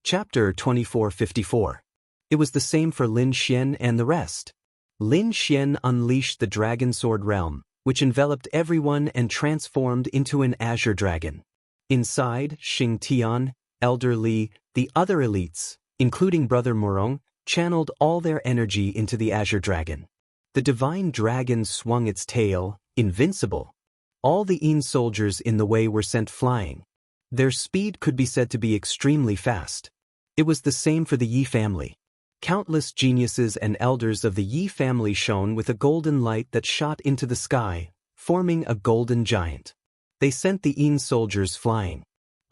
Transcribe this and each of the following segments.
Chapter 2454. It was the same for Lin Xian and the rest. Lin Xian unleashed the Dragon Sword Realm, which enveloped everyone and transformed into an azure dragon. Inside, Xing Tian, Elder Li, the other elites, including Brother Murong, channeled all their energy into the azure dragon. The divine dragon swung its tail, invincible. All the Yin soldiers in the way were sent flying. Their speed could be said to be extremely fast. It was the same for the Yi family. Countless geniuses and elders of the Yi family shone with a golden light that shot into the sky, forming a golden giant. They sent the Yin soldiers flying.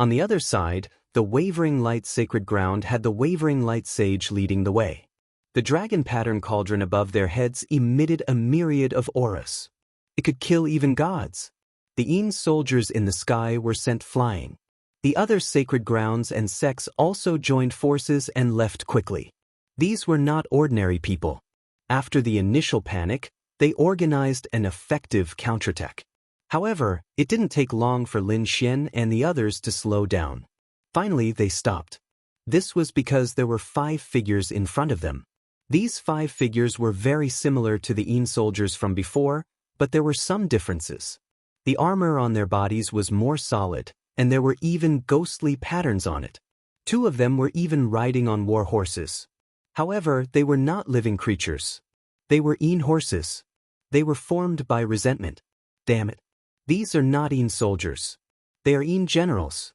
On the other side, the Wavering Light Sacred Ground had the Wavering Light Sage leading the way. The dragon pattern cauldron above their heads emitted a myriad of auras. It could kill even gods. The Yin soldiers in the sky were sent flying. The other sacred grounds and sects also joined forces and left quickly. These were not ordinary people. After the initial panic, they organized an effective counterattack. However, it didn't take long for Lin Xian and the others to slow down. Finally, they stopped. This was because there were 5 figures in front of them. These 5 figures were very similar to the Yin soldiers from before, but there were some differences. The armor on their bodies was more solid, and there were even ghostly patterns on it. 2 of them were even riding on war horses. However, they were not living creatures. They were Yin horses. They were formed by resentment. Damn it. These are not Yin soldiers. They are Yin generals.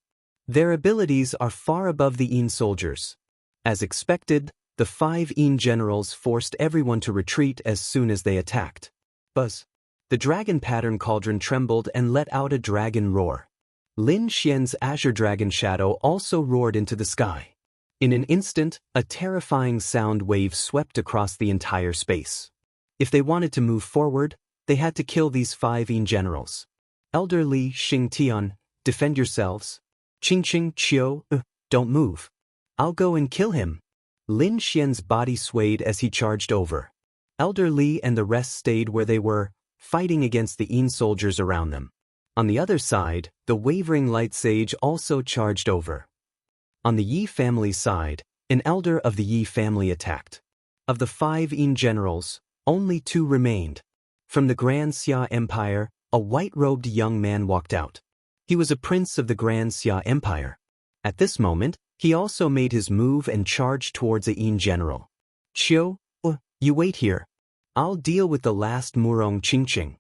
Their abilities are far above the Yin soldiers. As expected, the 5 Yin generals forced everyone to retreat as soon as they attacked. Buzz. The dragon pattern cauldron trembled and let out a dragon roar. Lin Xian's azure dragon shadow also roared into the sky. In an instant, a terrifying sound wave swept across the entire space. If they wanted to move forward, they had to kill these 5 Yin generals. Elder Li, Xing Tian, defend yourselves. Qingqing, Qiu, don't move. I'll go and kill him. Lin Xian's body swayed as he charged over. Elder Li and the rest stayed where they were, fighting against the Yin soldiers around them. On the other side, the Wavering Light Sage also charged over. On the Yi family side, an elder of the Yi family attacked. Of the 5 Yin generals, only 2 remained. From the Grand Xia Empire, a white-robed young man walked out. He was a prince of the Grand Xia Empire. At this moment, he also made his move and charged towards a Yin general. Qiu, you wait here. I'll deal with the last Murong Qingqing.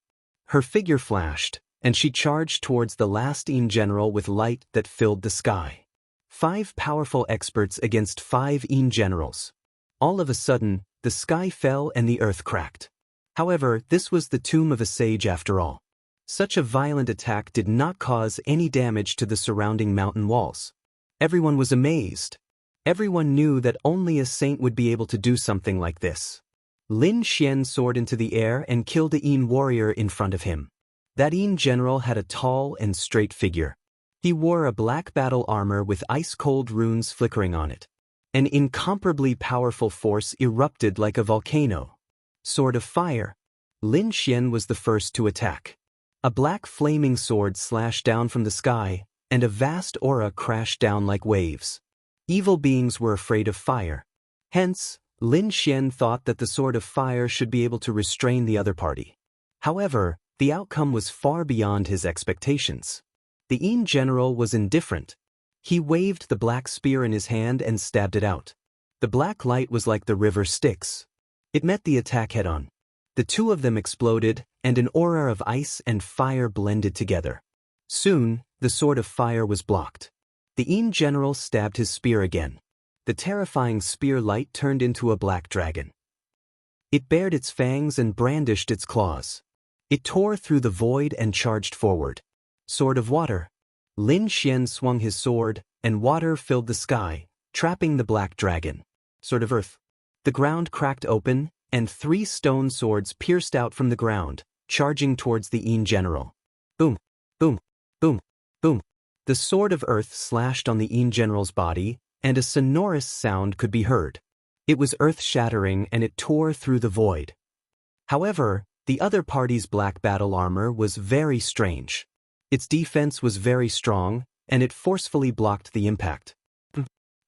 Her figure flashed, and she charged towards the last Yin general with light that filled the sky. 5 powerful experts against 5 Yin generals. All of a sudden, the sky fell and the earth cracked. However, this was the tomb of a sage after all. Such a violent attack did not cause any damage to the surrounding mountain walls. Everyone was amazed. Everyone knew that only a saint would be able to do something like this. Lin Xian soared into the air and killed a Yin warrior in front of him. That Yin general had a tall and straight figure. He wore a black battle armor with ice-cold runes flickering on it. An incomparably powerful force erupted like a volcano. Sword of Fire. Lin Xian was the first to attack. A black flaming sword slashed down from the sky, and a vast aura crashed down like waves. Evil beings were afraid of fire. Hence, Lin Xian thought that the Sword of Fire should be able to restrain the other party. However, the outcome was far beyond his expectations. The Yin general was indifferent. He waved the black spear in his hand and stabbed it out. The black light was like the river Styx. It met the attack head-on. The 2 of them exploded, and an aura of ice and fire blended together. Soon, the Sword of Fire was blocked. The Yin general stabbed his spear again. The terrifying spear light turned into a black dragon. It bared its fangs and brandished its claws. It tore through the void and charged forward. Sword of Water. Lin Xian swung his sword, and water filled the sky, trapping the black dragon. Sword of Earth. The ground cracked open, and 3 stone swords pierced out from the ground, charging towards the Yin general. Boom, boom, boom, boom. The Sword of Earth slashed on the Yin general's body, and a sonorous sound could be heard. It was earth-shattering and it tore through the void. However, the other party's black battle armor was very strange. Its defense was very strong, and it forcefully blocked the impact.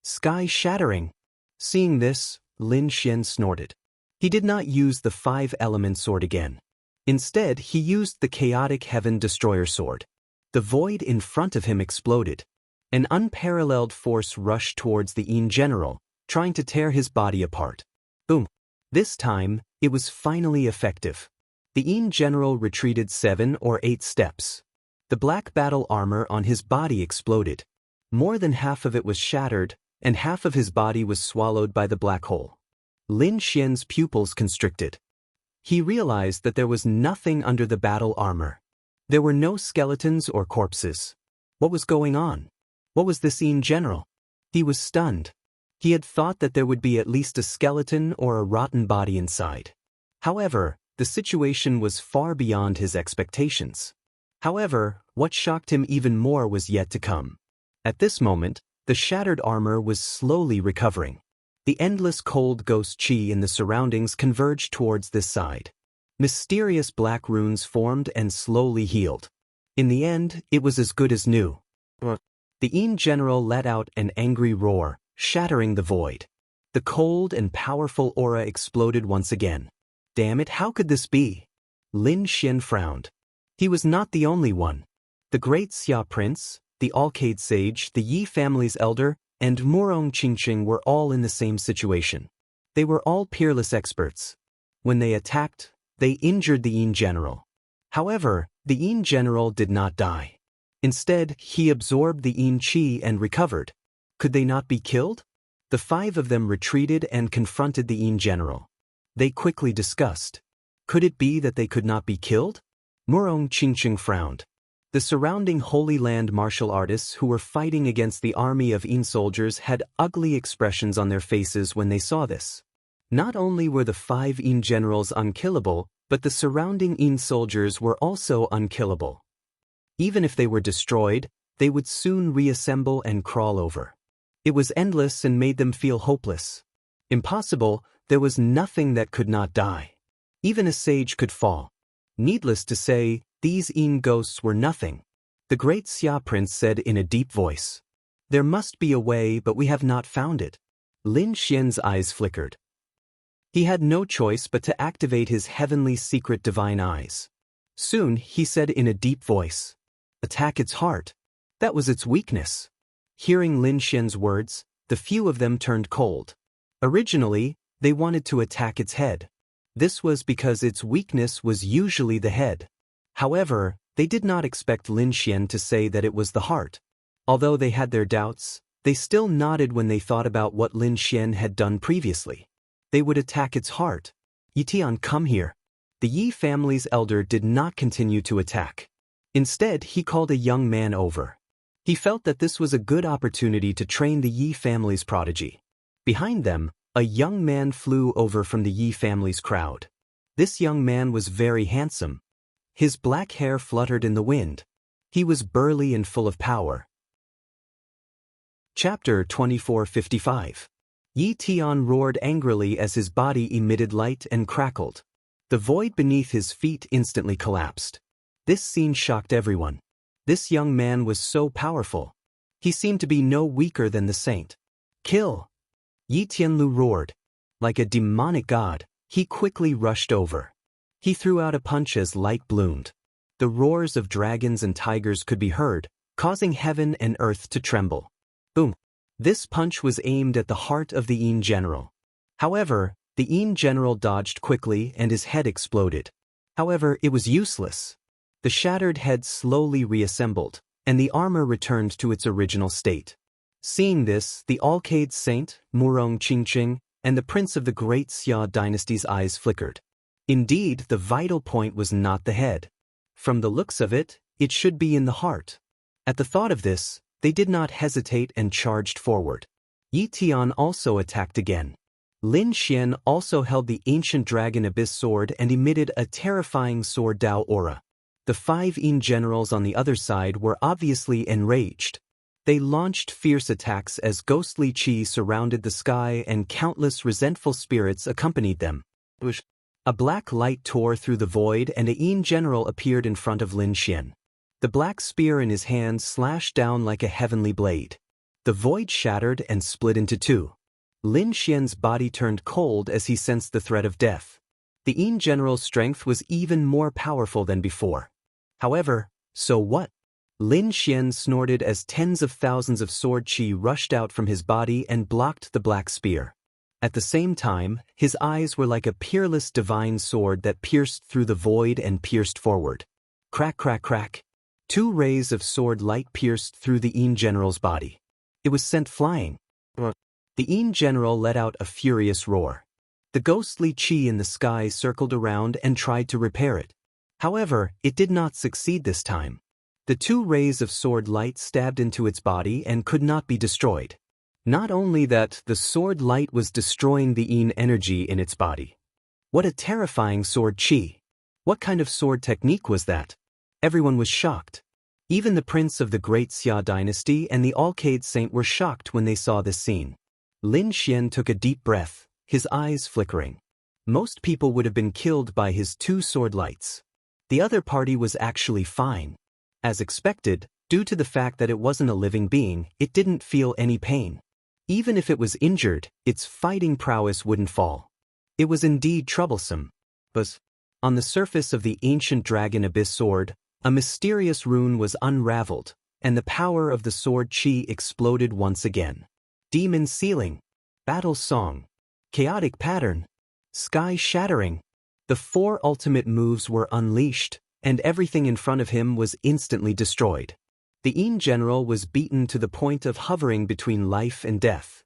Sky shattering. Seeing this, Lin Xian snorted. He did not use the 5-element sword again. Instead, he used the chaotic heaven destroyer sword. The void in front of him exploded. An unparalleled force rushed towards the Yin general, trying to tear his body apart. Boom. This time, it was finally effective. The Yin general retreated 7 or 8 steps. The black battle armor on his body exploded. More than half of it was shattered, and half of his body was swallowed by the black hole. Lin Xian's pupils constricted. He realized that there was nothing under the battle armor. There were no skeletons or corpses. What was going on? What was this Yin general? He was stunned. He had thought that there would be at least a skeleton or a rotten body inside. However, the situation was far beyond his expectations. However, what shocked him even more was yet to come. At this moment, the shattered armor was slowly recovering. The endless cold ghost chi in the surroundings converged towards this side. Mysterious black runes formed and slowly healed. In the end, it was as good as new. The Yin general let out an angry roar, shattering the void. The cold and powerful aura exploded once again. Damn it, how could this be? Lin Xian frowned. He was not the only one. The great Xia prince, the Alcade sage, the Yi family's elder, and Murong Qingqing were all in the same situation. They were all peerless experts. When they attacked, they injured the Yin general. However, the Yin general did not die. Instead, he absorbed the Yin chi and recovered. Could they not be killed? The 5 of them retreated and confronted the Yin general. They quickly discussed. Could it be that they could not be killed? Murong Qingqing frowned. The surrounding Holy Land martial artists who were fighting against the army of Yin soldiers had ugly expressions on their faces when they saw this. Not only were the 5 Yin generals unkillable, but the surrounding Yin soldiers were also unkillable. Even if they were destroyed, they would soon reassemble and crawl over. It was endless and made them feel hopeless. Impossible, there was nothing that could not die. Even a sage could fall. Needless to say, these Yin ghosts were nothing. The great Xia prince said in a deep voice. There must be a way, but we have not found it. Lin Xian's eyes flickered. He had no choice but to activate his heavenly secret divine eyes. Soon, he said in a deep voice. Attack its heart. That was its weakness. Hearing Lin Xian's words, the few of them turned cold. Originally, they wanted to attack its head. This was because its weakness was usually the head. However, they did not expect Lin Xian to say that it was the heart. Although they had their doubts, they still nodded when they thought about what Lin Xian had done previously. They would attack its heart. Yitian, come here. The Yi family's elder did not continue to attack. Instead, he called a young man over. He felt that this was a good opportunity to train the Yi family's prodigy. Behind them, a young man flew over from the Yi family's crowd. This young man was very handsome. His black hair fluttered in the wind. He was burly and full of power. Chapter 2455. Yi Tian roared angrily as his body emitted light and crackled. The void beneath his feet instantly collapsed. This scene shocked everyone. This young man was so powerful. He seemed to be no weaker than the saint. Kill! Yi Tianlu roared. Like a demonic god, he quickly rushed over. He threw out a punch as light bloomed. The roars of dragons and tigers could be heard, causing heaven and earth to tremble. Boom! This punch was aimed at the heart of the Yin general. However, the Yin general dodged quickly and his head exploded. However, it was useless. The shattered head slowly reassembled, and the armor returned to its original state. Seeing this, the Alcade saint, Murong Qingqing, and the prince of the great Xia dynasty's eyes flickered. Indeed, the vital point was not the head. From the looks of it, it should be in the heart. At the thought of this, they did not hesitate and charged forward. Yi Tian also attacked again. Lin Xian also held the ancient dragon abyss sword and emitted a terrifying sword Dao aura. The 5 Yin generals on the other side were obviously enraged. They launched fierce attacks as ghostly chi surrounded the sky and countless resentful spirits accompanied them. A black light tore through the void and a Yin general appeared in front of Lin Xian. The black spear in his hand slashed down like a heavenly blade. The void shattered and split into two. Lin Xian's body turned cold as he sensed the threat of death. The Yin general's strength was even more powerful than before. However, so what? Lin Xian snorted as tens of thousands of sword qi rushed out from his body and blocked the black spear. At the same time, his eyes were like a peerless divine sword that pierced through the void and pierced forward. Crack, crack, crack. Two rays of sword light pierced through the Yin general's body. It was sent flying. The Yin general let out a furious roar. The ghostly qi in the sky circled around and tried to repair it. However, it did not succeed this time. The two rays of sword light stabbed into its body and could not be destroyed. Not only that, the sword light was destroying the Yin energy in its body. What a terrifying sword qi! What kind of sword technique was that? Everyone was shocked. Even the prince of the great Xia dynasty and the Alcade saint were shocked when they saw this scene. Lin Xian took a deep breath, his eyes flickering. Most people would have been killed by his two sword lights. The other party was actually fine. As expected, due to the fact that it wasn't a living being, it didn't feel any pain. Even if it was injured, its fighting prowess wouldn't fall. It was indeed troublesome. But on the surface of the ancient dragon abyss sword, a mysterious rune was unraveled, and the power of the sword qi exploded once again. Demon sealing, battle song, chaotic pattern, sky shattering. The four ultimate moves were unleashed, and everything in front of him was instantly destroyed. The Yin general was beaten to the point of hovering between life and death.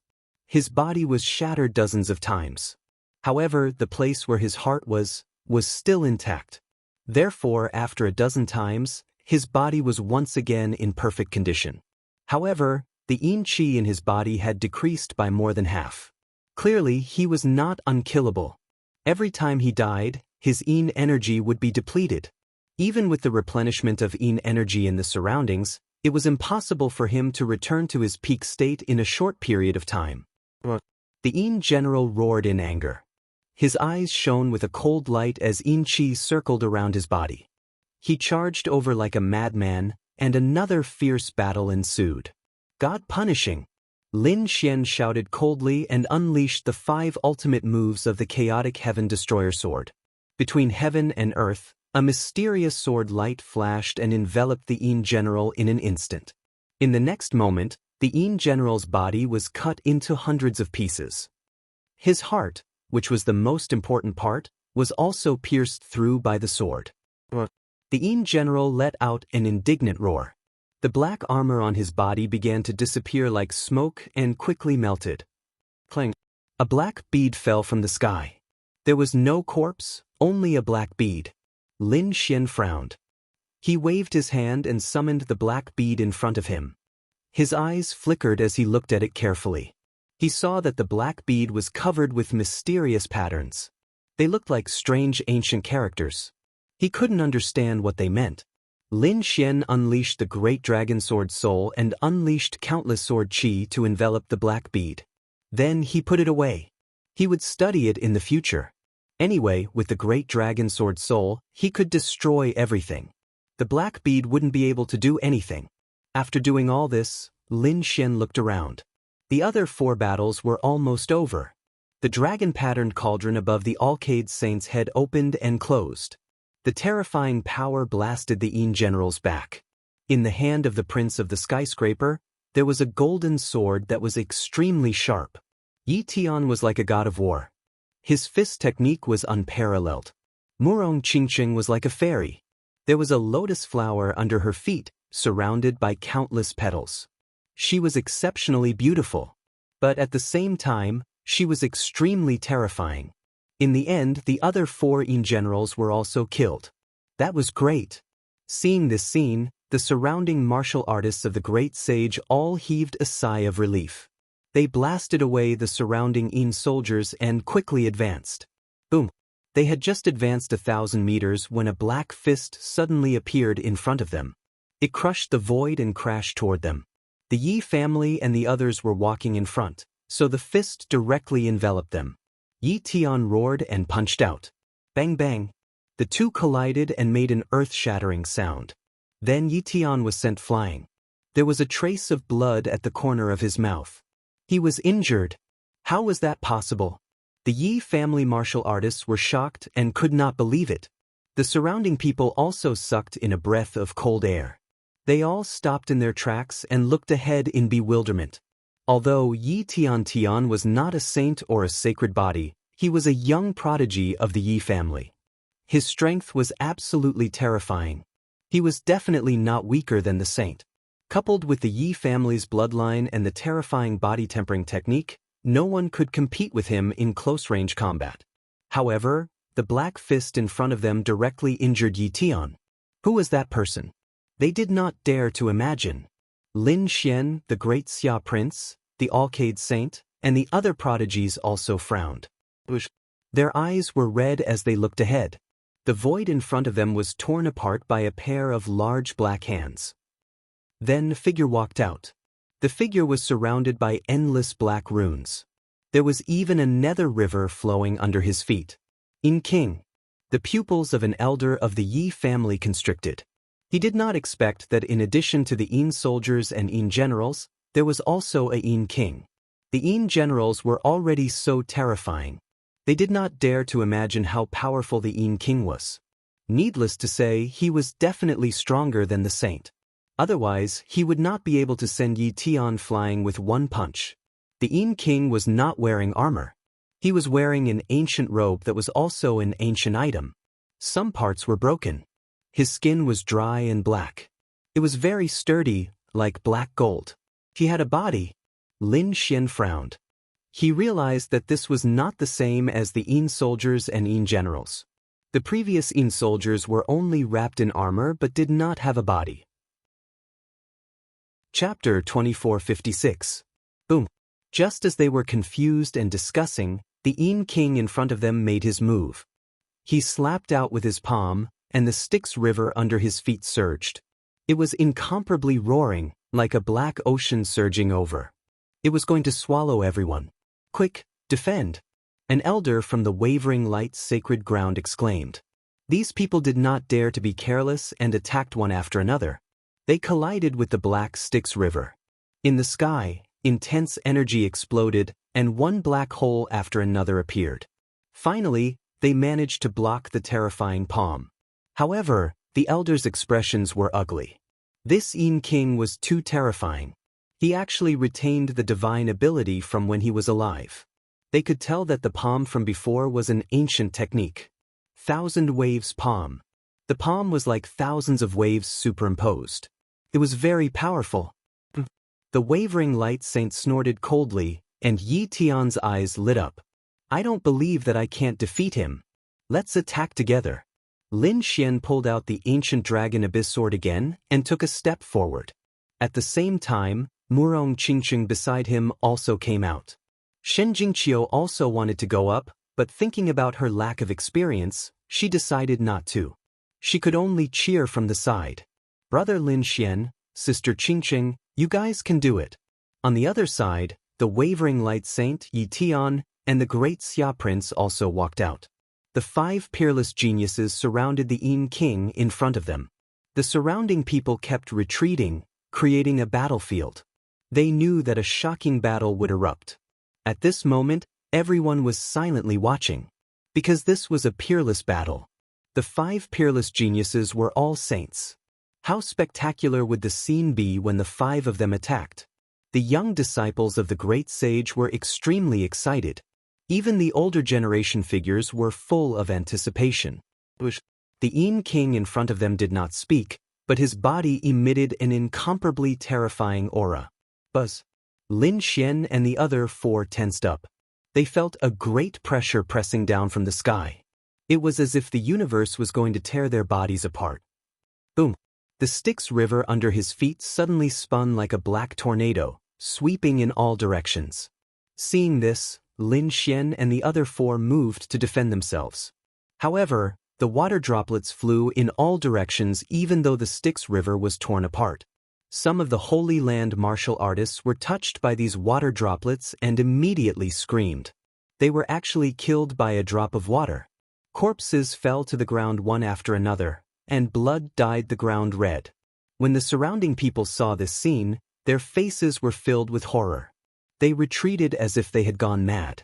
His body was shattered dozens of times. However, the place where his heart was still intact. Therefore, after a dozen times, his body was once again in perfect condition. However, the Yin qi in his body had decreased by more than half. Clearly, he was not unkillable. Every time he died, his Yin energy would be depleted. Even with the replenishment of Yin energy in the surroundings, it was impossible for him to return to his peak state in a short period of time. The Yin general roared in anger. His eyes shone with a cold light as Yin qi circled around his body. He charged over like a madman, and another fierce battle ensued. God punishing! Lin Xian shouted coldly and unleashed the 5 ultimate moves of the chaotic Heaven Destroyer sword. Between heaven and earth, a mysterious sword light flashed and enveloped the Yin general in an instant. In the next moment, the Yin general's body was cut into hundreds of pieces. His heart, which was the most important part, was also pierced through by the sword. The Yin general let out an indignant roar. The black armor on his body began to disappear like smoke and quickly melted. Clang! A black bead fell from the sky. There was no corpse, only a black bead. Lin Xian frowned. He waved his hand and summoned the black bead in front of him. His eyes flickered as he looked at it carefully. He saw that the black bead was covered with mysterious patterns. They looked like strange ancient characters. He couldn't understand what they meant. Lin Xian unleashed the great dragon sword soul and unleashed countless sword qi to envelop the black bead. Then he put it away. He would study it in the future. Anyway, with the great dragon sword soul, he could destroy everything. The black bead wouldn't be able to do anything. After doing all this, Lin Xian looked around. The other 4 battles were almost over. The dragon-patterned cauldron above the Alcade saint's head opened and closed. The terrifying power blasted the Yin general's back. In the hand of the prince of the skyscraper, there was a golden sword that was extremely sharp. Yi Tian was like a god of war. His fist technique was unparalleled. Murong Qingqing was like a fairy. There was a lotus flower under her feet, surrounded by countless petals. She was exceptionally beautiful. But at the same time, she was extremely terrifying. In the end, the other 4 Yin generals were also killed. That was great. Seeing this scene, the surrounding martial artists of the great sage all heaved a sigh of relief. They blasted away the surrounding Yin soldiers and quickly advanced. Boom! They had just advanced 1,000 meters when a black fist suddenly appeared in front of them. It crushed the void and crashed toward them. The Yi family and the others were walking in front, so the fist directly enveloped them. Yi Tian roared and punched out. Bang bang! The two collided and made an earth-shattering sound. Then Yi Tian was sent flying. There was a trace of blood at the corner of his mouth. He was injured. How was that possible? The Yi family martial artists were shocked and could not believe it. The surrounding people also sucked in a breath of cold air. They all stopped in their tracks and looked ahead in bewilderment. Although Yi Tian was not a saint or a sacred body, he was a young prodigy of the Yi family. His strength was absolutely terrifying. He was definitely not weaker than the saint. Coupled with the Yi family's bloodline and the terrifying body tempering technique, no one could compete with him in close-range combat. However, the black fist in front of them directly injured Yi Tian. Who was that person? They did not dare to imagine. Lin Xian, the great Xia prince, the Alcade saint, and the other prodigies also frowned. Their eyes were red as they looked ahead. The void in front of them was torn apart by a pair of large black hands. Then the figure walked out. The figure was surrounded by endless black runes. There was even a nether river flowing under his feet. In King, the pupils of an elder of the Yi family constricted. He did not expect that in addition to the Yin soldiers and Yin generals, there was also a Yin king. The Yin generals were already so terrifying. They did not dare to imagine how powerful the Yin king was. Needless to say, he was definitely stronger than the saint. Otherwise, he would not be able to send Yi Tian flying with one punch. The Yin king was not wearing armor. He was wearing an ancient robe that was also an ancient item. Some parts were broken. His skin was dry and black. It was very sturdy, like black gold. He had a body. Lin Xian frowned. He realized that this was not the same as the Yin soldiers and Yin generals. The previous Yin soldiers were only wrapped in armor but did not have a body. Chapter 2456. Boom. Just as they were confused and discussing, the Yin king in front of them made his move. He slapped out with his palm, and the Styx river under his feet surged. It was incomparably roaring, like a black ocean surging over. It was going to swallow everyone. Quick, defend! An elder from the Wavering Light's sacred ground exclaimed. These people did not dare to be careless and attacked one after another. They collided with the black Styx river. In the sky, intense energy exploded, and one black hole after another appeared. Finally, they managed to block the terrifying palm. However, the elder's expressions were ugly. This Yin king was too terrifying. He actually retained the divine ability from when he was alive. They could tell that the palm from before was an ancient technique. Thousand waves palm. The palm was like thousands of waves superimposed. It was very powerful. The Wavering Light saint snorted coldly, and Yi Tian's eyes lit up. I don't believe that I can't defeat him. Let's attack together. Lin Xian pulled out the ancient dragon abyss sword again and took a step forward. At the same time, Murong Qingqing beside him also came out. Shen Jingqiu also wanted to go up, but thinking about her lack of experience, she decided not to. She could only cheer from the side. Brother Lin Xian, Sister Qingqing, you guys can do it. On the other side, the Wavering Light Saint Yi Tian and the great Xia Prince also walked out. The 5 peerless geniuses surrounded the Yin king in front of them. The surrounding people kept retreating, creating a battlefield. They knew that a shocking battle would erupt. At this moment, everyone was silently watching. Because this was a peerless battle. The 5 peerless geniuses were all saints. How spectacular would the scene be when the 5 of them attacked? The young disciples of the great sage were extremely excited. Even the older generation figures were full of anticipation. The Yin king in front of them did not speak, but his body emitted an incomparably terrifying aura. Buzz. Lin Xian and the other 4 tensed up. They felt a great pressure pressing down from the sky. It was as if the universe was going to tear their bodies apart. Boom. The Styx river under his feet suddenly spun like a black tornado, sweeping in all directions. Seeing this, Lin Xian and the other 4 moved to defend themselves. However, the water droplets flew in all directions even though the Styx river was torn apart. Some of the Holy Land martial artists were touched by these water droplets and immediately screamed. They were actually killed by a drop of water. Corpses fell to the ground one after another, and blood dyed the ground red. When the surrounding people saw this scene, their faces were filled with horror. They retreated as if they had gone mad.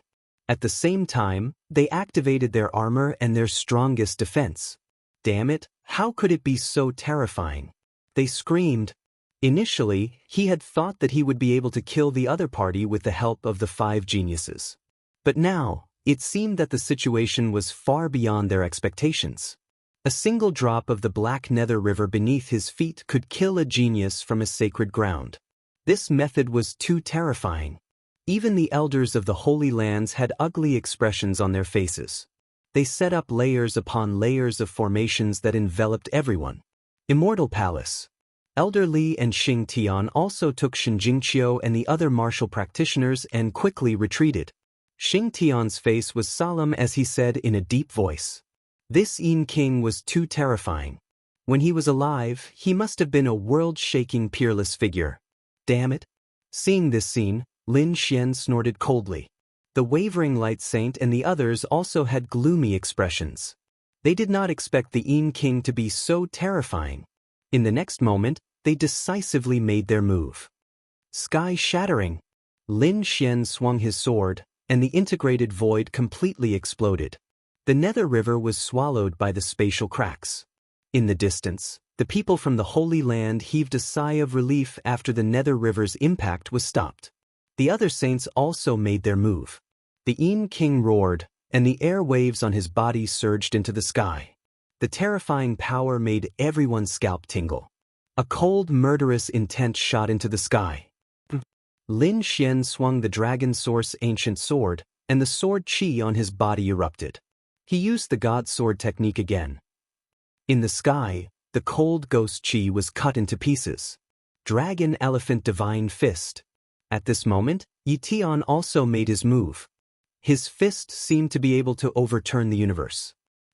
At the same time, they activated their armor and their strongest defense. Damn it, how could it be so terrifying? They screamed. Initially, he had thought that he would be able to kill the other party with the help of the 5 geniuses. But now, it seemed that the situation was far beyond their expectations. A single drop of the black nether river beneath his feet could kill a genius from a sacred ground. This method was too terrifying. Even the elders of the Holy Lands had ugly expressions on their faces. They set up layers upon layers of formations that enveloped everyone. Immortal Palace. Elder Li and Xing Tian also took Shinjingqiu and the other martial practitioners and quickly retreated. Xing Tian's face was solemn as he said in a deep voice, "This Yin King was too terrifying. When he was alive, he must have been a world-shaking peerless figure. Damn it." Seeing this scene, Lin Xian snorted coldly. The Wavering Light Saint and the others also had gloomy expressions. They did not expect the Yin King to be so terrifying. In the next moment, they decisively made their move. Sky shattering. Lin Xian swung his sword, and the integrated void completely exploded. The Nether River was swallowed by the spatial cracks. In the distance, the people from the Holy Land heaved a sigh of relief after the Nether River's impact was stopped. The other saints also made their move. The Yin King roared, and the air waves on his body surged into the sky. The terrifying power made everyone's scalp tingle. A cold, murderous intent shot into the sky. Lin Xian swung the Dragon Source ancient sword, and the sword chi on his body erupted. He used the God Sword technique again. In the sky, the cold ghost chi was cut into pieces. Dragon Elephant Divine Fist. At this moment, Yi Tian also made his move. His fist seemed to be able to overturn the universe.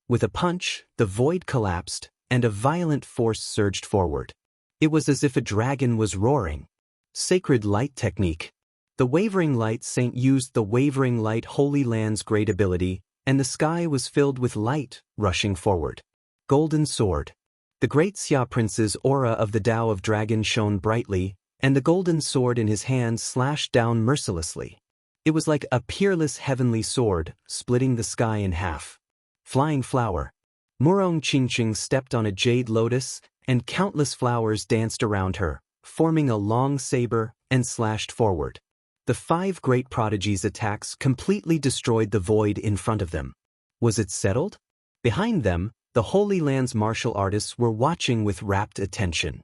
With a punch, the void collapsed, and a violent force surged forward. It was as if a dragon was roaring. Sacred Light Technique. The Wavering Light Saint used the Wavering Light Holy Land's great ability, and the sky was filled with light, rushing forward. Golden Sword. The great Xia Prince's aura of the Tao of Dragon shone brightly, and the golden sword in his hand slashed down mercilessly. It was like a peerless heavenly sword, splitting the sky in half. Flying Flower. Murong Qingqing stepped on a jade lotus, and countless flowers danced around her, forming a long saber, and slashed forward. The 5 great prodigies' attacks completely destroyed the void in front of them. Was it settled? Behind them, the Holy Land's martial artists were watching with rapt attention.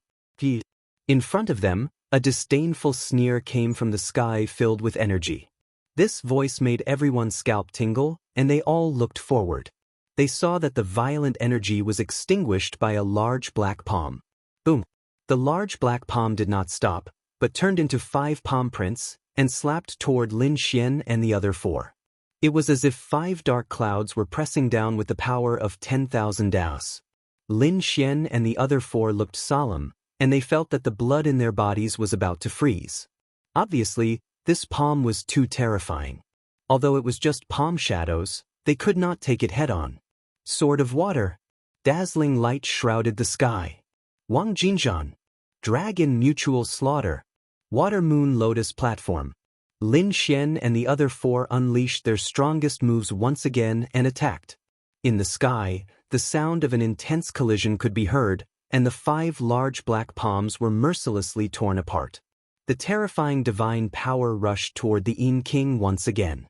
In front of them, a disdainful sneer came from the sky filled with energy. This voice made everyone's scalp tingle, and they all looked forward. They saw that the violent energy was extinguished by a large black palm. Boom! The large black palm did not stop, but turned into 5 palm prints, and slapped toward Lin Xian and the other 4. It was as if 5 dark clouds were pressing down with the power of 10,000 Daos. Lin Xian and the other 4 looked solemn, and they felt that the blood in their bodies was about to freeze. Obviously, this palm was too terrifying. Although it was just palm shadows, they could not take it head-on. Sword of Water. Dazzling light shrouded the sky. Wang Jinzhan. Dragon Mutual Slaughter. Water Moon Lotus Platform. Lin Xian and the other 4 unleashed their strongest moves once again and attacked. In the sky, the sound of an intense collision could be heard, and the 5 large black palms were mercilessly torn apart. The terrifying divine power rushed toward the Yin King once again.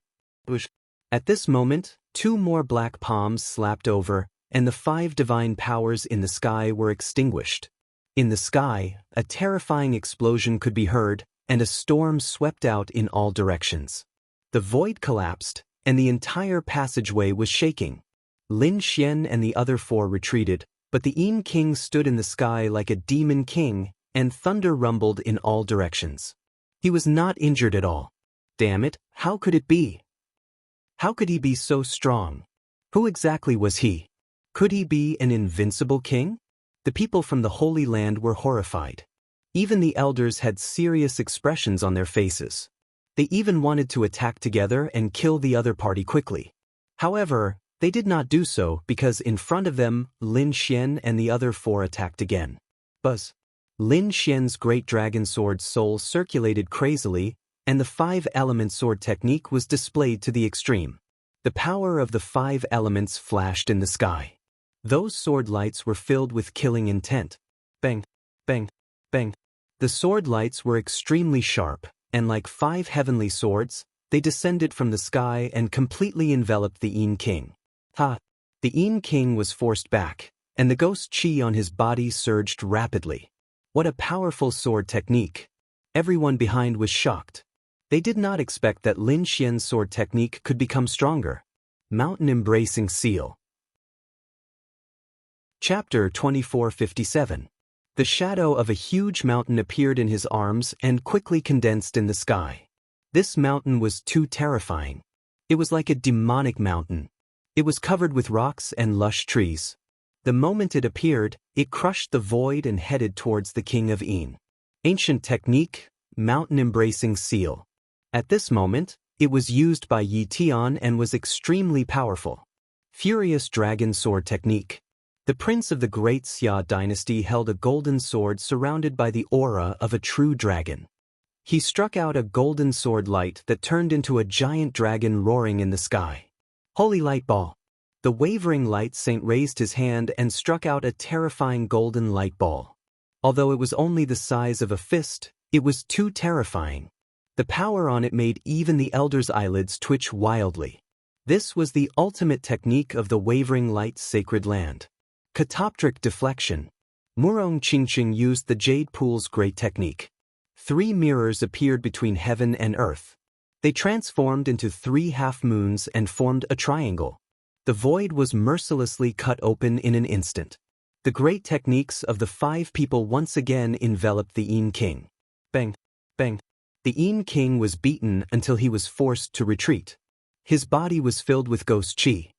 At this moment, 2 more black palms slapped over, and the 5 divine powers in the sky were extinguished. In the sky, a terrifying explosion could be heard, and a storm swept out in all directions. The void collapsed, and the entire passageway was shaking. Lin Xian and the other 4 retreated, but the Yin King stood in the sky like a demon king, and thunder rumbled in all directions. He was not injured at all. Damn it, how could it be? How could he be so strong? Who exactly was he? Could he be an invincible king? The people from the Holy Land were horrified. Even the elders had serious expressions on their faces. They even wanted to attack together and kill the other party quickly. However, they did not do so because in front of them, Lin Xian and the other 4 attacked again. Buzz. Lin Xian's great dragon sword's soul circulated crazily, and the five-element sword technique was displayed to the extreme. The power of the five elements flashed in the sky. Those sword lights were filled with killing intent. Bang, bang, bang. The sword lights were extremely sharp, and like five heavenly swords, they descended from the sky and completely enveloped the Yin King. Ha! The Yin King was forced back, and the ghost qi on his body surged rapidly. What a powerful sword technique! Everyone behind was shocked. They did not expect that Lin Xian's sword technique could become stronger. Mountain Embracing Seal. Chapter 2457. The shadow of a huge mountain appeared in his arms and quickly condensed in the sky. This mountain was too terrifying. It was like a demonic mountain. It was covered with rocks and lush trees. The moment it appeared, it crushed the void and headed towards the King of Yin. Ancient technique, Mountain Embracing Seal. At this moment, it was used by Yi Tian and was extremely powerful. Furious Dragon Sword Technique. The prince of the Great Xia dynasty held a golden sword surrounded by the aura of a true dragon. He struck out a golden sword light that turned into a giant dragon roaring in the sky. Holy Light Ball. The wavering light saint raised his hand and struck out a terrifying golden light ball. Although it was only the size of a fist, it was too terrifying. The power on it made even the elder's eyelids twitch wildly. This was the ultimate technique of the wavering light's sacred land. Catoptric Deflection. Murong Qingqing used the Jade Pool's great technique. 3 mirrors appeared between heaven and earth. They transformed into 3 half-moons and formed a triangle. The void was mercilessly cut open in an instant. The great techniques of the 5 people once again enveloped the Yin King. Bang, bang. The Yin King was beaten until he was forced to retreat. His body was filled with ghost qi.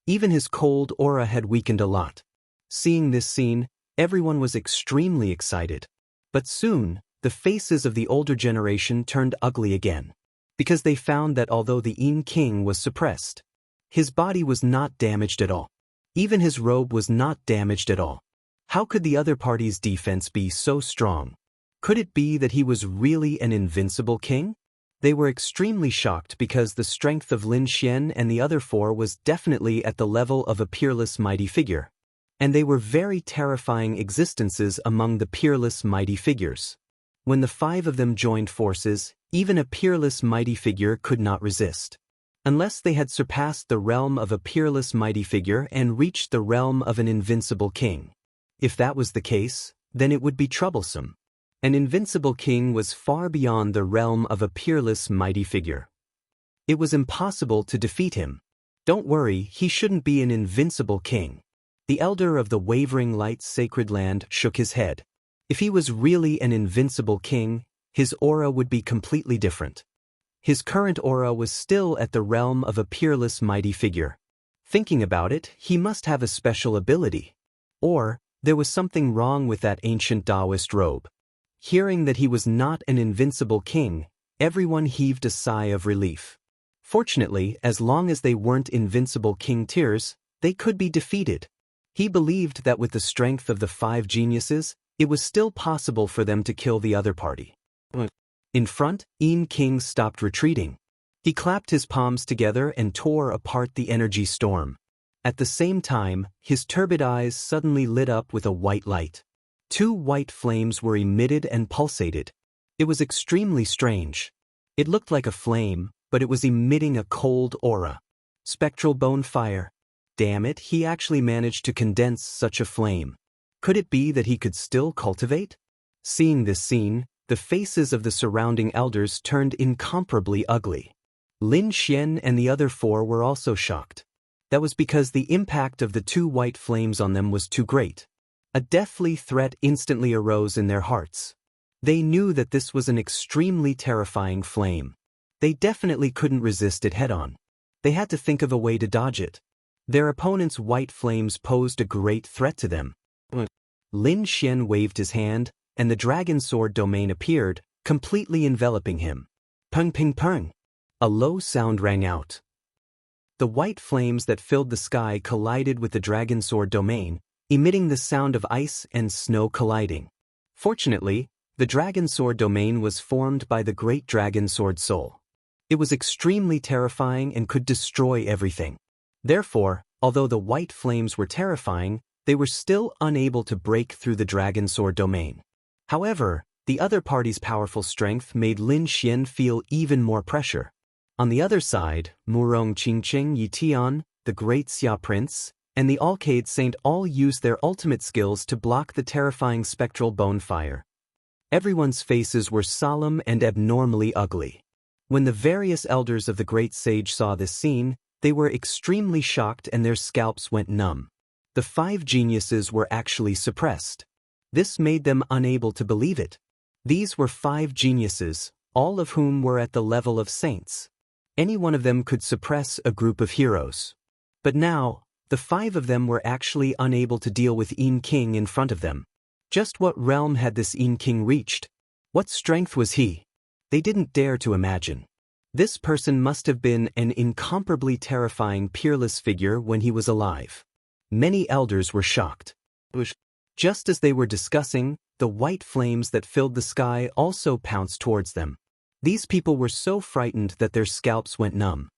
Even his cold aura had weakened a lot. Seeing this scene, everyone was extremely excited. But soon, the faces of the older generation turned ugly again. Because they found that although the Yin King was suppressed, his body was not damaged at all. Even his robe was not damaged at all. How could the other party's defense be so strong? Could it be that he was really an invincible king? They were extremely shocked because the strength of Lin Xian and the other 4 was definitely at the level of a peerless mighty figure. And they were very terrifying existences among the peerless mighty figures. When the 5 of them joined forces, even a peerless mighty figure could not resist. Unless they had surpassed the realm of a peerless mighty figure and reached the realm of an invincible king. If that was the case, then it would be troublesome. An invincible king was far beyond the realm of a peerless mighty figure. It was impossible to defeat him. Don't worry, he shouldn't be an invincible king. The elder of the wavering light's sacred land shook his head. If he was really an invincible king, his aura would be completely different. His current aura was still at the realm of a peerless mighty figure. Thinking about it, he must have a special ability. Or, there was something wrong with that ancient Taoist robe. Hearing that he was not an invincible king, everyone heaved a sigh of relief. Fortunately, as long as they weren't invincible king tiers, they could be defeated. He believed that with the strength of the 5 geniuses, it was still possible for them to kill the other party. In front, Yin King stopped retreating. He clapped his palms together and tore apart the energy storm. At the same time, his turbid eyes suddenly lit up with a white light. 2 white flames were emitted and pulsated. It was extremely strange. It looked like a flame, but it was emitting a cold aura. Spectral bone fire. Damn it, he actually managed to condense such a flame. Could it be that he could still cultivate? Seeing this scene, the faces of the surrounding elders turned incomparably ugly. Lin Xian and the other 4 were also shocked. That was because the impact of the 2 white flames on them was too great. A deathly threat instantly arose in their hearts. They knew that this was an extremely terrifying flame. They definitely couldn't resist it head-on. They had to think of a way to dodge it. Their opponent's white flames posed a great threat to them. Lin Xian waved his hand, and the dragon sword domain appeared, completely enveloping him. Pung ping pung. A low sound rang out. The white flames that filled the sky collided with the dragon sword domain, emitting the sound of ice and snow colliding. Fortunately, the dragon sword domain was formed by the great dragon sword soul. It was extremely terrifying and could destroy everything. Therefore, although the white flames were terrifying, they were still unable to break through the dragon sword domain. However, the other party's powerful strength made Lin Xian feel even more pressure. On the other side, Murong Qingqing Yi Tian, the great Xia prince, and the Alcade Saint all used their ultimate skills to block the terrifying spectral bone fire. Everyone's faces were solemn and abnormally ugly. When the various elders of the great sage saw this scene, they were extremely shocked and their scalps went numb. The 5 geniuses were actually suppressed. This made them unable to believe it. These were 5 geniuses, all of whom were at the level of saints. Any one of them could suppress a group of heroes. But now, the 5 of them were actually unable to deal with Yin King in front of them. Just what realm had this Yin King reached? What strength was he? They didn't dare to imagine. This person must have been an incomparably terrifying peerless figure when he was alive. Many elders were shocked. Just as they were discussing, the white flames that filled the sky also pounced towards them. These people were so frightened that their scalps went numb.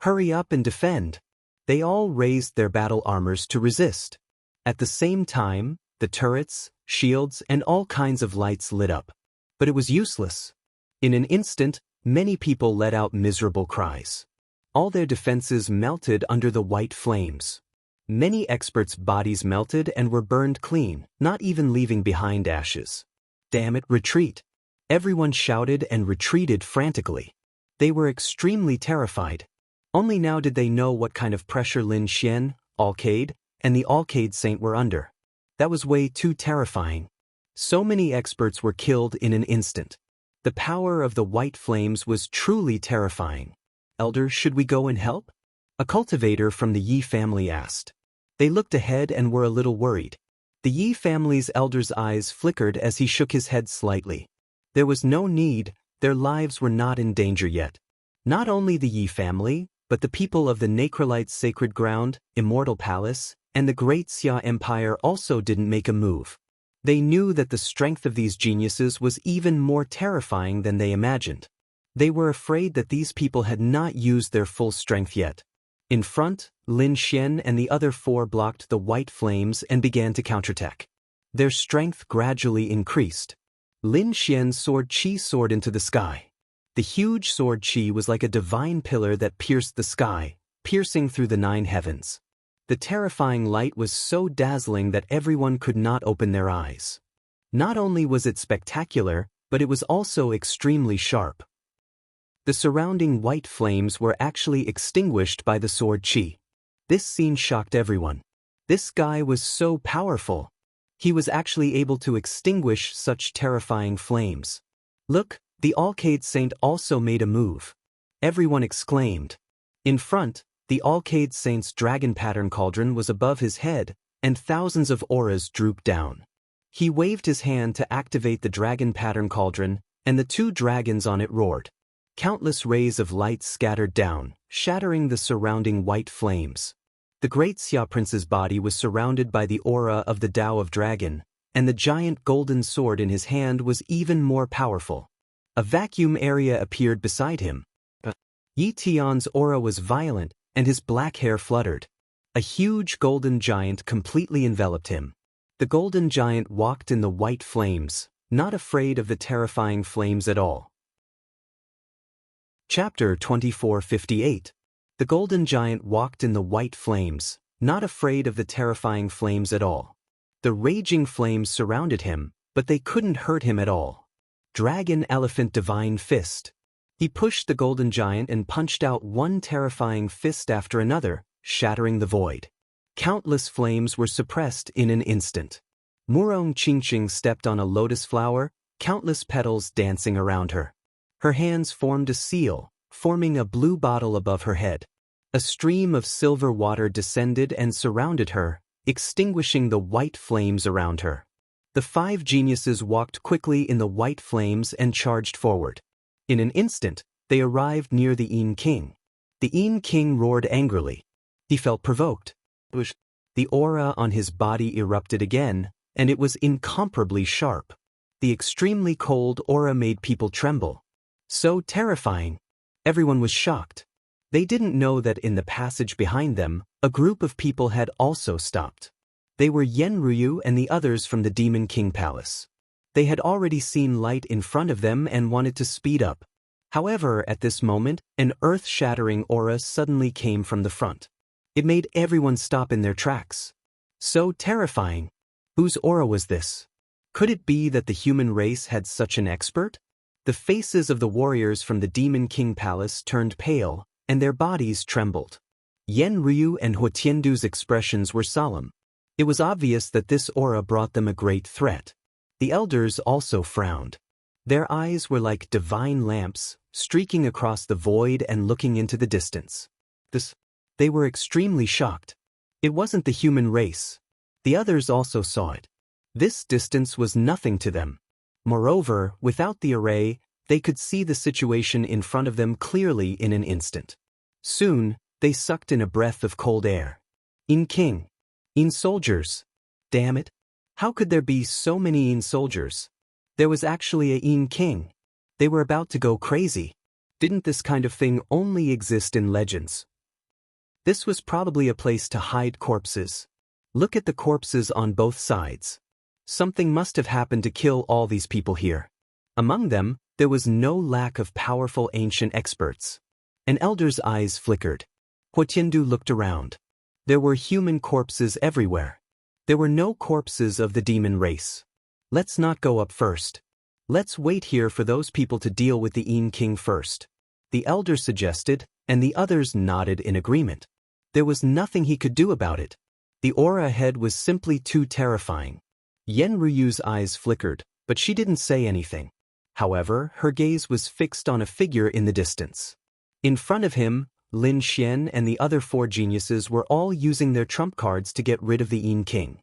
Hurry up and defend! They all raised their battle armors to resist. At the same time, the turrets, shields, and all kinds of lights lit up. But it was useless. In an instant, many people let out miserable cries. All their defenses melted under the white flames. Many experts' bodies melted and were burned clean, not even leaving behind ashes. Damn it, retreat! Everyone shouted and retreated frantically. They were extremely terrified. Only now did they know what kind of pressure Lin Xian, Alcade, and the Alcade Saint were under. That was way too terrifying. So many experts were killed in an instant. The power of the white flames was truly terrifying. Elder, should we go and help? A cultivator from the Yi family asked. They looked ahead and were a little worried. The Yi family's elder's eyes flickered as he shook his head slightly. There was no need, their lives were not in danger yet. Not only the Yi family, but the people of the Nacrolite's sacred ground, Immortal Palace, and the Great Xia Empire also didn't make a move. They knew that the strength of these geniuses was even more terrifying than they imagined. They were afraid that these people had not used their full strength yet. In front, Lin Xian and the other 4 blocked the white flames and began to counterattack. Their strength gradually increased. Lin Xian's sword Qi soared into the sky. The huge sword Qi was like a divine pillar that pierced the sky, piercing through the 9 heavens. The terrifying light was so dazzling that everyone could not open their eyes. Not only was it spectacular, but it was also extremely sharp. The surrounding white flames were actually extinguished by the sword Qi. This scene shocked everyone. This guy was so powerful. He was actually able to extinguish such terrifying flames. Look, the Alcade Saint also made a move. Everyone exclaimed. In front, the Alcade Saint's dragon pattern cauldron was above his head, and thousands of auras drooped down. He waved his hand to activate the dragon pattern cauldron, and the 2 dragons on it roared. Countless rays of light scattered down, shattering the surrounding white flames. The great Xia prince's body was surrounded by the aura of the Tao of Dragon, and the giant golden sword in his hand was even more powerful. A vacuum area appeared beside him. Yi Tian's aura was violent, and his black hair fluttered. A huge golden giant completely enveloped him. The golden giant walked in the white flames, not afraid of the terrifying flames at all. Chapter 2458. The golden giant walked in the white flames, not afraid of the terrifying flames at all. The raging flames surrounded him, but they couldn't hurt him at all. Dragon Elephant Divine Fist. He pushed the golden giant and punched out one terrifying fist after another, shattering the void. Countless flames were suppressed in an instant. Murong Qingqing stepped on a lotus flower, countless petals dancing around her. Her hands formed a seal, forming a blue bottle above her head. A stream of silver water descended and surrounded her, extinguishing the white flames around her. The 5 geniuses walked quickly in the white flames and charged forward. In an instant, they arrived near the Yin King. The Yin King roared angrily. He felt provoked. The aura on his body erupted again, and it was incomparably sharp. The extremely cold aura made people tremble. So terrifying. Everyone was shocked. They didn't know that in the passage behind them, a group of people had also stopped. They were Yenryu and the others from the Demon King Palace. They had already seen light in front of them and wanted to speed up. However, at this moment, an earth-shattering aura suddenly came from the front. It made everyone stop in their tracks. So terrifying. Whose aura was this? Could it be that the human race had such an expert? The faces of the warriors from the Demon King Palace turned pale, and their bodies trembled. Yenryu and Huotiandu's expressions were solemn. It was obvious that this aura brought them a great threat. The elders also frowned. Their eyes were like divine lamps, streaking across the void and looking into the distance. They were extremely shocked. It wasn't the human race. The others also saw it. This distance was nothing to them. Moreover, without the array, they could see the situation in front of them clearly in an instant. Soon, they sucked in a breath of cold air. In King. In soldiers. Damn it. How could there be so many In soldiers? There was actually a In King. They were about to go crazy. Didn't this kind of thing only exist in legends? This was probably a place to hide corpses. Look at the corpses on both sides. Something must have happened to kill all these people here. Among them, there was no lack of powerful ancient experts. An elder's eyes flickered. Huotiandu looked around. There were human corpses everywhere. There were no corpses of the demon race. Let's not go up first. Let's wait here for those people to deal with the In King first. The elder suggested, and the others nodded in agreement. There was nothing he could do about it. The aura ahead was simply too terrifying. Yenryu's eyes flickered, but she didn't say anything. However, her gaze was fixed on a figure in the distance. In front of him, Lin Xian and the other four geniuses were all using their trump cards to get rid of the In King.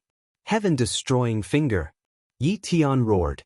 Heaven-destroying finger. Yi Tian roared.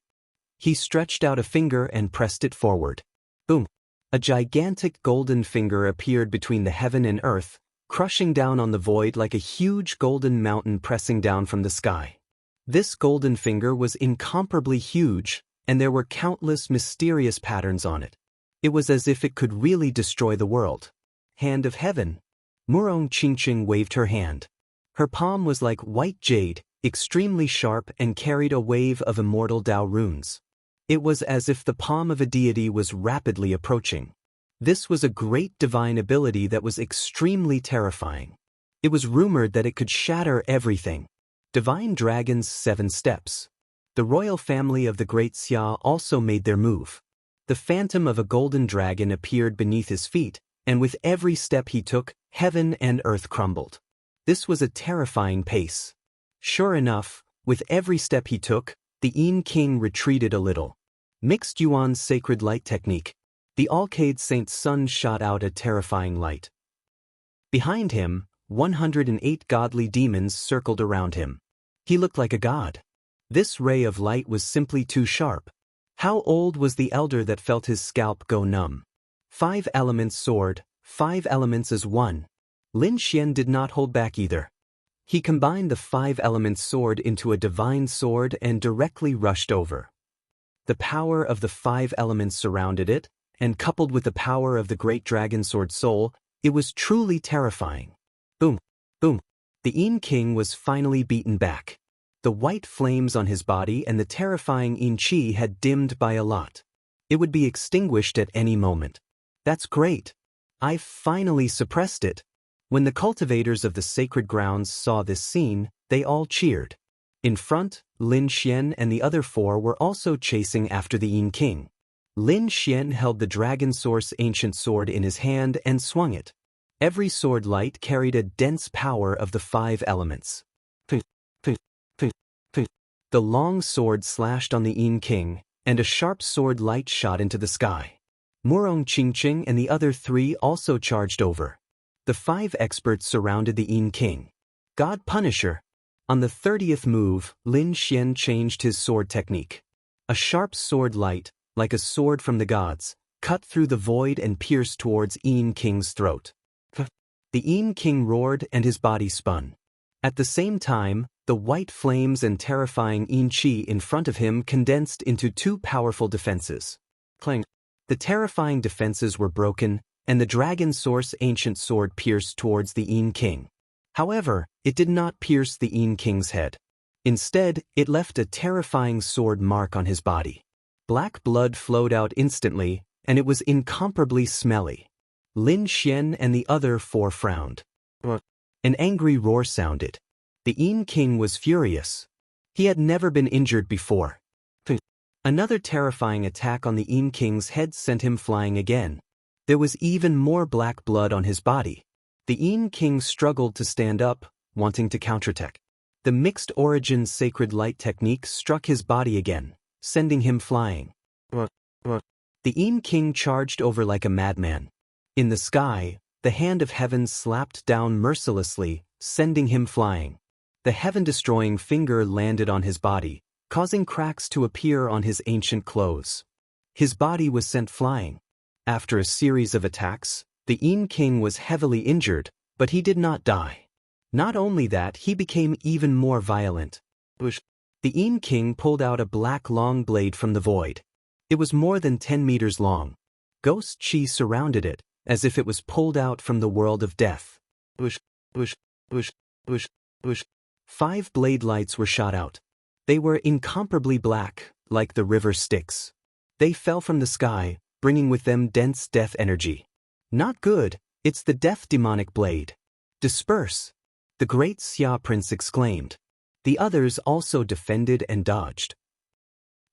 He stretched out a finger and pressed it forward. Boom! A gigantic golden finger appeared between the heaven and earth, crushing down on the void like a huge golden mountain pressing down from the sky. This golden finger was incomparably huge, and there were countless mysterious patterns on it. It was as if it could really destroy the world. Hand of Heaven. Murong Qingqing waved her hand. Her palm was like white jade, extremely sharp and carried a wave of immortal Dao runes. It was as if the palm of a deity was rapidly approaching. This was a great divine ability that was extremely terrifying. It was rumored that it could shatter everything. Divine Dragon's 7 steps. The royal family of the Great Xia also made their move. The phantom of a golden dragon appeared beneath his feet, and with every step he took, heaven and earth crumbled. This was a terrifying pace. Sure enough, with every step he took, the In King retreated a little. Mixed Yuan's sacred light technique. The Alcade Saint's sun shot out a terrifying light. Behind him, 108 godly demons circled around him. He looked like a god. This ray of light was simply too sharp. How old was the elder that felt his scalp go numb? 5 elements sword, 5 elements as one. Lin Xian did not hold back either. He combined the 5 elements sword into a divine sword and directly rushed over. The power of the 5 elements surrounded it, and coupled with the power of the great dragon sword soul, it was truly terrifying. Boom, boom. The In King was finally beaten back. The white flames on his body and the terrifying In Chi had dimmed by a lot. It would be extinguished at any moment. That's great. I've finally suppressed it. When the cultivators of the sacred grounds saw this scene, they all cheered. In front, Lin Xian and the other 4 were also chasing after the In King. Lin Xian held the Dragon Source ancient sword in his hand and swung it. Every sword light carried a dense power of the 5 elements. The long sword slashed on the In King, and a sharp sword light shot into the sky. Murong Qingqing and the other 3 also charged over. The 5 experts surrounded the In King. God Punisher. On the 30th move, Lin Xian changed his sword technique. A sharp sword light, like a sword from the gods, cut through the void and pierced towards In King's throat. The In King roared and his body spun. At the same time, The white flames and terrifying yin qi in front of him condensed into two powerful defenses. Clang. The terrifying defenses were broken, and the dragon source ancient sword pierced towards the yin king. However, it did not pierce the yin king's head. Instead, it left a terrifying sword mark on his body. Black blood flowed out instantly, and it was incomparably smelly. Lin Xian and the other four frowned. An angry roar sounded. The yin king was furious. He had never been injured before. Another terrifying attack on the yin king's head sent him flying again. There was even more black blood on his body. The yin king struggled to stand up, wanting to counterattack. The mixed origin sacred light technique struck his body again, sending him flying. The yin king charged over like a madman. In the sky, the hand of heaven slapped down mercilessly, sending him flying. The heaven-destroying finger landed on his body, causing cracks to appear on his ancient clothes. His body was sent flying. After a series of attacks, the yin king was heavily injured, but he did not die. Not only that, he became even more violent. The yin king pulled out a black long blade from the void. It was more than 10 meters long. Ghost chi surrounded it, as if it was pulled out from the world of death. 5 blade lights were shot out. They were incomparably black, like the river Styx. They fell from the sky, bringing with them dense death energy. Not good, it's the death demonic blade. Disperse! The great Xia prince exclaimed. The others also defended and dodged.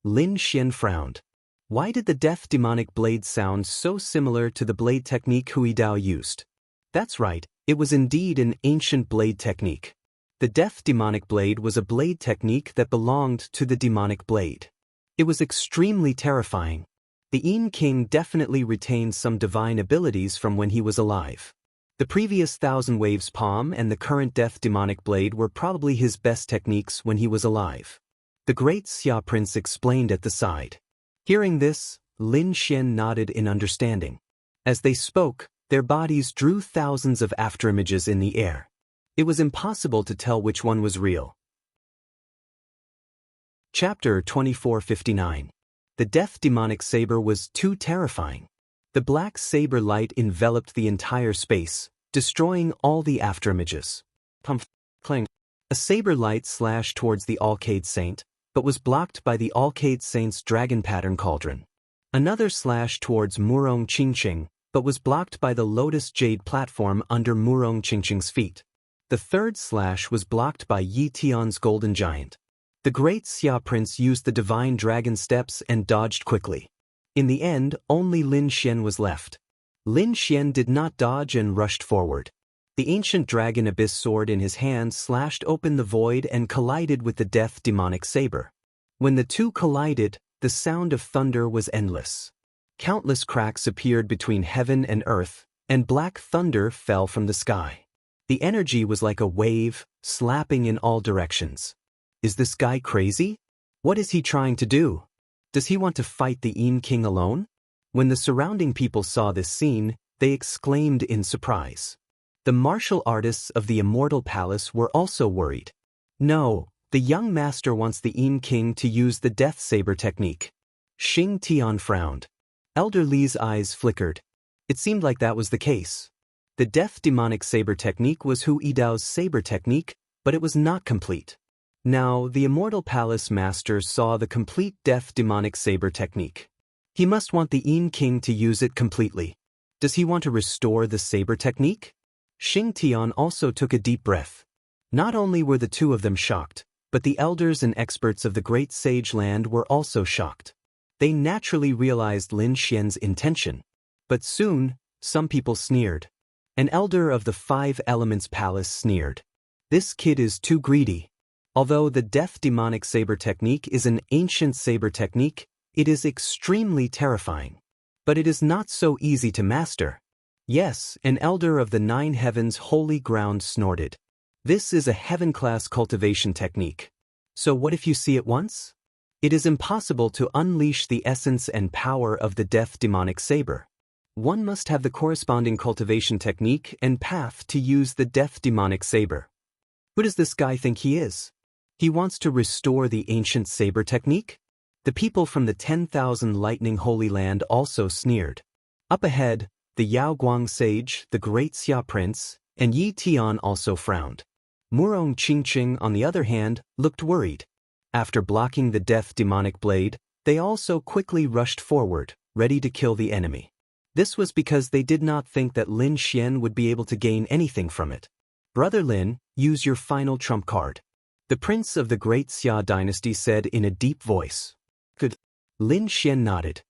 Lin Xian frowned. Why did the death demonic blade sound so similar to the blade technique Hui Dao used? That's right, it was indeed an ancient blade technique. The death demonic blade was a blade technique that belonged to the demonic blade. It was extremely terrifying. The yin king definitely retained some divine abilities from when he was alive. The previous Thousand Waves palm and the current death demonic blade were probably his best techniques when he was alive. The great Xia prince explained at the side. Hearing this, Lin Xian nodded in understanding. As they spoke, their bodies drew thousands of afterimages in the air. It was impossible to tell which one was real. Chapter 2459. The death demonic saber was too terrifying. The black saber light enveloped the entire space, destroying all the afterimages. Pumph, clang. A saber light slashed towards the Alcade Saint, but was blocked by the Alcade Saint's dragon pattern cauldron. Another slashed towards Murong Qingqing, but was blocked by the lotus jade platform under Murong Qingqing's feet. The third slash was blocked by Yi Tian's golden giant. The great Xia prince used the divine dragon steps and dodged quickly. In the end, only Lin Xian was left. Lin Xian did not dodge and rushed forward. The ancient dragon abyss sword in his hand slashed open the void and collided with the death demonic saber. When the two collided, the sound of thunder was endless. Countless cracks appeared between heaven and earth, and black thunder fell from the sky. The energy was like a wave, slapping in all directions. Is this guy crazy? What is he trying to do? Does he want to fight the yin king alone? When the surrounding people saw this scene, they exclaimed in surprise. The martial artists of the Immortal Palace were also worried. No, the young master wants the yin king to use the death saber technique. Xing Tian frowned. Elder Li's eyes flickered. It seemed like that was the case. The death demonic saber technique was Hu Yidao's saber technique, but it was not complete. Now, the Immortal Palace master saw the complete death demonic saber technique. He must want the yin king to use it completely. Does he want to restore the saber technique? Xing Tian also took a deep breath. Not only were the two of them shocked, but the elders and experts of the Great Sage Land were also shocked. They naturally realized Lin Xian's intention. But soon, some people sneered. An elder of the Five Elements Palace sneered. This kid is too greedy. Although the death demonic saber technique is an ancient saber technique, it is extremely terrifying. But it is not so easy to master. Yes, an elder of the Nine Heavens Holy Ground snorted. This is a heaven-class cultivation technique. So what if you see it once? It is impossible to unleash the essence and power of the death demonic saber. One must have the corresponding cultivation technique and path to use the death demonic saber. Who does this guy think he is? He wants to restore the ancient saber technique? The people from the 10,000 Lightning Holy Land also sneered. Up ahead, the Yaoguang sage, the great Xia prince, and Yi Tian also frowned. Murong Qingqing, on the other hand, looked worried. After blocking the death demonic blade, they also quickly rushed forward, ready to kill the enemy. This was because they did not think that Lin Xian would be able to gain anything from it. Brother Lin, use your final trump card. The prince of the great Xia dynasty said in a deep voice. Good. Lin Xian nodded.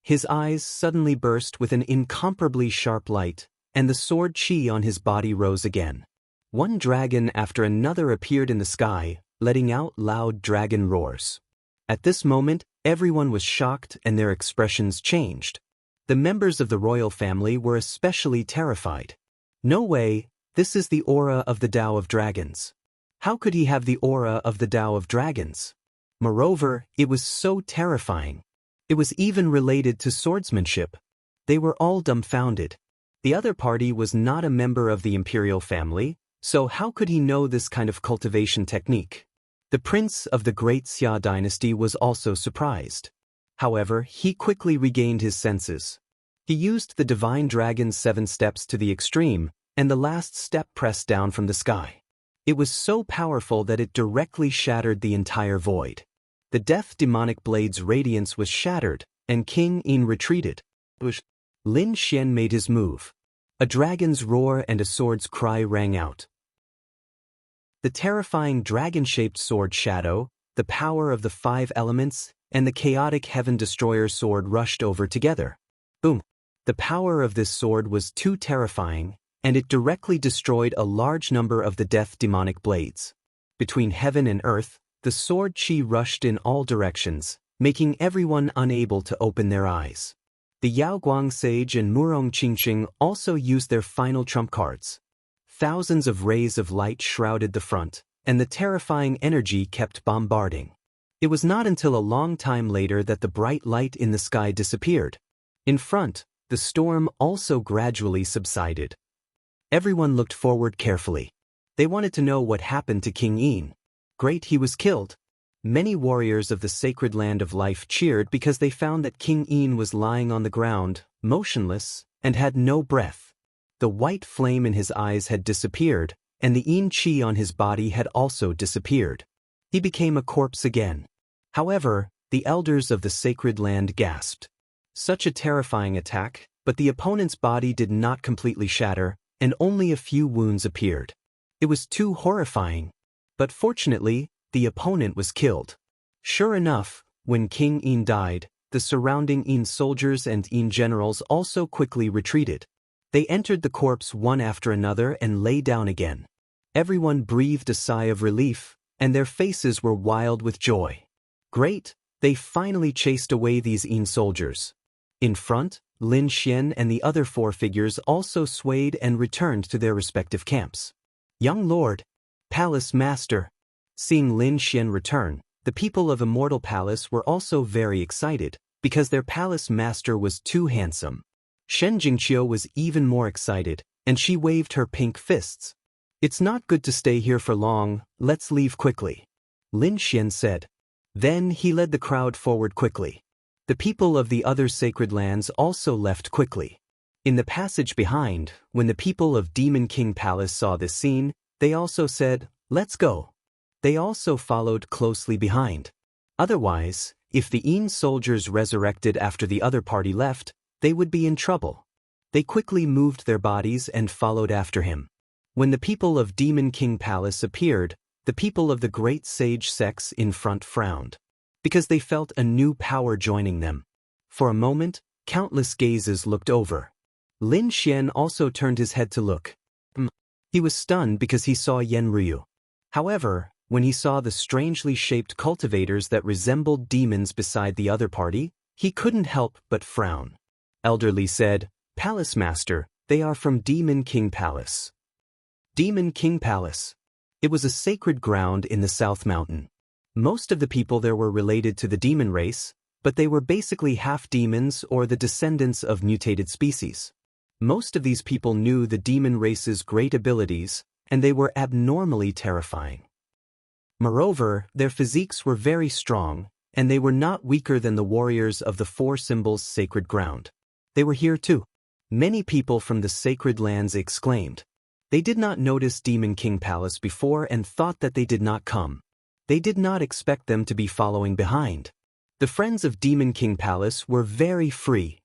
His eyes suddenly burst with an incomparably sharp light, and the sword qi on his body rose again. One dragon after another appeared in the sky, letting out loud dragon roars. At this moment, everyone was shocked and their expressions changed. The members of the royal family were especially terrified. No way, this is the aura of the Tao of Dragons. How could he have the aura of the Tao of Dragons? Moreover, it was so terrifying. It was even related to swordsmanship. They were all dumbfounded. The other party was not a member of the imperial family, so how could he know this kind of cultivation technique? The prince of the great Xia dynasty was also surprised. However, he quickly regained his senses. He used the divine dragon's 7 steps to the extreme, and the last step pressed down from the sky. It was so powerful that it directly shattered the entire void. The death demonic blade's radiance was shattered, and King Yin retreated. Lin Xian made his move. A dragon's roar and a sword's cry rang out. The terrifying dragon-shaped sword shadow, the power of the 5 elements, and the chaotic heaven destroyer sword rushed over together. Boom! The power of this sword was too terrifying, and it directly destroyed a large number of the death demonic blades. Between heaven and earth, the sword qi rushed in all directions, making everyone unable to open their eyes. The Yaoguang sage and Murong Qingqing also used their final trump cards. Thousands of rays of light shrouded the front, and the terrifying energy kept bombarding. It was not until a long time later that the bright light in the sky disappeared. In front, the storm also gradually subsided. Everyone looked forward carefully. They wanted to know what happened to King Yin. Great, he was killed. Many warriors of the sacred land of life cheered because they found that King Yin was lying on the ground, motionless, and had no breath. The white flame in his eyes had disappeared, and the Yin qi on his body had also disappeared. He became a corpse again. However, the elders of the sacred land gasped. Such a terrifying attack, but the opponent's body did not completely shatter, and only a few wounds appeared. It was too horrifying. But fortunately, the opponent was killed. Sure enough, when King Yin died, the surrounding Yin soldiers and Yin generals also quickly retreated. They entered the corpse one after another and lay down again. Everyone breathed a sigh of relief, and their faces were wild with joy. Great, they finally chased away these Yin soldiers. In front, Lin Xian and the other 4 figures also swayed and returned to their respective camps. Young Lord, Palace Master. Seeing Lin Xian return, the people of Immortal Palace were also very excited, because their palace master was too handsome. Shen Jingqiu was even more excited, and she waved her pink fists. It's not good to stay here for long, let's leave quickly. Lin Xian said. Then he led the crowd forward quickly. The people of the other sacred lands also left quickly. In the passage behind, when the people of Demon King Palace saw this scene, they also said, let's go. They also followed closely behind. Otherwise, if the Yin soldiers resurrected after the other party left, they would be in trouble. They quickly moved their bodies and followed after him. When the people of Demon King Palace appeared, the people of the great sage sects in front frowned, because they felt a new power joining them. For a moment, countless gazes looked over. Lin Xian also turned his head to look. He was stunned because he saw Yen Ryu. However, when he saw the strangely shaped cultivators that resembled demons beside the other party, he couldn't help but frown. Elderly said, Palace Master, they are from Demon King Palace. Demon King Palace. It was a sacred ground in the South Mountain. Most of the people there were related to the demon race, but they were basically half demons or the descendants of mutated species. Most of these people knew the demon race's great abilities, and they were abnormally terrifying. Moreover, their physiques were very strong, and they were not weaker than the warriors of the four symbols' sacred ground. They were here too. Many people from the sacred lands exclaimed. They did not notice Demon King Palace before and thought that they did not come. They did not expect them to be following behind. The friends of Demon King Palace were very free.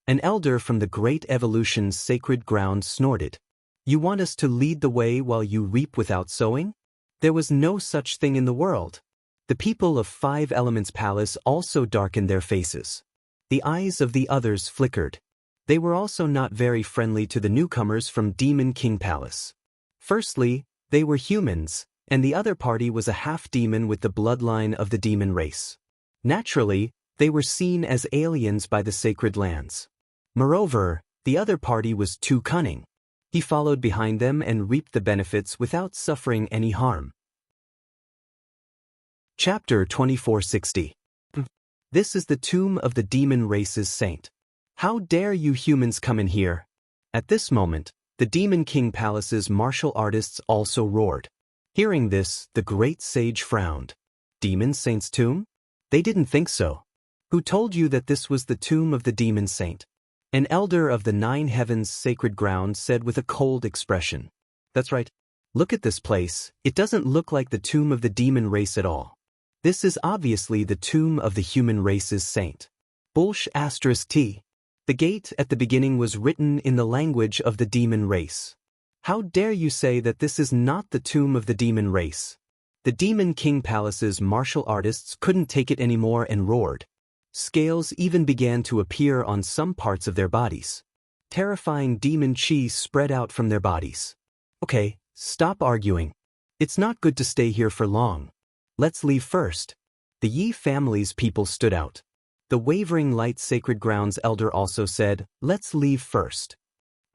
An elder from the Great Evolution's sacred ground snorted. You want us to lead the way while you reap without sowing? There was no such thing in the world. The people of Five Elements Palace also darkened their faces. The eyes of the others flickered. They were also not very friendly to the newcomers from Demon King Palace. Firstly, they were humans, and the other party was a half-demon with the bloodline of the demon race. Naturally, they were seen as aliens by the sacred lands. Moreover, the other party was too cunning. He followed behind them and reaped the benefits without suffering any harm. Chapter 2460. This is the tomb of the demon race's saint. How dare you humans come in here? At this moment, the Demon King Palace's martial artists also roared. Hearing this, the great sage frowned. Demon Saint's tomb? They didn't think so. Who told you that this was the tomb of the demon saint? An elder of the Nine Heavens' sacred ground said with a cold expression. That's right. Look at this place. It doesn't look like the tomb of the demon race at all. This is obviously the tomb of the human race's saint. *T. The gate at the beginning was written in the language of the demon race. How dare you say that this is not the tomb of the demon race? The Demon King Palace's martial artists couldn't take it anymore and roared. Scales even began to appear on some parts of their bodies. Terrifying demon chi spread out from their bodies. Okay, stop arguing. It's not good to stay here for long. Let's leave first. The Yi family's people stood out. The Wavering Light Sacred Grounds elder also said, let's leave first.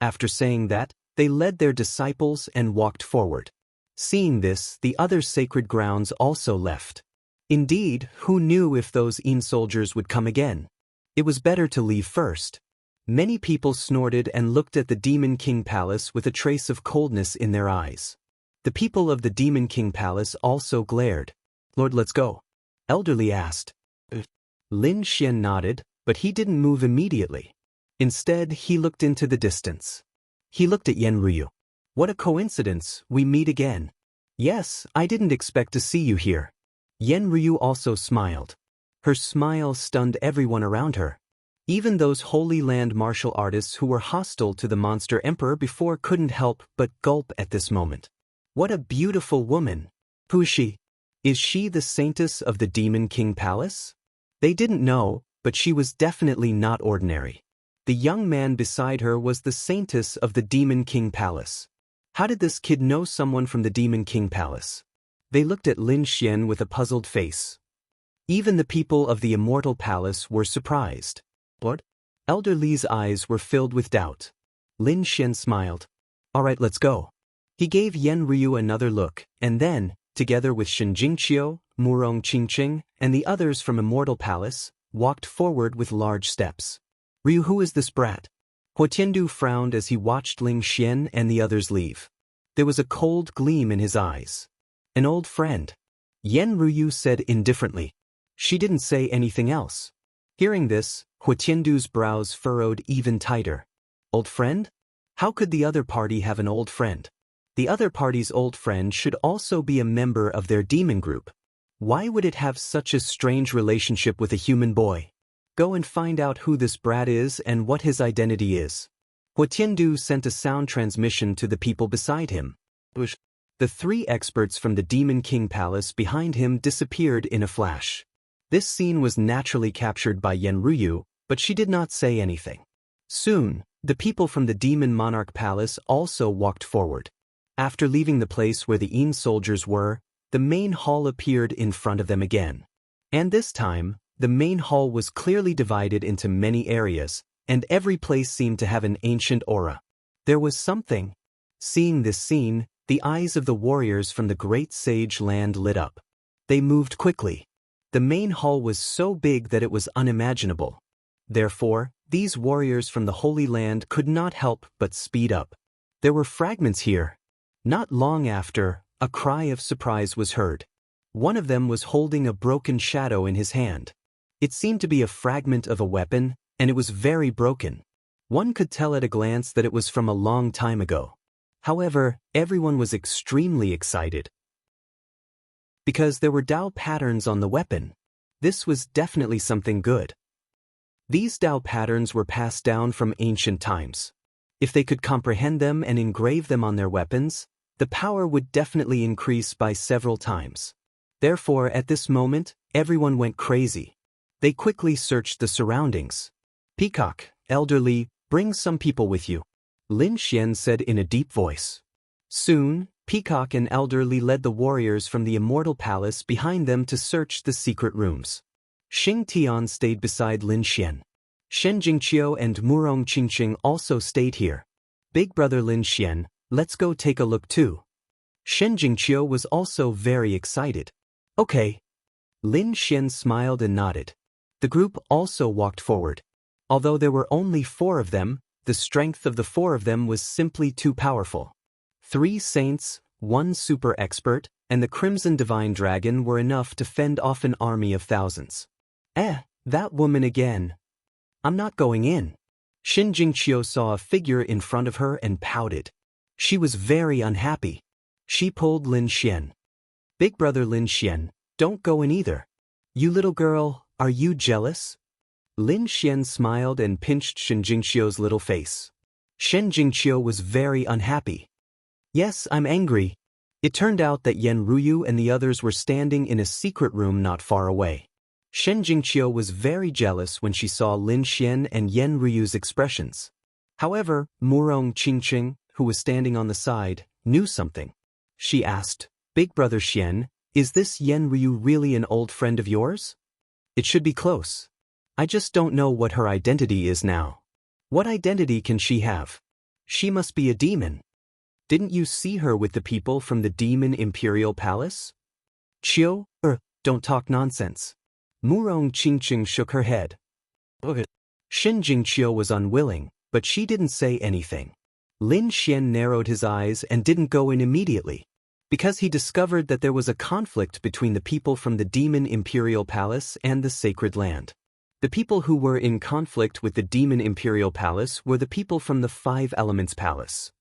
After saying that, they led their disciples and walked forward. Seeing this, the other sacred grounds also left. Indeed, who knew if those Yin soldiers would come again? It was better to leave first. Many people snorted and looked at the Demon King Palace with a trace of coldness in their eyes. The people of the Demon King Palace also glared. Lord, let's go. Elderly asked. Lin Xian nodded, but he didn't move immediately. Instead, he looked into the distance. He looked at Yen Ryu. What a coincidence, we meet again. Yes, I didn't expect to see you here. Yen Ryu also smiled. Her smile stunned everyone around her. Even those Holy Land martial artists who were hostile to the Monster Emperor before couldn't help but gulp at this moment. What a beautiful woman. Who is she? Is she the saintess of the Demon King Palace? They didn't know, but she was definitely not ordinary. The young man beside her was the saintess of the Demon King Palace. How did this kid know someone from the Demon King Palace? They looked at Lin Xian with a puzzled face. Even the people of the Immortal Palace were surprised. What? Elder Li's eyes were filled with doubt. Lin Xian smiled. All right, let's go. He gave Yen Ryu another look, and then, together with Shen Jingqiu, Murong Qingqing, and the others from Immortal Palace, walked forward with large steps. Ryu, who is this brat? Huo Tiandu frowned as he watched Ling Xian and the others leave. There was a cold gleam in his eyes. An old friend. Yen Ryu said indifferently. She didn't say anything else. Hearing this, Huo Tiandu's brows furrowed even tighter. Old friend? How could the other party have an old friend? The other party's old friend should also be a member of their demon group. Why would it have such a strange relationship with a human boy? Go and find out who this brat is and what his identity is. Huo Tiandu sent a sound transmission to the people beside him. The three experts from the Demon King Palace behind him disappeared in a flash. This scene was naturally captured by Yen Ryu, but she did not say anything. Soon, the people from the Demon Monarch Palace also walked forward. After leaving the place where the Yin soldiers were, the main hall appeared in front of them again. And this time, the main hall was clearly divided into many areas, and every place seemed to have an ancient aura. There was something. Seeing this scene, the eyes of the warriors from the Great Sage Land lit up. They moved quickly. The main hall was so big that it was unimaginable. Therefore, these warriors from the Holy Land could not help but speed up. There were fragments here. Not long after, a cry of surprise was heard. One of them was holding a broken shadow in his hand. It seemed to be a fragment of a weapon, and it was very broken. One could tell at a glance that it was from a long time ago. However, everyone was extremely excited, because there were Dao patterns on the weapon. This was definitely something good. These Dao patterns were passed down from ancient times. If they could comprehend them and engrave them on their weapons, the power would definitely increase by several times. Therefore, at this moment, everyone went crazy. They quickly searched the surroundings. "Peacock, elderly, bring some people with you," Lin Xian said in a deep voice. Soon, Peacock and Elderly led the warriors from the Immortal Palace behind them to search the secret rooms. Xing Tian stayed beside Lin Xian. Shen Jingqiu and Murong Qingqing also stayed here. "Big brother Lin Xian, let's go take a look too." Shen Jingqiu was also very excited. "Okay." Lin Xian smiled and nodded. The group also walked forward. Although there were only 4 of them, the strength of the 4 of them was simply too powerful. 3 saints, 1 super expert, and the Crimson Divine Dragon were enough to fend off an army of thousands. That woman again. I'm not going in." Shin Jingqiu saw a figure in front of her and pouted. She was very unhappy. She pulled Lin Xian. "Big brother Lin Xian, don't go in either." "You little girl, are you jealous?" Lin Xian smiled and pinched Shen Jingqiu's little face. Shen Jingqiu was very unhappy. "Yes, I'm angry." It turned out that Yen Ruyu and the others were standing in a secret room not far away. Shen Jingqiu was very jealous when she saw Lin Xian and Yen Ruyu's expressions. However, Murong Qingqing, who was standing on the side, knew something. She asked, "Big brother Xian, is this Yen Ryu really an old friend of yours?" "It should be close. I just don't know what her identity is now." "What identity can she have? She must be a demon. Didn't you see her with the people from the Demon Imperial Palace?" "Chiu, don't talk nonsense." Murong Qingqing shook her head. Okay. Shin Jingqiu was unwilling, but she didn't say anything. Lin Xian narrowed his eyes and didn't go in immediately, because he discovered that there was a conflict between the people from the Demon Imperial Palace and the Sacred Land. The people who were in conflict with the Demon Imperial Palace were the people from the 5 Elements Palace.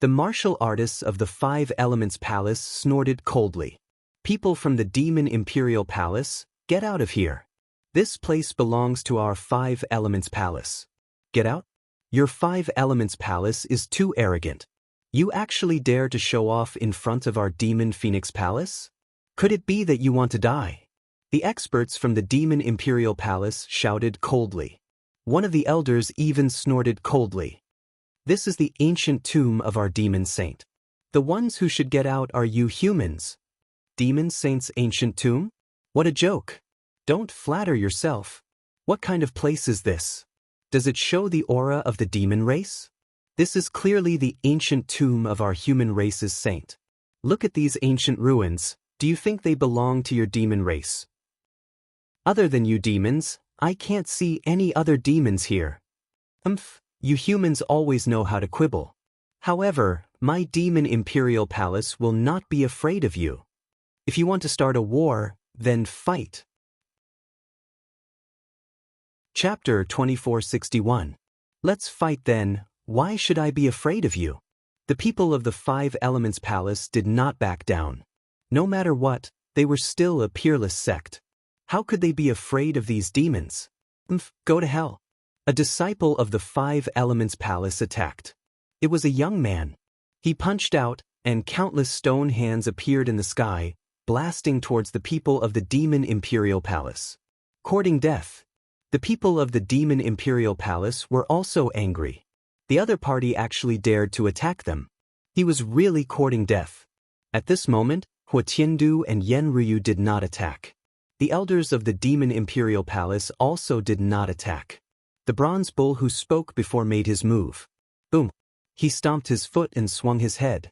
The martial artists of the 5 Elements Palace snorted coldly. "People from the Demon Imperial Palace, get out of here. This place belongs to our 5 Elements Palace." "Get out? Your 5 Elements Palace is too arrogant. You actually dare to show off in front of our Demon Phoenix Palace? Could it be that you want to die?" The experts from the Demon Imperial Palace shouted coldly. One of the elders even snorted coldly. "This is the ancient tomb of our demon saint. The ones who should get out are you humans." "Demon saint's ancient tomb? What a joke. Don't flatter yourself. What kind of place is this? Does it show the aura of the demon race? This is clearly the ancient tomb of our human race's saint. Look at these ancient ruins. Do you think they belong to your demon race? Other than you demons, I can't see any other demons here." You humans always know how to quibble. However, my Demon Imperial Palace will not be afraid of you. If you want to start a war, then fight. Chapter 2461. Let's fight then. Why should I be afraid of you? The people of the 5 Elements Palace did not back down. No matter what, they were still a peerless sect. How could they be afraid of these demons? Go to hell. A disciple of the 5 Elements Palace attacked. It was a young man. He punched out, and countless stone hands appeared in the sky, blasting towards the people of the Demon Imperial Palace. Courting death. The people of the Demon Imperial Palace were also angry. The other party actually dared to attack them. He was really courting death. At this moment, Hua Tiandu and Yen Ryu did not attack. The elders of the Demon Imperial Palace also did not attack. The bronze bull who spoke before made his move. Boom! He stomped his foot and swung his head.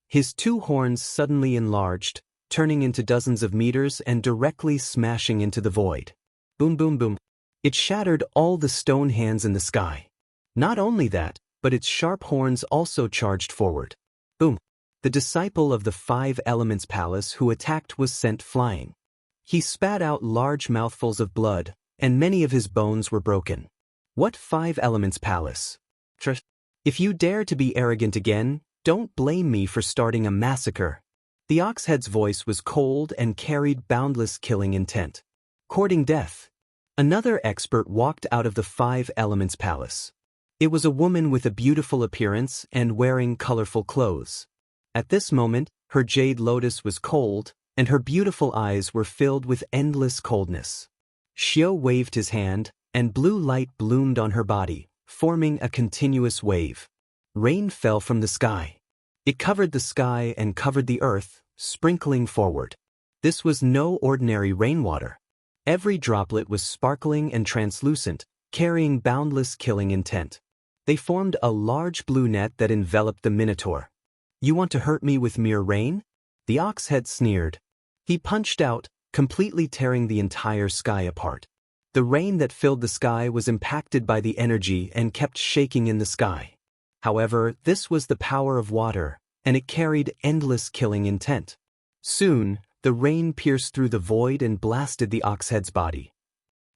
His 2 horns suddenly enlarged, turning into dozens of meters and directly smashing into the void. Boom boom boom. It shattered all the stone hands in the sky. Not only that, but its sharp horns also charged forward. Boom! The disciple of the Five Elements Palace who attacked was sent flying. He spat out large mouthfuls of blood, and many of his bones were broken. What Five Elements Palace? If you dare to be arrogant again, don't blame me for starting a massacre. The Oxhead's voice was cold and carried boundless killing intent. Courting death. Another expert walked out of the Five Elements Palace. It was a woman with a beautiful appearance and wearing colorful clothes. At this moment, her jade lotus was cold, and her beautiful eyes were filled with endless coldness. Xiao waved his hand, and blue light bloomed on her body, forming a continuous wave. Rain fell from the sky. It covered the sky and covered the earth, sprinkling forward. This was no ordinary rainwater. Every droplet was sparkling and translucent, carrying boundless killing intent. They formed a large blue net that enveloped the Minotaur. You want to hurt me with mere rain? The Oxhead sneered. He punched out, completely tearing the entire sky apart. The rain that filled the sky was impacted by the energy and kept shaking in the sky. However, this was the power of water, and it carried endless killing intent. Soon, the rain pierced through the void and blasted the Oxhead's body.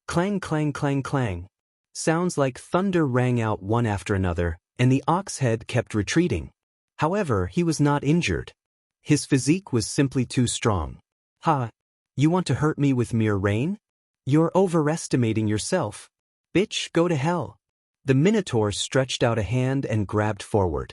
Clang, clang, clang, clang. Sounds like thunder rang out one after another, and the Oxhead kept retreating. However, he was not injured. His physique was simply too strong. Ha! You want to hurt me with mere rain? You're overestimating yourself. Bitch, go to hell. The Minotaur stretched out a hand and grabbed forward.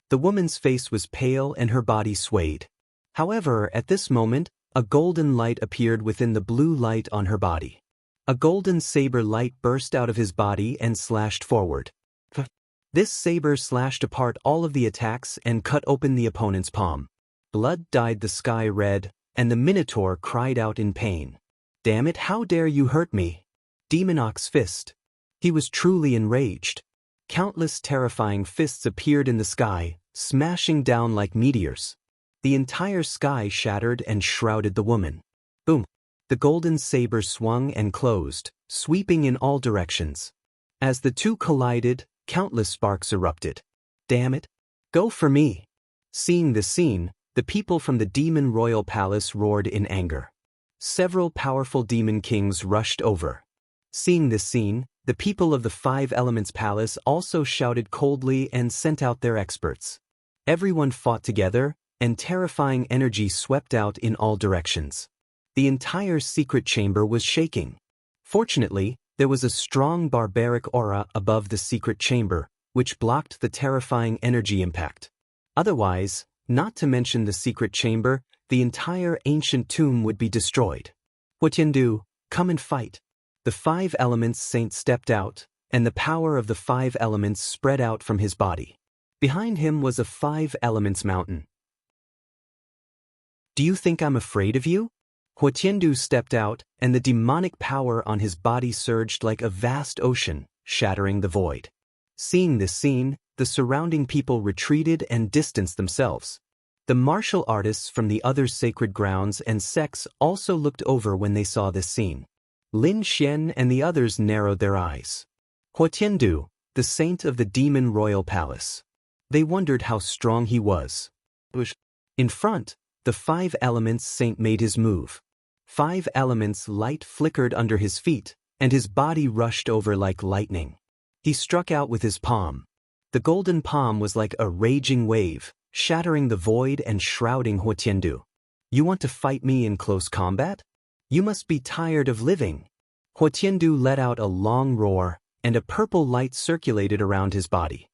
The woman's face was pale and her body swayed. However, at this moment, a golden light appeared within the blue light on her body. A golden saber light burst out of his body and slashed forward. This saber slashed apart all of the attacks and cut open the opponent's palm. Blood dyed the sky red, and the Minotaur cried out in pain. Damn it, how dare you hurt me? Demon Ox Fist. He was truly enraged. Countless terrifying fists appeared in the sky, smashing down like meteors. The entire sky shattered and shrouded the woman. Boom! The golden saber swung and closed, sweeping in all directions. As the two collided, countless sparks erupted. Damn it! Go for me! Seeing this scene, the people from the Demon Royal Palace roared in anger. Several powerful demon kings rushed over. Seeing this scene, the people of the Five Elements Palace also shouted coldly and sent out their experts. Everyone fought together, and terrifying energy swept out in all directions. The entire secret chamber was shaking. Fortunately, there was a strong barbaric aura above the secret chamber, which blocked the terrifying energy impact. Otherwise, not to mention the secret chamber, the entire ancient tomb would be destroyed. Huotiandu, come and fight. The Five Elements Saint stepped out, and the power of the Five Elements spread out from his body. Behind him was a Five Elements mountain. Do you think I'm afraid of you? Huotiandu stepped out, and the demonic power on his body surged like a vast ocean, shattering the void. Seeing this scene, the surrounding people retreated and distanced themselves. The martial artists from the other sacred grounds and sects also looked over when they saw this scene. Lin Xian and the others narrowed their eyes. Huotiandu, the saint of the Demon Royal Palace. They wondered how strong he was. In front, the Five Elements Saint made his move. Five elements light flickered under his feet, and his body rushed over like lightning. He struck out with his palm. The golden palm was like a raging wave, shattering the void and shrouding Huotiandu. You want to fight me in close combat? You must be tired of living. Huotiandu let out a long roar, and a purple light circulated around his body.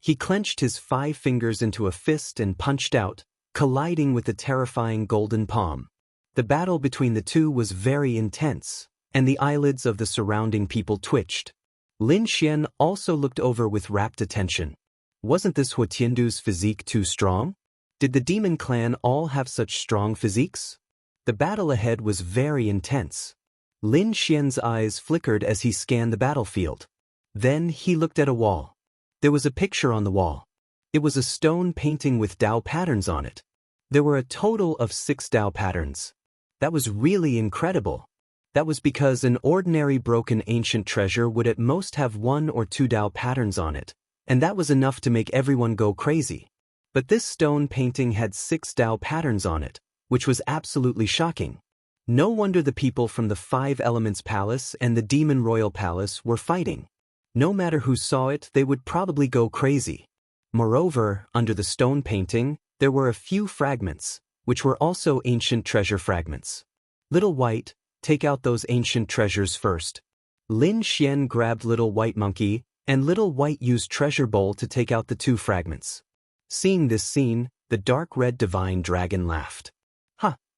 He clenched his 5 fingers into a fist and punched out, colliding with the terrifying golden palm. The battle between the two was very intense, and the eyelids of the surrounding people twitched. Lin Xian also looked over with rapt attention. Wasn't this Huotiandu's physique too strong? Did the demon clan all have such strong physiques? The battle ahead was very intense. Lin Xian's eyes flickered as he scanned the battlefield. Then he looked at a wall. There was a picture on the wall. It was a stone painting with Dao patterns on it. There were a total of 6 Dao patterns. That was really incredible. That was because an ordinary broken ancient treasure would at most have 1 or 2 Dao patterns on it, and that was enough to make everyone go crazy. But this stone painting had 6 Tao patterns on it, which was absolutely shocking. No wonder the people from the Five Elements Palace and the Demon Royal Palace were fighting. No matter who saw it, they would probably go crazy. Moreover, under the stone painting, there were a few fragments, which were also ancient treasure fragments. Little White, take out those ancient treasures first. Lin Xian grabbed Little White Monkey, and Little White used Treasure Bowl to take out the 2 fragments. Seeing this scene, the dark red divine dragon laughed.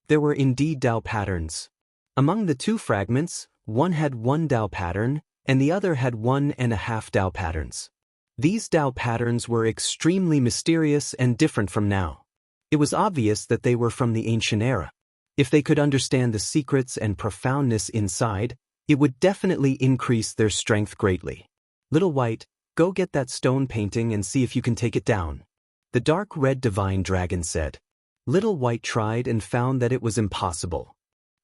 There were indeed Dao patterns. Among the 2 fragments, one had 1 Dao pattern, and the other had 1.5 Dao patterns. These Dao patterns were extremely mysterious and different from now. It was obvious that they were from the ancient era. If they could understand the secrets and profoundness inside, it would definitely increase their strength greatly. Little White, go get that stone painting and see if you can take it down. The dark red divine dragon said. Little White tried and found that it was impossible.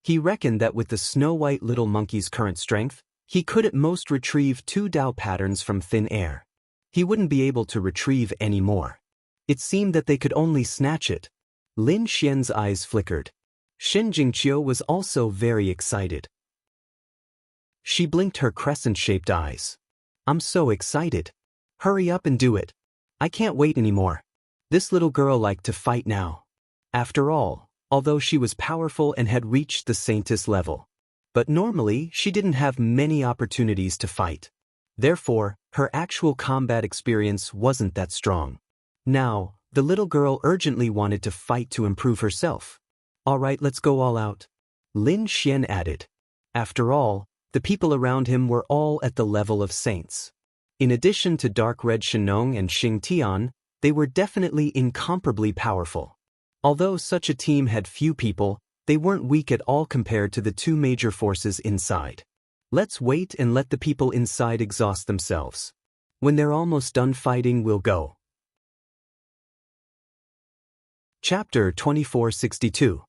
He reckoned that with the Snow White little monkey's current strength, he could at most retrieve 2 Dao patterns from thin air. He wouldn't be able to retrieve any more. It seemed that they could only snatch it. Lin Xian's eyes flickered. Shen Jingqiu was also very excited. She blinked her crescent-shaped eyes. I'm so excited. Hurry up and do it. I can't wait anymore. This little girl liked to fight now. After all, although she was powerful and had reached the Saintess level. But normally, she didn't have many opportunities to fight. Therefore, her actual combat experience wasn't that strong. Now, the little girl urgently wanted to fight to improve herself. Alright, let's go all out. Lin Xian added. After all, the people around him were all at the level of saints. In addition to Dark Red Shenong and Xing Tian, they were definitely incomparably powerful. Although such a team had few people, they weren't weak at all compared to the 2 major forces inside. Let's wait and let the people inside exhaust themselves. When they're almost done fighting, we'll go. Chapter 2462.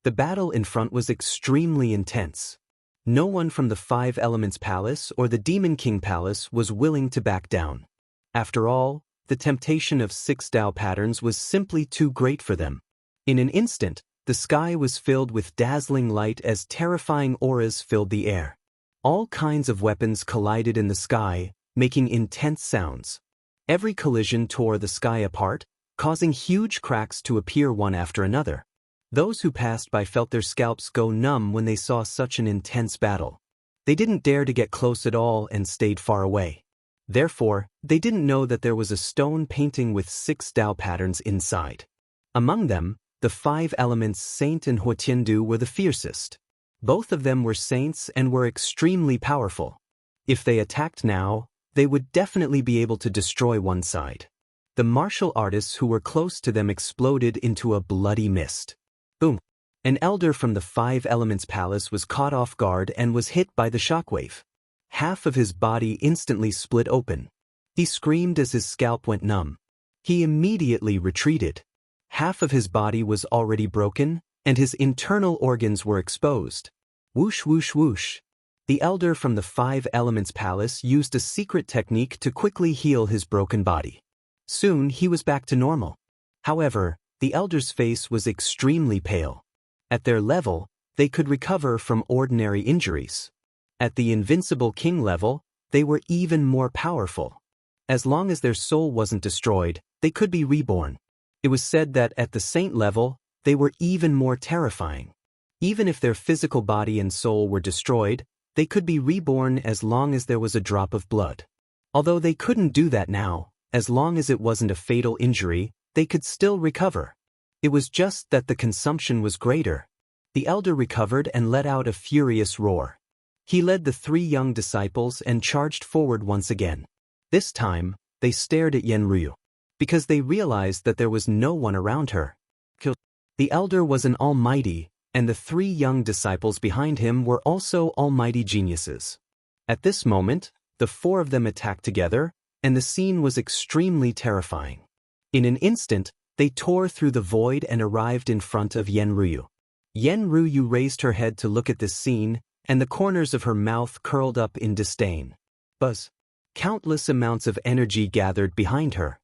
The battle in front was extremely intense. No one from the Five Elements Palace or the Demon King Palace was willing to back down. After all, the temptation of 6 Dao patterns was simply too great for them. In an instant, the sky was filled with dazzling light as terrifying auras filled the air. All kinds of weapons collided in the sky, making intense sounds. Every collision tore the sky apart, causing huge cracks to appear one after another. Those who passed by felt their scalps go numb when they saw such an intense battle. They didn't dare to get close at all and stayed far away. Therefore, they didn't know that there was a stone painting with 6 Dao patterns inside. Among them, the 5 elements Saint and Huotiandu were the fiercest. Both of them were saints and were extremely powerful. If they attacked now, they would definitely be able to destroy one side. The martial artists who were close to them exploded into a bloody mist. Boom! An elder from the 5 Elements Palace was caught off guard and was hit by the shockwave. Half of his body instantly split open. He screamed as his scalp went numb. He immediately retreated. Half of his body was already broken, and his internal organs were exposed. Whoosh whoosh whoosh. The elder from the 5 Elements Palace used a secret technique to quickly heal his broken body. Soon he was back to normal. However, the elder's face was extremely pale. At their level, they could recover from ordinary injuries. At the Invincible King level, they were even more powerful. As long as their soul wasn't destroyed, they could be reborn. It was said that at the Saint level, they were even more terrifying. Even if their physical body and soul were destroyed, they could be reborn as long as there was a drop of blood. Although they couldn't do that now, as long as it wasn't a fatal injury, they could still recover. It was just that the consumption was greater. The elder recovered and let out a furious roar. He led the 3 young disciples and charged forward once again. This time, they stared at Yenryu, because they realized that there was no one around her. The elder was an almighty, and the 3 young disciples behind him were also almighty geniuses. At this moment, the 4 of them attacked together, and the scene was extremely terrifying. In an instant, they tore through the void and arrived in front of Yenryu. Yenryu raised her head to look at this scene, and the corners of her mouth curled up in disdain. Buzz. Countless amounts of energy gathered behind her.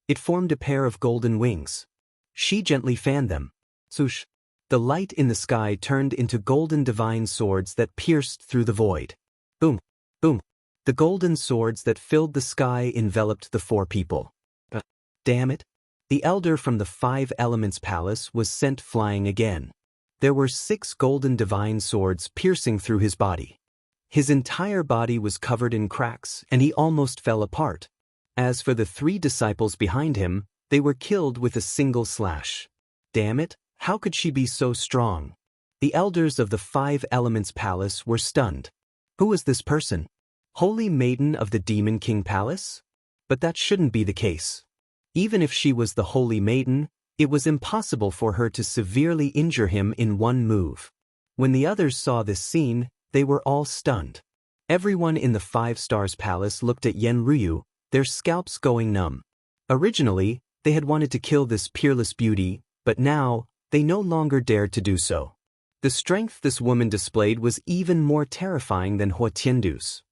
It formed a pair of golden wings. She gently fanned them. Swoosh! The light in the sky turned into golden divine swords that pierced through the void. Boom! Boom! The golden swords that filled the sky enveloped the four people. Damn it! The elder from the Five Elements Palace was sent flying again. There were 6 golden divine swords piercing through his body. His entire body was covered in cracks, and he almost fell apart. As for the 3 disciples behind him, they were killed with a single slash. Damn it, how could she be so strong? The elders of the Five Elements Palace were stunned. Who was this person? Holy Maiden of the Demon King Palace? But that shouldn't be the case. Even if she was the Holy Maiden, it was impossible for her to severely injure him in one move. When the others saw this scene, they were all stunned. Everyone in the 5 Stars Palace looked at Yen Ryu, their scalps going numb. Originally, they had wanted to kill this peerless beauty, but now, they no longer dared to do so. The strength this woman displayed was even more terrifying than Hua Tiandu's.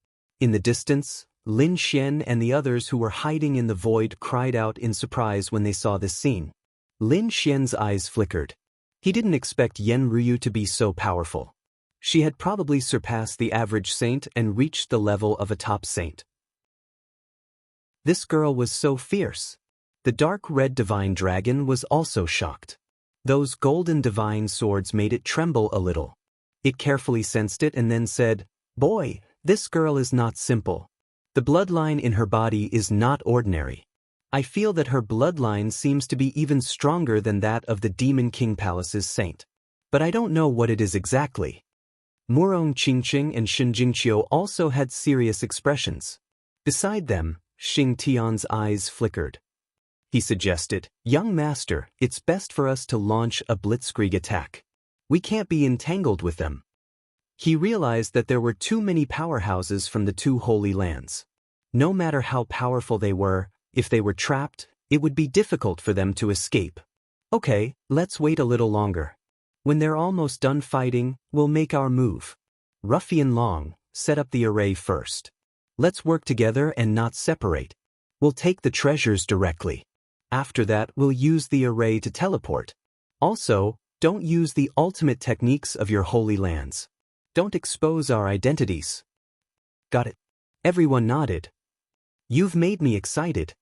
In the distance, Lin Xian and the others who were hiding in the void cried out in surprise when they saw this scene. Lin Xian's eyes flickered. He didn't expect Yen Ryu to be so powerful. She had probably surpassed the average saint and reached the level of a top saint. This girl was so fierce. The dark red divine dragon was also shocked. Those golden divine swords made it tremble a little. It carefully sensed it and then said, "Boy, this girl is not simple. The bloodline in her body is not ordinary. I feel that her bloodline seems to be even stronger than that of the Demon King Palace's saint. But I don't know what it is exactly." Murong Qingqing and Shen Jingqiu also had serious expressions. Beside them, Xing Tian's eyes flickered. He suggested, "Young master, it's best for us to launch a blitzkrieg attack. We can't be entangled with them." He realized that there were too many powerhouses from the 2 holy lands. No matter how powerful they were, if they were trapped, it would be difficult for them to escape. Okay, let's wait a little longer. When they're almost done fighting, we'll make our move. Ruffian Long, set up the array first. Let's work together and not separate. We'll take the treasures directly. After that, we'll use the array to teleport. Also, don't use the ultimate techniques of your holy lands. Don't expose our identities. Got it. Everyone nodded. You've made me excited.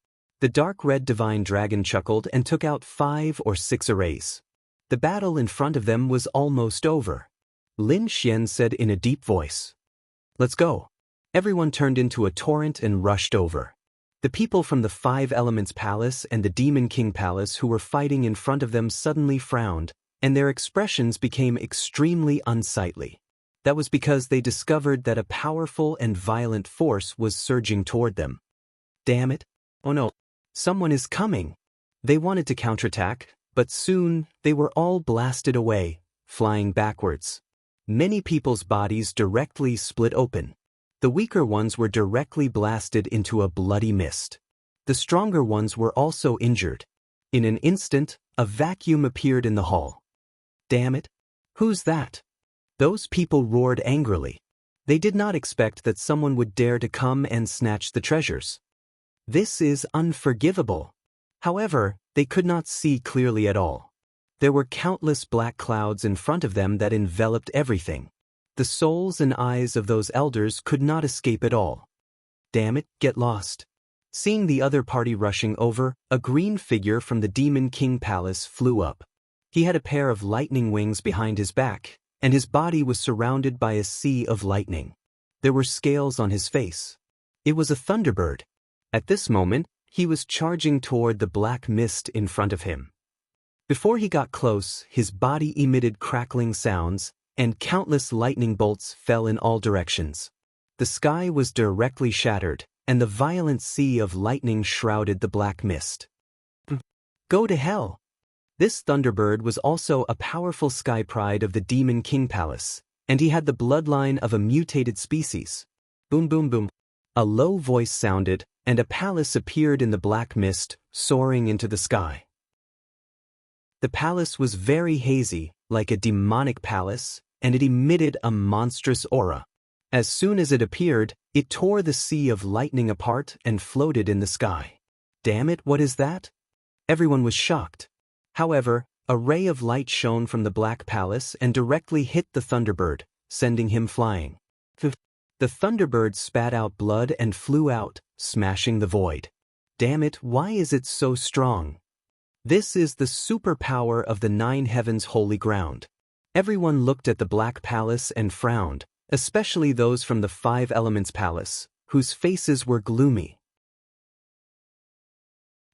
The dark red divine dragon chuckled and took out 5 or 6 arrays. The battle in front of them was almost over. Lin Xian said in a deep voice, "Let's go." Everyone turned into a torrent and rushed over. The people from the 5 Elements Palace and the Demon King Palace who were fighting in front of them suddenly frowned, and their expressions became extremely unsightly. That was because they discovered that a powerful and violent force was surging toward them. Damn it! Oh no! Someone is coming! They wanted to counterattack, but soon they were all blasted away, flying backwards. Many people's bodies directly split open. The weaker ones were directly blasted into a bloody mist. The stronger ones were also injured. In an instant, a vacuum appeared in the hall. Damn it! Who's that? Those people roared angrily. They did not expect that someone would dare to come and snatch the treasures. This is unforgivable. However, they could not see clearly at all. There were countless black clouds in front of them that enveloped everything. The souls and eyes of those elders could not escape at all. Damn it, get lost. Seeing the other party rushing over, a green figure from the Demon King Palace flew up. He had a pair of lightning wings behind his back, and his body was surrounded by a sea of lightning. There were scales on his face. It was a thunderbird. At this moment, he was charging toward the black mist in front of him. Before he got close, his body emitted crackling sounds, and countless lightning bolts fell in all directions. The sky was directly shattered, and the violent sea of lightning shrouded the black mist. Go to hell! This thunderbird was also a powerful sky pride of the Demon King Palace, and he had the bloodline of a mutated species. Boom boom boom. A low voice sounded, and a palace appeared in the black mist, soaring into the sky. The palace was very hazy, like a demonic palace, and it emitted a monstrous aura. As soon as it appeared, it tore the sea of lightning apart and floated in the sky. Damn it, what is that? Everyone was shocked. However, a ray of light shone from the Black Palace and directly hit the Thunderbird, sending him flying. The Thunderbird spat out blood and flew out, smashing the void. Damn it, why is it so strong? This is the superpower of the Nine Heavens' holy ground. Everyone looked at the Black Palace and frowned, especially those from the Five Elements Palace, whose faces were gloomy.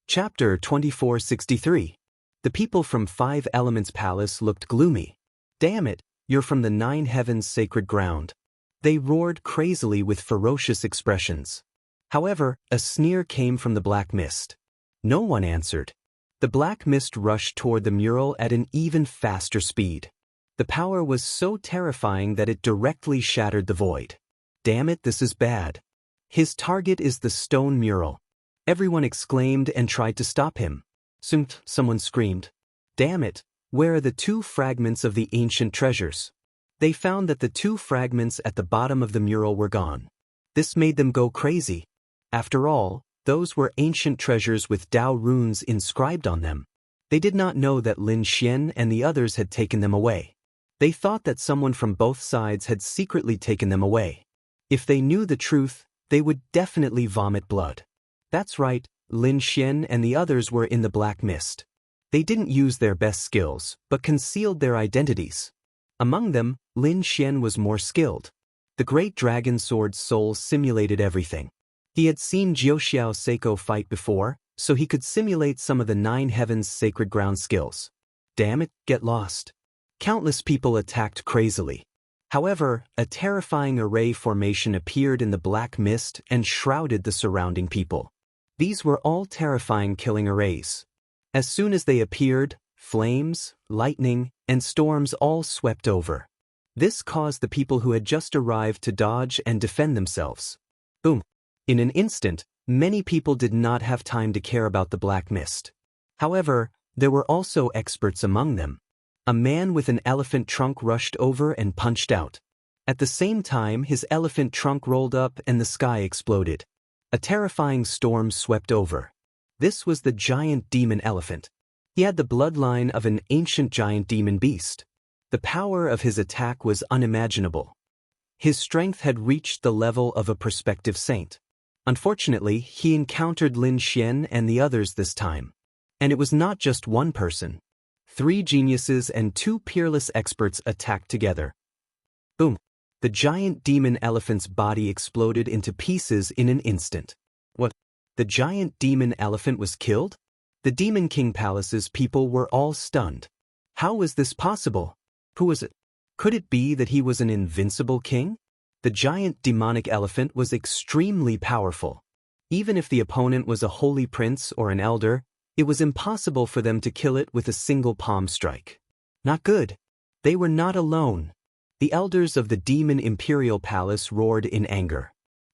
Chapter 2463. The people from Five Elements Palace looked gloomy. Damn it, you're from the Nine Heavens' sacred ground. They roared crazily with ferocious expressions. However, a sneer came from the black mist. No one answered. The black mist rushed toward the mural at an even faster speed. The power was so terrifying that it directly shattered the void. Damn it, this is bad. His target is the stone mural. Everyone exclaimed and tried to stop him. Someone screamed. Damn it, where are the two fragments of the ancient treasures? They found that the two fragments at the bottom of the mural were gone. This made them go crazy. After all, those were ancient treasures with Dao runes inscribed on them. They did not know that Lin Xian and the others had taken them away. They thought that someone from both sides had secretly taken them away. If they knew the truth, they would definitely vomit blood. That's right, Lin Xian and the others were in the black mist. They didn't use their best skills, but concealed their identities. Among them, Lin Xian was more skilled. The great dragon sword soul simulated everything. He had seen Jiuxiao Seiko fight before, so he could simulate some of the Nine Heavens' sacred ground skills. Damn it, get lost. Countless people attacked crazily. However, a terrifying array formation appeared in the black mist and shrouded the surrounding people. These were all terrifying killing arrays. As soon as they appeared, flames, lightning, and storms all swept over. This caused the people who had just arrived to dodge and defend themselves. Boom. In an instant, many people did not have time to care about the black mist. However, there were also experts among them. A man with an elephant trunk rushed over and punched out. At the same time, his elephant trunk rolled up and the sky exploded. A terrifying storm swept over. This was the giant demon elephant. He had the bloodline of an ancient giant demon beast. The power of his attack was unimaginable. His strength had reached the level of a prospective saint. Unfortunately, he encountered Lin Xian and the others this time. And it was not just one person. 3 geniuses and 2 peerless experts attacked together. Boom! The giant demon elephant's body exploded into pieces in an instant. What? The giant demon elephant was killed? The Demon King Palace's people were all stunned. How was this possible? Who was it? Could it be that he was an invincible king? The giant demonic elephant was extremely powerful. Even if the opponent was a holy prince or an elder, it was impossible for them to kill it with a single palm strike. Not good. They were not alone. The elders of the Demon Imperial Palace roared in anger.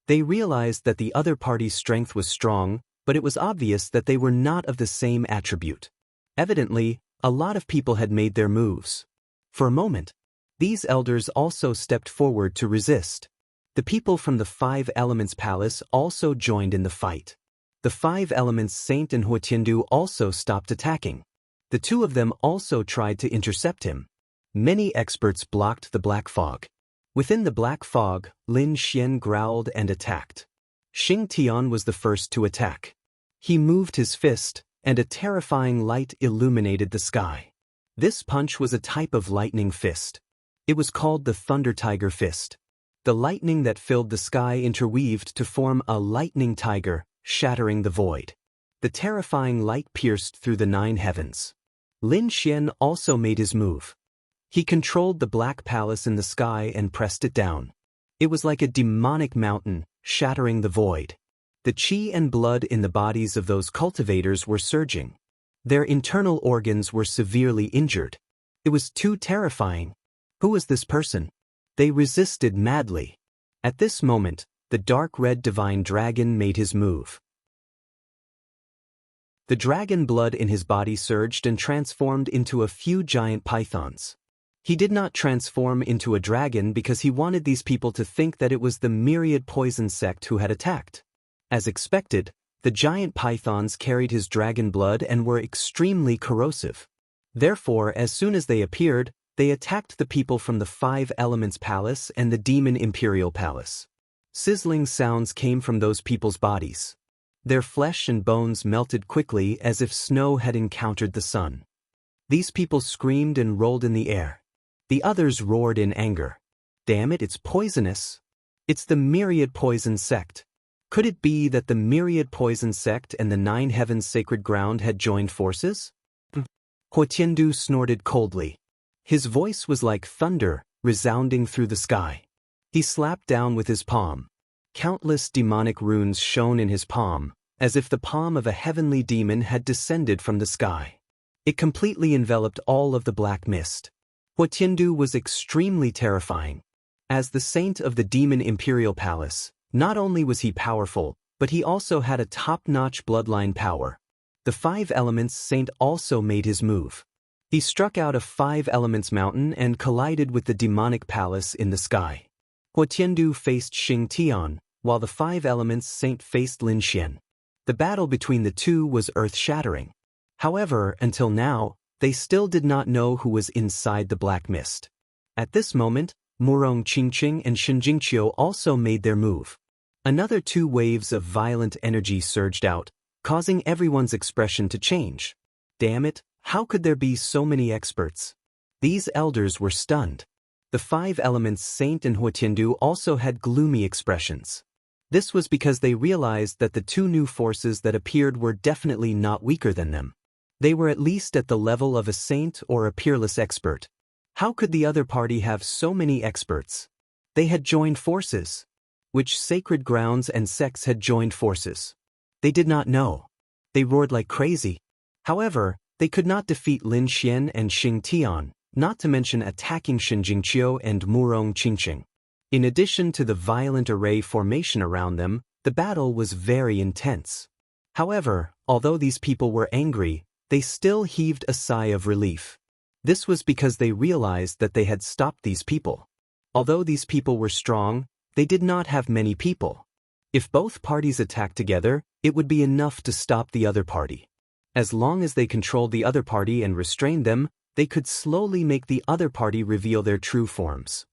They realized that the other party's strength was strong, but it was obvious that they were not of the same attribute. Evidently, a lot of people had made their moves. For a moment, these elders also stepped forward to resist. The people from the Five Elements Palace also joined in the fight. The Five Elements Saint and Huotiandu also stopped attacking. The 2 of them also tried to intercept him. Many experts blocked the black fog. Within the black fog, Lin Xian growled and attacked. Xing Tian was the first to attack. He moved his fist, and a terrifying light illuminated the sky. This punch was a type of lightning fist. It was called the Thunder Tiger Fist. The lightning that filled the sky interweaved to form a lightning tiger, shattering the void. The terrifying light pierced through the 9 heavens. Lin Xian also made his move. He controlled the black palace in the sky and pressed it down. It was like a demonic mountain, shattering the void. The qi and blood in the bodies of those cultivators were surging. Their internal organs were severely injured. It was too terrifying. Who was this person? They resisted madly. At this moment, the dark red divine dragon made his move. The dragon blood in his body surged and transformed into a few giant pythons. He did not transform into a dragon because he wanted these people to think that it was the myriad poison sect who had attacked. As expected, The giant pythons carried his dragon blood and were extremely corrosive. Therefore, as soon as they appeared, they attacked the people from the Five Elements Palace and the Demon Imperial Palace. Sizzling sounds came from those people's bodies. Their flesh and bones melted quickly as if snow had encountered the sun. These people screamed and rolled in the air. The others roared in anger. Damn it, it's poisonous. It's the Myriad Poison Sect. Could it be that the Myriad Poison Sect and the Nine Heavens Sacred Ground had joined forces? Huotiandu snorted coldly. His voice was like thunder, resounding through the sky. He slapped down with his palm. Countless demonic runes shone in his palm, as if the palm of a heavenly demon had descended from the sky. It completely enveloped all of the black mist. Huotiandu was extremely terrifying. As the saint of the Demon Imperial Palace, not only was he powerful, but he also had a top-notch bloodline power. The Five Elements Saint also made his move. He struck out a Five Elements mountain and collided with the demonic palace in the sky. Huotiandu faced Xing Tian, while the Five Elements Saint faced Lin Xian. The battle between the two was earth-shattering. However, until now, they still did not know who was inside the black mist. At this moment, Murong Qingqing and Shenjingqiu also made their move. Another two waves of violent energy surged out, causing everyone's expression to change. Damn it, how could there be so many experts? These elders were stunned. The Five Elements Saint and Huotiandu also had gloomy expressions. This was because they realized that the two new forces that appeared were definitely not weaker than them. They were at least at the level of a saint or a peerless expert. How could the other party have so many experts? They had joined forces. Which sacred grounds and sects had joined forces? They did not know. They roared like crazy. However, they could not defeat Lin Xian and Xing Tian, not to mention attacking Shenjingqiu and Murong Qingqing. In addition to the violent array formation around them, the battle was very intense. However, although these people were angry, they still heaved a sigh of relief. This was because they realized that they had stopped these people. Although these people were strong, they did not have many people. If both parties attacked together, it would be enough to stop the other party. As long as they controlled the other party and restrained them, they could slowly make the other party reveal their true forms.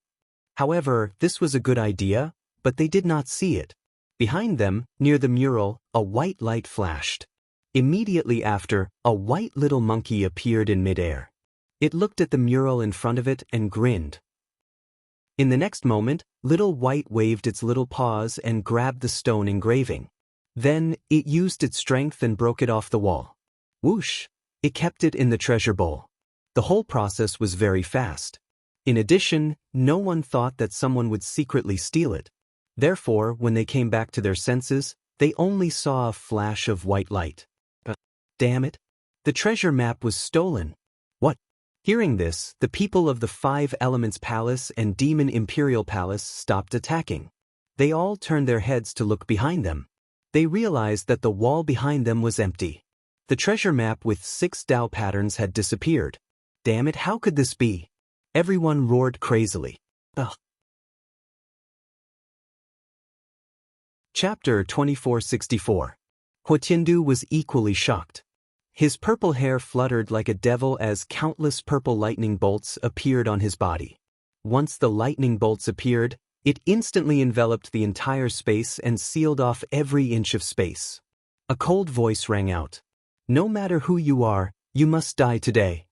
However, this was a good idea, but they did not see it. Behind them, near the mural, a white light flashed. Immediately after, a white little monkey appeared in midair. It looked at the mural in front of it and grinned. In the next moment, Little White waved its little paws and grabbed the stone engraving. Then, it used its strength and broke it off the wall. Whoosh! It kept it in the treasure bowl. The whole process was very fast. In addition, no one thought that someone would secretly steal it. Therefore, when they came back to their senses, they only saw a flash of white light. Damn it! The treasure map was stolen. What? Hearing this, the people of the Five Elements Palace and Demon Imperial Palace stopped attacking. They all turned their heads to look behind them. They realized that the wall behind them was empty. The treasure map with 6 Dao patterns had disappeared. Damn it, how could this be? Everyone roared crazily. Ugh. Chapter 2464. Huotiandu was equally shocked. His purple hair fluttered like a devil as countless purple lightning bolts appeared on his body. Once the lightning bolts appeared, it instantly enveloped the entire space and sealed off every inch of space. A cold voice rang out. No matter who you are, you must die today.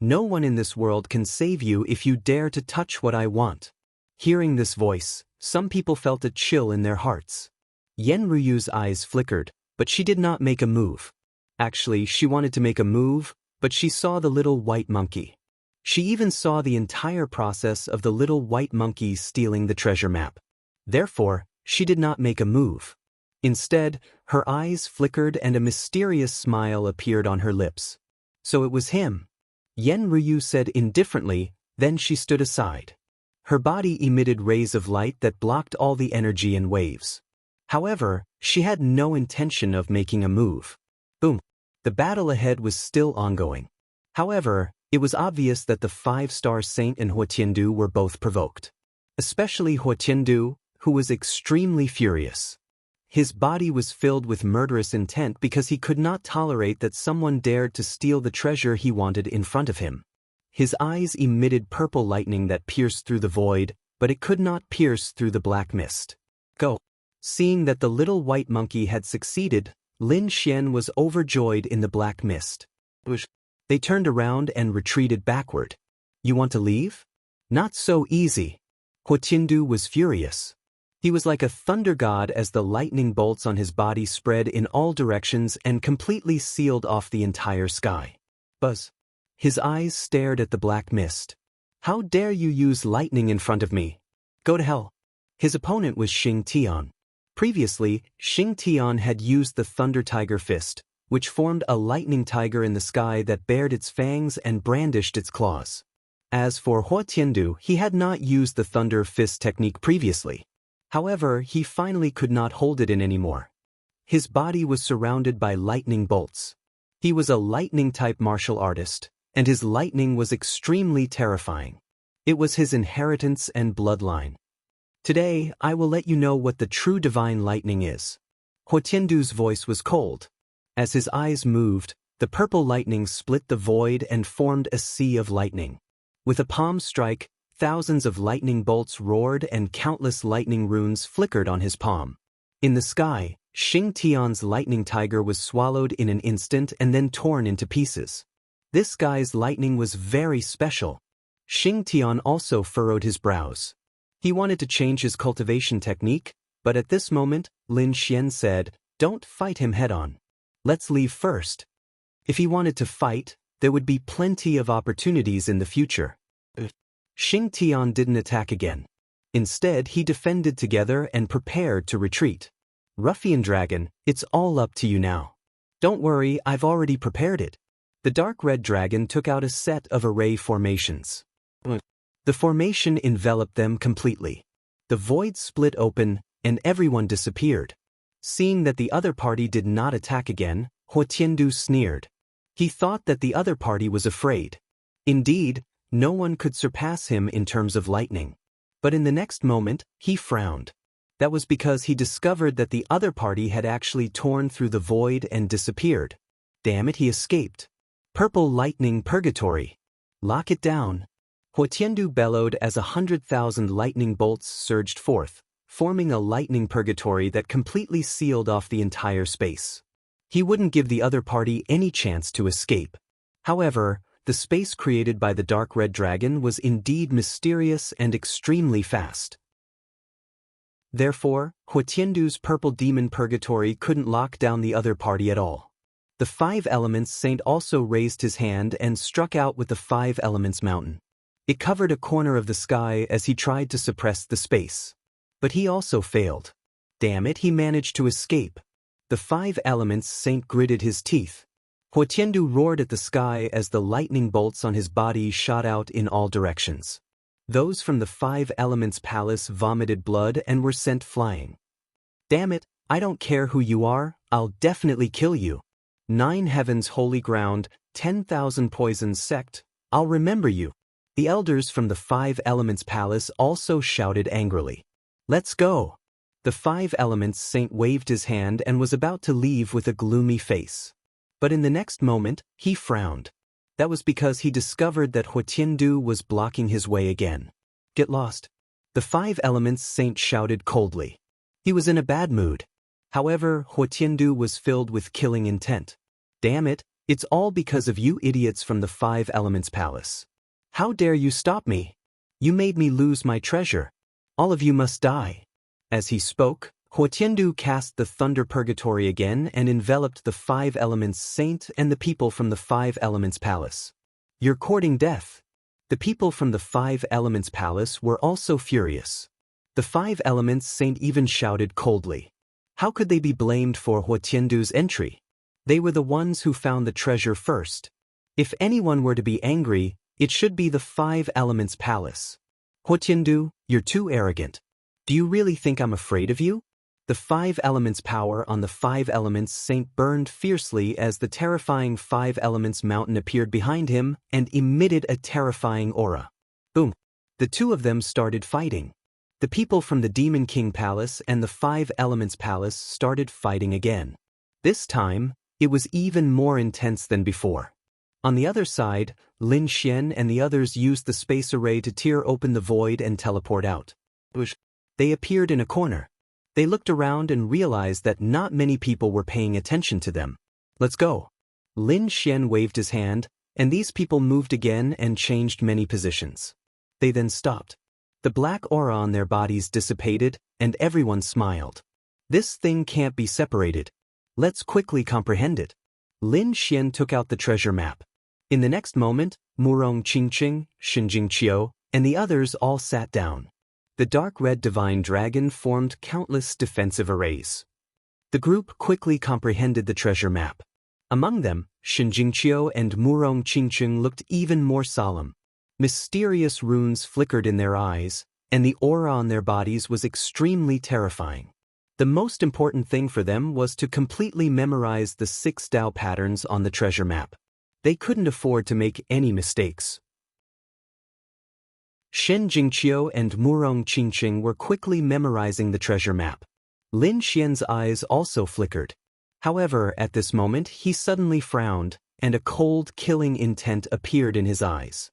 No one in this world can save you if you dare to touch what I want. Hearing this voice, some people felt a chill in their hearts. Yen Ruyu's eyes flickered, but she did not make a move. Actually, she wanted to make a move, but she saw the little white monkey. She even saw the entire process of the little white monkey stealing the treasure map. Therefore, she did not make a move. Instead, her eyes flickered and a mysterious smile appeared on her lips. So it was him. Yen Ryu said indifferently, then she stood aside. Her body emitted rays of light that blocked all the energy and waves. However, she had no intention of making a move. Boom. The battle ahead was still ongoing. However, it was obvious that the 5-star Saint and Huotiandu were both provoked. Especially Huotiandu, who was extremely furious. His body was filled with murderous intent because he could not tolerate that someone dared to steal the treasure he wanted in front of him. His eyes emitted purple lightning that pierced through the void, but it could not pierce through the black mist. Go! Seeing that the little white monkey had succeeded, Lin Xian was overjoyed in the black mist. They turned around and retreated backward. You want to leave? Not so easy. Huo Tiandu was furious. He was like a thunder god as the lightning bolts on his body spread in all directions and completely sealed off the entire sky. Buzz. His eyes stared at the black mist. How dare you use lightning in front of me? Go to hell. His opponent was Xing Tian. Previously, Xing Tian had used the Thunder Tiger Fist, which formed a lightning tiger in the sky that bared its fangs and brandished its claws. As for Huo Tiandu, he had not used the Thunder Fist technique previously. However, he finally could not hold it in anymore. His body was surrounded by lightning bolts. He was a lightning-type martial artist, and his lightning was extremely terrifying. It was his inheritance and bloodline. Today, I will let you know what the true divine lightning is. Huo Tiandu's voice was cold. As his eyes moved, the purple lightning split the void and formed a sea of lightning. With a palm strike, thousands of lightning bolts roared and countless lightning runes flickered on his palm. In the sky, Xing Tian's lightning tiger was swallowed in an instant and then torn into pieces. This guy's lightning was very special. Xing Tian also furrowed his brows. He wanted to change his cultivation technique, but at this moment, Lin Xian said, "Don't fight him head-on. Let's leave first." If he wanted to fight, there would be plenty of opportunities in the future. Xing Tian didn't attack again. Instead, he defended together and prepared to retreat. Ruffian Dragon, it's all up to you now. Don't worry, I've already prepared it. The dark red dragon took out a set of array formations. The formation enveloped them completely. The void split open, and everyone disappeared. Seeing that the other party did not attack again, Huo Tiandu sneered. He thought that the other party was afraid. Indeed, no one could surpass him in terms of lightning. But in the next moment, he frowned. That was because he discovered that the other party had actually torn through the void and disappeared. Damn it, he escaped. Purple lightning purgatory. Lock it down. Huo Tiandu bellowed as 100,000 lightning bolts surged forth, forming a lightning purgatory that completely sealed off the entire space. He wouldn't give the other party any chance to escape. However, the space created by the dark red dragon was indeed mysterious and extremely fast. Therefore, Huo Tiandu's purple demon purgatory couldn't lock down the other party at all. The Five Elements Saint also raised his hand and struck out with the Five Elements Mountain. It covered a corner of the sky as he tried to suppress the space. But he also failed. Damn it, he managed to escape. The Five Elements Saint gritted his teeth. Huo Tiandu roared at the sky as the lightning bolts on his body shot out in all directions. Those from the Five Elements Palace vomited blood and were sent flying. Damn it, I don't care who you are, I'll definitely kill you. 9 Heavens Holy Ground, 10,000 Poisons Sect, I'll remember you. The elders from the Five Elements Palace also shouted angrily. Let's go. The Five Elements Saint waved his hand and was about to leave with a gloomy face. But in the next moment, he frowned. That was because he discovered that Huo Tiandu was blocking his way again. Get lost. The Five Elements Saint shouted coldly. He was in a bad mood. However, Huo Tiandu was filled with killing intent. Damn it, it's all because of you idiots from the Five Elements Palace. How dare you stop me? You made me lose my treasure. All of you must die. As he spoke, Huo Tiandu cast the Thunder Purgatory again and enveloped the Five Elements Saint and the people from the Five Elements Palace. You're courting death. The people from the Five Elements Palace were also furious. The Five Elements Saint even shouted coldly. How could they be blamed for Huo Tiandu's entry? They were the ones who found the treasure first. If anyone were to be angry, it should be the Five Elements Palace. Huo Tiandu, you're too arrogant. Do you really think I'm afraid of you? The Five Elements power on the Five Elements Saint burned fiercely as the terrifying Five Elements Mountain appeared behind him and emitted a terrifying aura. Boom! The two of them started fighting. The people from the Demon King Palace and the Five Elements Palace started fighting again. This time, it was even more intense than before. On the other side, Lin Xian and the others used the space array to tear open the void and teleport out. They appeared in a corner. They looked around and realized that not many people were paying attention to them. Let's go. Lin Xian waved his hand, and these people moved again and changed many positions. They then stopped. The black aura on their bodies dissipated, and everyone smiled. This thing can't be separated. Let's quickly comprehend it. Lin Xian took out the treasure map. In the next moment, Murong Qingqing, Xinjing Qiu, and the others all sat down. The dark red divine dragon formed countless defensive arrays. The group quickly comprehended the treasure map. Among them, Xinjing Qiu and Murong Qingqing looked even more solemn. Mysterious runes flickered in their eyes, and the aura on their bodies was extremely terrifying. The most important thing for them was to completely memorize the 6 Tao patterns on the treasure map. They couldn't afford to make any mistakes. Xinjing Qiu and Murong Qingqing were quickly memorizing the treasure map. Lin Xian's eyes also flickered. However, at this moment he suddenly frowned, and a cold, killing intent appeared in his eyes.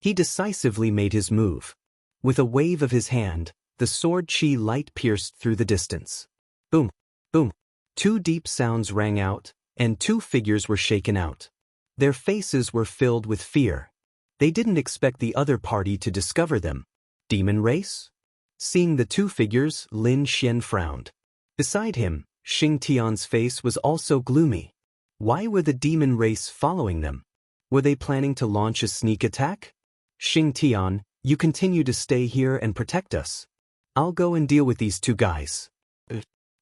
He decisively made his move. With a wave of his hand, the sword chi light pierced through the distance. Boom! Boom! 2 deep sounds rang out, and 2 figures were shaken out. Their faces were filled with fear. They didn't expect the other party to discover them. Demon race? Seeing the 2 figures, Lin Xian frowned. Beside him, Xing Tian's face was also gloomy. Why were the demon race following them? Were they planning to launch a sneak attack? Xing Tian, you continue to stay here and protect us. I'll go and deal with these 2 guys.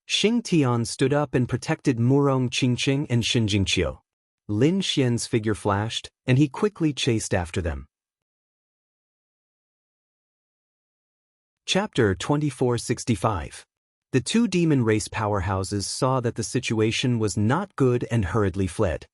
Xing Tian stood up and protected Murong Qingqing and Xinjing Qiu. Lin Xian's figure flashed, and he quickly chased after them. Chapter 2465. The 2 demon race powerhouses saw that the situation was not good and hurriedly fled.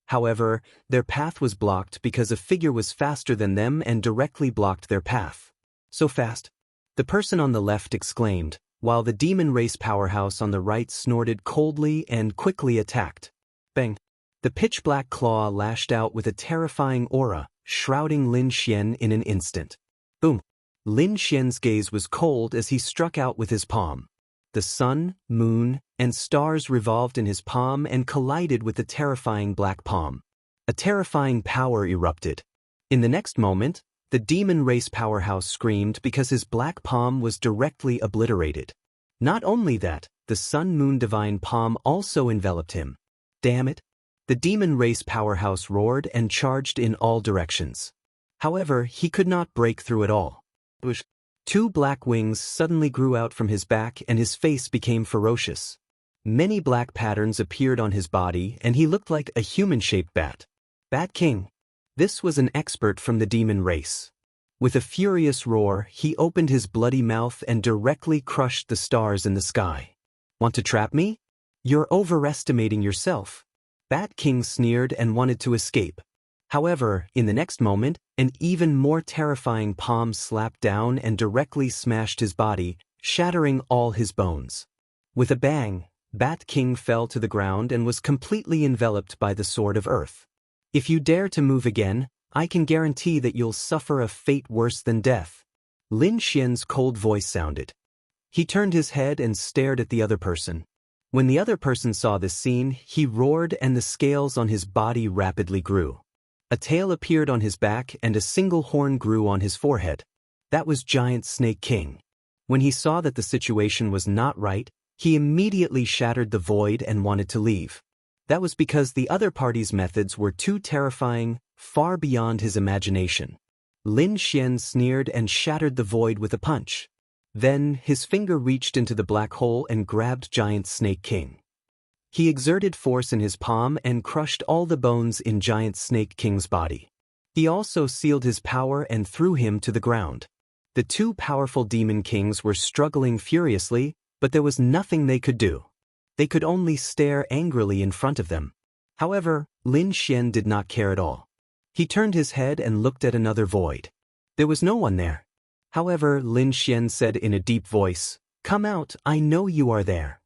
However, their path was blocked because a figure was faster than them and directly blocked their path. So fast? The person on the left exclaimed, while the demon race powerhouse on the right snorted coldly and quickly attacked. Bang! The pitch-black claw lashed out with a terrifying aura, shrouding Lin Xian in an instant. Boom! Lin Xian's gaze was cold as he struck out with his palm. The sun, moon, and stars revolved in his palm and collided with the terrifying black palm. A terrifying power erupted. In the next moment, the demon race powerhouse screamed because his black palm was directly obliterated. Not only that, the sun-moon divine palm also enveloped him. Damn it! The demon race powerhouse roared and charged in all directions. However, he could not break through it all. 2 black wings suddenly grew out from his back and his face became ferocious. Many black patterns appeared on his body and he looked like a human-shaped bat. Bat King. This was an expert from the demon race. With a furious roar, he opened his bloody mouth and directly crushed the stars in the sky. Want to trap me? You're overestimating yourself. Bat King sneered and wanted to escape. However, in the next moment, an even more terrifying palm slapped down and directly smashed his body, shattering all his bones. With a bang, Bat King fell to the ground and was completely enveloped by the Sword of Earth. If you dare to move again, I can guarantee that you'll suffer a fate worse than death. Lin Xian's cold voice sounded. He turned his head and stared at the other person. When the other person saw this scene, he roared and the scales on his body rapidly grew. A tail appeared on his back and a single horn grew on his forehead. That was Giant Snake King. When he saw that the situation was not right, he immediately shattered the void and wanted to leave. That was because the other party's methods were too terrifying, far beyond his imagination. Lin Xian sneered and shattered the void with a punch. Then, his finger reached into the black hole and grabbed Giant Snake King. He exerted force in his palm and crushed all the bones in Giant Snake King's body. He also sealed his power and threw him to the ground. The 2 powerful demon kings were struggling furiously, but there was nothing they could do. They could only stare angrily in front of them. However, Lin Xian did not care at all. He turned his head and looked at another void. There was no one there. However, Lin Xian said in a deep voice, "Come out, I know you are there."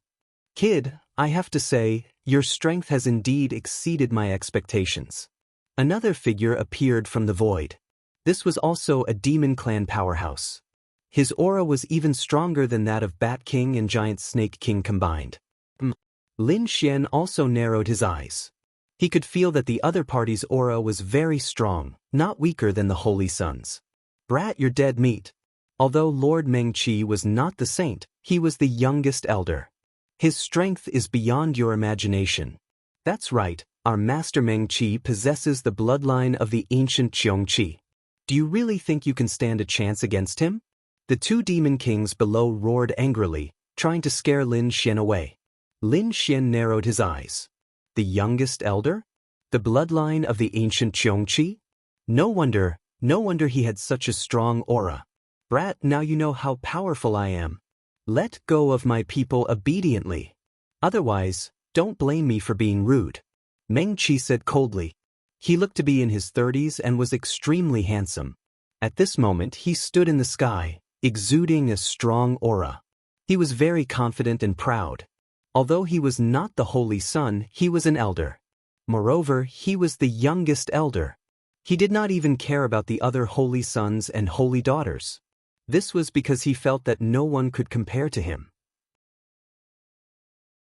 "Kid, I have to say, your strength has indeed exceeded my expectations." Another figure appeared from the void. This was also a demon clan powerhouse. His aura was even stronger than that of Bat King and Giant Snake King combined. Lin Xian also narrowed his eyes. He could feel that the other party's aura was very strong, not weaker than the Holy Sun's. "Brat, you're dead meat." Although Lord Meng Qi was not the saint, he was the youngest elder. His strength is beyond your imagination. That's right, our master Meng Qi possesses the bloodline of the ancient Qiong Qi. Do you really think you can stand a chance against him? The two demon kings below roared angrily, trying to scare Lin Xian away. Lin Xian narrowed his eyes. The youngest elder? The bloodline of the ancient Qiong Qi? No wonder he had such a strong aura. "Brat, now you know how powerful I am. Let go of my people obediently. Otherwise, don't blame me for being rude," Meng Qi said coldly. He looked to be in his 30s and was extremely handsome. At this moment he stood in the sky, exuding a strong aura. He was very confident and proud. Although he was not the Holy Son, he was an elder. Moreover, he was the youngest elder. He did not even care about the other Holy Sons and Holy Daughters. This was because he felt that no one could compare to him.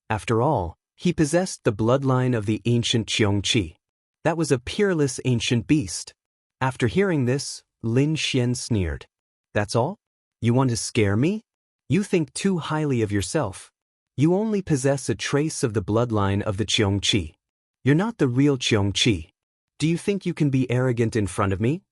After all, he possessed the bloodline of the ancient Qiong Qi. That was a peerless ancient beast. After hearing this, Lin Xian sneered. "That's all? You want to scare me? You think too highly of yourself. You only possess a trace of the bloodline of the Qiong Qi. You're not the real Qiong Qi. Do you think you can be arrogant in front of me?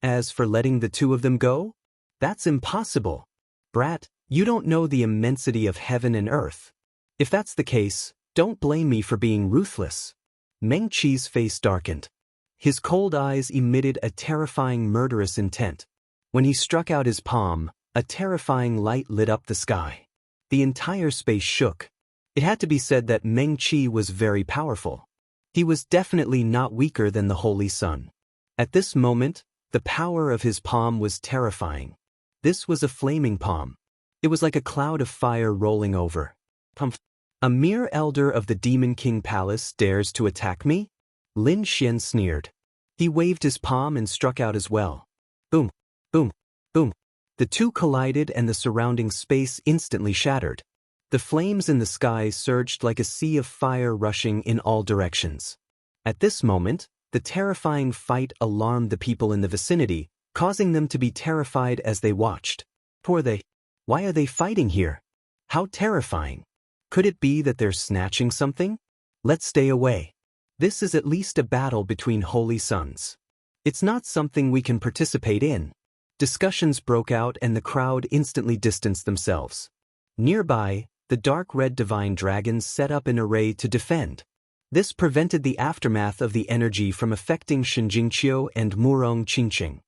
As for letting the two of them go? That's impossible. Brat, you don't know the immensity of heaven and earth. If that's the case, don't blame me for being ruthless." Meng Qi's face darkened. His cold eyes emitted a terrifying murderous intent. When he struck out his palm, a terrifying light lit up the sky. The entire space shook. It had to be said that Meng Qi was very powerful. He was definitely not weaker than the Holy Sun. At this moment, the power of his palm was terrifying. This was a flaming palm. It was like a cloud of fire rolling over. "A mere elder of the Demon King Palace dares to attack me?" Lin Xian sneered. He waved his palm and struck out as well. Boom, boom, boom. The two collided and the surrounding space instantly shattered. The flames in the sky surged like a sea of fire rushing in all directions. At this moment, the terrifying fight alarmed the people in the vicinity, causing them to be terrified as they watched. Why are they fighting here? How terrifying. Could it be that they're snatching something? Let's stay away. This is at least a battle between Holy Sons. It's not something we can participate in. Discussions broke out and the crowd instantly distanced themselves. Nearby, the dark red divine dragons set up an array to defend. This prevented the aftermath of the energy from affecting Shinjingqiu and Murong Qingqing.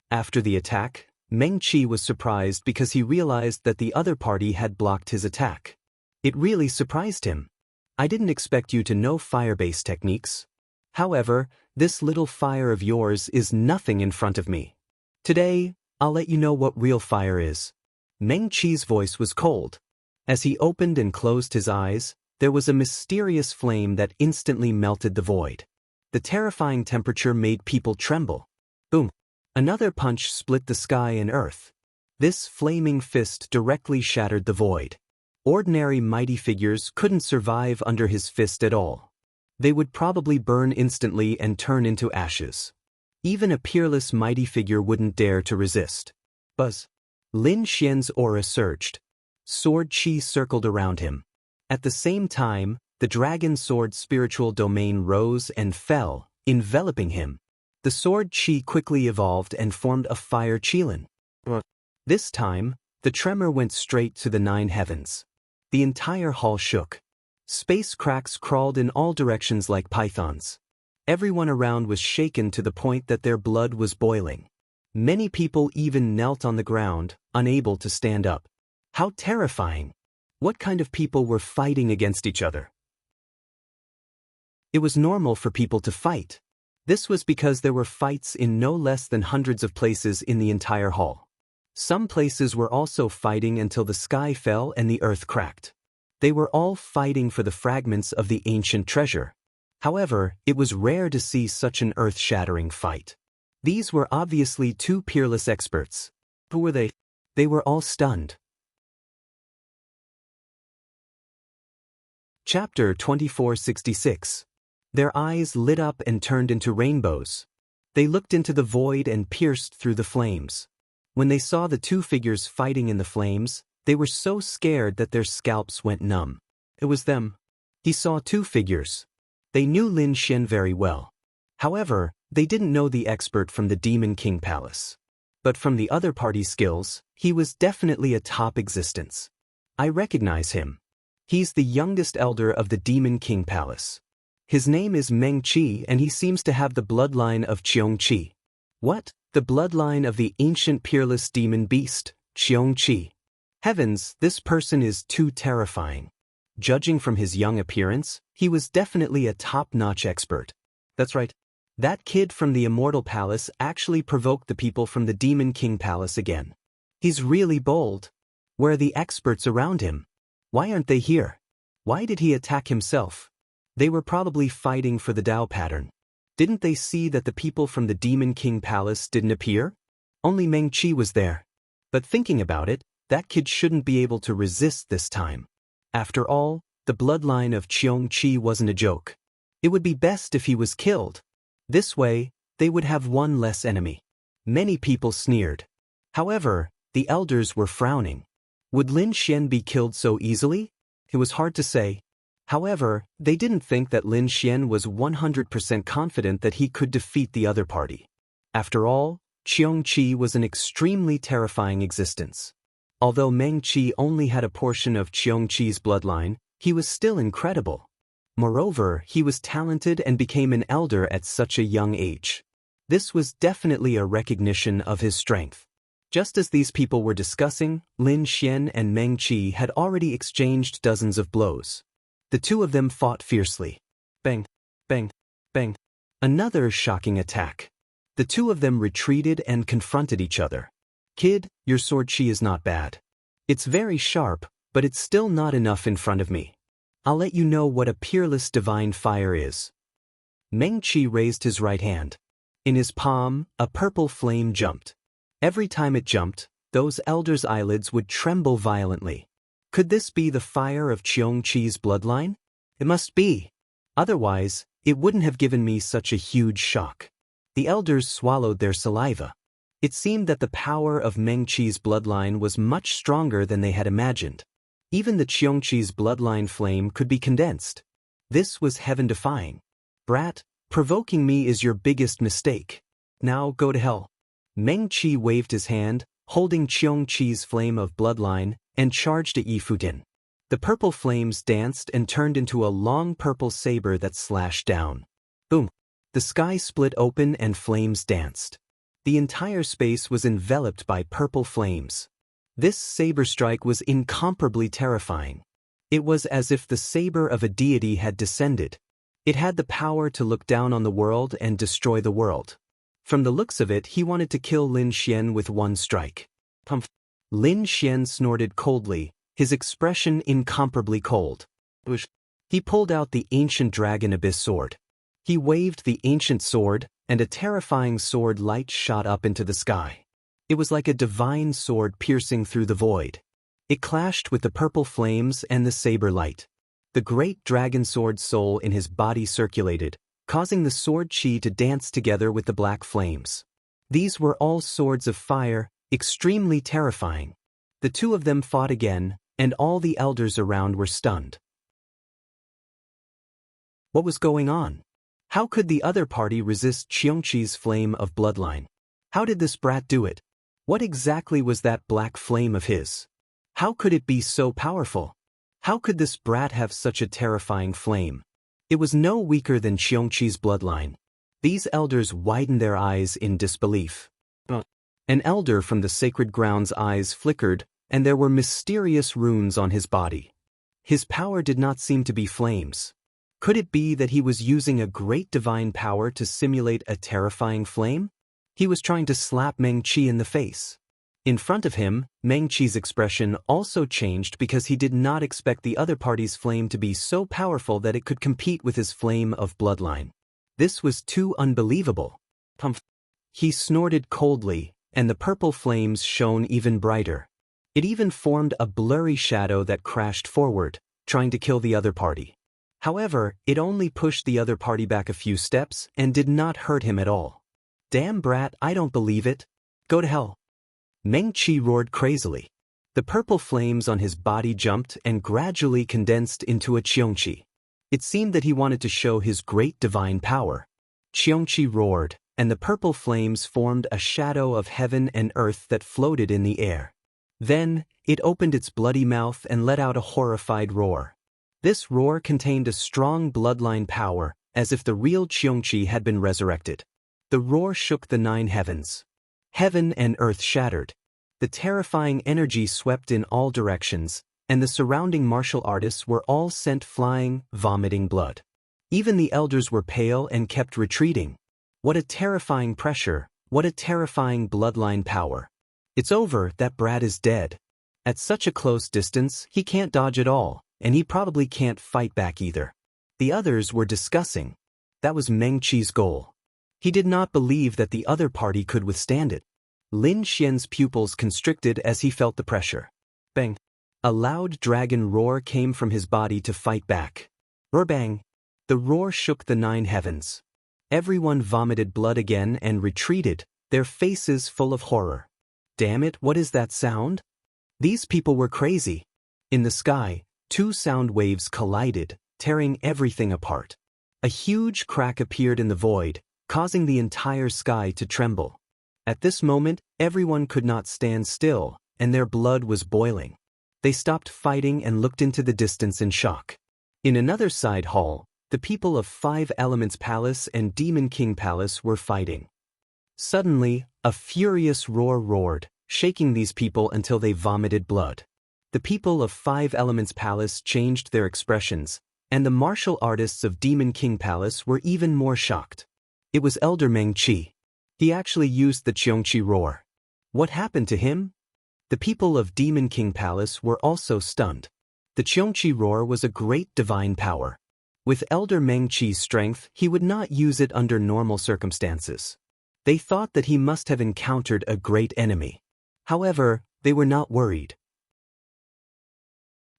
After the attack, Meng Qi was surprised because he realized that the other party had blocked his attack. It really surprised him. "I didn't expect you to know fire-based techniques. However, this little fire of yours is nothing in front of me. Today, I'll let you know what real fire is." Meng Qi's voice was cold. As he opened and closed his eyes, there was a mysterious flame that instantly melted the void. The terrifying temperature made people tremble. Boom! Another punch split the sky and earth. This flaming fist directly shattered the void. Ordinary mighty figures couldn't survive under his fist at all. They would probably burn instantly and turn into ashes. Even a peerless mighty figure wouldn't dare to resist. Buzz! Lin Xian's aura surged. Sword chi circled around him. At the same time, the dragon sword spiritual domain rose and fell, enveloping him. The sword chi quickly evolved and formed a fire qilin. This time, the tremor went straight to the 9 heavens. The entire hall shook. Space cracks crawled in all directions like pythons. Everyone around was shaken to the point that their blood was boiling. Many people even knelt on the ground, unable to stand up. How terrifying! What kind of people were fighting against each other? It was normal for people to fight. This was because there were fights in no less than hundreds of places in the entire hall. Some places were also fighting until the sky fell and the earth cracked. They were all fighting for the fragments of the ancient treasure. However, it was rare to see such an earth-shattering fight. These were obviously two peerless experts. Who were they? They were all stunned. Chapter 2466. Their eyes lit up and turned into rainbows. They looked into the void and pierced through the flames. When they saw the two figures fighting in the flames, they were so scared that their scalps went numb. It was them. He saw two figures. They knew Lin Xian very well. However, they didn't know the expert from the Demon King Palace. But from the other party's skills, he was definitely a top existence. I recognize him. He's the youngest elder of the Demon King Palace. His name is Meng Qi and he seems to have the bloodline of Qiong Qi. What? The bloodline of the ancient peerless demon beast, Qiong Qi. Heavens, this person is too terrifying. Judging from his young appearance, he was definitely a top-notch expert. That's right. That kid from the Immortal Palace actually provoked the people from the Demon King Palace again. He's really bold. Where are the experts around him? Why aren't they here? Why did he attack himself? They were probably fighting for the Dao pattern. Didn't they see that the people from the Demon King Palace didn't appear? Only Meng Qi was there. But thinking about it, that kid shouldn't be able to resist this time. After all, the bloodline of Qiong Qi wasn't a joke. It would be best if he was killed. This way, they would have one less enemy. Many people sneered. However, the elders were frowning. Would Lin Xian be killed so easily? It was hard to say. However, they didn't think that Lin Xian was 100% confident that he could defeat the other party. After all, Qiong Qi was an extremely terrifying existence. Although Meng Qi only had a portion of Qiong Qi's bloodline, he was still incredible. Moreover, he was talented and became an elder at such a young age. This was definitely a recognition of his strength. Just as these people were discussing, Lin Xian and Meng Qi had already exchanged dozens of blows. The two of them fought fiercely. Bang, bang, bang. Another shocking attack. The two of them retreated and confronted each other. Kid, your sword chi is not bad. It's very sharp, but it's still not enough in front of me. I'll let you know what a peerless divine fire is. Meng Qi raised his right hand. In his palm, a purple flame jumped. Every time it jumped, those elders' eyelids would tremble violently. Could this be the fire of Qiong Qi's bloodline? It must be. Otherwise, it wouldn't have given me such a huge shock. The elders swallowed their saliva. It seemed that the power of Meng Qi's bloodline was much stronger than they had imagined. Even the Qiong Qi's bloodline flame could be condensed. This was heaven-defying. Brat, provoking me is your biggest mistake. Now go to hell. Meng Qi waved his hand, holding Qiong Qi's flame of bloodline, and charged at Yifutin. The purple flames danced and turned into a long purple saber that slashed down. Boom! The sky split open and flames danced. The entire space was enveloped by purple flames. This saber strike was incomparably terrifying. It was as if the saber of a deity had descended. It had the power to look down on the world and destroy the world. From the looks of it, he wanted to kill Lin Xian with one strike. Pumph! Lin Xian snorted coldly, his expression incomparably cold. He pulled out the ancient dragon abyss sword. He waved the ancient sword, and a terrifying sword light shot up into the sky. It was like a divine sword piercing through the void. It clashed with the purple flames and the saber light. The great dragon sword soul in his body circulated, causing the sword chi to dance together with the black flames. These were all swords of fire, extremely terrifying. The two of them fought again, and all the elders around were stunned. What was going on? How could the other party resist Qiong Qi's flame of bloodline? How did this brat do it? What exactly was that black flame of his? How could it be so powerful? How could this brat have such a terrifying flame? It was no weaker than Qiong Qi's bloodline. These elders widened their eyes in disbelief. An elder from the sacred ground's eyes flickered, and there were mysterious runes on his body. His power did not seem to be flames. Could it be that he was using a great divine power to simulate a terrifying flame? He was trying to slap Meng Qi in the face. In front of him, Meng Qi's expression also changed because he did not expect the other party's flame to be so powerful that it could compete with his flame of bloodline. This was too unbelievable. He snorted coldly, and the purple flames shone even brighter. It even formed a blurry shadow that crashed forward, trying to kill the other party. However, it only pushed the other party back a few steps and did not hurt him at all. Damn brat, I don't believe it. Go to hell. Meng Qi roared crazily. The purple flames on his body jumped and gradually condensed into a Qiongqi. It seemed that he wanted to show his great divine power. Qiongqi roared, and the purple flames formed a shadow of heaven and earth that floated in the air. Then, it opened its bloody mouth and let out a horrified roar. This roar contained a strong bloodline power, as if the real Qiongqi had been resurrected. The roar shook the 9 heavens. Heaven and earth shattered. The terrifying energy swept in all directions, and the surrounding martial artists were all sent flying, vomiting blood. Even the elders were pale and kept retreating. What a terrifying pressure, what a terrifying bloodline power. It's over, that brat is dead. At such a close distance, he can't dodge at all, and he probably can't fight back either. The others were discussing. That was Meng Qi's goal. He did not believe that the other party could withstand it. Lin Xian's pupils constricted as he felt the pressure. Bang! A loud dragon roar came from his body to fight back. Roar bang! The roar shook the 9 heavens. Everyone vomited blood again and retreated, their faces full of horror. Damn it, what is that sound? These people were crazy. In the sky, 2 sound waves collided, tearing everything apart. A huge crack appeared in the void, causing the entire sky to tremble. At this moment, everyone could not stand still, and their blood was boiling. They stopped fighting and looked into the distance in shock. In another side hall, the people of 5 Elements Palace and Demon King Palace were fighting. Suddenly, a furious roar roared, shaking these people until they vomited blood. The people of 5 Elements Palace changed their expressions, and the martial artists of Demon King Palace were even more shocked. It was Elder Meng Qi. He actually used the Qiongqi roar. What happened to him? The people of Demon King Palace were also stunned. The Qiongqi roar was a great divine power. With Elder Meng Qi's strength, he would not use it under normal circumstances. They thought that he must have encountered a great enemy. However, they were not worried.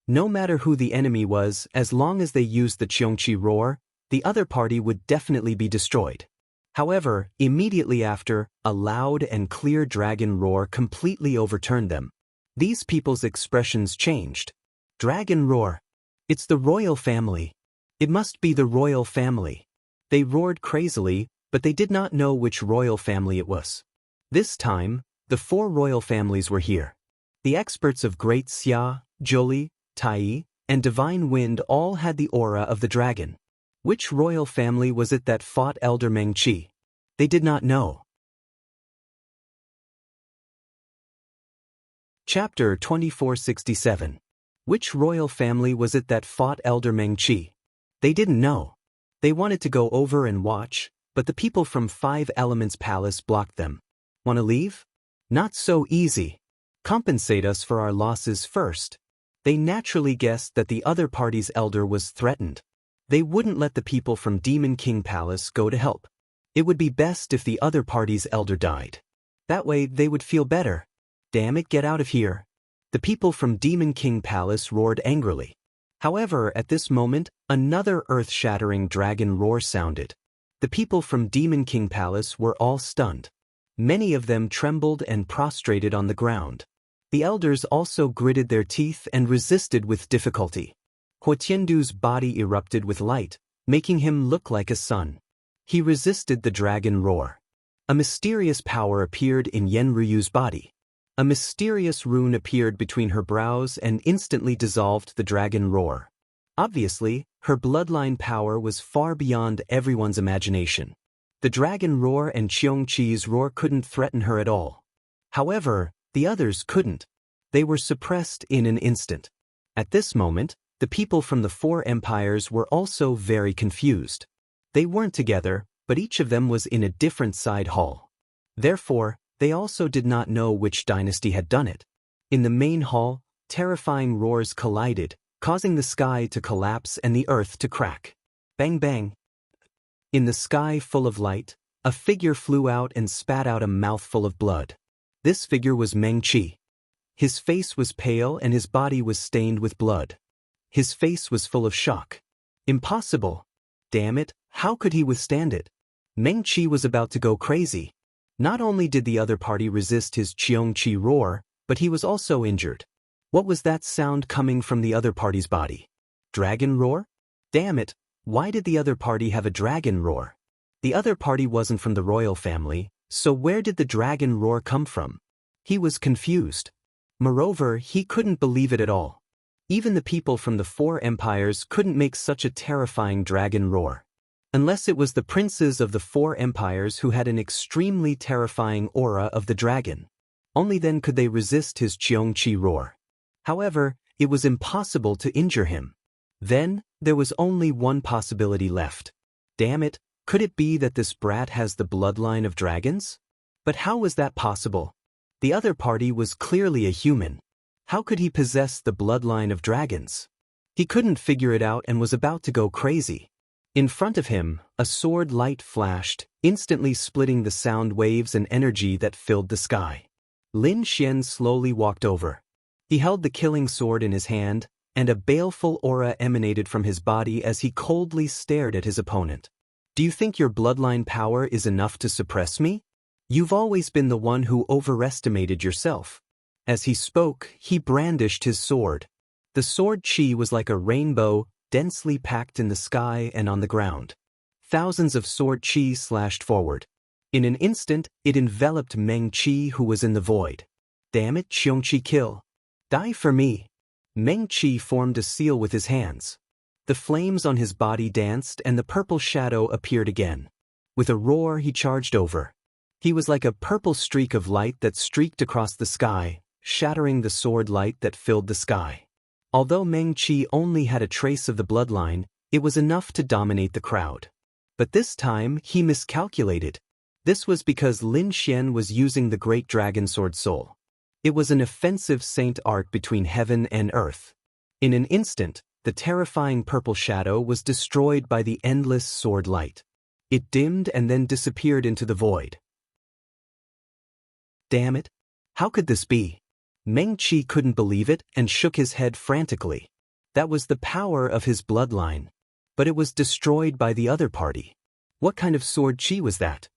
No matter who the enemy was, as long as they used the Qiongqi roar, the other party would definitely be destroyed. However, immediately after, a loud and clear dragon roar completely overturned them. These people's expressions changed. Dragon roar. It's the royal family. It must be the royal family. They roared crazily, but they did not know which royal family it was. This time, the 4 royal families were here. The experts of Great Xia, Zhuli, Tai, and Divine Wind all had the aura of the dragon. Which royal family was it that fought Elder Meng Qi? They did not know. Chapter 2467. Which royal family was it that fought Elder Meng Qi? They didn't know. They wanted to go over and watch, but the people from 5 Elements Palace blocked them. Wanna leave? Not so easy. Compensate us for our losses first. They naturally guessed that the other party's elder was threatened. They wouldn't let the people from Demon King Palace go to help. It would be best if the other party's elder died. That way they would feel better. Damn it, get out of here. The people from Demon King Palace roared angrily. However, at this moment, another earth-shattering dragon roar sounded. The people from Demon King Palace were all stunned. Many of them trembled and prostrated on the ground. The elders also gritted their teeth and resisted with difficulty. Huotiandu's body erupted with light, making him look like a sun. He resisted the dragon roar. A mysterious power appeared in Yenruyu's body. A mysterious rune appeared between her brows and instantly dissolved the dragon roar. Obviously, her bloodline power was far beyond everyone's imagination. The dragon roar and Qiongqi's roar couldn't threaten her at all. However, the others couldn't. They were suppressed in an instant. At this moment, The people from the four empires were also very confused. They weren't together, but each of them was in a different side hall. Therefore, they also did not know which dynasty had done it. In the main hall, terrifying roars collided, causing the sky to collapse and the earth to crack. Bang bang. In the sky full of light, a figure flew out and spat out a mouthful of blood. This figure was Meng Qi. His face was pale and his body was stained with blood. His face was full of shock. Impossible. Damn it, how could he withstand it? Meng Qi was about to go crazy. Not only did the other party resist his Qiongqi roar, but he was also injured. What was that sound coming from the other party's body? Dragon roar? Damn it, why did the other party have a dragon roar? The other party wasn't from the royal family, so where did the dragon roar come from? He was confused. Moreover, he couldn't believe it at all. Even the people from the four empires couldn't make such a terrifying dragon roar. Unless it was the princes of the four empires who had an extremely terrifying aura of the dragon. Only then could they resist his Qiongqi roar. However, it was impossible to injure him. Then, there was only one possibility left. Damn it, could it be that this brat has the bloodline of dragons? But how was that possible? The other party was clearly a human. How could he possess the bloodline of dragons? He couldn't figure it out and was about to go crazy. In front of him, a sword light flashed, instantly splitting the sound waves and energy that filled the sky. Lin Xian slowly walked over. He held the killing sword in his hand, and a baleful aura emanated from his body as he coldly stared at his opponent. Do you think your bloodline power is enough to suppress me? You've always been the one who overestimated yourself. As he spoke, he brandished his sword. The sword chi was like a rainbow, densely packed in the sky and on the ground. Thousands of sword chi slashed forward. In an instant, it enveloped Meng Qi, who was in the void. Damn it, Qiongqi kill. Die for me. Meng Qi formed a seal with his hands. The flames on his body danced and the purple shadow appeared again. With a roar, he charged over. He was like a purple streak of light that streaked across the sky, shattering the sword light that filled the sky. Although Meng Qi only had a trace of the bloodline, it was enough to dominate the crowd. But this time, he miscalculated. This was because Lin Xian was using the great dragon sword soul. It was an offensive saint arc between heaven and earth. In an instant, the terrifying purple shadow was destroyed by the endless sword light. It dimmed and then disappeared into the void. Damn it! How could this be? Meng Qi couldn't believe it and shook his head frantically. That was the power of his bloodline. But it was destroyed by the other party. What kind of sword chi was that?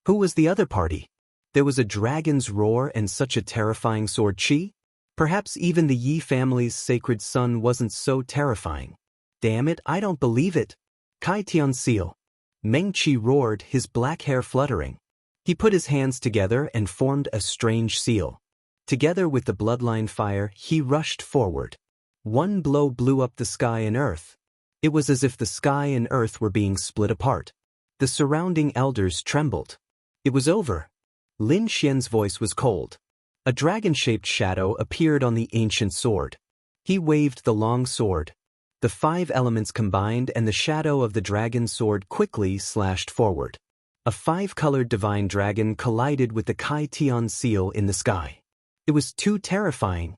Who was the other party? There was a dragon's roar and such a terrifying sword chi? Perhaps even the Yi family's sacred son wasn't so terrifying. Damn it, I don't believe it. Kai Tian seal. Meng Qi roared, his black hair fluttering. He put his hands together and formed a strange seal. Together with the bloodline fire, he rushed forward. One blow blew up the sky and earth. It was as if the sky and earth were being split apart. The surrounding elders trembled. It was over. Lin Xian's voice was cold. A dragon-shaped shadow appeared on the ancient sword. He waved the long sword. The 5 elements combined and the shadow of the dragon sword quickly slashed forward. A 5-colored divine dragon collided with the Kai Tian seal in the sky. It was too terrifying.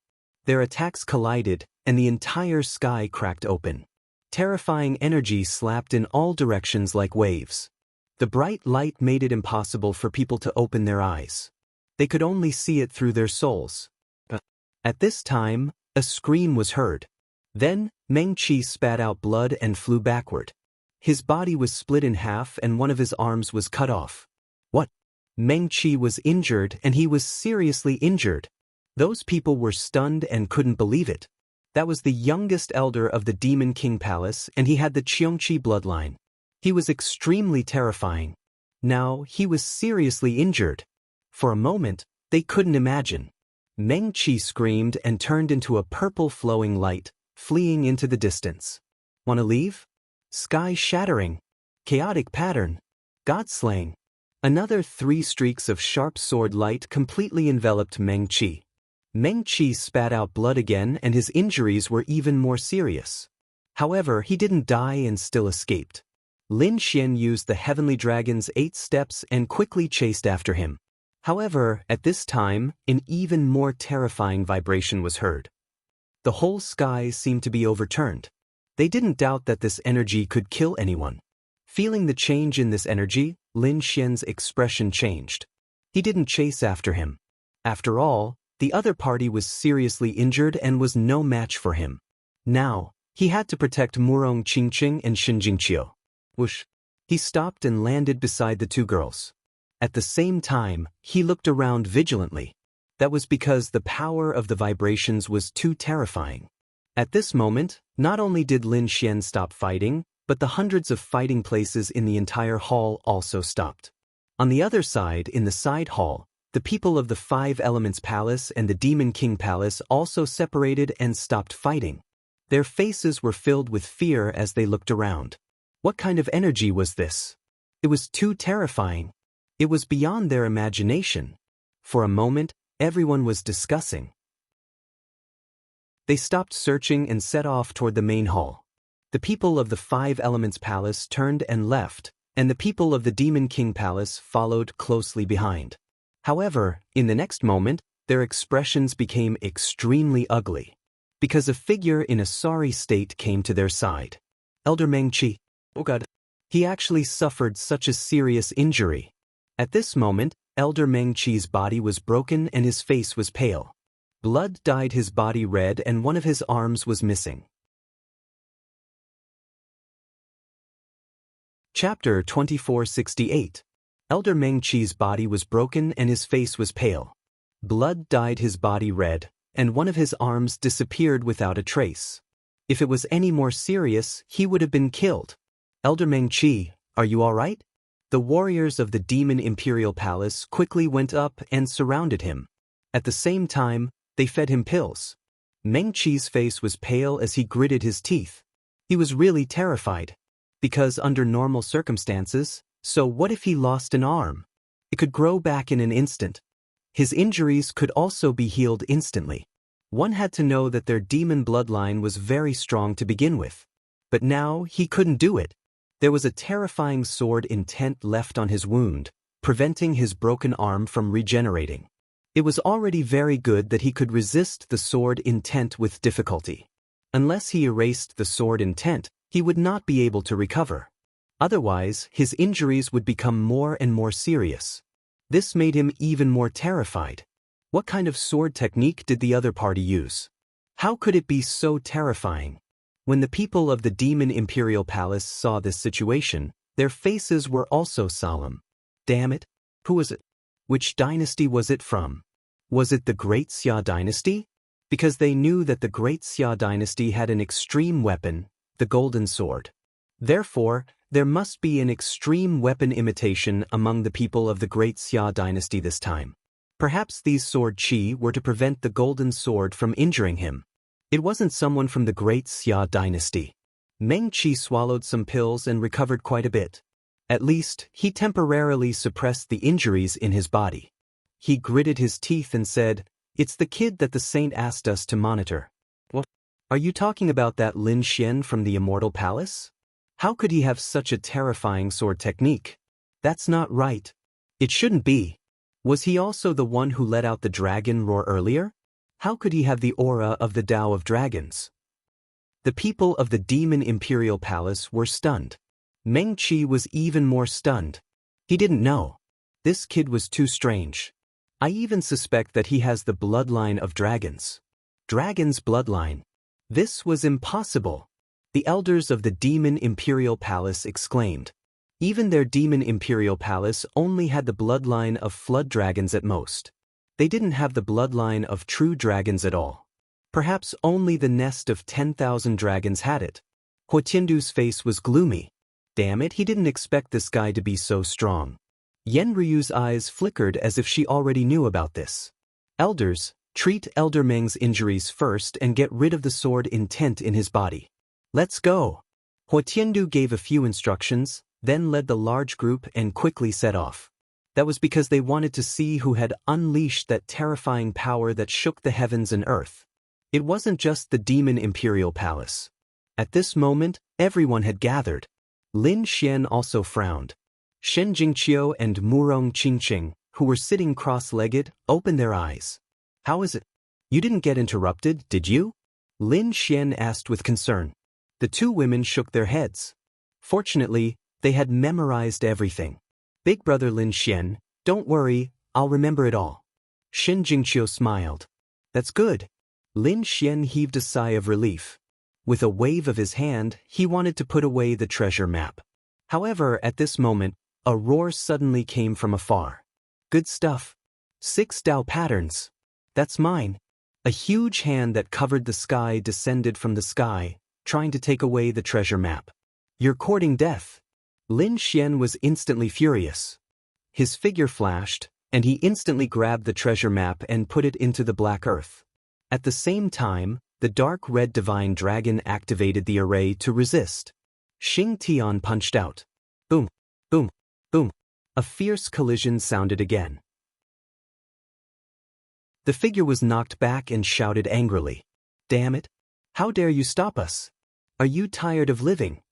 Their attacks collided, and the entire sky cracked open. Terrifying energy slapped in all directions like waves. The bright light made it impossible for people to open their eyes. They could only see it through their souls. At this time, a scream was heard. Then, Meng Qi spat out blood and flew backward. His body was split in half and one of his arms was cut off. What? Meng Qi was injured and he was seriously injured. Those people were stunned and couldn't believe it. That was the youngest elder of the Demon King Palace and he had the Qiongqi bloodline. He was extremely terrifying. Now, he was seriously injured. For a moment, they couldn't imagine. Meng Qi screamed and turned into a purple flowing light, fleeing into the distance. Wanna leave? Sky shattering. Chaotic pattern. God slaying. Another 3 streaks of sharp sword light completely enveloped Meng Qi. Meng Qi spat out blood again and his injuries were even more serious. However, he didn't die and still escaped. Lin Xian used the Heavenly Dragon's 8 steps and quickly chased after him. However, at this time, an even more terrifying vibration was heard. The whole sky seemed to be overturned. They didn't doubt that this energy could kill anyone. Feeling the change in this energy, Lin Xian's expression changed. He didn't chase after him. After all, the other party was seriously injured and was no match for him. Now, he had to protect Murong Qingqing and Xin Jingqiu. Whoosh! He stopped and landed beside the 2 girls. At the same time, he looked around vigilantly. That was because the power of the vibrations was too terrifying. At this moment, not only did Lin Xian stop fighting, but the hundreds of fighting places in the entire hall also stopped. On the other side, in the side hall, the people of the 5 Elements Palace and the Demon King Palace also separated and stopped fighting. Their faces were filled with fear as they looked around. What kind of energy was this? It was too terrifying. It was beyond their imagination. For a moment, everyone was discussing. They stopped searching and set off toward the main hall. The people of the 5 Elements Palace turned and left, and the people of the Demon King Palace followed closely behind. However, in the next moment, their expressions became extremely ugly, because a figure in a sorry state came to their side. Elder Meng Qi. Oh God. He actually suffered such a serious injury. At this moment, Elder Meng Qi's body was broken and his face was pale. Blood dyed his body red and one of his arms was missing. Chapter 2468. Elder Meng Qi's body was broken and his face was pale. Blood dyed his body red, and one of his arms disappeared without a trace. If it was any more serious, he would have been killed. Elder Meng Qi, are you all right? The warriors of the Demon Imperial Palace quickly went up and surrounded him. At the same time, they fed him pills. Meng Qi's face was pale as he gritted his teeth. He was really terrified. Because under normal circumstances, so what if he lost an arm? It could grow back in an instant. His injuries could also be healed instantly. One had to know that their demon bloodline was very strong to begin with. But now he couldn't do it. There was a terrifying sword intent left on his wound, preventing his broken arm from regenerating. It was already very good that he could resist the sword intent with difficulty. Unless he erased the sword intent, he would not be able to recover. Otherwise, his injuries would become more and more serious. This made him even more terrified. What kind of sword technique did the other party use? How could it be so terrifying? When the people of the Demon Imperial Palace saw this situation, their faces were also solemn. Damn it! Who was it? Which dynasty was it from? Was it the Great Xia dynasty? Because they knew that the Great Xia dynasty had an extreme weapon, the Golden Sword. Therefore, there must be an extreme weapon imitation among the people of the Great Xia dynasty this time. Perhaps these sword chi were to prevent the Golden Sword from injuring him. It wasn't someone from the Great Xia dynasty. Meng Qi swallowed some pills and recovered quite a bit. At least, he temporarily suppressed the injuries in his body. He gritted his teeth and said, "It's the kid that the saint asked us to monitor." What? Are you talking about that Lin Xian from the Immortal Palace? How could he have such a terrifying sword technique? That's not right. It shouldn't be. Was he also the one who let out the dragon roar earlier? How could he have the aura of the Tao of Dragons? The people of the Demon Imperial Palace were stunned. Meng Qi was even more stunned. He didn't know. This kid was too strange. I even suspect that he has the bloodline of dragons. Dragon's bloodline. This was impossible. The elders of the Demon Imperial Palace exclaimed. Even their Demon Imperial Palace only had the bloodline of flood dragons at most. They didn't have the bloodline of true dragons at all. Perhaps only the nest of 10,000 dragons had it. Huo Tiandu's face was gloomy. Damn it, he didn't expect this guy to be so strong. Yen Ryu's eyes flickered as if she already knew about this. Elders, treat Elder Meng's injuries first and get rid of the sword intent in his body. Let's go. Huo Tiandu gave a few instructions, then led the large group and quickly set off. That was because they wanted to see who had unleashed that terrifying power that shook the heavens and earth. It wasn't just the demon imperial palace. At this moment, everyone had gathered. Lin Xian also frowned. Shen Jingqiu and Murong Qingqing, who were sitting cross-legged, opened their eyes. How is it? You didn't get interrupted, did you? Lin Xian asked with concern. The two women shook their heads. Fortunately, they had memorized everything. Big brother Lin Xian, don't worry, I'll remember it all. Shen Jingqiu smiled. That's good. Lin Xian heaved a sigh of relief. With a wave of his hand, he wanted to put away the treasure map. However, at this moment, a roar suddenly came from afar. Good stuff. 6 Dao patterns. That's mine. A huge hand that covered the sky descended from the sky, trying to take away the treasure map. You're courting death. Lin Xian was instantly furious. His figure flashed, and he instantly grabbed the treasure map and put it into the black earth. At the same time, the dark red divine dragon activated the array to resist. Xing Tian punched out. Boom, boom, boom. A fierce collision sounded again. The figure was knocked back and shouted angrily. Damn it! How dare you stop us? Are you tired of living?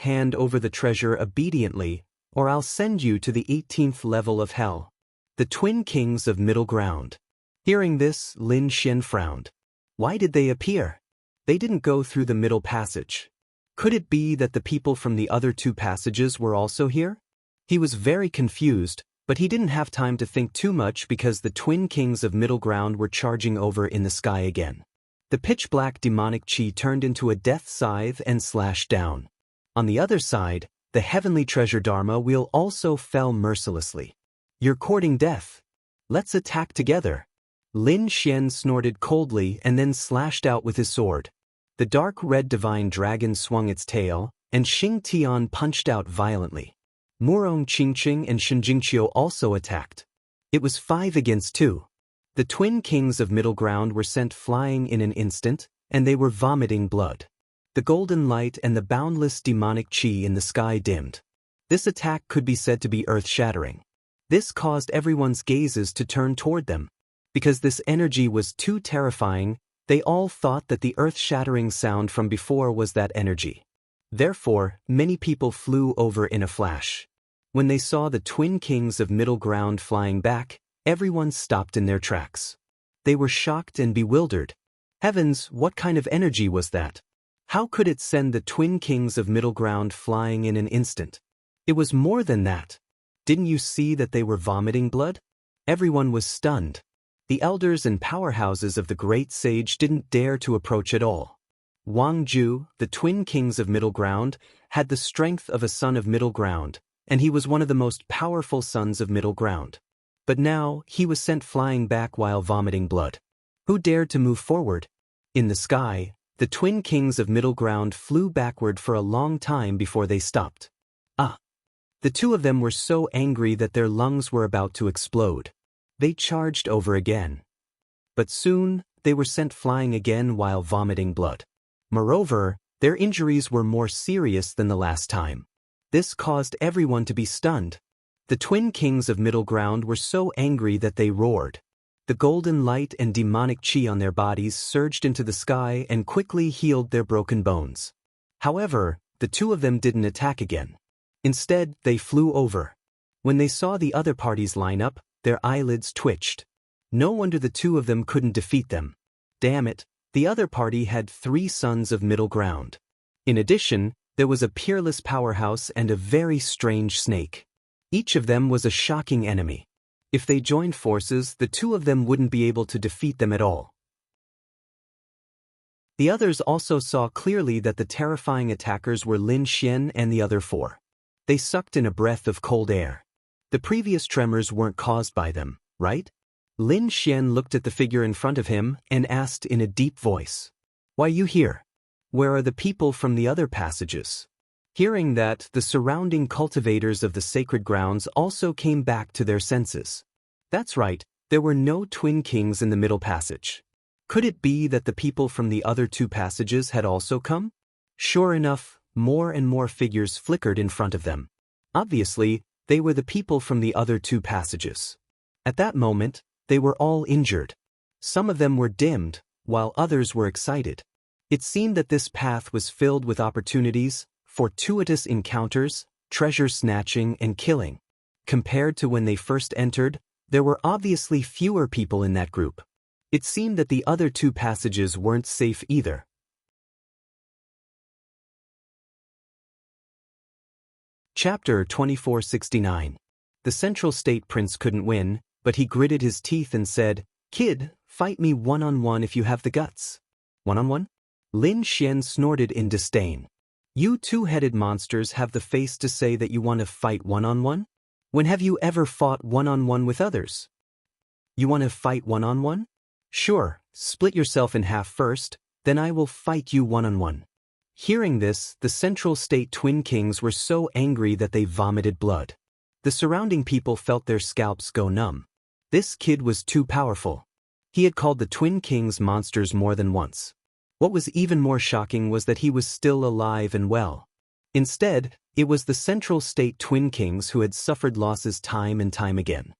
Hand over the treasure obediently, or I'll send you to the 18th level of hell. The twin kings of middle ground. Hearing this, Lin Xian frowned. Why did they appear? They didn't go through the middle passage. Could it be that the people from the other 2 passages were also here? He was very confused, but he didn't have time to think too much because the twin kings of middle ground were charging over in the sky again. The pitch-black demonic chi turned into a death scythe and slashed down. On the other side, the heavenly treasure Dharma wheel also fell mercilessly. You're courting death. Let's attack together. Lin Xian snorted coldly and then slashed out with his sword. The dark red divine dragon swung its tail, and Xing Tian punched out violently. Murong Qingqing and Shen Jingqiu also attacked. It was 5 against 2. The twin kings of middle ground were sent flying in an instant, and they were vomiting blood. The golden light and the boundless demonic chi in the sky dimmed. This attack could be said to be earth-shattering. This caused everyone's gazes to turn toward them. Because this energy was too terrifying, they all thought that the earth-shattering sound from before was that energy. Therefore, many people flew over in a flash. When they saw the twin kings of middle ground flying back, everyone stopped in their tracks. They were shocked and bewildered. Heavens, what kind of energy was that? How could it send the twin kings of middle ground flying in an instant? It was more than that. Didn't you see that they were vomiting blood? Everyone was stunned. The elders and powerhouses of the great sage didn't dare to approach at all. Wang Ju, the twin kings of middle ground, had the strength of a son of middle ground, and he was one of the most powerful sons of middle ground. But now, he was sent flying back while vomiting blood. Who dared to move forward? In the sky, the twin kings of middle ground flew backward for a long time before they stopped. The 2 of them were so angry that their lungs were about to explode. They charged over again. But soon, they were sent flying again while vomiting blood. Moreover, their injuries were more serious than the last time. This caused everyone to be stunned. The twin kings of middle ground were so angry that they roared. The golden light and demonic chi on their bodies surged into the sky and quickly healed their broken bones. However, the 2 of them didn't attack again. Instead, they flew over. When they saw the other parties line up, their eyelids twitched. No wonder the 2 of them couldn't defeat them. Damn it, the other party had 3 sons of middle ground. In addition, there was a peerless powerhouse and a very strange snake. Each of them was a shocking enemy. If they joined forces, the 2 of them wouldn't be able to defeat them at all. The others also saw clearly that the terrifying attackers were Lin Xian and the other 4. They sucked in a breath of cold air. The previous tremors weren't caused by them, right? Lin Xian looked at the figure in front of him and asked in a deep voice, "Why are you here? Where are the people from the other passages?" Hearing that, the surrounding cultivators of the sacred grounds also came back to their senses. That's right, there were no twin kings in the middle passage. Could it be that the people from the other 2 passages had also come? Sure enough, more and more figures flickered in front of them. Obviously, They were the people from the other two passages. At that moment, they were all injured. Some of them were dimmed, while others were excited. It seemed that this path was filled with opportunities, fortuitous encounters, treasure snatching and killing. Compared to when they first entered, there were obviously fewer people in that group. It seemed that the other two passages weren't safe either. Chapter 2469. The Central State Prince couldn't win, but he gritted his teeth and said, "Kid, fight me one-on-one if you have the guts." One-on-one? Lin Xian snorted in disdain. You two-headed monsters have the face to say that you want to fight one-on-one? When have you ever fought one-on-one with others? You want to fight one-on-one? Sure, split yourself in half first, then I will fight you one-on-one. Hearing this, the Central State Twin Kings were so angry that they vomited blood. The surrounding people felt their scalps go numb. This kid was too powerful. He had called the Twin Kings monsters more than once. What was even more shocking was that he was still alive and well. Instead, it was the Central State Twin Kings who had suffered losses time and time again.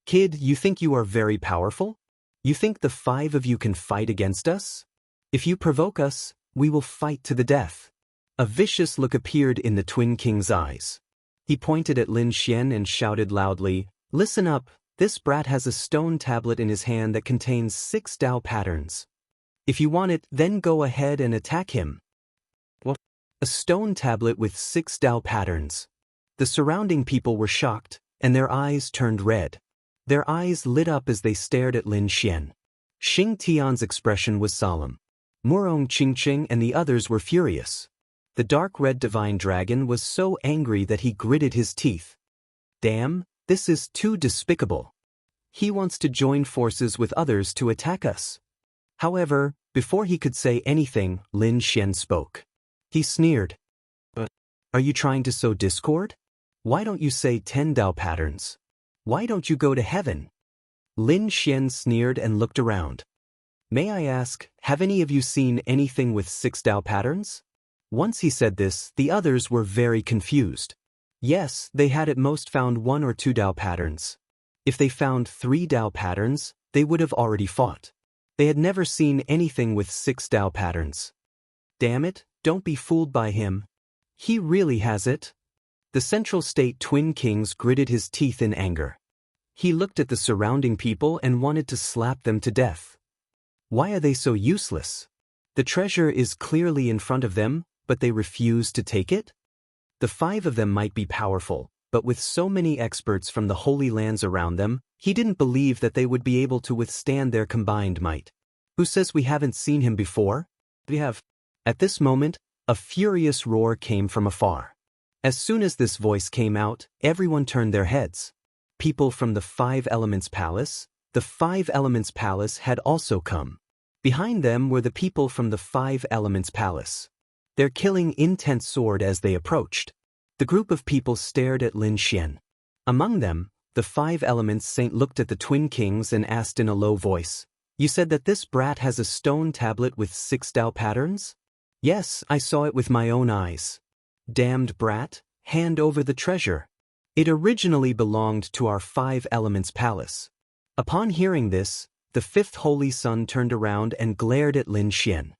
Kid, you think you are very powerful? You think the 5 of you can fight against us? If you provoke us, we will fight to the death. A vicious look appeared in the Twin King's eyes. He pointed at Lin Xian and shouted loudly, "Listen up, this brat has a stone tablet in his hand that contains 6 Tao patterns. If you want it, then go ahead and attack him." What? A stone tablet with 6 Tao patterns. The surrounding people were shocked, and their eyes turned red. Their eyes lit up as they stared at Lin Xian. Xing Tian's expression was solemn. Murong Qingqing and the others were furious. The dark red divine dragon was so angry that he gritted his teeth. Damn, this is too despicable. He wants to join forces with others to attack us. However, before he could say anything, Lin Xian spoke. He sneered. But, are you trying to sow discord? Why don't you say 10 Tao patterns? Why don't you go to heaven? Lin Xian sneered and looked around. May I ask, have any of you seen anything with 6 Tao patterns? Once he said this, the others were very confused. Yes, they had at most found 1 or 2 Tao patterns. If they found 3 Tao patterns, they would have already fought. They had never seen anything with 6 Tao patterns. Damn it, don't be fooled by him. He really has it. The Central State Twin Kings gritted his teeth in anger. He looked at the surrounding people and wanted to slap them to death. Why are they so useless? The treasure is clearly in front of them, but they refuse to take it? The 5 of them might be powerful, but with so many experts from the Holy Lands around them, he didn't believe that they would be able to withstand their combined might. Who says we haven't seen him before? We have. At this moment, a furious roar came from afar. As soon as this voice came out, everyone turned their heads. People from the 5 Elements Palace, the 5 Elements Palace had also come. Behind them were the people from the 5 Elements Palace. Their killing intent soared as they approached. The group of people stared at Lin Xian. Among them, the 5 Elements Saint looked at the Twin Kings and asked in a low voice, "You said that this brat has a stone tablet with 6 Tao patterns?" "Yes, I saw it with my own eyes." "Damned brat, hand over the treasure. It originally belonged to our 5 Elements Palace." Upon hearing this, the 5th Holy Son turned around and glared at Lin Xian.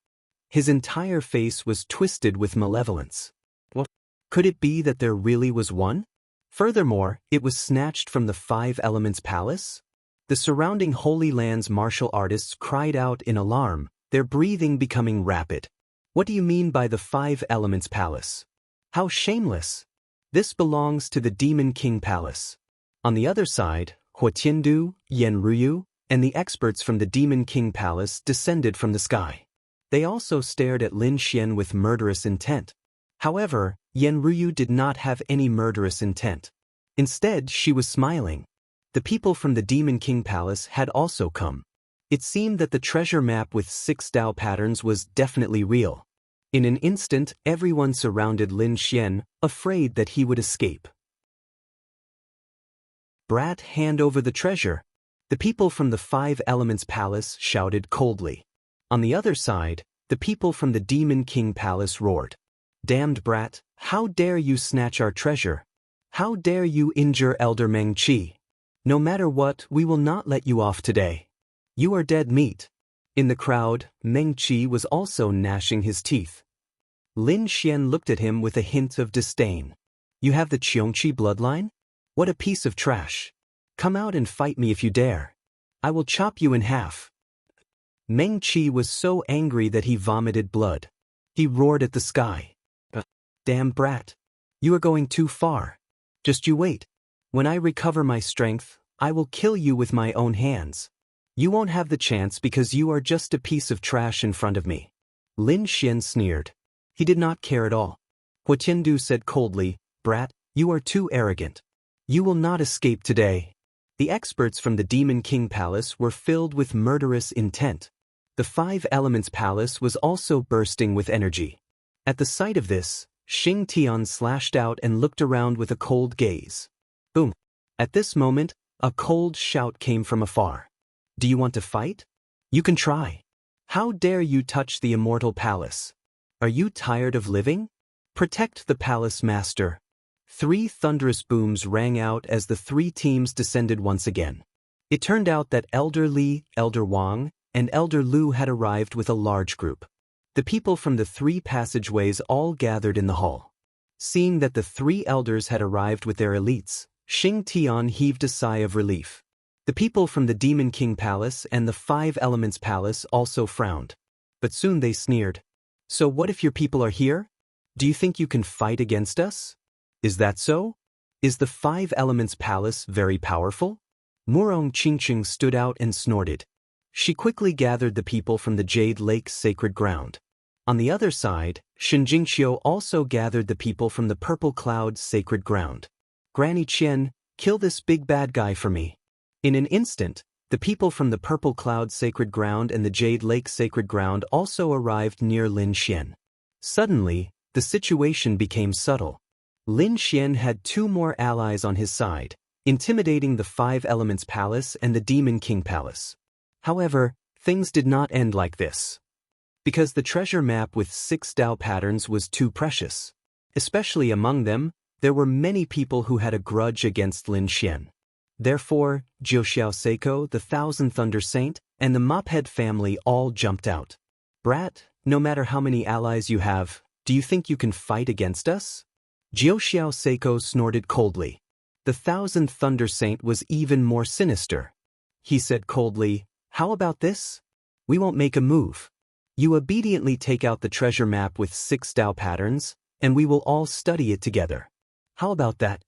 His entire face was twisted with malevolence. What? Could it be that there really was one? Furthermore, it was snatched from the 5 Elements Palace? The surrounding Holy Land's martial artists cried out in alarm, their breathing becoming rapid. What do you mean by the 5 Elements Palace? How shameless! This belongs to the Demon King Palace. On the other side, Huotiandu, Yanruyu, and the experts from the Demon King Palace descended from the sky. They also stared at Lin Xian with murderous intent. However, Yanruyu did not have any murderous intent. Instead, she was smiling. The people from the Demon King Palace had also come. It seemed that the treasure map with 6 Tao patterns was definitely real. In an instant, everyone surrounded Lin Xian, afraid that he would escape. "Brat, hand over the treasure." The people from the 5 Elements Palace shouted coldly. On the other side, the people from the Demon King Palace roared. "Damned brat, how dare you snatch our treasure? How dare you injure Elder Meng Qi? No matter what, we will not let you off today. You are dead meat. In the crowd, Meng Qi was also gnashing his teeth. Lin Xian looked at him with a hint of disdain. You have the Qiongqi bloodline? What a piece of trash. Come out and fight me if you dare. I will chop you in half. Meng Qi was so angry that he vomited blood. He roared at the sky. Damn brat. You are going too far. Just you wait. When I recover my strength, I will kill you with my own hands. You won't have the chance because you are just a piece of trash in front of me. Lin Xian sneered. He did not care at all. Hua Tiandu said coldly, Brat, you are too arrogant. You will not escape today. The experts from the Demon King Palace were filled with murderous intent. The Five Elements Palace was also bursting with energy. At the sight of this, Xing Tian slashed out and looked around with a cold gaze. Boom! At this moment, a cold shout came from afar. Do you want to fight? You can try. How dare you touch the immortal palace? Are you tired of living? Protect the palace master. 3 thunderous booms rang out as the 3 teams descended once again. It turned out that Elder Li, Elder Wang, and Elder Lu had arrived with a large group. The people from the 3 passageways all gathered in the hall. Seeing that the 3 elders had arrived with their elites, Xing Tian heaved a sigh of relief. The people from the Demon King Palace and the 5 Elements Palace also frowned. But soon they sneered. So what if your people are here? Do you think you can fight against us? Is that so? Is the 5 Elements Palace very powerful? Murong Qingqing stood out and snorted. She quickly gathered the people from the Jade Lake's sacred ground. On the other side, Shen Jingxiu also gathered the people from the Purple Cloud's sacred ground. Granny Qian, kill this big bad guy for me. In an instant, the people from the Purple Cloud's sacred ground and the Jade Lake's sacred ground also arrived near Lin Xian. Suddenly, the situation became subtle. Lin Xian had 2 more allies on his side, intimidating the 5 Elements Palace and the Demon King Palace. However, things did not end like this. Because the treasure map with 6 Dao patterns was too precious. Especially among them, there were many people who had a grudge against Lin Xian. Therefore, Jiu Xiao Seiko, the Thousand Thunder Saint, and the Mophead family all jumped out. Brat, no matter how many allies you have, do you think you can fight against us? Jiu Xiao Seiko snorted coldly. The Thousand Thunder Saint was even more sinister. He said coldly, how about this? We won't make a move. You obediently take out the treasure map with 6 Dao patterns, and we will all study it together. How about that?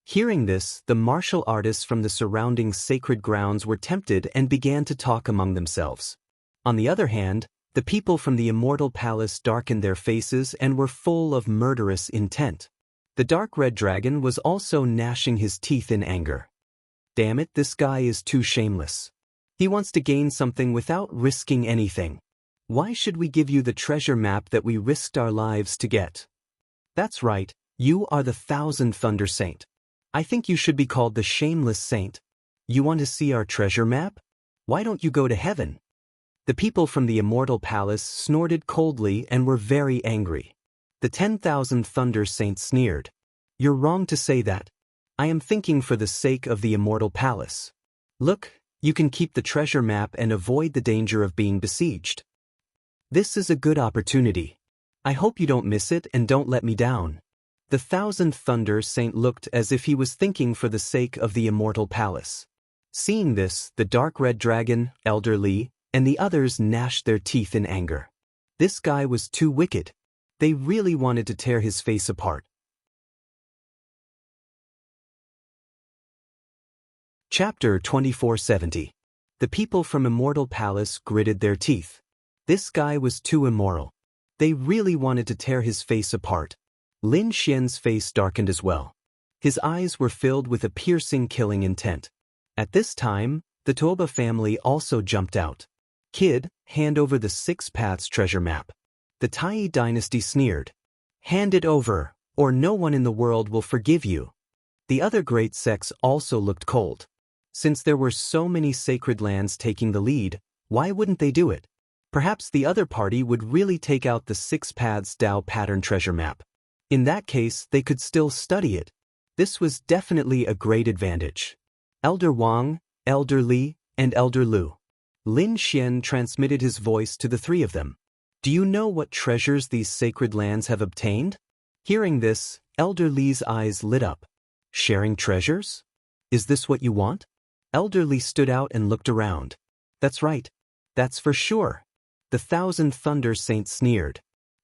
Hearing this, the martial artists from the surrounding sacred grounds were tempted and began to talk among themselves. On the other hand, the people from the Immortal Palace darkened their faces and were full of murderous intent. The dark red dragon was also gnashing his teeth in anger. Damn it, this guy is too shameless. He wants to gain something without risking anything. Why should we give you the treasure map that we risked our lives to get? That's right, you are the Thousand Thunder Saint. I think you should be called the Shameless Saint. You want to see our treasure map? Why don't you go to heaven? The people from the Immortal Palace snorted coldly and were very angry. The 10,000 Thunder Saints sneered. You're wrong to say that. I am thinking for the sake of the Immortal Palace. Look, you can keep the treasure map and avoid the danger of being besieged. This is a good opportunity. I hope you don't miss it and don't let me down. The Thousand Thunder Saint looked as if he was thinking for the sake of the Immortal Palace. Seeing this, the dark red dragon, Elder Li, and the others gnashed their teeth in anger. This guy was too wicked. They really wanted to tear his face apart. Chapter 2470. The people from Immortal Palace gritted their teeth. This guy was too immoral. They really wanted to tear his face apart. Lin Xian's face darkened as well. His eyes were filled with a piercing killing intent. At this time, the Toba family also jumped out. Kid, hand over the 6 Paths treasure map. The Tai dynasty sneered. Hand it over, or no one in the world will forgive you. The other great sects also looked cold. Since there were so many sacred lands taking the lead, why wouldn't they do it? Perhaps the other party would really take out the 6 Paths Dao pattern treasure map. In that case, they could still study it. This was definitely a great advantage. Elder Wang, Elder Li, and Elder Lu. Lin Xian transmitted his voice to the three of them. Do you know what treasures these sacred lands have obtained? Hearing this, Elder Li's eyes lit up. Sharing treasures? Is this what you want? Elder Li stood out and looked around. That's right. That's for sure. The Thousand Thunder Saint sneered.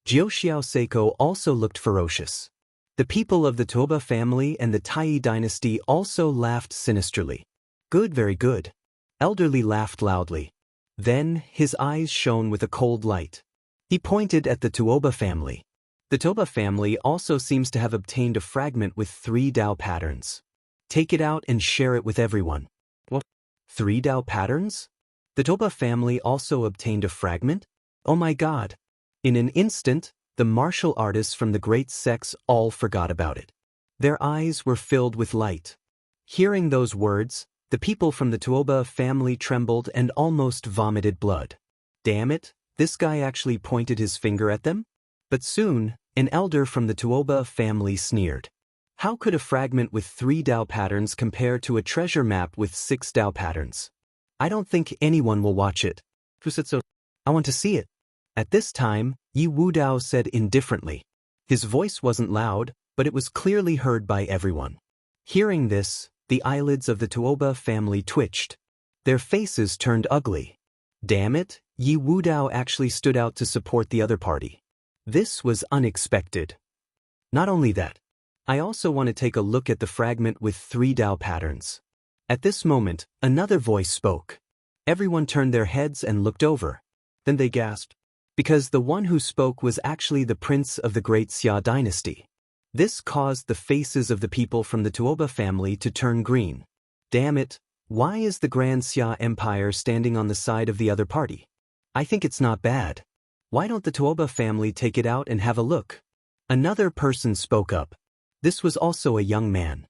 Jiuxiao Seiko also looked ferocious. The people of the Tuoba family and the Tai dynasty also laughed sinisterly. Good, very good. Elder Li laughed loudly. Then, his eyes shone with a cold light. He pointed at the Tuoba family. The Toba family also seems to have obtained a fragment with 3 Dao patterns. Take it out and share it with everyone. What? 3 Dao patterns? The Toba family also obtained a fragment? Oh my god. In an instant, the martial artists from the great sects all forgot about it. Their eyes were filled with light. Hearing those words, the people from the Tuoba family trembled and almost vomited blood. Damn it, this guy actually pointed his finger at them? But soon, an elder from the Tuoba family sneered. How could a fragment with 3 Dao patterns compare to a treasure map with 6 Dao patterns? I don't think anyone will watch it. Who said so? I want to see it. At this time, Yi Wudao said indifferently. His voice wasn't loud, but it was clearly heard by everyone. Hearing this, the eyelids of the Tuoba family twitched. Their faces turned ugly. Damn it, Yi Wudao actually stood out to support the other party. This was unexpected. Not only that, I also want to take a look at the fragment with 3 Dao patterns. At this moment, another voice spoke. Everyone turned their heads and looked over. Then they gasped. Because the one who spoke was actually the prince of the great Xia dynasty. This caused the faces of the people from the Tuoba family to turn green. Damn it, why is the Grand Xia Empire standing on the side of the other party? I think it's not bad. Why don't the Tuoba family take it out and have a look? Another person spoke up. This was also a young man.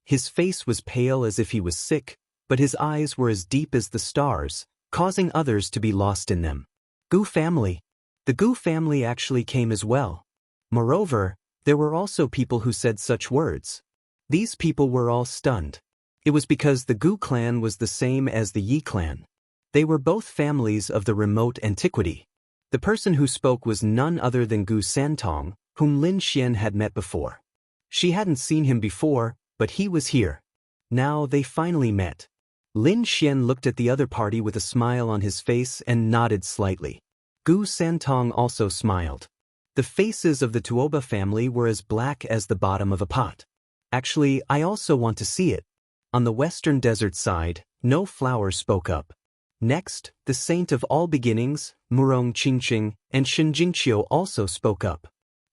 His face was pale as if he was sick, but his eyes were as deep as the stars, causing others to be lost in them. Gu family. The Gu family actually came as well. Moreover, there were also people who said such words. These people were all stunned. It was because the Gu clan was the same as the Yi clan. They were both families of the remote antiquity. The person who spoke was none other than Gu Santong, whom Lin Xian had met before. She hadn't seen him before, but he was here. Now they finally met. Lin Xian looked at the other party with a smile on his face and nodded slightly. Gu Santong also smiled. The faces of the Tuoba family were as black as the bottom of a pot. Actually, I also want to see it. On the western desert side, no flower spoke up. Next, the saint of all beginnings, Murong Qingqing, and Shen Jingqiu also spoke up.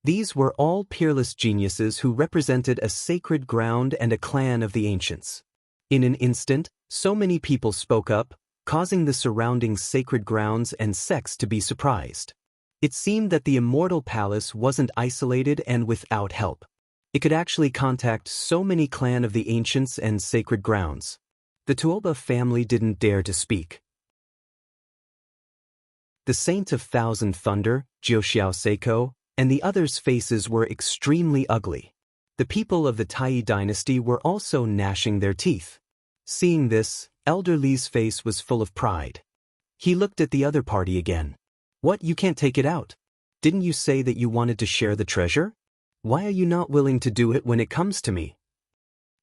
These were all peerless geniuses who represented a sacred ground and a clan of the ancients. In an instant, so many people spoke up, causing the surrounding sacred grounds and sects to be surprised. It seemed that the immortal palace wasn't isolated and without help. It could actually contact so many clan of the ancients and sacred grounds. The Tuoba family didn't dare to speak. The Saint of Thousand Thunder, Jiuxiao Seiko, and the others' faces were extremely ugly. The people of the Tai dynasty were also gnashing their teeth. Seeing this, Elder Li's face was full of pride. He looked at the other party again. What, you can't take it out? Didn't you say that you wanted to share the treasure? Why are you not willing to do it when it comes to me?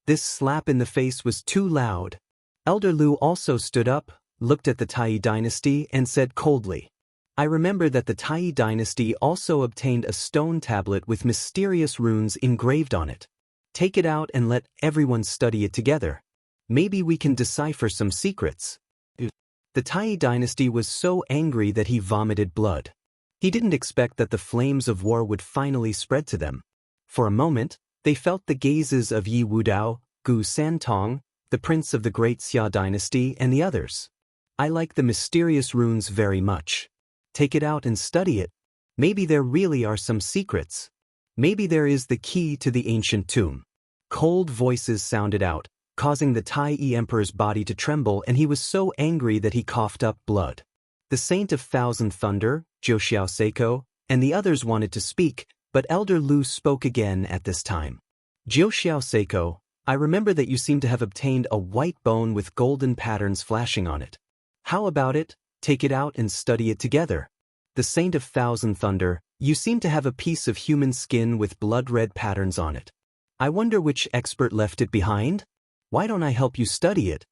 This slap in the face was too loud. Elder Lu also stood up, looked at the Tai dynasty and said coldly, I remember that the Tai dynasty also obtained a stone tablet with mysterious runes engraved on it. Take it out and let everyone study it together. Maybe we can decipher some secrets. The Tai dynasty was so angry that he vomited blood. He didn't expect that the flames of war would finally spread to them. For a moment, they felt the gazes of Yi Wudao, Gu Santong, the prince of the great Xia dynasty, and the others. I like the mysterious runes very much. Take it out and study it. Maybe there really are some secrets. Maybe there is the key to the ancient tomb. Cold voices sounded out, causing the Tai Emperor's body to tremble, and he was so angry that he coughed up blood. The Saint of Thousand Thunder, Jiuxiao Seiko, and the others wanted to speak, But Elder Lu spoke again at this time. Jiuxiao Seiko, I remember that you seem to have obtained a white bone with golden patterns flashing on it. How about it? Take it out and study it together. The Saint of Thousand Thunder, you seem to have a piece of human skin with blood-red patterns on it. I wonder which expert left it behind? Why don't I help you study it?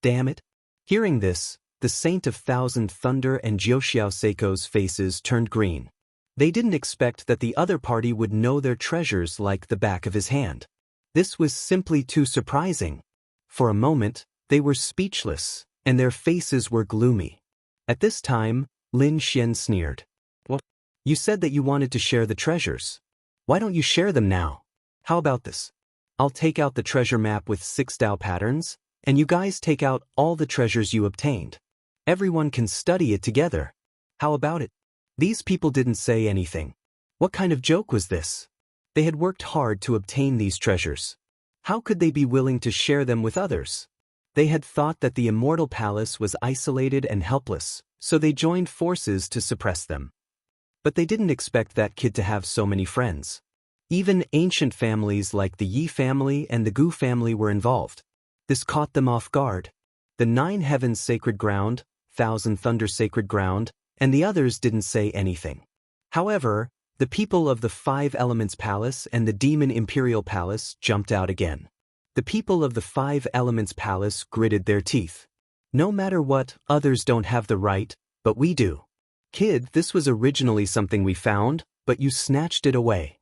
Damn it. Hearing this, the Saint of Thousand Thunder and Jiuxiao Seiko's faces turned green. They didn't expect that the other party would know their treasures like the back of his hand. This was simply too surprising. For a moment, they were speechless, and their faces were gloomy. At this time, Lin Xian sneered. What? You said that you wanted to share the treasures. Why don't you share them now? How about this? I'll take out the treasure map with 6 Dao patterns, and you guys take out all the treasures you obtained. Everyone can study it together. How about it? These people didn't say anything. What kind of joke was this? They had worked hard to obtain these treasures. How could they be willing to share them with others? They had thought that the immortal palace was isolated and helpless, so they joined forces to suppress them. But they didn't expect that kid to have so many friends. Even ancient families like the Yi family and the Gu family were involved. This caught them off guard. The 9 Heavens Sacred Ground, Thousand Thunder Sacred Ground, and the others didn't say anything. However, the people of the 5 Elements Palace and the Demon Imperial Palace jumped out again. The people of the 5 Elements Palace gritted their teeth. No matter what, others don't have the right, but we do. Kid, this was originally something we found, but you snatched it away.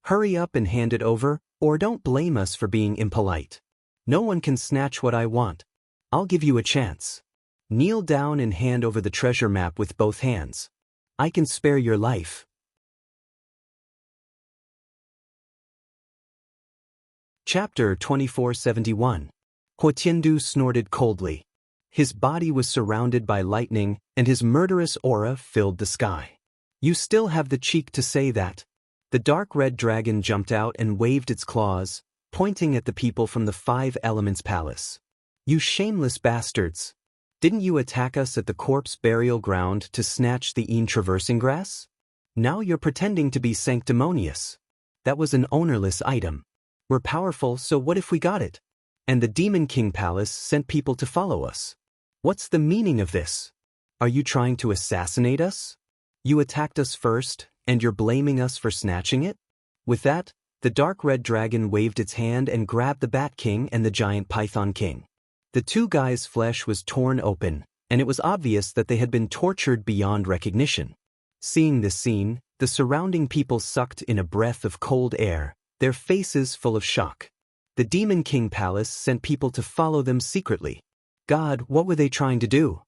Hurry up and hand it over, or don't blame us for being impolite. No one can snatch what I want. I'll give you a chance. Kneel down and hand over the treasure map with both hands. I can spare your life. Chapter 2471. Huo Tiandu snorted coldly. His body was surrounded by lightning, and his murderous aura filled the sky. You still have the cheek to say that. The dark red dragon jumped out and waved its claws, pointing at the people from the 5 Elements Palace. You shameless bastards! Didn't you attack us at the corpse burial ground to snatch the traversing grass? Now you're pretending to be sanctimonious. That was an ownerless item. We're powerful, so what if we got it? And the Demon King Palace sent people to follow us. What's the meaning of this? Are you trying to assassinate us? You attacked us first, and you're blaming us for snatching it? With that, the dark red dragon waved its hand and grabbed the Bat King and the giant Python King. The 2 guys' flesh was torn open, and it was obvious that they had been tortured beyond recognition. Seeing this scene, the surrounding people sucked in a breath of cold air, their faces full of shock. The Demon King Palace sent people to follow them secretly. God, what were they trying to do?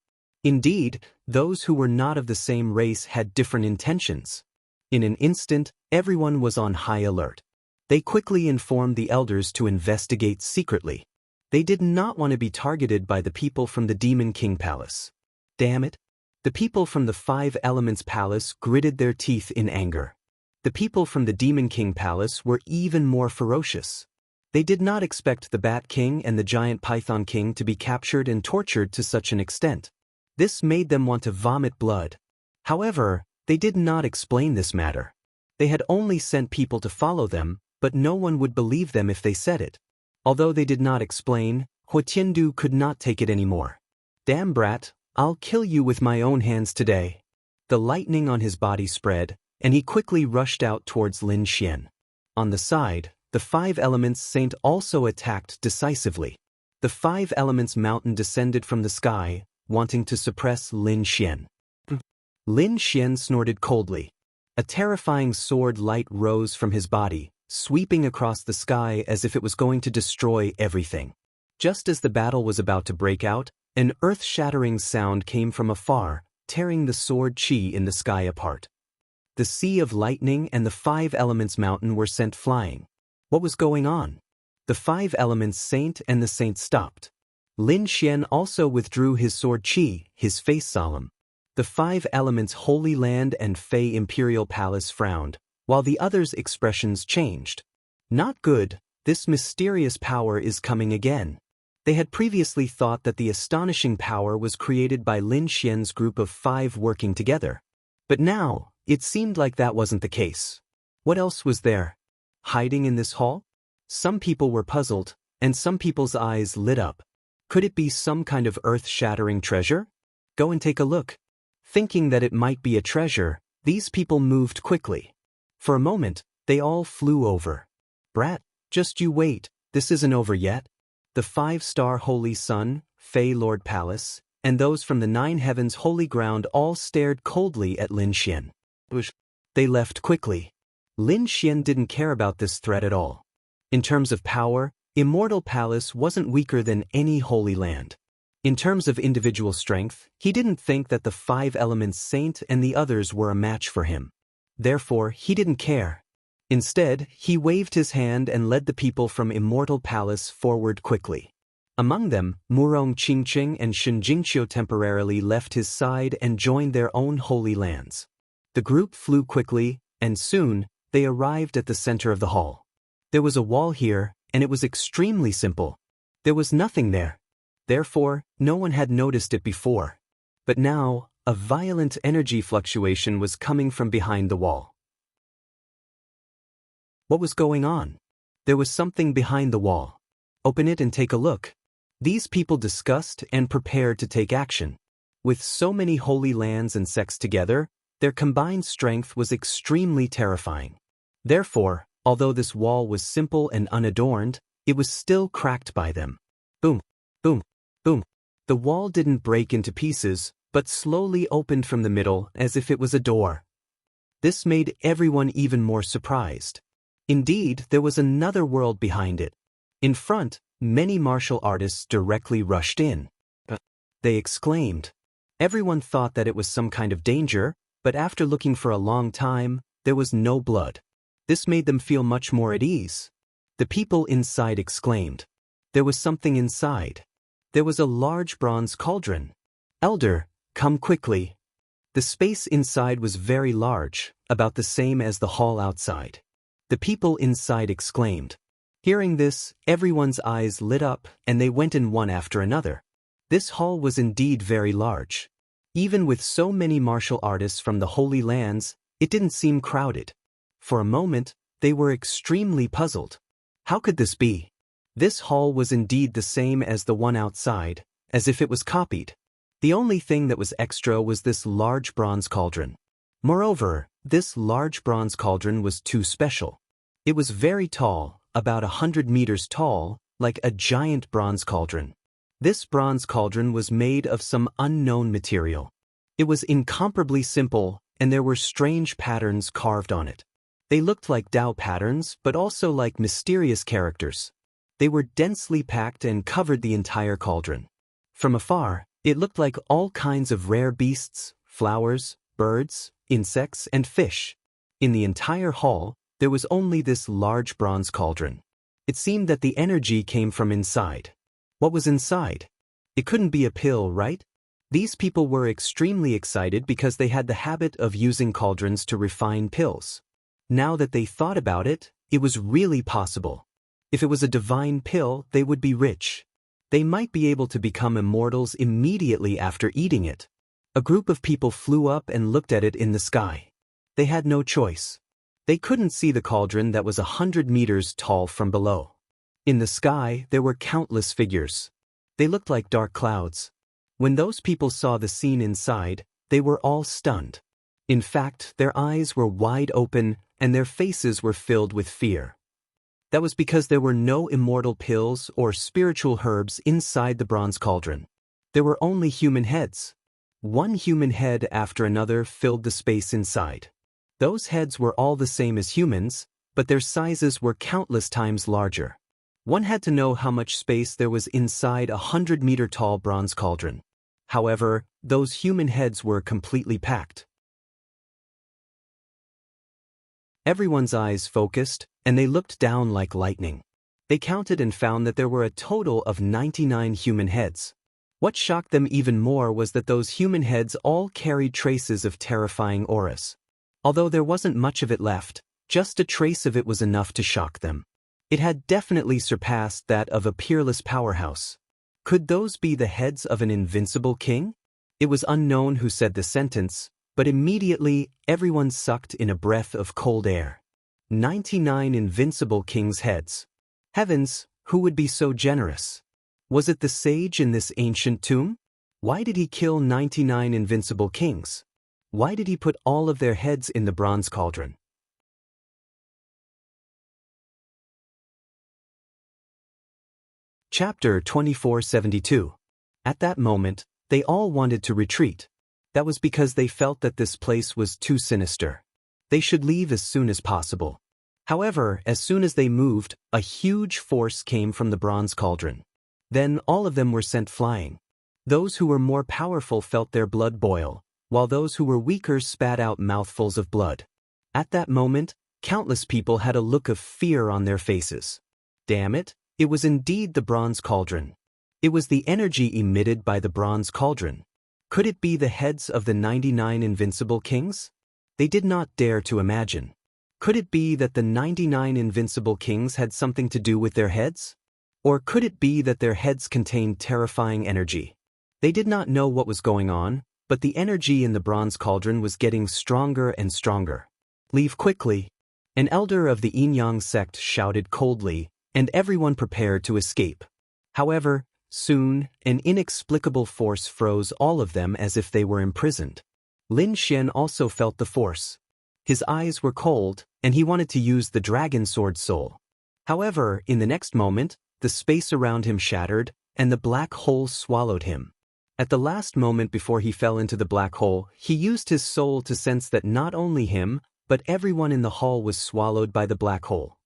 Indeed, those who were not of the same race had different intentions. In an instant, everyone was on high alert. They quickly informed the elders to investigate secretly. They did not want to be targeted by the people from the Demon King Palace. Damn it! The people from the 5 Elements Palace gritted their teeth in anger. The people from the Demon King Palace were even more ferocious. They did not expect the Bat King and the giant Python King to be captured and tortured to such an extent. This made them want to vomit blood. However, they did not explain this matter. They had only sent people to follow them, but no one would believe them if they said it. Although they did not explain, Huo Tiandu could not take it anymore. Damn brat, I'll kill you with my own hands today. The lightning on his body spread, and he quickly rushed out towards Lin Xian. On the side, the 5 Elements Saint also attacked decisively. The 5 Elements Mountain descended from the sky, wanting to suppress Lin Xian. Lin Xian snorted coldly. A terrifying sword light rose from his body, sweeping across the sky as if it was going to destroy everything. Just as the battle was about to break out, an earth-shattering sound came from afar, tearing the sword chi in the sky apart. The Sea of Lightning and the 5 Elements Mountain were sent flying. What was going on? The 5 Elements Saint and the Saint stopped. Lin Xian also withdrew his sword chi, his face solemn. The 5 Elements Holy Land and Fey Imperial Palace frowned, while the others' expressions changed. Not good, this mysterious power is coming again. They had previously thought that the astonishing power was created by Lin Xian's group of 5 working together. But now, it seemed like that wasn't the case. What else was there? Hiding in this hall? Some people were puzzled, and some people's eyes lit up. Could it be some kind of earth-shattering treasure? Go and take a look. Thinking that it might be a treasure, these people moved quickly. For a moment, they all flew over. Brat, just you wait, this isn't over yet. The 5-star Holy Sun, Fey Lord Palace, and those from the 9 heavens holy ground all stared coldly at Lin Xian. They left quickly. Lin Xian didn't care about this threat at all. In terms of power, Immortal Palace wasn't weaker than any holy land. In terms of individual strength, he didn't think that the 5 elements saint and the others were a match for him. Therefore, he didn't care. Instead, he waved his hand and led the people from Immortal Palace forward quickly. Among them, Murong Qingqing and Shen Jingqiu temporarily left his side and joined their own holy lands. The group flew quickly, and soon, they arrived at the center of the hall. There was a wall here, and it was extremely simple. There was nothing there. Therefore, no one had noticed it before. But now, a violent energy fluctuation was coming from behind the wall. What was going on? There was something behind the wall. Open it and take a look. These people discussed and prepared to take action. With so many holy lands and sects together, their combined strength was extremely terrifying. Therefore, although this wall was simple and unadorned, it was still cracked by them. Boom, boom, boom. The wall didn't break into pieces, but slowly opened from the middle as if it was a door. This made everyone even more surprised. Indeed, there was another world behind it. In front, many martial artists directly rushed in. They exclaimed. Everyone thought that it was some kind of danger, but after looking for a long time, there was no blood. This made them feel much more at ease. The people inside exclaimed. There was something inside. There was a large bronze cauldron. Elder, come quickly. The space inside was very large, about the same as the hall outside. The people inside exclaimed. Hearing this, everyone's eyes lit up, and they went in one after another. This hall was indeed very large. Even with so many martial artists from the Holy Lands, it didn't seem crowded. For a moment, they were extremely puzzled. How could this be? This hall was indeed the same as the one outside, as if it was copied. The only thing that was extra was this large bronze cauldron. Moreover, this large bronze cauldron was too special. It was very tall, about 100 meters tall, like a giant bronze cauldron. This bronze cauldron was made of some unknown material. It was incomparably simple, and there were strange patterns carved on it. They looked like Tao patterns, but also like mysterious characters. They were densely packed and covered the entire cauldron. From afar, it looked like all kinds of rare beasts, flowers, birds, insects, and fish. In the entire hall, there was only this large bronze cauldron. It seemed that the energy came from inside. What was inside? It couldn't be a pill, right? These people were extremely excited because they had the habit of using cauldrons to refine pills. Now that they thought about it, it was really possible. If it was a divine pill, they would be rich. They might be able to become immortals immediately after eating it. A group of people flew up and looked at it in the sky. They had no choice. They couldn't see the cauldron that was 100 meters tall from below. In the sky, there were countless figures. They looked like dark clouds. When those people saw the scene inside, they were all stunned. In fact, their eyes were wide open and their faces were filled with fear. That was because there were no immortal pills or spiritual herbs inside the bronze cauldron. There were only human heads. One human head after another filled the space inside. Those heads were all the same as humans, but their sizes were countless times larger. One had to know how much space there was inside a 100-meter-tall bronze cauldron. However, those human heads were completely packed. Everyone's eyes focused, and they looked down like lightning. They counted and found that there were a total of 99 human heads. What shocked them even more was that those human heads all carried traces of terrifying auras. Although there wasn't much of it left, just a trace of it was enough to shock them. It had definitely surpassed that of a peerless powerhouse. Could those be the heads of an invincible king? It was unknown who said the sentence, But immediately, everyone sucked in a breath of cold air. 99 invincible kings' heads. Heavens, who would be so generous? Was it the sage in this ancient tomb? Why did he kill 99 invincible kings? Why did he put all of their heads in the bronze cauldron? Chapter 2472. At that moment, they all wanted to retreat. That was because they felt that this place was too sinister. They should leave as soon as possible. However, as soon as they moved, a huge force came from the bronze cauldron. Then all of them were sent flying. Those who were more powerful felt their blood boil, while those who were weaker spat out mouthfuls of blood. At that moment, countless people had a look of fear on their faces. Damn it, it was indeed the bronze cauldron. It was the energy emitted by the bronze cauldron. Could it be the heads of the 99 invincible kings? They did not dare to imagine. Could it be that the 99 invincible kings had something to do with their heads? Or could it be that their heads contained terrifying energy? They did not know what was going on, but the energy in the bronze cauldron was getting stronger and stronger. Leave quickly. An elder of the Yin-Yang sect shouted coldly, and everyone prepared to escape. However, soon, an inexplicable force froze all of them as if they were imprisoned. Lin Xian also felt the force. His eyes were cold, and he wanted to use the dragon sword soul. However, in the next moment, the space around him shattered, and the black hole swallowed him. At the last moment before he fell into the black hole, he used his soul to sense that not only him, but everyone in the hall was swallowed by the black hole.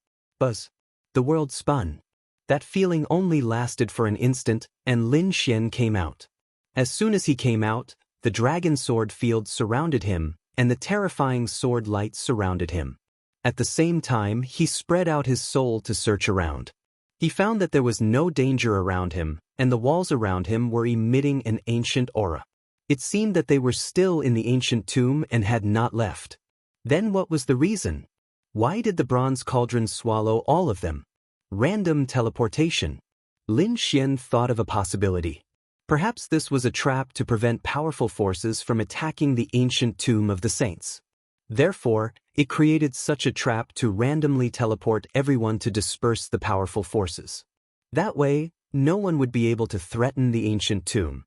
Buzz. The world spun. That feeling only lasted for an instant, and Lin Xian came out. As soon as he came out, the dragon sword field surrounded him, and the terrifying sword light surrounded him. At the same time, he spread out his soul to search around. He found that there was no danger around him, and the walls around him were emitting an ancient aura. It seemed that they were still in the ancient tomb and had not left. Then what was the reason? Why did the bronze cauldron swallow all of them? Random teleportation. Lin Xian thought of a possibility. Perhaps this was a trap to prevent powerful forces from attacking the ancient tomb of the saints. Therefore, it created such a trap to randomly teleport everyone to disperse the powerful forces. That way, no one would be able to threaten the ancient tomb.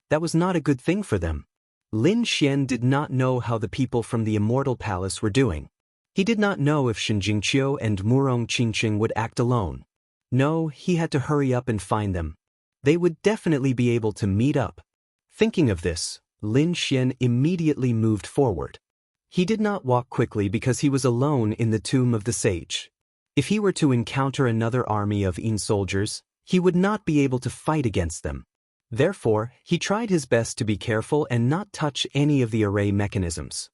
That was not a good thing for them. Lin Xian did not know how the people from the Immortal Palace were doing. He did not know if Shen Jingqiu and Murong Qingqing would act alone. No, he had to hurry up and find them. They would definitely be able to meet up. Thinking of this, Lin Xian immediately moved forward. He did not walk quickly because he was alone in the tomb of the sage. If he were to encounter another army of Yin soldiers, he would not be able to fight against them. Therefore, he tried his best to be careful and not touch any of the array mechanisms.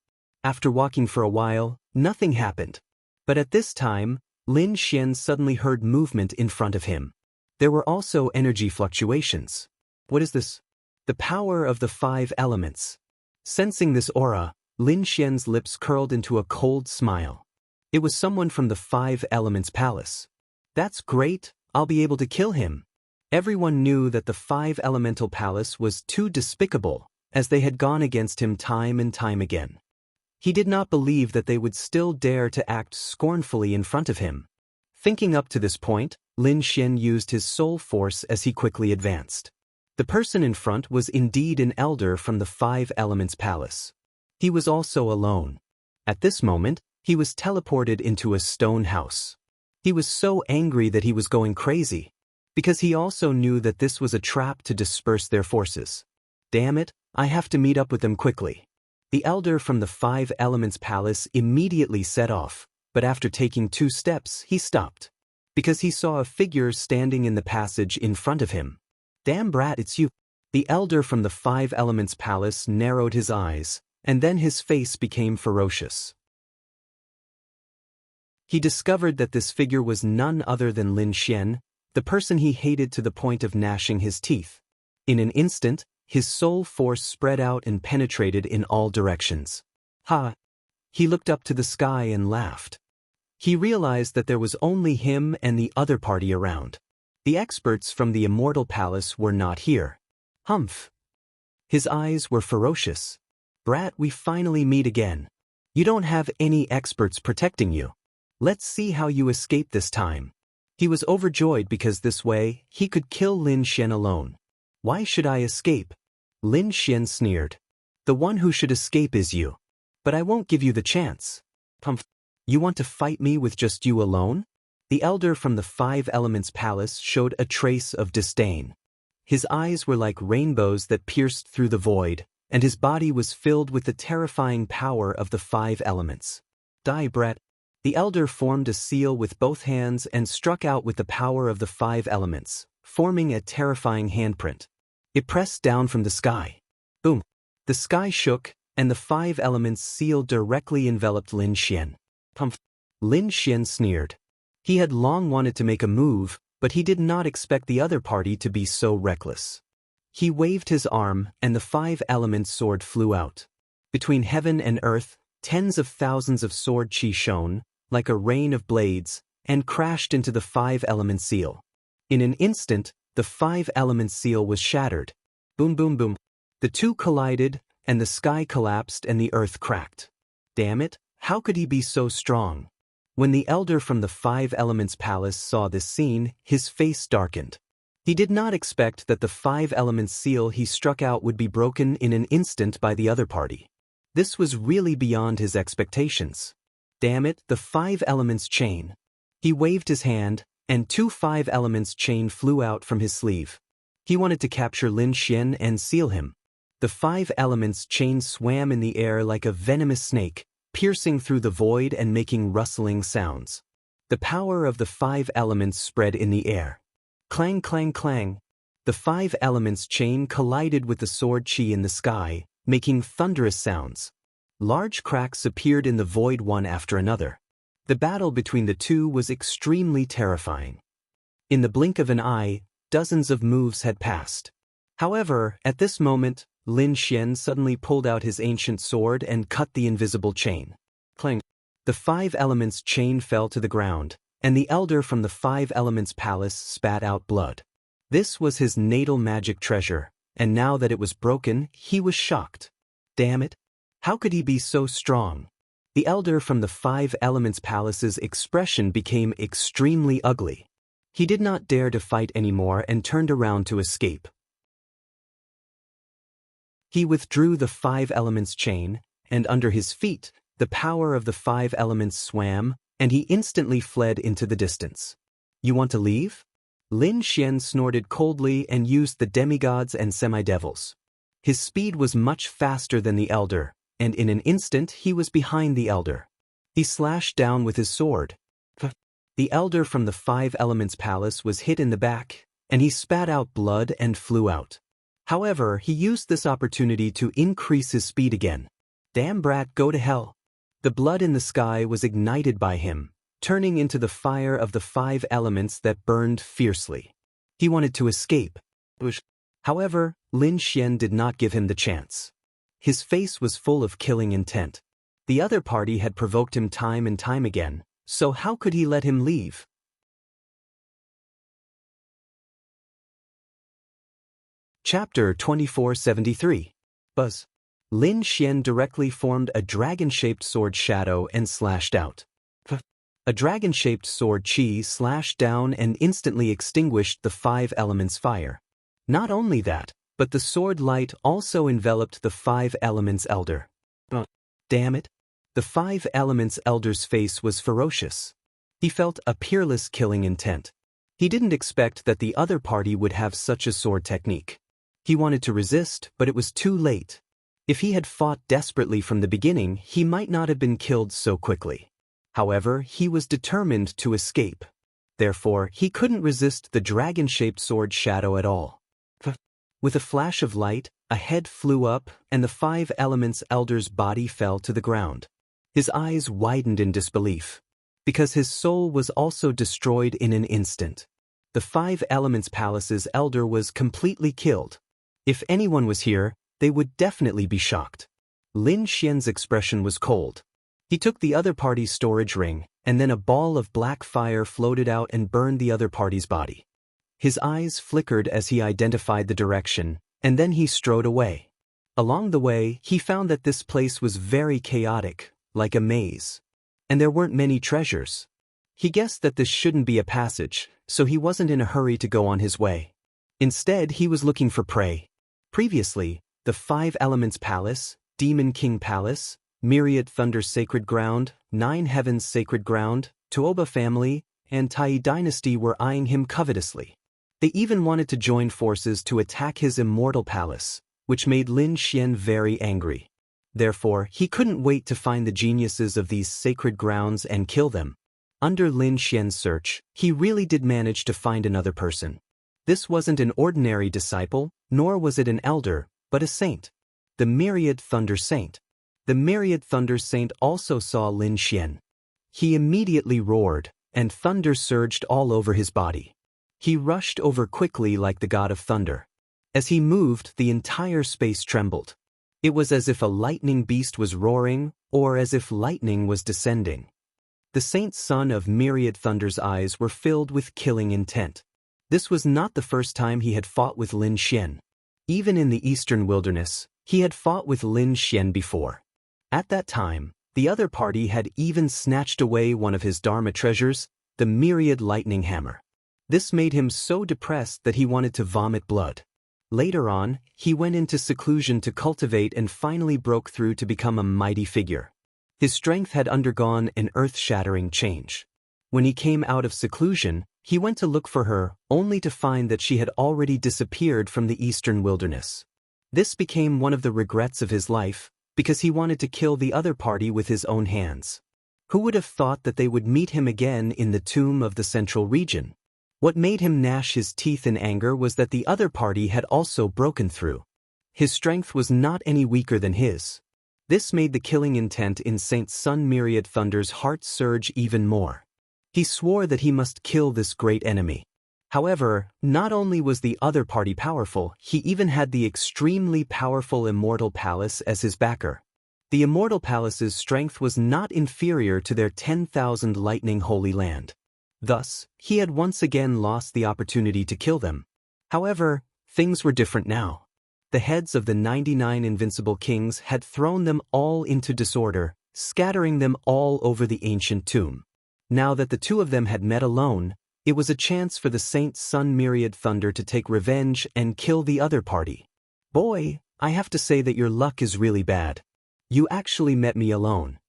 After walking for a while, nothing happened. But at this time, Lin Xian suddenly heard movement in front of him. There were also energy fluctuations. What is this? The power of the 5 elements. Sensing this aura, Lin Xian's lips curled into a cold smile. It was someone from the 5 Elements Palace. That's great, I'll be able to kill him. Everyone knew that the 5 Elemental Palace was too despicable, as they had gone against him time and time again. He did not believe that they would still dare to act scornfully in front of him. Thinking up to this point, Lin Xian used his soul force as he quickly advanced. The person in front was indeed an elder from the 5 Elements Palace. He was also alone. At this moment, he was teleported into a stone house. He was so angry that he was going crazy, because he also knew that this was a trap to disperse their forces. Damn it, I have to meet up with them quickly. The elder from the 5 Elements Palace immediately set off, but after taking 2 steps, he stopped, because he saw a figure standing in the passage in front of him. Damn brat, it's you. The elder from the 5 Elements Palace narrowed his eyes, and then his face became ferocious. He discovered that this figure was none other than Lin Xian, the person he hated to the point of gnashing his teeth. In an instant, his soul force spread out and penetrated in all directions. Ha! He looked up to the sky and laughed. He realized that there was only him and the other party around. The experts from the Immortal Palace were not here. Humph! His eyes were ferocious. Brat, we finally meet again. You don't have any experts protecting you. Let's see how you escape this time. He was overjoyed because this way, he could kill Lin Xian alone. Why should I escape? Lin Xian sneered. The one who should escape is you. But I won't give you the chance. Pumph. You want to fight me with just you alone? The elder from the Five Elements Palace showed a trace of disdain. His eyes were like rainbows that pierced through the void, and his body was filled with the terrifying power of the five elements. Die, Brat. The elder formed a seal with both hands and struck out with the power of the five elements, forming a terrifying handprint. It pressed down from the sky. Boom. The sky shook, and the five elements seal directly enveloped Lin Xian. Pumph. Lin Xian sneered. He had long wanted to make a move, but he did not expect the other party to be so reckless. He waved his arm, and the five elements sword flew out. Between heaven and earth, tens of thousands of sword chi shone, like a rain of blades, and crashed into the five element seal. In an instant, the five element seal was shattered. Boom, boom, boom. The two collided, and the sky collapsed and the earth cracked. Damn it, how could he be so strong? When the elder from the Five Elements Palace saw this scene, his face darkened. He did not expect that the five elements seal he struck out would be broken in an instant by the other party. This was really beyond his expectations. Damn it, the five elements chain. He waved his hand, and two five elements chain flew out from his sleeve. He wanted to capture Lin Xian and seal him. The five elements chain swam in the air like a venomous snake, piercing through the void and making rustling sounds. The power of the five elements spread in the air. Clang, clang, clang. The five elements chain collided with the sword chi in the sky, making thunderous sounds. Large cracks appeared in the void one after another. The battle between the two was extremely terrifying. In the blink of an eye, dozens of moves had passed. However, at this moment, Lin Xian suddenly pulled out his ancient sword and cut the invisible chain. Clang. The five elements chain fell to the ground, and the elder from the Five Elements Palace spat out blood. This was his natal magic treasure, and now that it was broken, he was shocked. Damn it! How could he be so strong? The elder from the Five Elements Palace's expression became extremely ugly. He did not dare to fight anymore and turned around to escape. He withdrew the five elements chain, and under his feet, the power of the five elements swam, and he instantly fled into the distance. You want to leave? Lin Xian snorted coldly and used the demigods and semidevils. His speed was much faster than the elder, and in an instant he was behind the elder. He slashed down with his sword. The elder from the Five Elements Palace was hit in the back, and he spat out blood and flew out. However, he used this opportunity to increase his speed again. Damn brat, go to hell. The blood in the sky was ignited by him, turning into the fire of the five elements that burned fiercely. He wanted to escape. However, Lin Xian did not give him the chance. His face was full of killing intent. The other party had provoked him time and time again, so how could he let him leave? Chapter 2473. Buzz. Lin Xian directly formed a dragon-shaped sword shadow and slashed out. A dragon-shaped sword chi slashed down and instantly extinguished the five elements' fire. Not only that, but the sword light also enveloped the five elements elder. Damn it! The five elements elder's face was ferocious. He felt a peerless killing intent. He didn't expect that the other party would have such a sword technique. He wanted to resist, but it was too late. If he had fought desperately from the beginning, he might not have been killed so quickly. However, he was determined to escape. Therefore, he couldn't resist the dragon-shaped sword shadow at all. With a flash of light, a head flew up, and the five elements elder's body fell to the ground. His eyes widened in disbelief, because his soul was also destroyed in an instant. The Five Elements Palace's elder was completely killed. If anyone was here, they would definitely be shocked. Lin Xian's expression was cold. He took the other party's storage ring, and then a ball of black fire floated out and burned the other party's body. His eyes flickered as he identified the direction, and then he strode away. Along the way, he found that this place was very chaotic, like a maze. And there weren't many treasures. He guessed that this shouldn't be a passage, so he wasn't in a hurry to go on his way. Instead, he was looking for prey. Previously, the Five Elements Palace, Demon King Palace, Myriad Thunder's Sacred Ground, Nine Heavens Sacred Ground, Toba family, and Tai dynasty were eyeing him covetously. They even wanted to join forces to attack his immortal palace, which made Lin Xian very angry. Therefore, he couldn't wait to find the geniuses of these sacred grounds and kill them. Under Lin Xian's search, he really did manage to find another person. This wasn't an ordinary disciple, nor was it an elder, but a saint. The Myriad Thunder Saint. The Myriad Thunder Saint also saw Lin Xian. He immediately roared, and thunder surged all over his body. He rushed over quickly like the god of thunder. As he moved, the entire space trembled. It was as if a lightning beast was roaring, or as if lightning was descending. The saint's son of Myriad Thunder's eyes were filled with killing intent. This was not the first time he had fought with Lin Xian. Even in the eastern wilderness, he had fought with Lin Xian before. At that time, the other party had even snatched away one of his Dharma treasures, the Myriad Lightning Hammer. This made him so depressed that he wanted to vomit blood. Later on, he went into seclusion to cultivate and finally broke through to become a mighty figure. His strength had undergone an earth-shattering change. When he came out of seclusion, he went to look for her, only to find that she had already disappeared from the eastern wilderness. This became one of the regrets of his life, because he wanted to kill the other party with his own hands. Who would have thought that they would meet him again in the tomb of the central region? What made him gnash his teeth in anger was that the other party had also broken through. His strength was not any weaker than his. This made the killing intent in Saint Sun Myriad Thunder's heart surge even more. He swore that he must kill this great enemy. However, not only was the other party powerful, he even had the extremely powerful Immortal Palace as his backer. The Immortal Palace's strength was not inferior to their 10,000 lightning holy land. Thus, he had once again lost the opportunity to kill them. However, things were different now. The heads of the 99 invincible kings had thrown them all into disorder, scattering them all over the ancient tomb. Now that the two of them had met alone, it was a chance for the Saint Sun Myriad Thunder to take revenge and kill the other party. Boy, I have to say that your luck is really bad. You actually met me alone.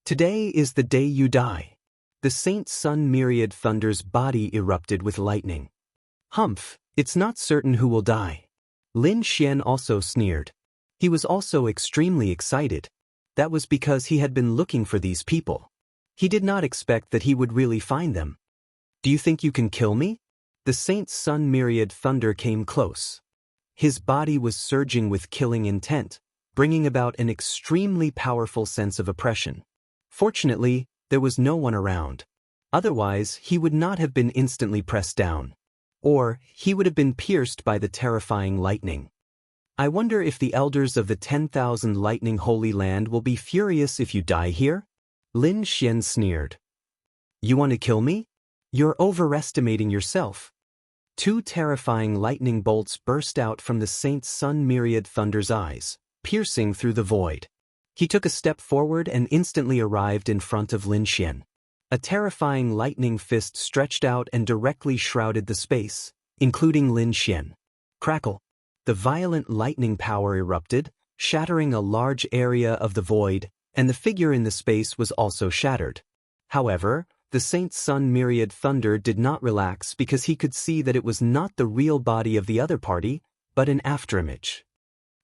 Today is the day you die. The Saint Sun Myriad Thunder's body erupted with lightning. Humph, it's not certain who will die. Lin Xian also sneered. He was also extremely excited. That was because he had been looking for these people. He did not expect that he would really find them. Do you think you can kill me? The Saint Sun Myriad Thunder came close. His body was surging with killing intent, bringing about an extremely powerful sense of oppression. Fortunately, there was no one around. Otherwise, he would not have been instantly pressed down. Or, he would have been pierced by the terrifying lightning. I wonder if the elders of the 10,000 lightning holy land will be furious if you die here? Lin Xian sneered. You want to kill me? You're overestimating yourself. Two terrifying lightning bolts burst out from the Saint Sun Myriad Thunder's eyes, piercing through the void. He took a step forward and instantly arrived in front of Lin Xian. A terrifying lightning fist stretched out and directly shrouded the space, including Lin Xian. Crackle! The violent lightning power erupted, shattering a large area of the void, and the figure in the space was also shattered. However, the Saint Sun Myriad Thunder did not relax because he could see that it was not the real body of the other party, but an afterimage.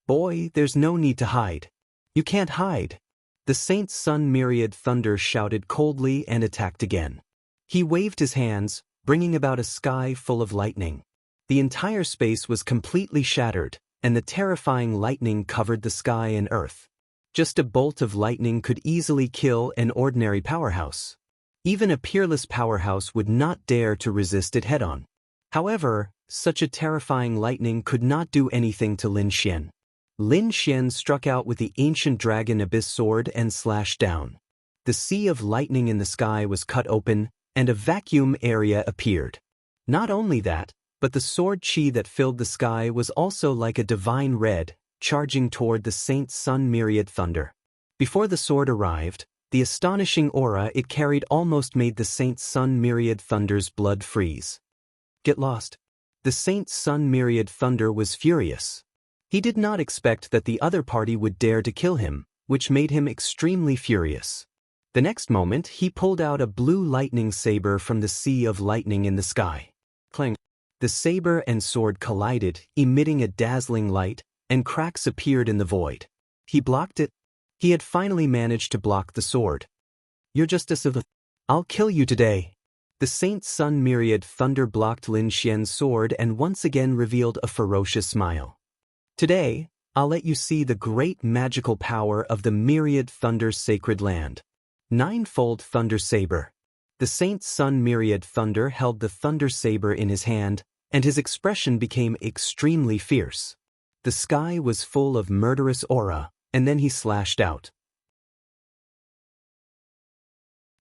Boy, there's no need to hide. You can't hide. The Saint Sun Myriad Thunder shouted coldly and attacked again. He waved his hands, bringing about a sky full of lightning. The entire space was completely shattered, and the terrifying lightning covered the sky and earth. Just a bolt of lightning could easily kill an ordinary powerhouse. Even a peerless powerhouse would not dare to resist it head-on. However, such a terrifying lightning could not do anything to Lin Xian. Lin Xian struck out with the ancient dragon abyss sword and slashed down. The sea of lightning in the sky was cut open, and a vacuum area appeared. Not only that, But the sword chi that filled the sky was also like a divine red, charging toward the Saint Sun myriad thunder. Before the sword arrived, the astonishing aura it carried almost made the Saint Sun myriad thunder's blood freeze. Get lost. The Saint Sun myriad thunder was furious. He did not expect that the other party would dare to kill him, which made him extremely furious. The next moment he pulled out a blue lightning saber from the sea of lightning in the sky. Clang. The saber and sword collided, emitting a dazzling light, and cracks appeared in the void. He blocked it. He had finally managed to block the sword. You're just a civil. I'll kill you today. The Saint Sun myriad thunder blocked Lin Xian's sword and once again revealed a ferocious smile. Today, I'll let you see the great magical power of the myriad thunder's sacred land. Ninefold Thunder Saber. The Saint Sun myriad thunder held the thunder saber in his hand, and his expression became extremely fierce. The sky was full of murderous aura, and then he slashed out.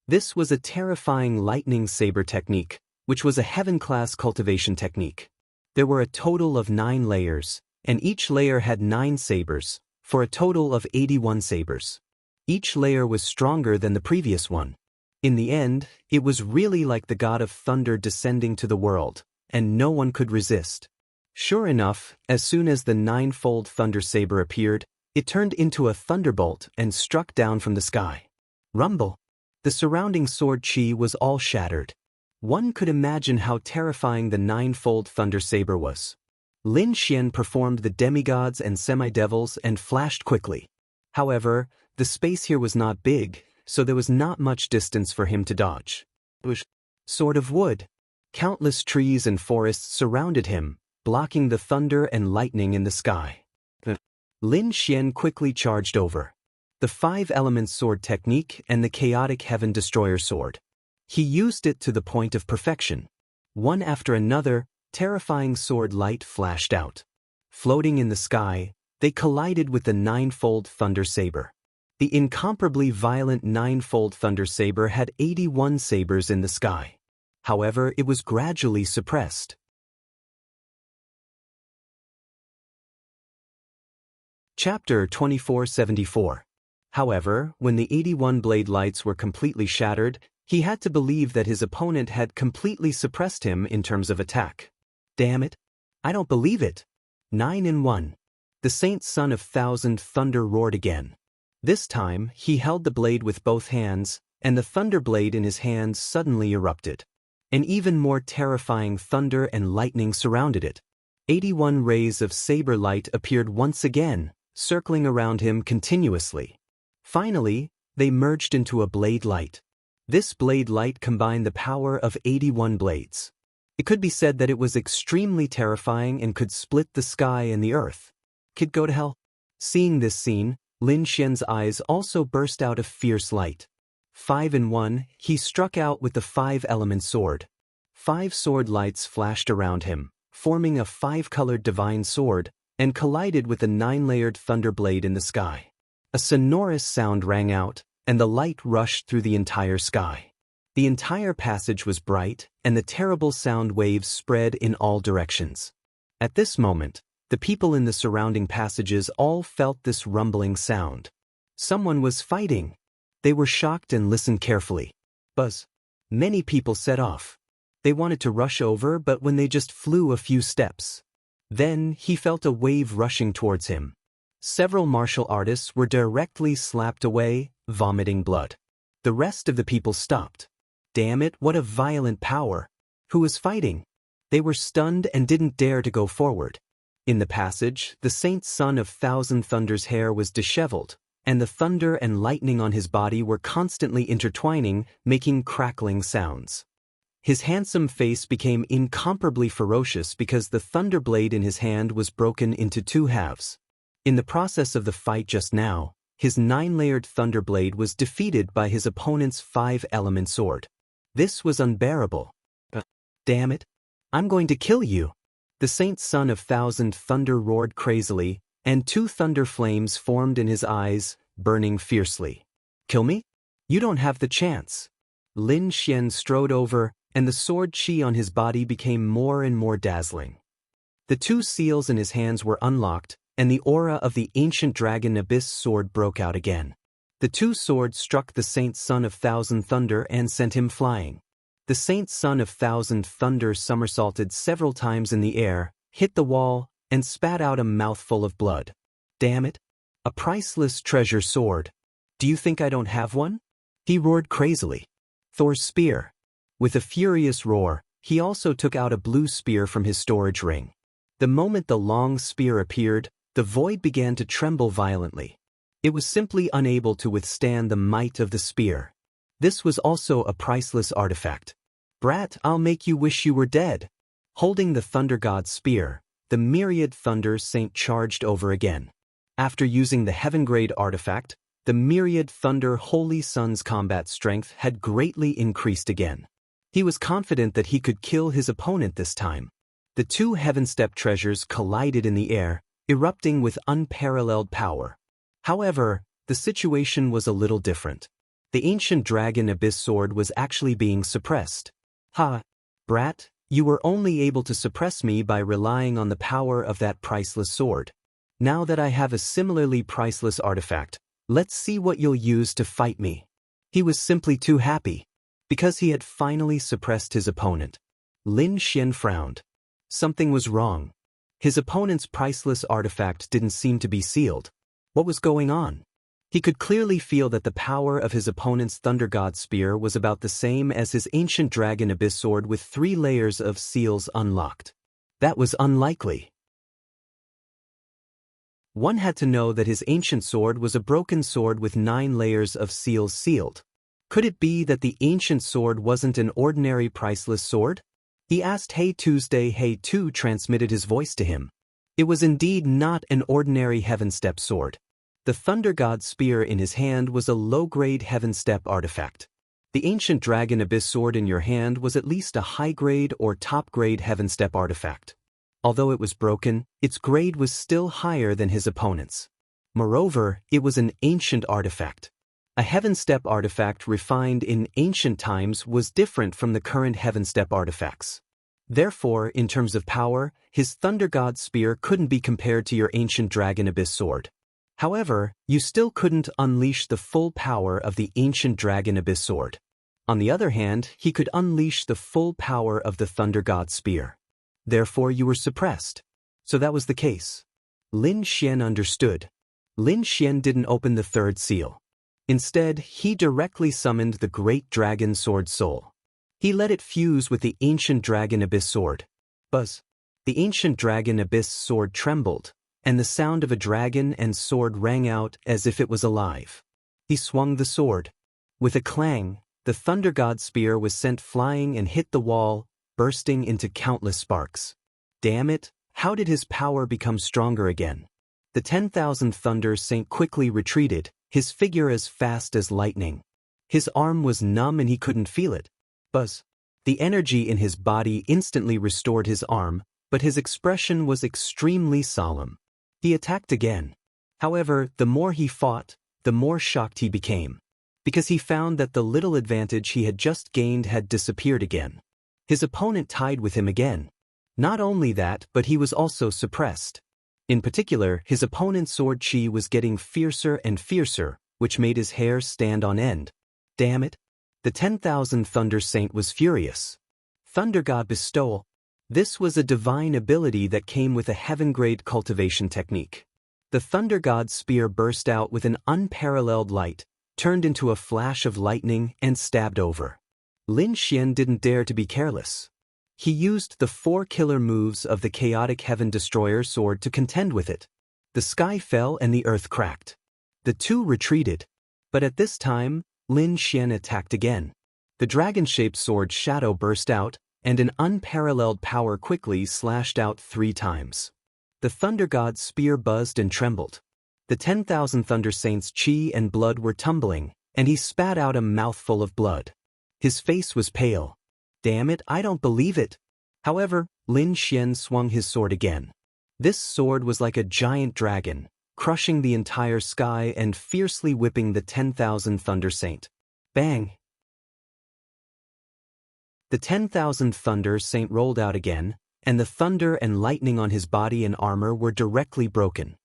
This was a terrifying lightning saber technique, which was a heaven-class cultivation technique. There were a total of 9 layers, and each layer had 9 sabers, for a total of 81 sabers. Each layer was stronger than the previous one. In the end, it was really like the god of thunder descending to the world, and no one could resist. Sure enough, as soon as the ninefold thunder saber appeared, it turned into a thunderbolt and struck down from the sky. Rumble! The surrounding sword chi was all shattered. One could imagine how terrifying the ninefold thunder saber was. Lin Xian performed the demigods and semi-devils and flashed quickly. However, the space here was not big, so there was not much distance for him to dodge. Sword of wood. Countless trees and forests surrounded him, blocking the thunder and lightning in the sky. Lin Xian quickly charged over. The 5 elements sword technique and the chaotic heaven destroyer sword. He used it to the point of perfection. One after another, terrifying sword light flashed out. Floating in the sky, they collided with the ninefold thunder saber. The incomparably violent ninefold thunder saber had 81 sabers in the sky. However, it was gradually suppressed. Chapter 2474. However, when the 81 blade lights were completely shattered, he had to believe that his opponent had completely suppressed him in terms of attack. Damn it! I don't believe it! 9 in 1. The Saint Son of Thousand Thunder roared again. This time, he held the blade with both hands, and the thunder blade in his hands suddenly erupted. An even more terrifying thunder and lightning surrounded it. 81 rays of saber light appeared once again, circling around him continuously. Finally, they merged into a blade light. This blade light combined the power of 81 blades. It could be said that it was extremely terrifying and could split the sky and the earth. Kid, go to hell. Seeing this scene, Lin Xian's eyes also burst out of fierce light. 5 in 1, he struck out with the 5-element sword. 5 sword lights flashed around him, forming a 5-colored divine sword, and collided with the 9-layered thunder blade in the sky. A sonorous sound rang out, and the light rushed through the entire sky. The entire passage was bright, and the terrible sound waves spread in all directions. At this moment, the people in the surrounding passages all felt this rumbling sound. Someone was fighting. They were shocked and listened carefully. Buzz. Many people set off. They wanted to rush over, but when they just flew a few steps. Then he felt a wave rushing towards him. Several martial artists were directly slapped away, vomiting blood. The rest of the people stopped. Damn it, what a violent power! Who was fighting? They were stunned and didn't dare to go forward. In the passage, the Saint Son of Thousand Thunder's hair was disheveled, and the thunder and lightning on his body were constantly intertwining, making crackling sounds. His handsome face became incomparably ferocious because the thunder blade in his hand was broken into 2 halves. In the process of the fight just now, his 9-layered thunder blade was defeated by his opponent's 5-element sword. This was unbearable. Damn it! I'm going to kill you! The Saint Son of Thousand Thunder roared crazily, and 2 thunder flames formed in his eyes, burning fiercely. Kill me? You don't have the chance. Lin Xian strode over, and the sword chi on his body became more and more dazzling. The two seals in his hands were unlocked, and the aura of the ancient dragon abyss sword broke out again. The two swords struck the Saint Son of Thousand Thunder and sent him flying. The Saint Son of Thousand Thunder somersaulted several times in the air, hit the wall, and spat out a mouthful of blood. Damn it! A priceless treasure sword. Do you think I don't have one? He roared crazily. Thor's spear. With a furious roar, he also took out a blue spear from his storage ring. The moment the long spear appeared, the void began to tremble violently. It was simply unable to withstand the might of the spear. This was also a priceless artifact. Brat, I'll make you wish you were dead. Holding the Thunder God's spear, the myriad Thunder Saint charged over again. After using the Heaven-grade artifact, the myriad Thunder Holy Son's combat strength had greatly increased again. He was confident that he could kill his opponent this time. The two Heaven-step treasures collided in the air, erupting with unparalleled power. However, the situation was a little different. The ancient dragon abyss sword was actually being suppressed. Ha! Brat, you were only able to suppress me by relying on the power of that priceless sword. Now that I have a similarly priceless artifact, let's see what you'll use to fight me. He was simply too happy. Because he had finally suppressed his opponent. Lin Xian frowned. Something was wrong. His opponent's priceless artifact didn't seem to be sealed. What was going on? He could clearly feel that the power of his opponent's Thunder God Spear was about the same as his ancient dragon abyss sword with 3 layers of seals unlocked. That was unlikely. One had to know that his ancient sword was a broken sword with 9 layers of seals sealed. Could it be that the ancient sword wasn't an ordinary priceless sword? He asked. Hey Tuesday. Hey 2 transmitted his voice to him. It was indeed not an ordinary Heaven-step sword. The Thunder God Spear in his hand was a low-grade Heaven-step artifact. The ancient dragon abyss sword in your hand was at least a high-grade or top-grade Heaven-step artifact. Although it was broken, its grade was still higher than his opponent's. Moreover, it was an ancient artifact. A Heaven-step artifact refined in ancient times was different from the current Heaven-step artifacts. Therefore, in terms of power, his Thunder God Spear couldn't be compared to your ancient dragon abyss sword. However, you still couldn't unleash the full power of the ancient dragon abyss sword. On the other hand, he could unleash the full power of the Thunder God Spear. Therefore, you were suppressed. So that was the case. Lin Xian understood. Lin Xian didn't open the third seal. Instead, he directly summoned the great dragon sword soul. He let it fuse with the ancient dragon abyss sword. Buzz. The ancient dragon abyss sword trembled, and the sound of a dragon and sword rang out as if it was alive. He swung the sword. With a clang, the Thunder God Spear was sent flying and hit the wall, bursting into countless sparks. Damn it, how did his power become stronger again? The 10,000 Thunder Saint quickly retreated, his figure as fast as lightning. His arm was numb and he couldn't feel it. Buzz. The energy in his body instantly restored his arm, but his expression was extremely solemn. He attacked again. However, the more he fought, the more shocked he became. Because he found that the little advantage he had just gained had disappeared again. His opponent tied with him again. Not only that, but he was also suppressed. In particular, his opponent's sword chi was getting fiercer and fiercer, which made his hair stand on end. Damn it! The 10,000 Thunder Saint was furious. Thunder God Bestowal. This was a divine ability that came with a heaven-grade cultivation technique. The Thunder God Spear burst out with an unparalleled light, turned into a flash of lightning and stabbed over. Lin Xian didn't dare to be careless. He used the 4 killer moves of the Chaotic Heaven Destroyer sword to contend with it. The sky fell and the earth cracked. The two retreated. But at this time, Lin Xian attacked again. The dragon-shaped sword shadow burst out, and an unparalleled power quickly slashed out 3 times. The Thunder God's spear buzzed and trembled. The 10,000 Thunder Saints' chi and blood were tumbling, and he spat out a mouthful of blood. His face was pale. Damn it, I don't believe it. However, Lin Xian swung his sword again. This sword was like a giant dragon, crushing the entire sky and fiercely whipping the 10,000 Thunder Saint. Bang! The 10,000 Thunder Saint rolled out again, and the thunder and lightning on his body and armor were directly broken.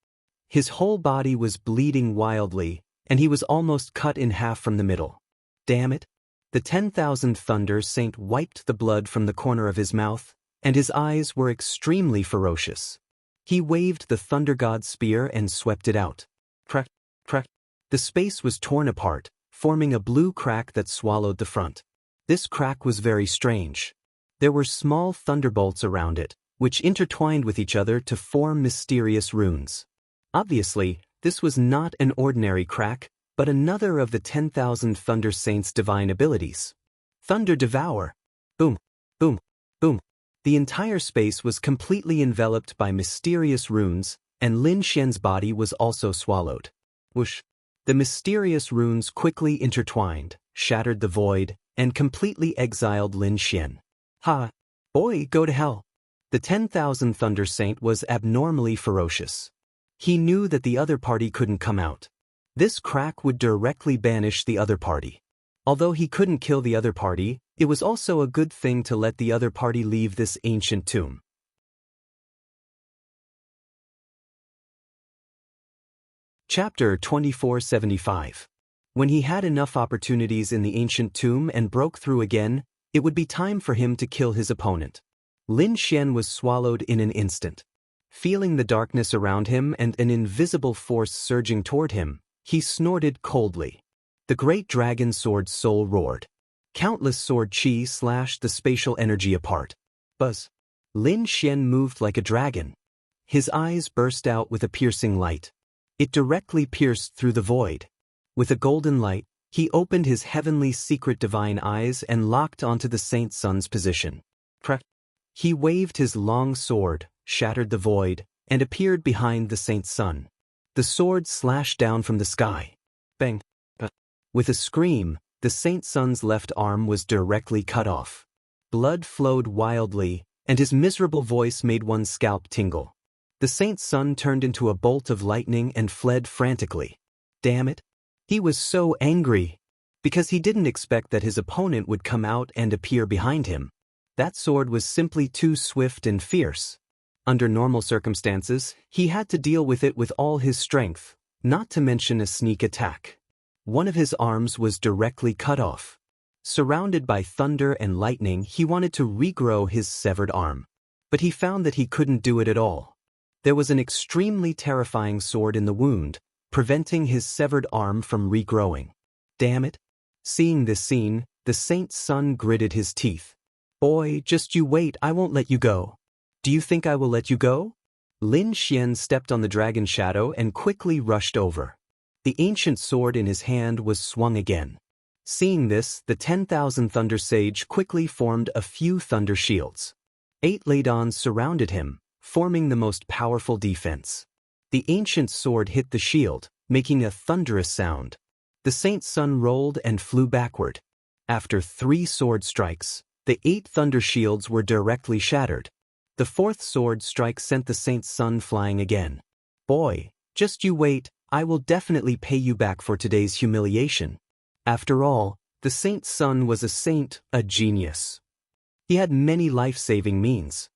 His whole body was bleeding wildly, and he was almost cut in half from the middle. Damn it! The 10,000 Thunder Saint wiped the blood from the corner of his mouth, and his eyes were extremely ferocious. He waved the Thunder God's spear and swept it out. Crack, crack. The space was torn apart, forming a blue crack that swallowed the front. This crack was very strange. There were small thunderbolts around it, which intertwined with each other to form mysterious runes. Obviously, this was not an ordinary crack, but another of the 10,000 Thunder Saints' divine abilities. Thunder Devour. Boom, boom, boom. The entire space was completely enveloped by mysterious runes, and Lin Xian's body was also swallowed. Whoosh. The mysterious runes quickly intertwined, shattered the void, and completely exiled Lin Xian. Ha! Boy, go to hell! The 10,000 Thunder Saint was abnormally ferocious. He knew that the other party couldn't come out. This crack would directly banish the other party. Although he couldn't kill the other party, it was also a good thing to let the other party leave this ancient tomb. Chapter 2475. When he had enough opportunities in the ancient tomb and broke through again, it would be time for him to kill his opponent. Lin Xian was swallowed in an instant. Feeling the darkness around him and an invisible force surging toward him, he snorted coldly. The great dragon sword's soul roared. Countless sword chi slashed the spatial energy apart. Buzz. Lin Xian moved like a dragon. His eyes burst out with a piercing light. It directly pierced through the void. With a golden light, he opened his heavenly secret divine eyes and locked onto the Saint Sun's position. Crack. He waved his long sword, shattered the void, and appeared behind the Saint Sun. The sword slashed down from the sky. Bang. With a scream, the Saint Sun's left arm was directly cut off. Blood flowed wildly, and his miserable voice made one's scalp tingle. The Saint Sun turned into a bolt of lightning and fled frantically. Damn it! He was so angry, because he didn't expect that his opponent would come out and appear behind him. That sword was simply too swift and fierce. Under normal circumstances, he had to deal with it with all his strength, not to mention a sneak attack. One of his arms was directly cut off. Surrounded by thunder and lightning, he wanted to regrow his severed arm. But he found that he couldn't do it at all. There was an extremely terrifying sword in the wound, preventing his severed arm from regrowing. Damn it! Seeing this scene, the Saint's Sun gritted his teeth. Boy, just you wait, I won't let you go. Do you think I will let you go? Lin Xian stepped on the dragon shadow and quickly rushed over. The ancient sword in his hand was swung again. Seeing this, the 10,000 Thunder Sage quickly formed a few thunder shields. 8 Ladons surrounded him, forming the most powerful defense. The ancient sword hit the shield, making a thunderous sound. The Saint Sun rolled and flew backward. After 3 sword strikes, the 8 thunder shields were directly shattered. The 4th sword strike sent the Saint Sun flying again. Boy, just you wait, I will definitely pay you back for today's humiliation. After all, the Saint Sun was a saint, a genius. He had many life-saving means.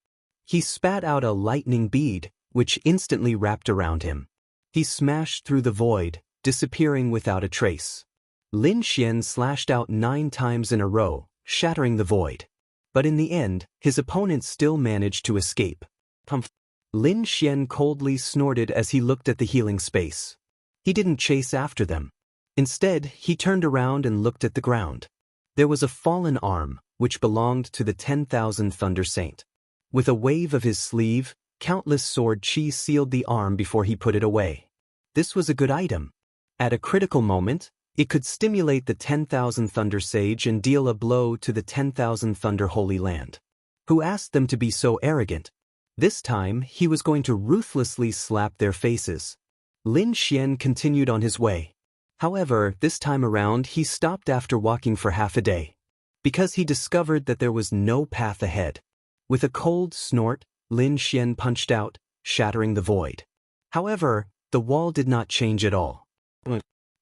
He spat out a lightning bead, which instantly wrapped around him. He smashed through the void, disappearing without a trace. Lin Xian slashed out 9 times in a row, shattering the void. But in the end, his opponent still managed to escape. Pumph! Lin Xian coldly snorted as he looked at the healing space. He didn't chase after them. Instead, he turned around and looked at the ground. There was a fallen arm, which belonged to the 10,000 Thunder Saint. With a wave of his sleeve, countless sword chi sealed the arm before he put it away. This was a good item. At a critical moment, it could stimulate the 10,000 Thunder Sage and deal a blow to the 10,000 Thunder Holy Land. Who asked them to be so arrogant? This time, he was going to ruthlessly slap their faces. Lin Xian continued on his way. However, this time around he stopped after walking for half a day. Because he discovered that there was no path ahead. With a cold snort, Lin Xian punched out, shattering the void. However, the wall did not change at all.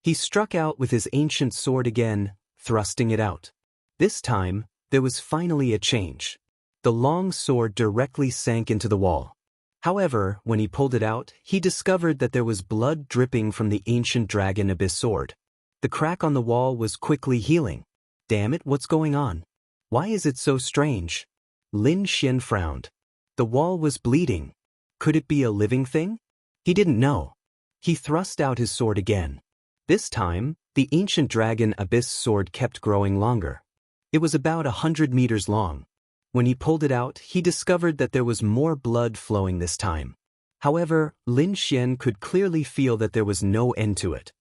He struck out with his ancient sword again, thrusting it out. This time, there was finally a change. The long sword directly sank into the wall. However, when he pulled it out, he discovered that there was blood dripping from the ancient dragon abyss sword. The crack on the wall was quickly healing. Damn it, what's going on? Why is it so strange? Lin Xian frowned. The wall was bleeding. Could it be a living thing? He didn't know. He thrust out his sword again. This time, the ancient dragon abyss sword kept growing longer. It was about 100 meters long. When he pulled it out, he discovered that there was more blood flowing this time. However, Lin Xian could clearly feel that there was no end to it.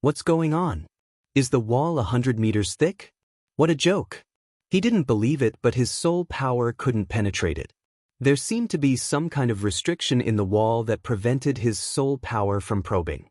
What's going on? Is the wall 100 meters thick? What a joke! He didn't believe it, but his soul power couldn't penetrate it. There seemed to be some kind of restriction in the wall that prevented his soul power from probing.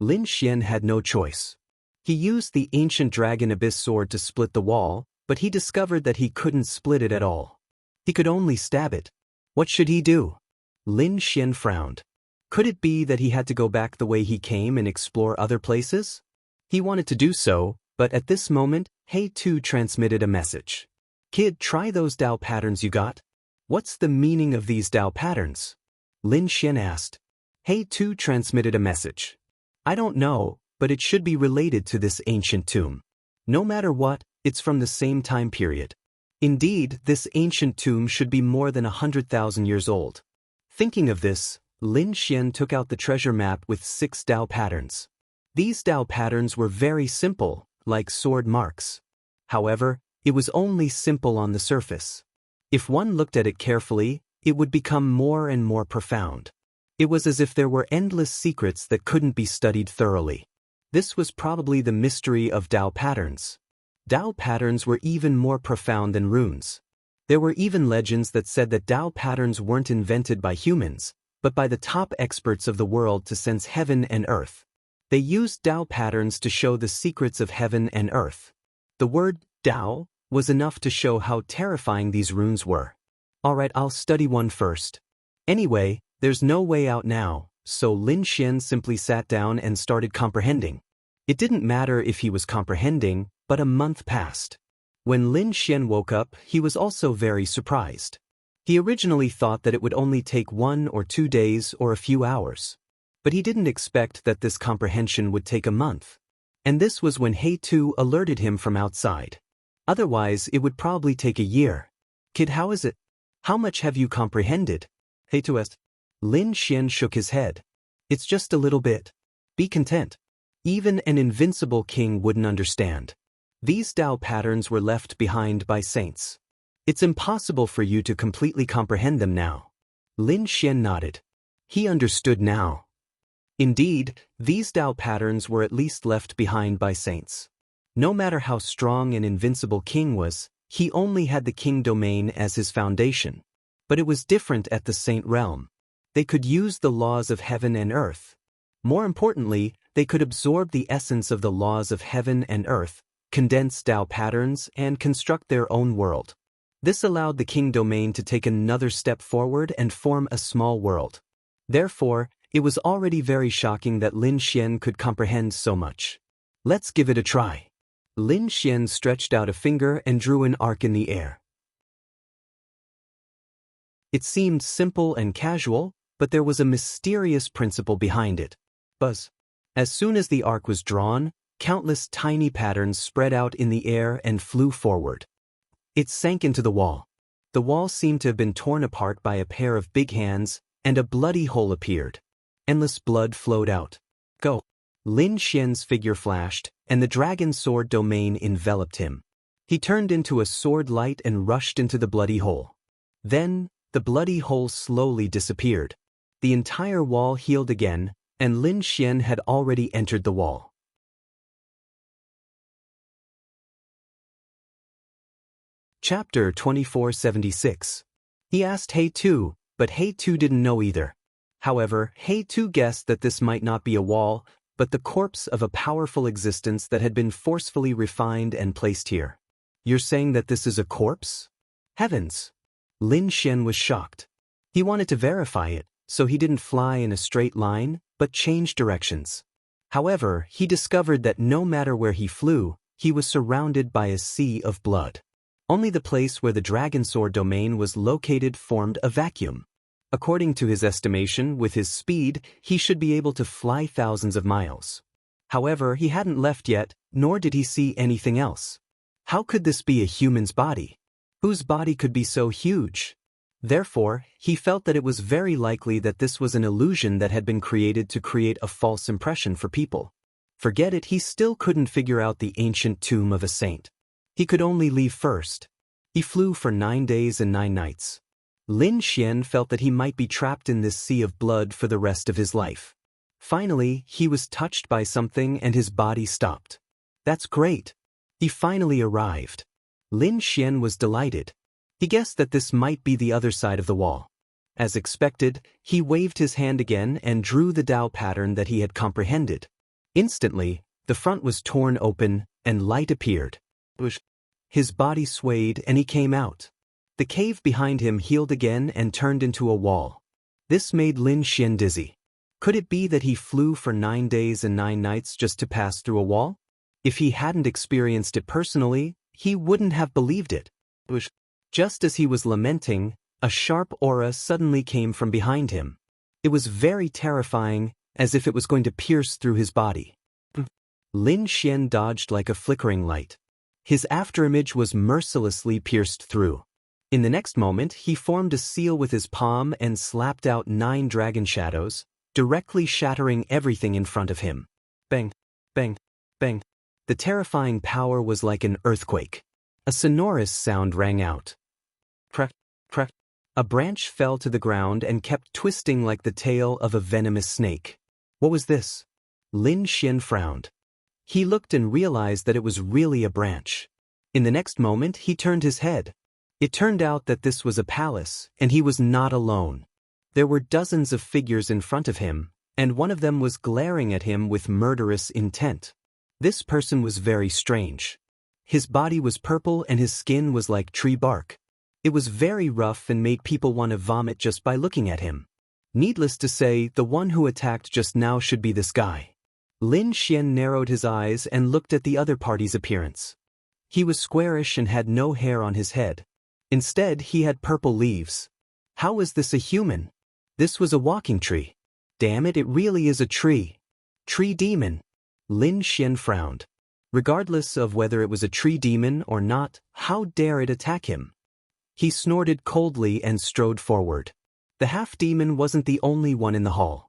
Lin Xian had no choice. He used the ancient dragon abyss sword to split the wall, but he discovered that he couldn't split it at all. He could only stab it. What should he do? Lin Xian frowned. Could it be that he had to go back the way he came and explore other places? He wanted to do so, but at this moment, He Tu transmitted a message. Kid, try those Dao patterns you got. What's the meaning of these Dao patterns? Lin Xian asked. He Tu transmitted a message. I don't know, but it should be related to this ancient tomb. No matter what, it's from the same time period. Indeed, this ancient tomb should be more than 100,000 years old. Thinking of this, Lin Xian took out the treasure map with 6 Dao patterns. These Dao patterns were very simple, like sword marks. However, it was only simple on the surface. If one looked at it carefully, it would become more and more profound. It was as if there were endless secrets that couldn't be studied thoroughly. This was probably the mystery of Dao patterns. Dao patterns were even more profound than runes. There were even legends that said that Dao patterns weren't invented by humans, but by the top experts of the world to sense heaven and earth. They used Dao patterns to show the secrets of heaven and earth. The word Dao was enough to show how terrifying these runes were. Alright, I'll study one first. Anyway, there's no way out now, so Lin Xian simply sat down and started comprehending. It didn't matter if he was comprehending, but a month passed. When Lin Xian woke up, he was also very surprised. He originally thought that it would only take 1 or 2 days or a few hours. But he didn't expect that this comprehension would take a month. And this was when He Tu alerted him from outside. Otherwise, it would probably take a year. Kid, how is it? How much have you comprehended? He Tu asked. Lin Xian shook his head. It's just a little bit. Be content. Even an invincible king wouldn't understand. These Dao patterns were left behind by saints. It's impossible for you to completely comprehend them now. Lin Xian nodded. He understood now. Indeed, these Dao patterns were at least left behind by saints. No matter how strong an invincible king was, he only had the king domain as his foundation. But it was different at the saint realm. They could use the laws of heaven and earth. More importantly, they could absorb the essence of the laws of heaven and earth, condense Dao patterns, and construct their own world. This allowed the king domain to take another step forward and form a small world. Therefore, it was already very shocking that Lin Xian could comprehend so much. Let's give it a try. Lin Xian stretched out a finger and drew an arc in the air. It seemed simple and casual, but there was a mysterious principle behind it. Buzz. As soon as the arc was drawn, countless tiny patterns spread out in the air and flew forward. It sank into the wall. The wall seemed to have been torn apart by a pair of big hands, and a bloody hole appeared. Endless blood flowed out. Go. Lin Xian's figure flashed, and the dragon sword domain enveloped him. He turned into a sword light and rushed into the bloody hole. Then, the bloody hole slowly disappeared. The entire wall healed again, and Lin Xian had already entered the wall. Chapter 2476. He asked He Tu, but He Tu didn't know either. However, He Tu guessed that this might not be a wall, but the corpse of a powerful existence that had been forcefully refined and placed here. You're saying that this is a corpse? Heavens! Lin Xian was shocked. He wanted to verify it, so he didn't fly in a straight line, but changed directions. However, he discovered that no matter where he flew, he was surrounded by a sea of blood. Only the place where the dragon sword domain was located formed a vacuum. According to his estimation, with his speed, he should be able to fly thousands of miles. However, he hadn't left yet, nor did he see anything else. How could this be a human's body? Whose body could be so huge? Therefore, he felt that it was very likely that this was an illusion that had been created to create a false impression for people. Forget it, he still couldn't figure out the ancient tomb of a saint. He could only leave first. He flew for 9 days and 9 nights. Lin Xian felt that he might be trapped in this sea of blood for the rest of his life. Finally, he was touched by something and his body stopped. That's great. He finally arrived. Lin Xian was delighted. He guessed that this might be the other side of the wall. As expected, he waved his hand again and drew the Tao pattern that he had comprehended. Instantly, the front was torn open and light appeared. His body swayed and he came out. The cave behind him healed again and turned into a wall. This made Lin Xian dizzy. Could it be that he flew for 9 days and 9 nights just to pass through a wall? If he hadn't experienced it personally, he wouldn't have believed it. Just as he was lamenting, a sharp aura suddenly came from behind him. It was very terrifying, as if it was going to pierce through his body. Lin Xian dodged like a flickering light. His afterimage was mercilessly pierced through. In the next moment, he formed a seal with his palm and slapped out 9 dragon shadows, directly shattering everything in front of him. Bang, bang, bang. The terrifying power was like an earthquake. A sonorous sound rang out. Crack, crack. A branch fell to the ground and kept twisting like the tail of a venomous snake. What was this? Lin Xian frowned. He looked and realized that it was really a branch. In the next moment, he turned his head. It turned out that this was a palace, and he was not alone. There were dozens of figures in front of him, and one of them was glaring at him with murderous intent. This person was very strange. His body was purple and his skin was like tree bark. It was very rough and made people want to vomit just by looking at him. Needless to say, the one who attacked just now should be this guy. Lin Xian narrowed his eyes and looked at the other party's appearance. He was squarish and had no hair on his head. Instead, he had purple leaves. How was this a human? This was a walking tree. Damn it, it really is a tree. Tree demon. Lin Xian frowned. Regardless of whether it was a tree demon or not, how dare it attack him? He snorted coldly and strode forward. The half-demon wasn't the only one in the hall.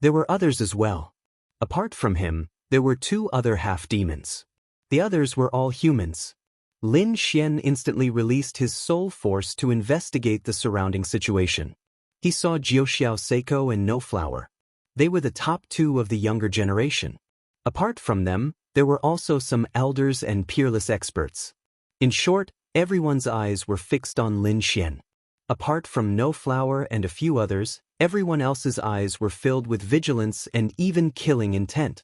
There were others as well. Apart from him, there were 2 other half-demons. The others were all humans. Lin Xian instantly released his soul force to investigate the surrounding situation. He saw Jiuxiao Seiko and No Flower. They were the top 2 of the younger generation. Apart from them, there were also some elders and peerless experts. In short, everyone's eyes were fixed on Lin Xian. Apart from No Flower and a few others, everyone else's eyes were filled with vigilance and even killing intent.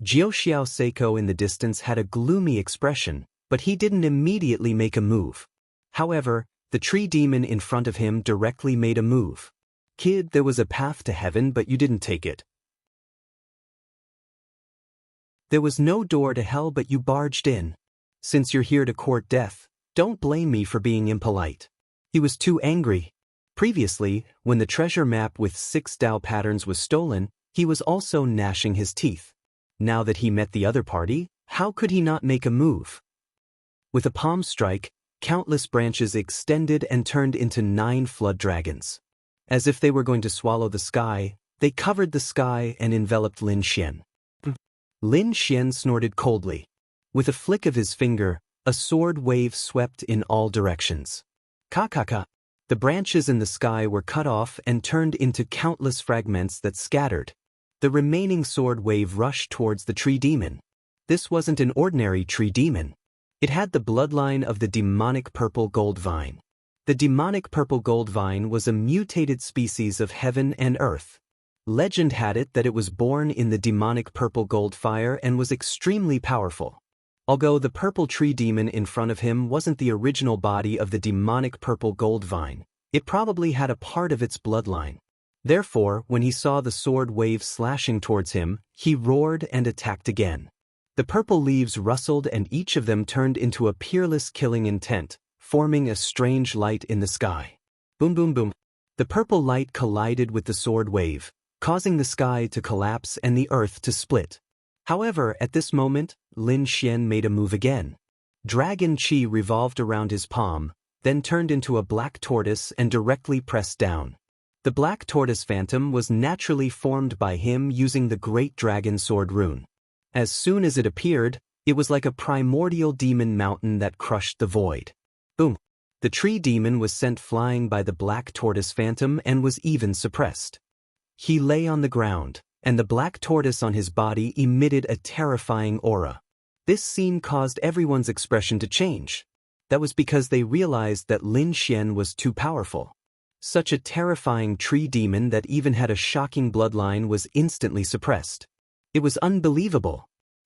Jiuxiao Seiko in the distance had a gloomy expression, but he didn't immediately make a move. However, the tree demon in front of him directly made a move. Kid, there was a path to heaven, but you didn't take it. There was no door to hell, but you barged in. Since you're here to court death, don't blame me for being impolite. He was too angry. Previously, when the treasure map with 6 Tao patterns was stolen, he was also gnashing his teeth. Now that he met the other party, how could he not make a move? With a palm strike, countless branches extended and turned into 9 flood dragons. As if they were going to swallow the sky, they covered the sky and enveloped Lin Xian. Lin Xian snorted coldly. With a flick of his finger, a sword wave swept in all directions. Ka-ka-ka. The branches in the sky were cut off and turned into countless fragments that scattered. The remaining sword wave rushed towards the tree demon. This wasn't an ordinary tree demon. It had the bloodline of the demonic purple gold vine. The demonic purple gold vine was a mutated species of heaven and earth. Legend had it that it was born in the demonic purple gold fire and was extremely powerful. Although the purple tree demon in front of him wasn't the original body of the demonic purple gold vine, it probably had a part of its bloodline. Therefore, when he saw the sword wave slashing towards him, he roared and attacked again. The purple leaves rustled and each of them turned into a peerless killing intent, forming a strange light in the sky. Boom boom boom. The purple light collided with the sword wave, causing the sky to collapse and the earth to split. However, at this moment, Lin Xian made a move again. Dragon Qi revolved around his palm, then turned into a black tortoise and directly pressed down. The black tortoise phantom was naturally formed by him using the great dragon sword rune. As soon as it appeared, it was like a primordial demon mountain that crushed the void. Boom! The tree demon was sent flying by the black tortoise phantom and was even suppressed. He lay on the ground, and the black tortoise on his body emitted a terrifying aura. This scene caused everyone's expression to change. That was because they realized that Lin Xian was too powerful. Such a terrifying tree demon that even had a shocking bloodline was instantly suppressed. It was unbelievable.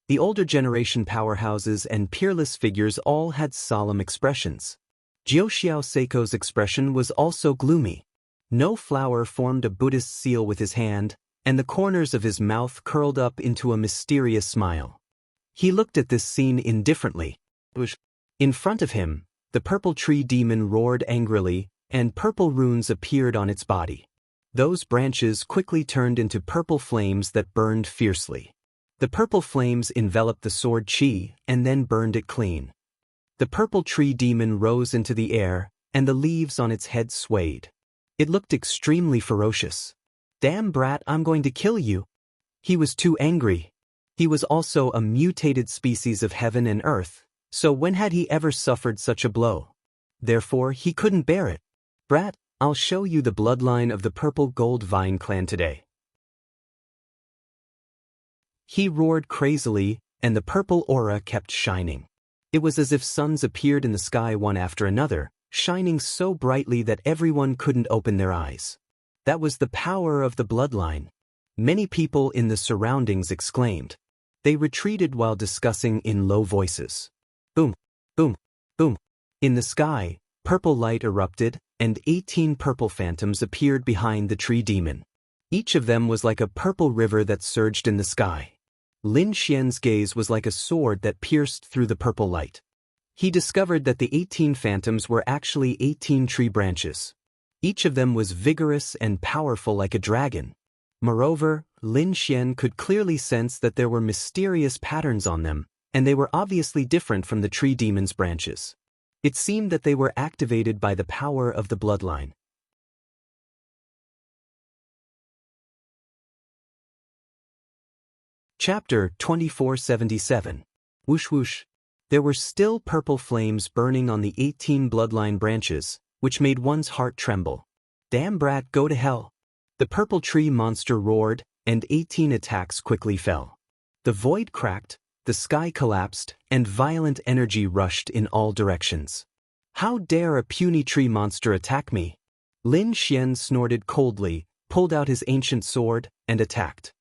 The older generation powerhouses and peerless figures all had solemn expressions. Jiuxiao Seiko's expression was also gloomy. No flower formed a Buddhist seal with his hand, and the corners of his mouth curled up into a mysterious smile. He looked at this scene indifferently. In front of him, the purple tree demon roared angrily, and purple runes appeared on its body. Those branches quickly turned into purple flames that burned fiercely. The purple flames enveloped the sword Qi and then burned it clean. The purple tree demon rose into the air, and the leaves on its head swayed. It looked extremely ferocious. "Damn brat, I'm going to kill you." He was too angry. He was also a mutated species of heaven and earth, so when had he ever suffered such a blow? Therefore, he couldn't bear it. "Brat, I'll show you the bloodline of the purple gold vine clan today." He roared crazily, and the purple aura kept shining. It was as if suns appeared in the sky one after another, shining so brightly that everyone couldn't open their eyes. That was the power of the bloodline. Many people in the surroundings exclaimed. They retreated while discussing in low voices. Boom, boom, boom. In the sky, purple light erupted, and 18 purple phantoms appeared behind the tree demon. Each of them was like a purple river that surged in the sky. Lin Xian's gaze was like a sword that pierced through the purple light. He discovered that the 18 phantoms were actually 18 tree branches. Each of them was vigorous and powerful like a dragon. Moreover, Lin Xian could clearly sense that there were mysterious patterns on them, and they were obviously different from the tree demon's branches. It seemed that they were activated by the power of the bloodline. Chapter 2477. Whoosh whoosh. There were still purple flames burning on the 18 bloodline branches, which made one's heart tremble. "Damn brat, go to hell." The purple tree monster roared, and 18 attacks quickly fell. The void cracked, the sky collapsed, and violent energy rushed in all directions. "How dare a puny tree monster attack me?" Lin Xian snorted coldly, pulled out his ancient sword, and attacked.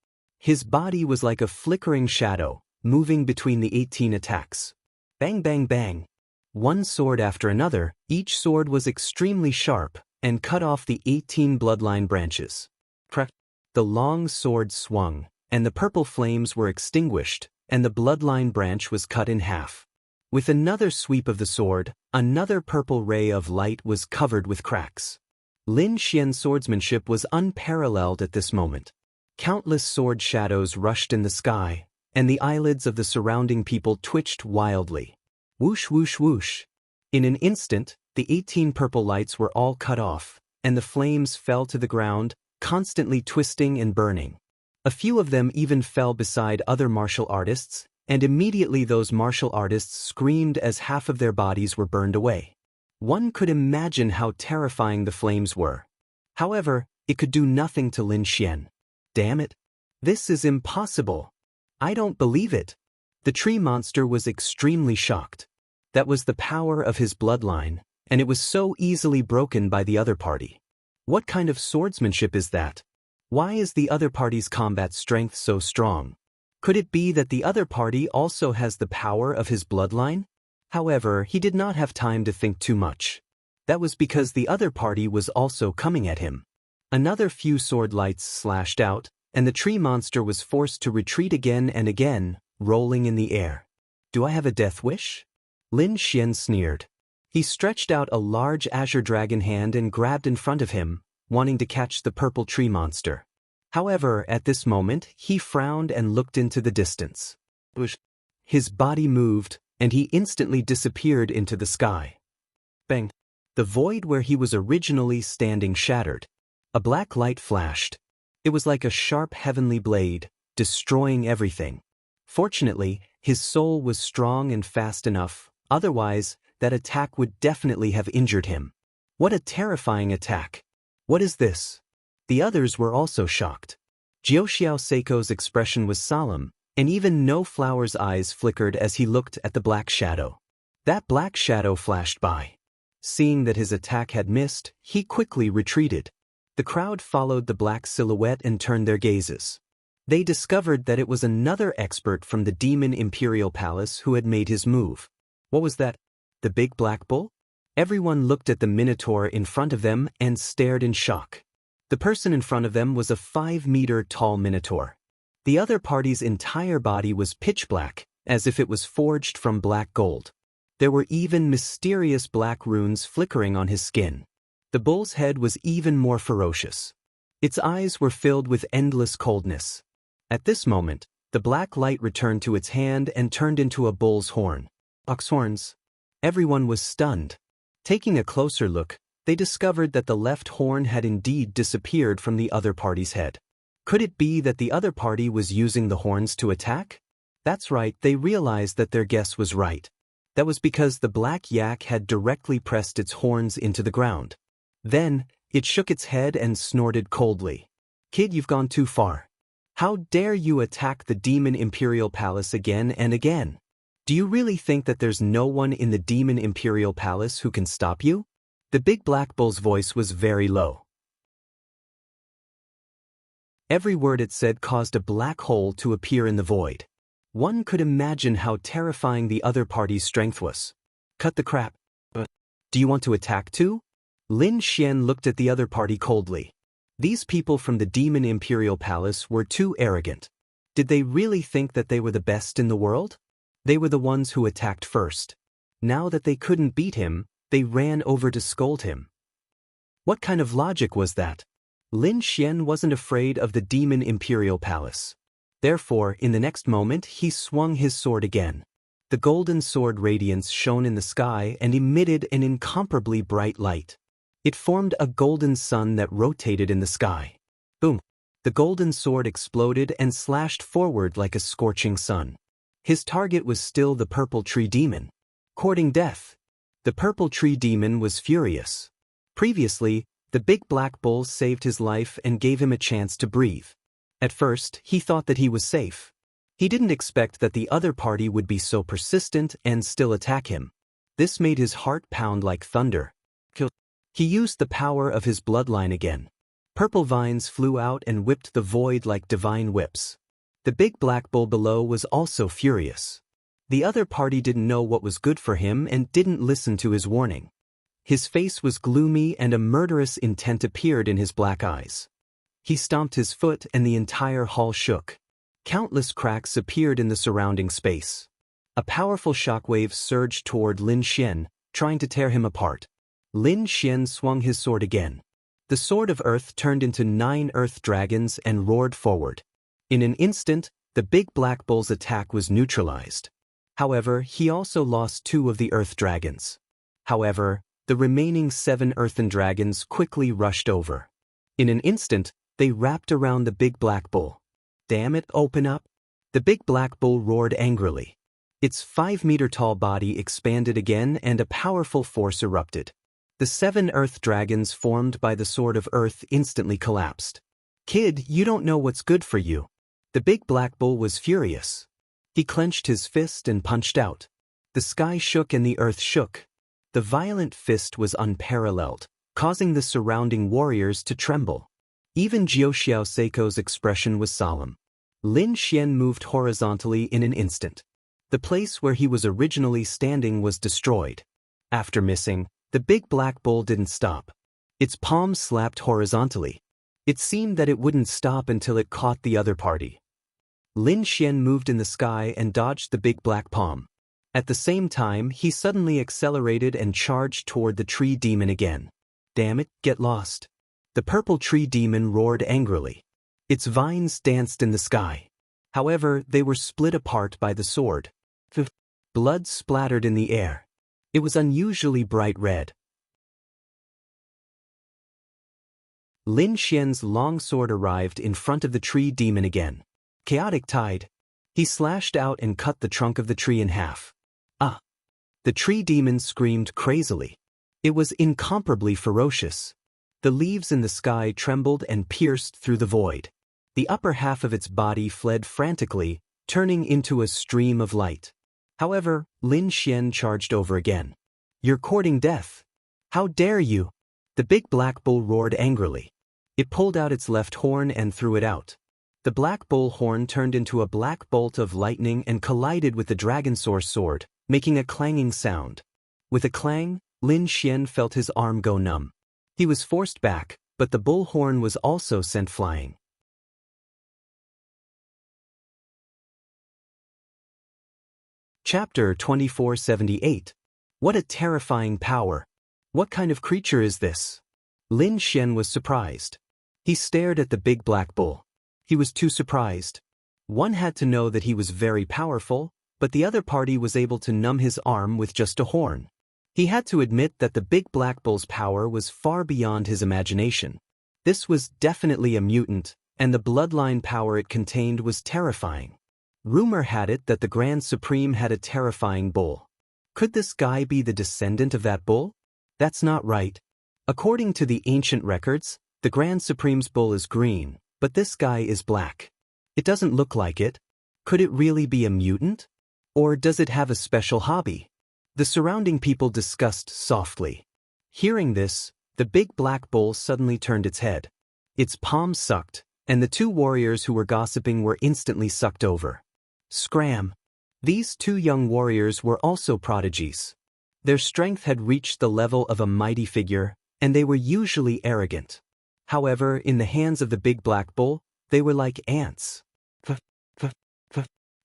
His body was like a flickering shadow, moving between the 18 attacks. Bang bang bang. One sword after another, each sword was extremely sharp, and cut off the 18 bloodline branches. Crack. The long sword swung, and the purple flames were extinguished, and the bloodline branch was cut in half. With another sweep of the sword, another purple ray of light was covered with cracks. Lin Xian's swordsmanship was unparalleled at this moment. Countless sword shadows rushed in the sky, and the eyelids of the surrounding people twitched wildly. Whoosh whoosh whoosh. In an instant, the 18 purple lights were all cut off, and the flames fell to the ground, constantly twisting and burning. A few of them even fell beside other martial artists, and immediately those martial artists screamed as half of their bodies were burned away. One could imagine how terrifying the flames were. However, it could do nothing to Lin Xian. "Damn it! This is impossible! I don't believe it!" The tree monster was extremely shocked. That was the power of his bloodline, and it was so easily broken by the other party. What kind of swordsmanship is that? Why is the other party's combat strength so strong? Could it be that the other party also has the power of his bloodline? However, he did not have time to think too much. That was because the other party was also coming at him. Another few sword lights slashed out, and the tree monster was forced to retreat again and again, rolling in the air. Do I have a death wish? Lin Xian sneered. He stretched out a large azure dragon hand and grabbed in front of him, wanting to catch the purple tree monster. However, at this moment, he frowned and looked into the distance. His body moved, and he instantly disappeared into the sky. Bang! The void where he was originally standing shattered. A black light flashed. It was like a sharp heavenly blade, destroying everything. Fortunately, his soul was strong and fast enough, otherwise, that attack would definitely have injured him. What a terrifying attack! What is this? The others were also shocked. Jiuxiao Seiko's expression was solemn, and even No Flower's eyes flickered as he looked at the black shadow. That black shadow flashed by. Seeing that his attack had missed, he quickly retreated. The crowd followed the black silhouette and turned their gazes. They discovered that it was another expert from the Demon Imperial Palace who had made his move. What was that? The big black bull? Everyone looked at the minotaur in front of them and stared in shock. The person in front of them was a 5-meter-tall minotaur. The other party's entire body was pitch black, as if it was forged from black gold. There were even mysterious black runes flickering on his skin. The bull's head was even more ferocious. Its eyes were filled with endless coldness. At this moment, the black light returned to its hand and turned into a bull's horn. Ox horns. Everyone was stunned. Taking a closer look, they discovered that the left horn had indeed disappeared from the other party's head. Could it be that the other party was using the horns to attack? That's right, they realized that their guess was right. That was because the black yak had directly pressed its horns into the ground. Then, it shook its head and snorted coldly. Kid, you've gone too far. How dare you attack the Demon Imperial Palace again and again? Do you really think that there's no one in the Demon Imperial Palace who can stop you? The big black bull's voice was very low. Every word it said caused a black hole to appear in the void. One could imagine how terrifying the other party's strength was. Cut the crap. Do you want to attack too? Lin Xian looked at the other party coldly. These people from the Demon Imperial Palace were too arrogant. Did they really think that they were the best in the world? They were the ones who attacked first. Now that they couldn't beat him, they ran over to scold him. What kind of logic was that? Lin Xian wasn't afraid of the Demon Imperial Palace. Therefore, in the next moment, he swung his sword again. The golden sword radiance shone in the sky and emitted an incomparably bright light. It formed a golden sun that rotated in the sky. Boom! The golden sword exploded and slashed forward like a scorching sun. His target was still the purple tree demon. Courting death. The purple tree demon was furious. Previously, the big black bull saved his life and gave him a chance to breathe. At first, he thought that he was safe. He didn't expect that the other party would be so persistent and still attack him. This made his heart pound like thunder. He used the power of his bloodline again. Purple vines flew out and whipped the void like divine whips. The big black bull below was also furious. The other party didn't know what was good for him and didn't listen to his warning. His face was gloomy and a murderous intent appeared in his black eyes. He stomped his foot and the entire hall shook. Countless cracks appeared in the surrounding space. A powerful shockwave surged toward Lin Xian, trying to tear him apart. Lin Xian swung his sword again. The sword of earth turned into 9 earth dragons and roared forward. In an instant, the big black bull's attack was neutralized. However, he also lost 2 of the earth dragons. However, the remaining 7 earthen dragons quickly rushed over. In an instant, they wrapped around the big black bull. Damn it, open up! The big black bull roared angrily. Its 5-meter-tall body expanded again and a powerful force erupted. The 7 earth dragons formed by the sword of earth instantly collapsed. Kid, you don't know what's good for you. The big black bull was furious. He clenched his fist and punched out. The sky shook and the earth shook. The violent fist was unparalleled, causing the surrounding warriors to tremble. Even Jiuxiao Seiko's expression was solemn. Lin Xian moved horizontally in an instant. The place where he was originally standing was destroyed. After missing, the big black bull didn't stop. Its palms slapped horizontally. It seemed that it wouldn't stop until it caught the other party. Lin Xian moved in the sky and dodged the big black palm. At the same time, he suddenly accelerated and charged toward the tree demon again. Damn it, get lost. The purple tree demon roared angrily. Its vines danced in the sky. However, they were split apart by the sword. Blood splattered in the air. It was unusually bright red. Lin Xian's long sword arrived in front of the tree demon again. Chaotic tide. He slashed out and cut the trunk of the tree in half. Ah! The tree demon screamed crazily. It was incomparably ferocious. The leaves in the sky trembled and pierced through the void. The upper half of its body fled frantically, turning into a stream of light. However, Lin Xian charged over again. You're courting death. How dare you? The big black bull roared angrily. It pulled out its left horn and threw it out. The black bull horn turned into a black bolt of lightning and collided with the dragonsaur sword, making a clanging sound. With a clang, Lin Xian felt his arm go numb. He was forced back, but the bull horn was also sent flying. Chapter 2478. What a terrifying power! What kind of creature is this? Lin Xian was surprised. He stared at the big black bull. He was too surprised. One had to know that he was very powerful, but the other party was able to numb his arm with just a horn. He had to admit that the big black bull's power was far beyond his imagination. This was definitely a mutant, and the bloodline power it contained was terrifying. Rumor had it that the Grand Supreme had a terrifying bull. Could this guy be the descendant of that bull? That's not right. According to the ancient records, the Grand Supreme's bull is green, but this guy is black. It doesn't look like it. Could it really be a mutant? Or does it have a special hobby? The surrounding people discussed softly. Hearing this, the big black bull suddenly turned its head. Its palm sucked, and the two warriors who were gossiping were instantly sucked over. Scram! These two young warriors were also prodigies. Their strength had reached the level of a mighty figure, and they were usually arrogant. However, in the hands of the big black bull, they were like ants.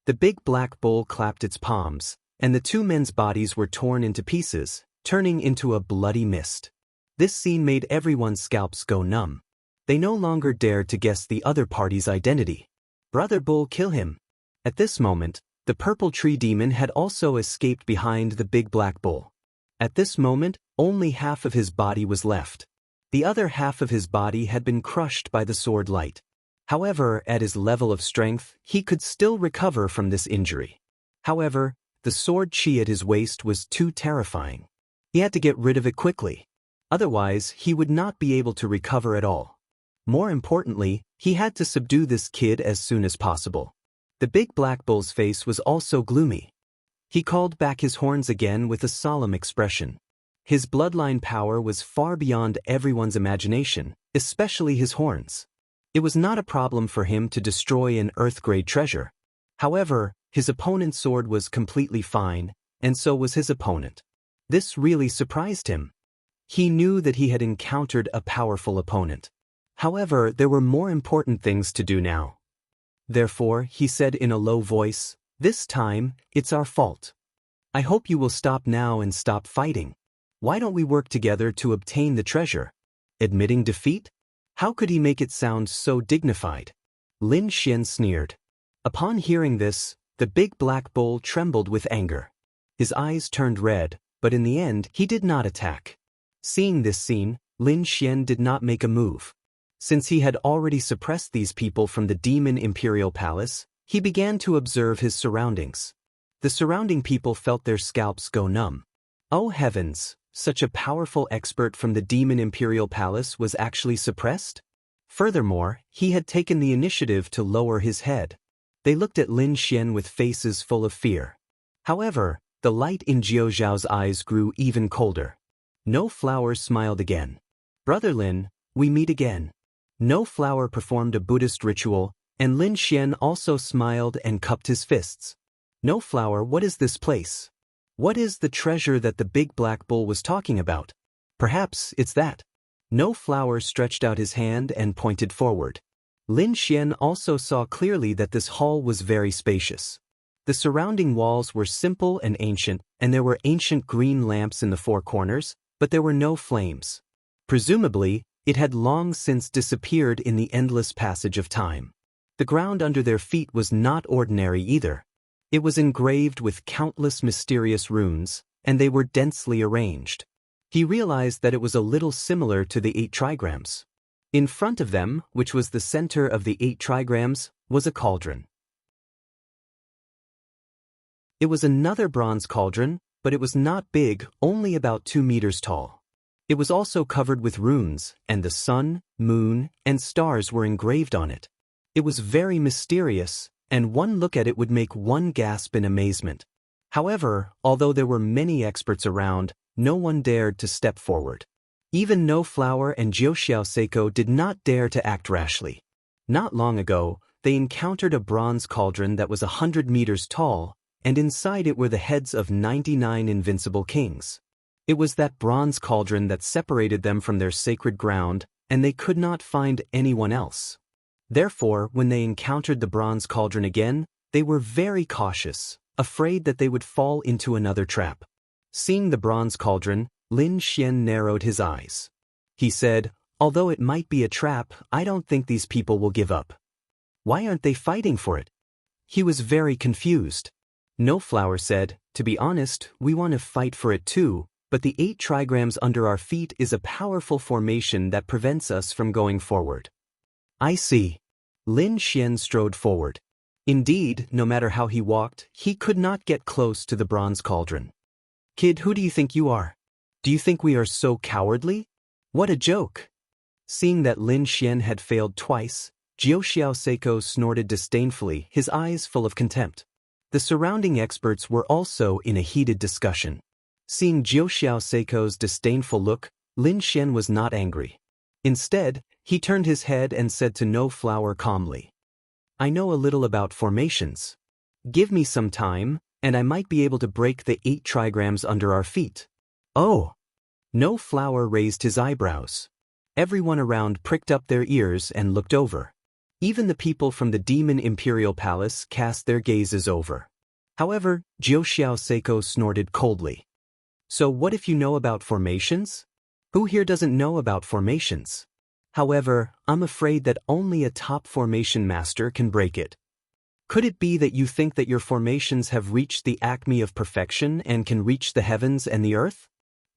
The big black bull clapped its palms, and the two men's bodies were torn into pieces, turning into a bloody mist. This scene made everyone's scalps go numb. They no longer dared to guess the other party's identity. Brother Bull, kill him. At this moment, the purple tree demon had also escaped behind the big black bull. At this moment, only half of his body was left. The other half of his body had been crushed by the sword light. However, at his level of strength, he could still recover from this injury. However, the sword chi at his waist was too terrifying. He had to get rid of it quickly. Otherwise, he would not be able to recover at all. More importantly, he had to subdue this kid as soon as possible. The big black bull's face was also gloomy. He called back his horns again with a solemn expression. His bloodline power was far beyond everyone's imagination, especially his horns. It was not a problem for him to destroy an Earth-grade treasure. However, his opponent's sword was completely fine, and so was his opponent. This really surprised him. He knew that he had encountered a powerful opponent. However, there were more important things to do now. Therefore, he said in a low voice, "This time, it's our fault. I hope you will stop now and stop fighting. Why don't we work together to obtain the treasure?" Admitting defeat? How could he make it sound so dignified? Lin Xian sneered. Upon hearing this, the big black bull trembled with anger. His eyes turned red, but in the end, he did not attack. Seeing this scene, Lin Xian did not make a move. Since he had already suppressed these people from the Demon Imperial Palace, he began to observe his surroundings. The surrounding people felt their scalps go numb. Oh heavens, such a powerful expert from the Demon Imperial Palace was actually suppressed? Furthermore, he had taken the initiative to lower his head. They looked at Lin Xian with faces full of fear. However, the light in Jiao Zhao's eyes grew even colder. No Flower smiled again. "Brother Lin, we meet again." No Flower performed a Buddhist ritual, and Lin Xian also smiled and cupped his fists. "No Flower, what is this place? What is the treasure that the big black bull was talking about? Perhaps it's that." No Flower stretched out his hand and pointed forward. Lin Xian also saw clearly that this hall was very spacious. The surrounding walls were simple and ancient, and there were ancient green lamps in the four corners, but there were no flames. Presumably, it had long since disappeared in the endless passage of time. The ground under their feet was not ordinary either. It was engraved with countless mysterious runes, and they were densely arranged. He realized that it was a little similar to the 8 trigrams. In front of them, which was the center of the 8 trigrams, was a cauldron. It was another bronze cauldron, but it was not big, only about 2 meters tall. It was also covered with runes, and the sun, moon, and stars were engraved on it. It was very mysterious, and one look at it would make one gasp in amazement. However, although there were many experts around, no one dared to step forward. Even No Flower and Jiuxiao Seiko did not dare to act rashly. Not long ago, they encountered a bronze cauldron that was 100 meters tall, and inside it were the heads of 99 invincible kings. It was that bronze cauldron that separated them from their sacred ground, and they could not find anyone else. Therefore, when they encountered the bronze cauldron again, they were very cautious, afraid that they would fall into another trap. Seeing the bronze cauldron, Lin Xian narrowed his eyes. He said, "Although it might be a trap, I don't think these people will give up. Why aren't they fighting for it?" He was very confused. No Flower said, "To be honest, we want to fight for it too, but the 8 trigrams under our feet is a powerful formation that prevents us from going forward." "I see." Lin Xian strode forward. Indeed, no matter how he walked, he could not get close to the bronze cauldron. "Kid, who do you think you are? Do you think we are so cowardly? What a joke!" Seeing that Lin Xian had failed twice, Jiuxiao Seiko snorted disdainfully, his eyes full of contempt. The surrounding experts were also in a heated discussion. Seeing Jiuxiao Seiko's disdainful look, Lin Xian was not angry. Instead, he turned his head and said to No Flower calmly, "I know a little about formations. Give me some time, and I might be able to break the 8 trigrams under our feet." "Oh!" No Flower raised his eyebrows. Everyone around pricked up their ears and looked over. Even the people from the Demon Imperial Palace cast their gazes over. However, Jiuxiao Seiko snorted coldly. "So what if you know about formations? Who here doesn't know about formations? However, I'm afraid that only a top formation master can break it. Could it be that you think that your formations have reached the acme of perfection and can reach the heavens and the earth?"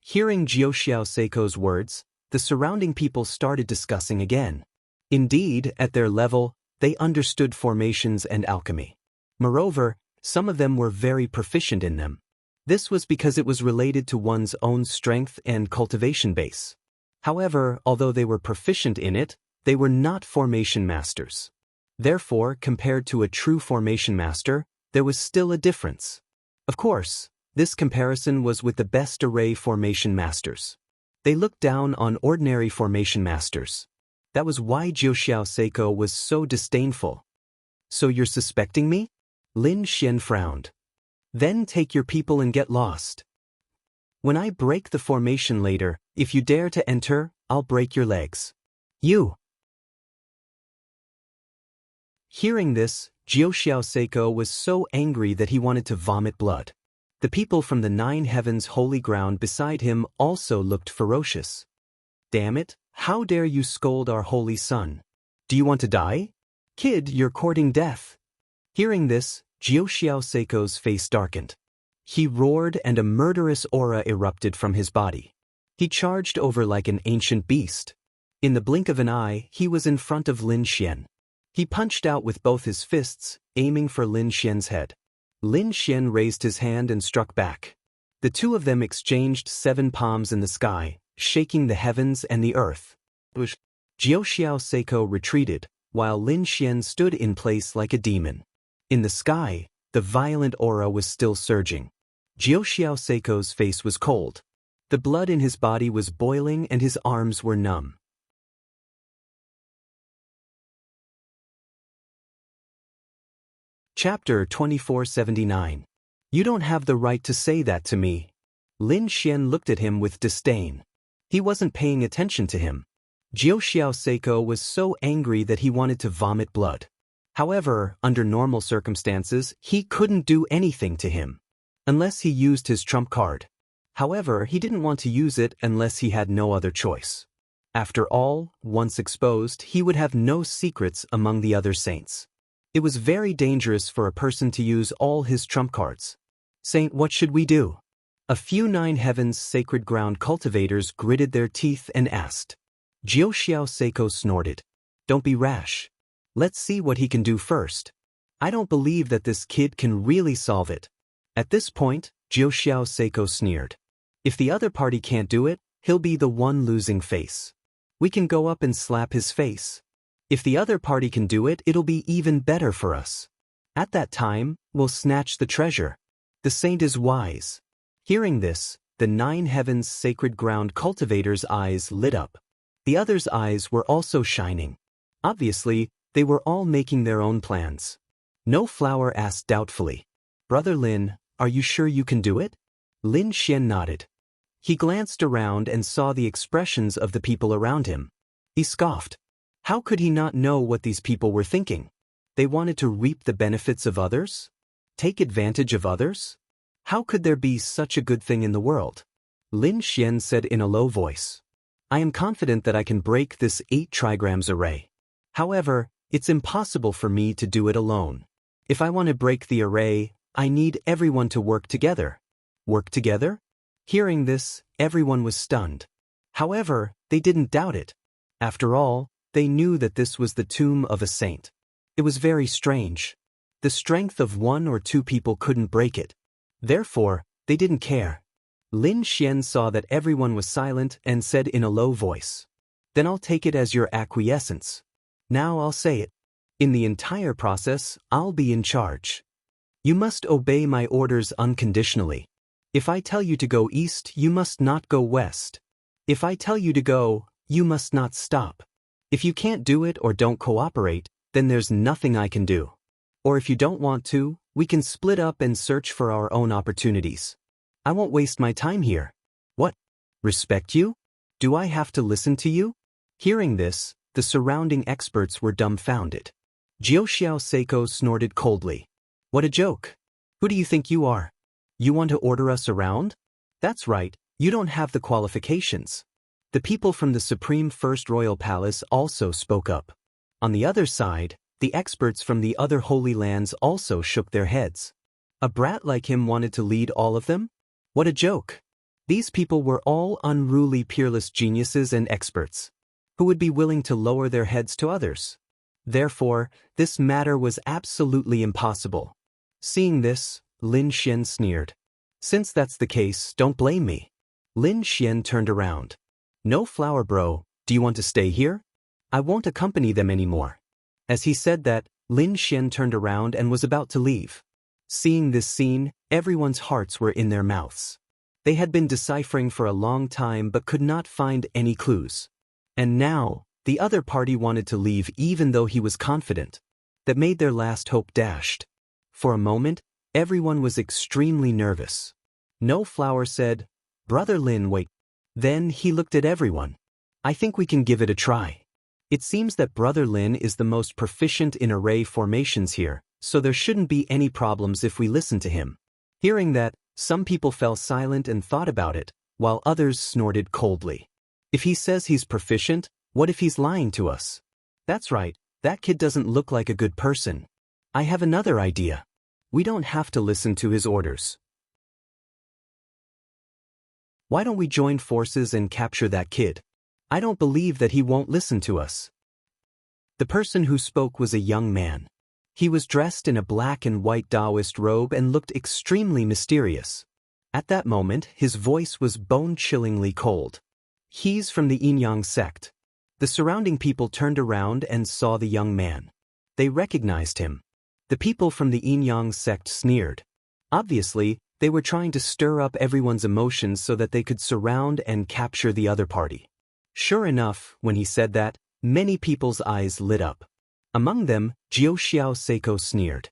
Hearing Jiuxiao Seiko's words, the surrounding people started discussing again. Indeed, at their level, they understood formations and alchemy. Moreover, some of them were very proficient in them. This was because it was related to one's own strength and cultivation base. However, although they were proficient in it, they were not formation masters. Therefore, compared to a true formation master, there was still a difference. Of course, this comparison was with the best array formation masters. They looked down on ordinary formation masters. That was why Jiuxiao Seiko was so disdainful. "So you're suspecting me?" Lin Xian frowned. "Then take your people and get lost. When I break the formation later, if you dare to enter, I'll break your legs." "You!" Hearing this, Jiuxiao Seiko was so angry that he wanted to vomit blood. The people from the 9 heavens holy ground beside him also looked ferocious. "Damn it, how dare you scold our holy son? Do you want to die? Kid, you're courting death." Hearing this, Jiuxiao Seiko's face darkened. He roared and a murderous aura erupted from his body. He charged over like an ancient beast. In the blink of an eye, he was in front of Lin Xian. He punched out with both his fists, aiming for Lin Xian's head. Lin Xian raised his hand and struck back. The two of them exchanged 7 palms in the sky, shaking the heavens and the earth. Jiuxiao Seiko retreated, while Lin Xian stood in place like a demon. In the sky, the violent aura was still surging. Jiuxiao Seiko's face was cold. The blood in his body was boiling and his arms were numb. Chapter 2479. "You don't have the right to say that to me." Lin Xian looked at him with disdain. He wasn't paying attention to him. Jiu Xiao Seiko was so angry that he wanted to vomit blood. However, under normal circumstances, he couldn't do anything to him unless he used his trump card. However, he didn't want to use it unless he had no other choice. After all, once exposed, he would have no secrets among the other saints. It was very dangerous for a person to use all his trump cards. Saint, what should we do? A few Nine Heavens sacred ground cultivators gritted their teeth and asked. Jiu Xiao Seiko snorted. Don't be rash. Let's see what he can do first. I don't believe that this kid can really solve it. At this point, Jiu Xiao Seiko sneered. If the other party can't do it, he'll be the one losing face. We can go up and slap his face. If the other party can do it, it'll be even better for us. At that time, we'll snatch the treasure. The saint is wise. Hearing this, the Nine Heavens sacred ground cultivators' eyes lit up. The others' eyes were also shining. Obviously, they were all making their own plans. No Flower asked doubtfully. Brother Lin, are you sure you can do it? Lin Xian nodded. He glanced around and saw the expressions of the people around him. He scoffed. How could he not know what these people were thinking? They wanted to reap the benefits of others? Take advantage of others? How could there be such a good thing in the world? Lin Xian said in a low voice. I am confident that I can break this 8 trigrams array. However, it's impossible for me to do it alone. If I want to break the array, I need everyone to work together. Work together? Hearing this, everyone was stunned. However, they didn't doubt it. After all, they knew that this was the tomb of a saint. It was very strange. The strength of 1 or 2 people couldn't break it. Therefore, they didn't care. Lin Xian saw that everyone was silent and said in a low voice. Then I'll take it as your acquiescence. Now I'll say it. In the entire process, I'll be in charge. You must obey my orders unconditionally. If I tell you to go east, you must not go west. If I tell you to go, you must not stop. If you can't do it or don't cooperate, then there's nothing I can do. Or if you don't want to, we can split up and search for our own opportunities. I won't waste my time here. What? Respect you? Do I have to listen to you? Hearing this, the surrounding experts were dumbfounded. Jiu Xiao Seiko snorted coldly. What a joke. Who do you think you are? You want to order us around? That's right, you don't have the qualifications. The people from the Supreme First Royal Palace also spoke up. On the other side, the experts from the other holy lands also shook their heads. A brat like him wanted to lead all of them? What a joke. These people were all unruly peerless geniuses and experts, who would be willing to lower their heads to others. Therefore, this matter was absolutely impossible. Seeing this, Lin Xian sneered. Since that's the case, don't blame me. Lin Xian turned around. No Flower bro, do you want to stay here? I won't accompany them anymore. As he said that, Lin Xian turned around and was about to leave. Seeing this scene, everyone's hearts were in their mouths. They had been deciphering for a long time but could not find any clues. And now, the other party wanted to leave even though he was confident. That made their last hope dashed. For a moment, everyone was extremely nervous. No Flower said, Brother Lin, wait. Then he looked at everyone. I think we can give it a try. It seems that Brother Lin is the most proficient in array formations here, so there shouldn't be any problems if we listen to him. Hearing that, some people fell silent and thought about it, while others snorted coldly. If he says he's proficient, what if he's lying to us? That's right, that kid doesn't look like a good person. I have another idea. We don't have to listen to his orders. Why don't we join forces and capture that kid? I don't believe that he won't listen to us. The person who spoke was a young man. He was dressed in a black and white Taoist robe and looked extremely mysterious. At that moment, his voice was bone-chillingly cold. He's from the Yin-Yang sect. The surrounding people turned around and saw the young man. They recognized him. The people from the Yin-Yang sect sneered. Obviously, they were trying to stir up everyone's emotions so that they could surround and capture the other party. Sure enough, when he said that, many people's eyes lit up. Among them, Jiu Xiao Seiko sneered.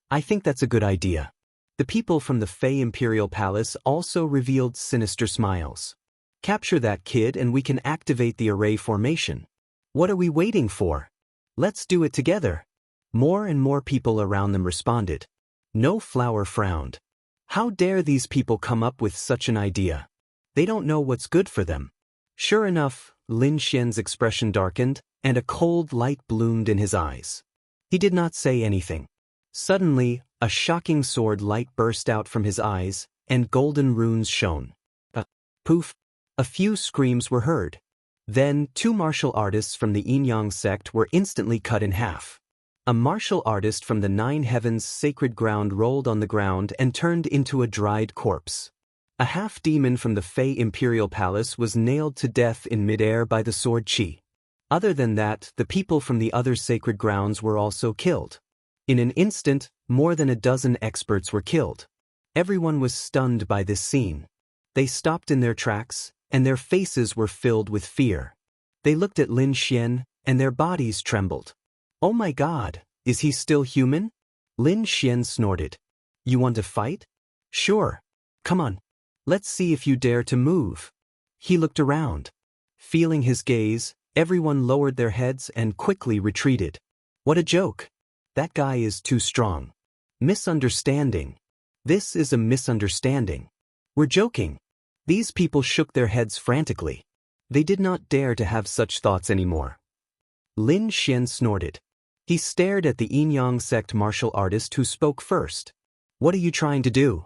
I think that's a good idea. The people from the Fey Imperial Palace also revealed sinister smiles. Capture that kid and we can activate the array formation. What are we waiting for? Let's do it together. More and more people around them responded. No Flower frowned. How dare these people come up with such an idea? They don't know what's good for them. Sure enough, Lin Xian's expression darkened, and a cold light bloomed in his eyes. He did not say anything. Suddenly, a shocking sword light burst out from his eyes, and golden runes shone. Poof! A few screams were heard. Then, 2 martial artists from the Yin-Yang sect were instantly cut in half. A martial artist from the 9 heavens sacred ground rolled on the ground and turned into a dried corpse. A half-demon from the Fey Imperial Palace was nailed to death in midair by the sword Qi. Other than that, the people from the other sacred grounds were also killed. In an instant, more than a dozen experts were killed. Everyone was stunned by this scene. They stopped in their tracks, and their faces were filled with fear. They looked at Lin Xian, and their bodies trembled. Oh my God, is he still human? Lin Xian snorted. You want to fight? Sure. Come on. Let's see if you dare to move. He looked around. Feeling his gaze, everyone lowered their heads and quickly retreated. What a joke. That guy is too strong. Misunderstanding. This is a misunderstanding. We're joking. These people shook their heads frantically. They did not dare to have such thoughts anymore. Lin Xian snorted. He stared at the Yin-Yang sect martial artist who spoke first. What are you trying to do?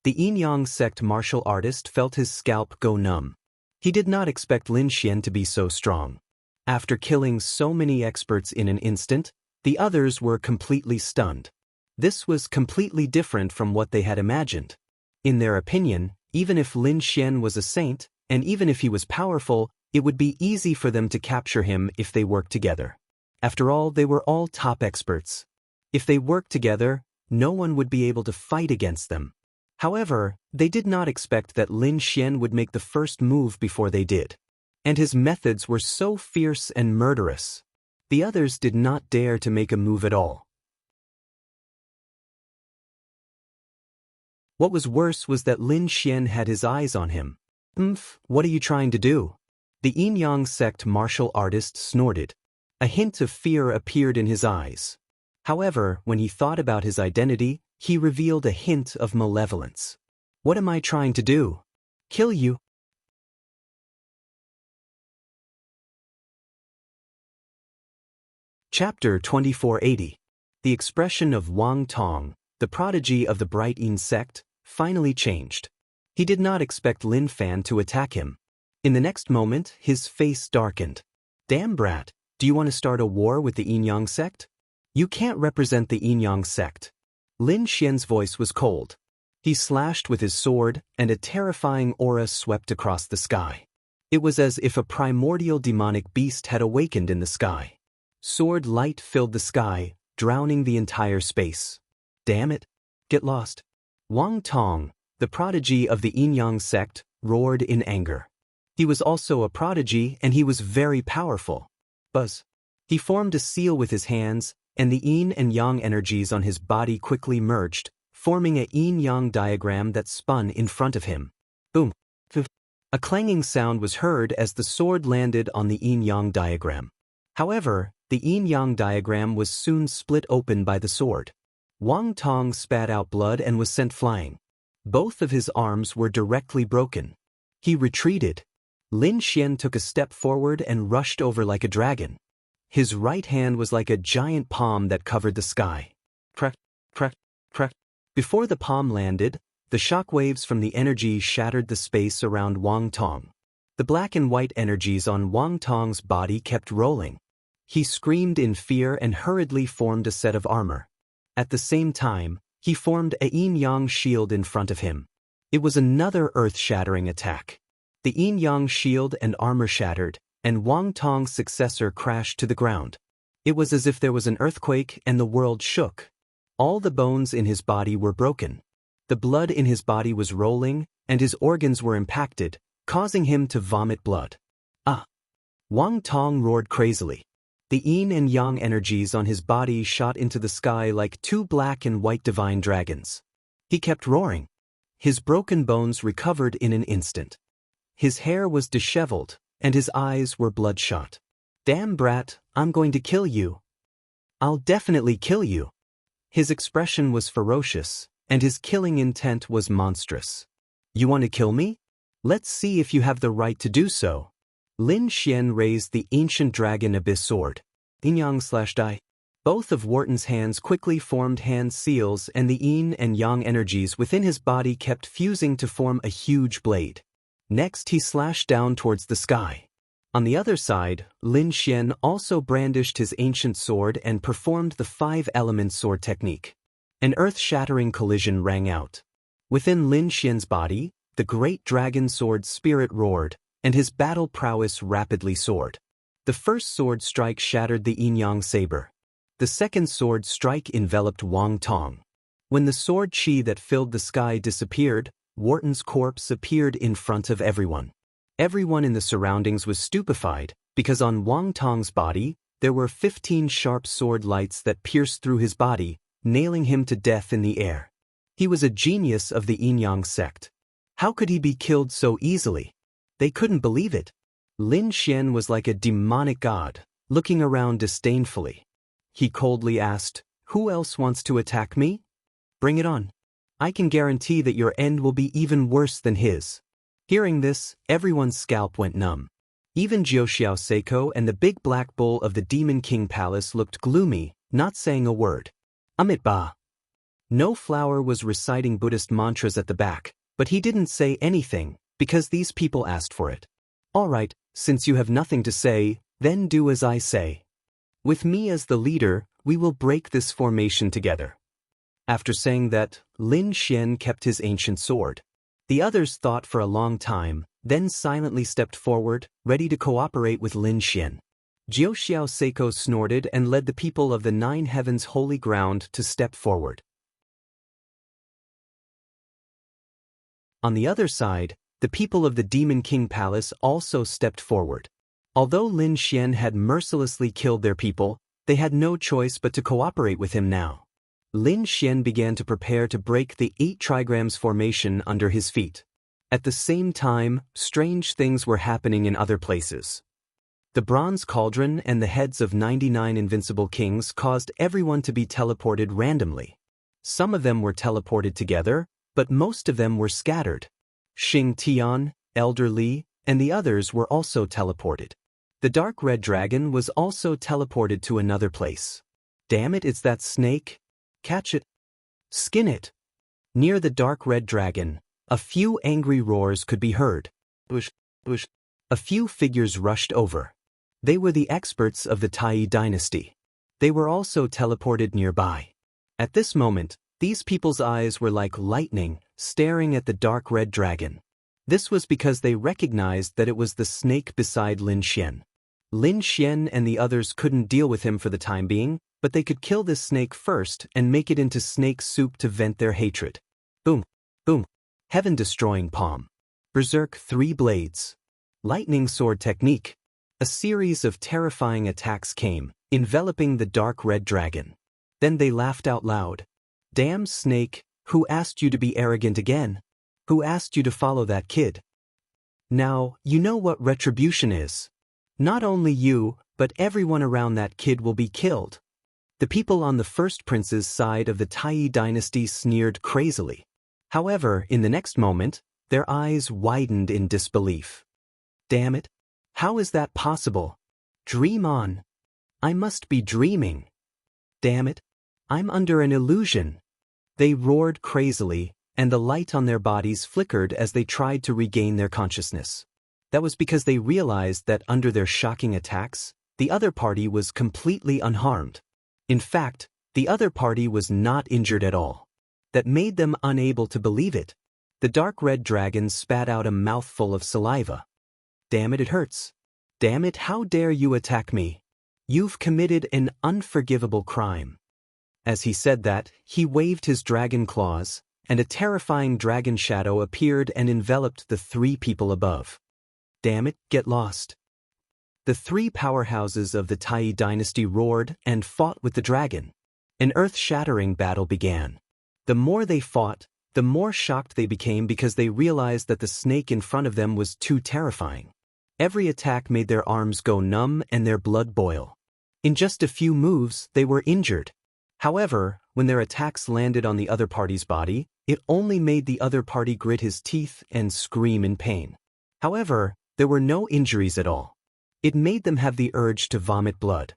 The Yin-Yang sect martial artist felt his scalp go numb. He did not expect Lin Xian to be so strong. After killing so many experts in an instant, the others were completely stunned. This was completely different from what they had imagined. In their opinion, even if Lin Xian was a saint, and even if he was powerful, it would be easy for them to capture him if they worked together. After all, they were all top experts. If they worked together, no one would be able to fight against them. However, they did not expect that Lin Xian would make the first move before they did. And his methods were so fierce and murderous. The others did not dare to make a move at all. What was worse was that Lin Xian had his eyes on him. What are you trying to do? The Yin-Yang sect martial artist snorted. A hint of fear appeared in his eyes. However, when he thought about his identity, he revealed a hint of malevolence. What am I trying to do? Kill you? Chapter 2480. The expression of Wang Tong, the prodigy of the Bright Yin sect, finally changed. He did not expect Lin Fan to attack him. In the next moment, his face darkened. Damn brat, do you want to start a war with the Yin-Yang sect? You can't represent the Yin-Yang sect. Lin Xian's voice was cold. He slashed with his sword, and a terrifying aura swept across the sky. It was as if a primordial demonic beast had awakened in the sky. Sword light filled the sky, drowning the entire space. Damn it! Get lost. Wang Tong, the prodigy of the Yin-Yang sect, roared in anger. He was also a prodigy and he was very powerful. Buzz. He formed a seal with his hands, and the Yin and Yang energies on his body quickly merged, forming a Yin-Yang diagram that spun in front of him. Boom. A clanging sound was heard as the sword landed on the Yin-Yang diagram. However, the Yin-Yang diagram was soon split open by the sword. Wang Tong spat out blood and was sent flying. Both of his arms were directly broken. He retreated. Lin Xian took a step forward and rushed over like a dragon. His right hand was like a giant palm that covered the sky. Crack, crack, crack. Before the palm landed, the shock waves from the energy shattered the space around Wang Tong. The black and white energies on Wang Tong's body kept rolling. He screamed in fear and hurriedly formed a set of armor. At the same time, he formed a yin-yang shield in front of him. It was another earth-shattering attack. The yin-yang shield and armor shattered, and Wang Tong's successor crashed to the ground. It was as if there was an earthquake and the world shook. All the bones in his body were broken. The blood in his body was rolling, and his organs were impacted, causing him to vomit blood. Ah! Wang Tong roared crazily. The yin and yang energies on his body shot into the sky like two black and white divine dragons. He kept roaring. His broken bones recovered in an instant. His hair was disheveled, and his eyes were bloodshot. "Damn brat, I'm going to kill you. I'll definitely kill you." His expression was ferocious, and his killing intent was monstrous. "You want to kill me? Let's see if you have the right to do so." Lin Xian raised the ancient dragon abyss sword. Yin-yang/Dai. Both of Wharton's hands quickly formed hand seals, and the yin and yang energies within his body kept fusing to form a huge blade. Next he slashed down towards the sky. On the other side, Lin Xian also brandished his ancient sword and performed the 5-element sword technique. An earth-shattering collision rang out. Within Lin Xian's body, the great dragon sword spirit roared, and his battle prowess rapidly soared. The first sword strike shattered the yin-yang saber. The second sword strike enveloped Wang Tong. When the sword chi that filled the sky disappeared, Wharton's corpse appeared in front of everyone. Everyone in the surroundings was stupefied, because on Wang Tong's body, there were 15 sharp sword lights that pierced through his body, nailing him to death in the air. He was a genius of the yin-yang sect. How could he be killed so easily? They couldn't believe it. Lin Xian was like a demonic god, looking around disdainfully. He coldly asked, "Who else wants to attack me? Bring it on. I can guarantee that your end will be even worse than his." Hearing this, everyone's scalp went numb. Even Jiuxiao Seiko and the big black bull of the Demon King Palace looked gloomy, not saying a word. Amit Ba. No Flower was reciting Buddhist mantras at the back, but he didn't say anything, because these people asked for it. "All right, since you have nothing to say, then do as I say. With me as the leader, we will break this formation together." After saying that, Lin Xian kept his ancient sword. The others thought for a long time, then silently stepped forward, ready to cooperate with Lin Xian. Jiuxiao Seiko snorted and led the people of the 9 Heavens holy ground to step forward. On the other side, the people of the Demon King Palace also stepped forward. Although Lin Xian had mercilessly killed their people, they had no choice but to cooperate with him now. Lin Xian began to prepare to break the 8 trigrams formation under his feet. At the same time, strange things were happening in other places. The bronze cauldron and the heads of 99 invincible kings caused everyone to be teleported randomly. Some of them were teleported together, but most of them were scattered. Xing Tian, Elder Li, and the others were also teleported. The dark red dragon was also teleported to another place. "Damn it, it's that snake. Catch it. Skin it." Near the dark red dragon, a few angry roars could be heard. Bush, bush. A few figures rushed over. They were the experts of the Tai dynasty. They were also teleported nearby. At this moment, these people's eyes were like lightning, staring at the dark red dragon. This was because they recognized that it was the snake beside Lin Xian. Lin Xian and the others couldn't deal with him for the time being, but they could kill this snake first and make it into snake soup to vent their hatred. Boom, boom. Heaven-destroying palm. Berserk 3 blades. Lightning sword technique. A series of terrifying attacks came, enveloping the dark red dragon. Then they laughed out loud. "Damn snake, who asked you to be arrogant again? Who asked you to follow that kid? Now, you know what retribution is. Not only you, but everyone around that kid will be killed." The people on the first prince's side of the Tai dynasty sneered crazily. However, in the next moment, their eyes widened in disbelief. "Damn it! How is that possible? Dream on. I must be dreaming. Damn it! I'm under an illusion." They roared crazily, and the light on their bodies flickered as they tried to regain their consciousness. That was because they realized that under their shocking attacks, the other party was completely unharmed. In fact, the other party was not injured at all. That made them unable to believe it. The dark red dragon spat out a mouthful of saliva. "Damn it, it hurts. Damn it, how dare you attack me? You've committed an unforgivable crime." As he said that, he waved his dragon claws, and a terrifying dragon shadow appeared and enveloped the 3 people above. "Damn it, get lost." The 3 powerhouses of the Tai dynasty roared and fought with the dragon. An earth-shattering battle began. The more they fought, the more shocked they became because they realized that the snake in front of them was too terrifying. Every attack made their arms go numb and their blood boil. In just a few moves, they were injured. However, when their attacks landed on the other party's body, it only made the other party grit his teeth and scream in pain. However, there were no injuries at all. It made them have the urge to vomit blood.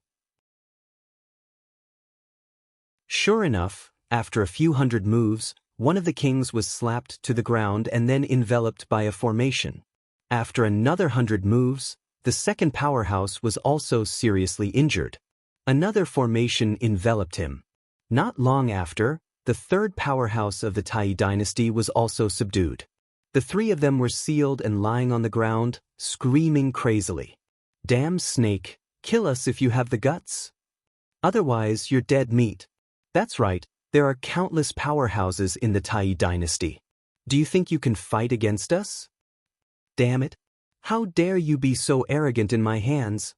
Sure enough, after a few hundred moves, one of the kings was slapped to the ground and then enveloped by a formation. After another 100 moves, the second powerhouse was also seriously injured. Another formation enveloped him. Not long after, the third powerhouse of the Deity dynasty was also subdued. The three of them were sealed and lying on the ground, screaming crazily. "Damn snake, kill us if you have the guts. Otherwise, you're dead meat." That's right, there are countless powerhouses in the Deity dynasty. Do you think you can fight against us? Damn it! How dare you be so arrogant in my hands?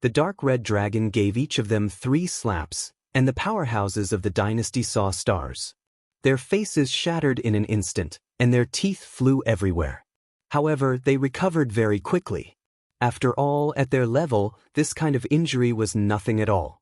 The dark red dragon gave each of them 3 slaps, and the powerhouses of the dynasty saw stars. Their faces shattered in an instant, and their teeth flew everywhere. However, they recovered very quickly. After all, at their level, this kind of injury was nothing at all.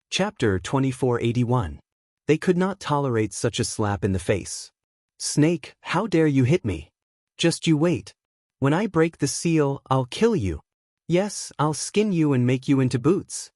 Chapter 2481. They could not tolerate such a slap in the face. "Snake, how dare you hit me? Just you wait. When I break the seal, I'll kill you. Yes, I'll skin you and make you into boots.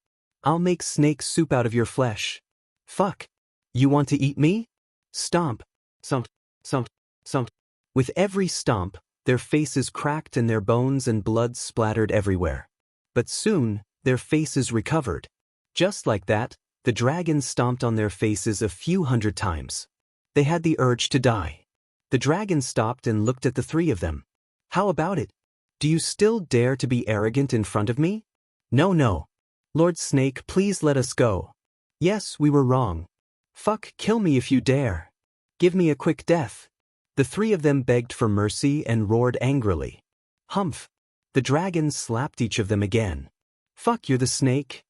I'll make snake soup out of your flesh. Fuck. You want to eat me? Stomp. Stomp. Stomp. Stomp." With every stomp, their faces cracked and their bones and blood splattered everywhere. But soon, their faces recovered. Just like that, the dragons stomped on their faces a few hundred times. They had the urge to die. The dragon stopped and looked at the 3 of them. "How about it? Do you still dare to be arrogant in front of me? No. Lord Snake, please let us go. Yes, we were wrong. Fuck, kill me if you dare. Give me a quick death." The 3 of them begged for mercy and roared angrily. Humph. The dragons slapped each of them again. "Fuck, you're the snake.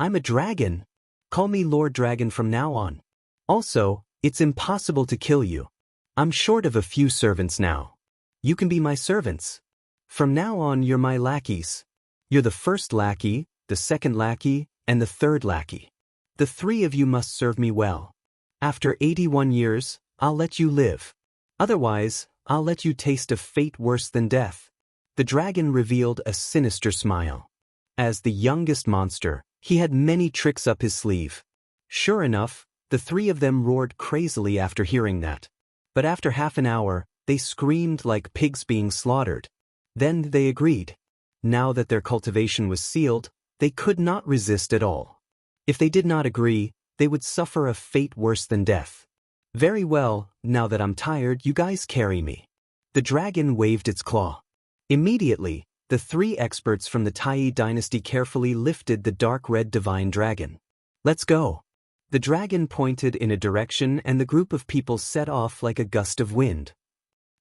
I'm a dragon. Call me Lord Dragon from now on. Also, it's impossible to kill you. I'm short of a few servants now. You can be my servants. From now on, you're my lackeys. You're the first lackey, the second lackey, and the third lackey. The 3 of you must serve me well. After 81 years, I'll let you live. Otherwise, I'll let you taste a fate worse than death." The dragon revealed a sinister smile. As the youngest monster, he had many tricks up his sleeve. Sure enough, the 3 of them roared crazily after hearing that. But after half an hour, they screamed like pigs being slaughtered. Then they agreed. Now that their cultivation was sealed, they could not resist at all. If they did not agree, they would suffer a fate worse than death. "Very well, now that I'm tired, you guys carry me." The dragon waved its claw. Immediately, the 3 experts from the Deity dynasty carefully lifted the dark red divine dragon. "Let's go." The dragon pointed in a direction and the group of people set off like a gust of wind.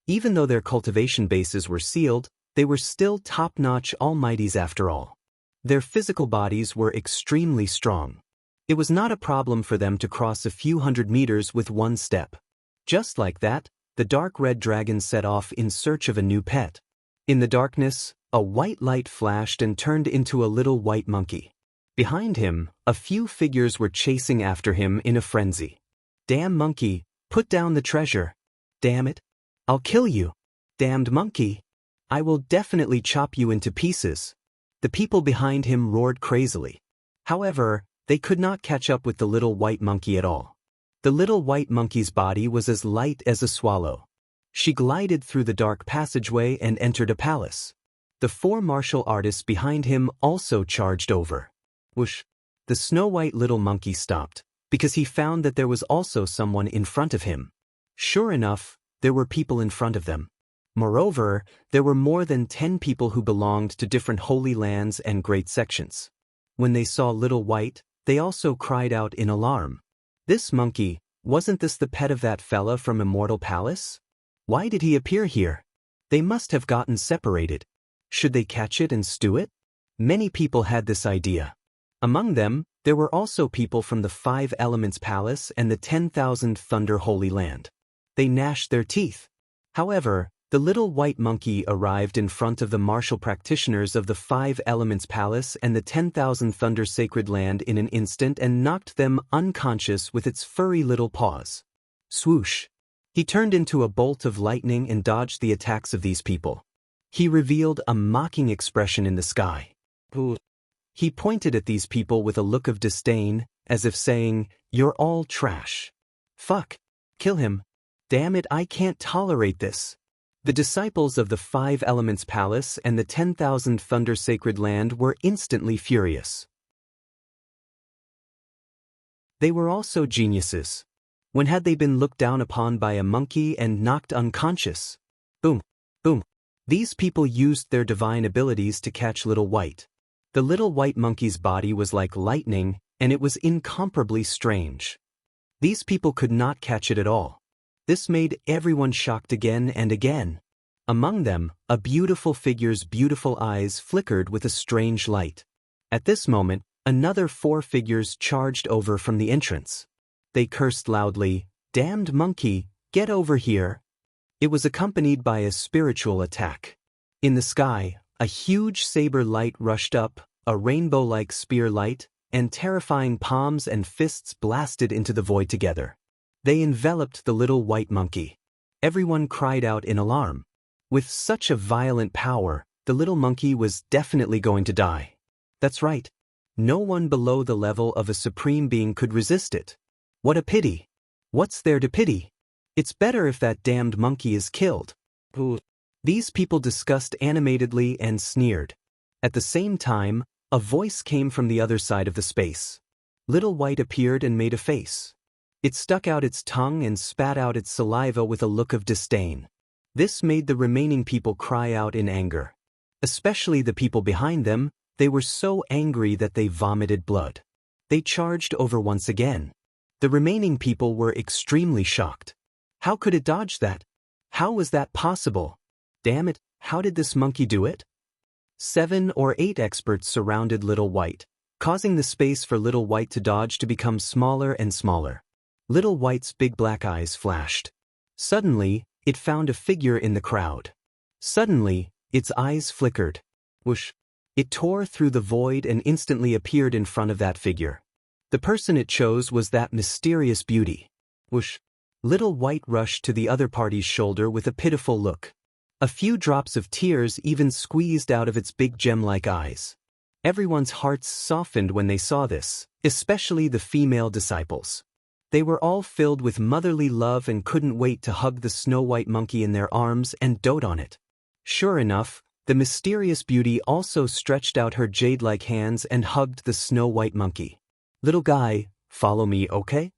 Even though their cultivation bases were sealed, they were still top-notch almighties after all. Their physical bodies were extremely strong. It was not a problem for them to cross a few hundred meters with one step. Just like that, the dark red dragon set off in search of a new pet. In the darkness, a white light flashed and turned into a little white monkey. Behind him, a few figures were chasing after him in a frenzy. "Damn monkey, put down the treasure. Damn it. I'll kill you. Damned monkey. I will definitely chop you into pieces." The people behind him roared crazily. However, they could not catch up with the little white monkey at all. The little white monkey's body was as light as a swallow. She glided through the dark passageway and entered a palace. The 4 martial artists behind him also charged over. Whoosh! The snow-white little monkey stopped, because he found that there was also someone in front of him. Sure enough, there were people in front of them. Moreover, there were more than 10 people who belonged to different holy lands and great sections. When they saw Little White, they also cried out in alarm. "This monkey, wasn't this the pet of that fella from Immortal Palace? Why did he appear here? They must have gotten separated. Should they catch it and stew it?" Many people had this idea. Among them, there were also people from the 5 Elements Palace and the 10,000 Thunder Holy Land. They gnashed their teeth. However, the little white monkey arrived in front of the martial practitioners of the 5 Elements Palace and the 10,000 Thunder Sacred Land in an instant and knocked them unconscious with its furry little paws. Swoosh! He turned into a bolt of lightning and dodged the attacks of these people. He revealed a mocking expression in the sky. He pointed at these people with a look of disdain, as if saying, "You're all trash. Fuck. Kill him. Damn it, I can't tolerate this." The disciples of the 5 Elements Palace and the 10,000 Thunder Sacred Land were instantly furious. They were also geniuses. When had they been looked down upon by a monkey and knocked unconscious? Boom, boom. These people used their divine abilities to catch Little White. The little white monkey's body was like lightning, and it was incomparably strange. These people could not catch it at all. This made everyone shocked again and again. Among them, a beautiful figure's beautiful eyes flickered with a strange light. At this moment, another 4 figures charged over from the entrance. They cursed loudly, "Damned monkey, get over here!" It was accompanied by a spiritual attack. In the sky, a huge saber light rushed up, a rainbow-like spear light, and terrifying palms and fists blasted into the void together. They enveloped the little white monkey. Everyone cried out in alarm. With such a violent power, the little monkey was definitely going to die. That's right. No one below the level of a supreme being could resist it. What a pity. What's there to pity? It's better if that damned monkey is killed. These people discussed animatedly and sneered. At the same time, a voice came from the other side of the space. Little White appeared and made a face. It stuck out its tongue and spat out its saliva with a look of disdain. This made the remaining people cry out in anger. Especially the people behind them, they were so angry that they vomited blood. They charged over once again. The remaining people were extremely shocked. How could it dodge that? How was that possible? Damn it, how did this monkey do it? 7 or 8 experts surrounded Little White, causing the space for Little White to dodge to become smaller and smaller. Little White's big black eyes flashed. Suddenly, it found a figure in the crowd. Suddenly, its eyes flickered. Whoosh! It tore through the void and instantly appeared in front of that figure. The person it chose was that mysterious beauty. Whoosh! Little White rushed to the other party's shoulder with a pitiful look. A few drops of tears even squeezed out of its big gem-like eyes. Everyone's hearts softened when they saw this, especially the female disciples. They were all filled with motherly love and couldn't wait to hug the snow-white monkey in their arms and dote on it. Sure enough, the mysterious beauty also stretched out her jade-like hands and hugged the snow-white monkey. "Little guy, follow me, okay?"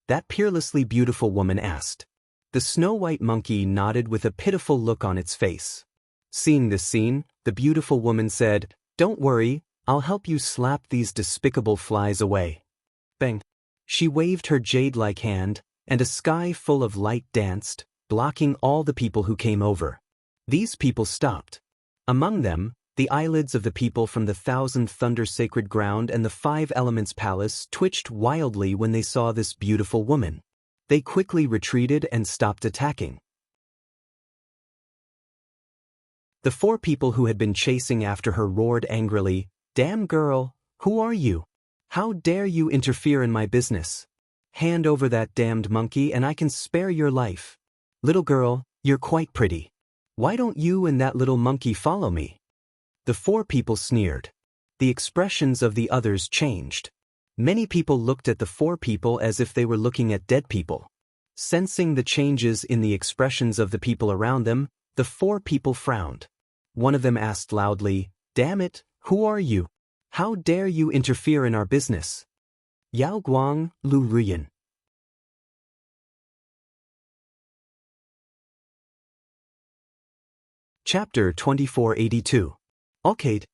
that peerlessly beautiful woman asked. The snow-white monkey nodded with a pitiful look on its face. Seeing this scene, the beautiful woman said, "Don't worry, I'll help you slap these despicable flies away." Bang! She waved her jade-like hand, and a sky full of light danced, blocking all the people who came over. These people stopped. Among them, the eyelids of the people from the 1,000 Thunder Sacred Ground and the 5 Elements Palace twitched wildly when they saw this beautiful woman. They quickly retreated and stopped attacking. The 4 people who had been chasing after her roared angrily, "Damn girl, who are you? How dare you interfere in my business? Hand over that damned monkey and I can spare your life. Little girl, you're quite pretty. Why don't you and that little monkey follow me?" The 4 people sneered. The expressions of the others changed. Many people looked at the 4 people as if they were looking at dead people. Sensing the changes in the expressions of the people around them, the 4 people frowned. One of them asked loudly, "Damn it, who are you? How dare you interfere in our business?" Yao Guang, Lu Ruyan. Chapter 2482. Okade.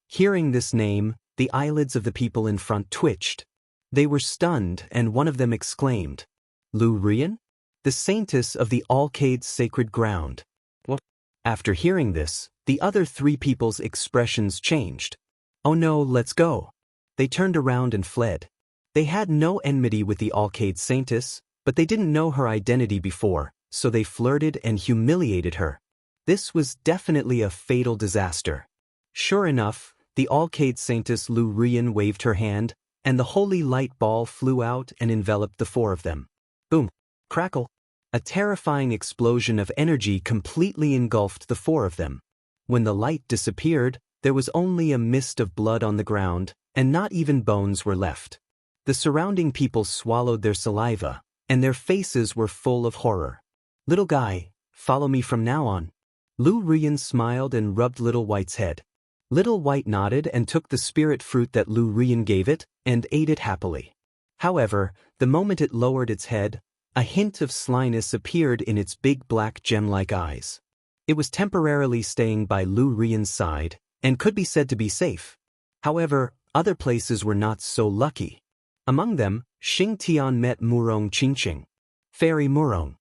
Hearing this name, the eyelids of the people in front twitched. They were stunned, and one of them exclaimed, "Lu Ruyan? The saintess of the Alcade's sacred ground." What? After hearing this, the other 3 people's expressions changed. "Oh no, let's go. They turned around and fled. They had no enmity with the Alcade Saintess, but they didn't know her identity before, so they flirted and humiliated her. This was definitely a fatal disaster. Sure enough, the Alcade Saintess Lu Ruyan waved her hand, and the holy light ball flew out and enveloped the four of them. Boom! Crackle! A terrifying explosion of energy completely engulfed the four of them. When the light disappeared, there was only a mist of blood on the ground, and not even bones were left. The surrounding people swallowed their saliva, and their faces were full of horror. Little guy, follow me from now on. Lu Ruyan smiled and rubbed Little White's head. Little White nodded and took the spirit fruit that Lu Ruyan gave it, and ate it happily. However, the moment it lowered its head, a hint of slyness appeared in its big black gem-like eyes. It was temporarily staying by Lu Ruyan's side, and could be said to be safe. However, other places were not so lucky. Among them, Xing Tian met Murong Qingqing. Fairy Murong.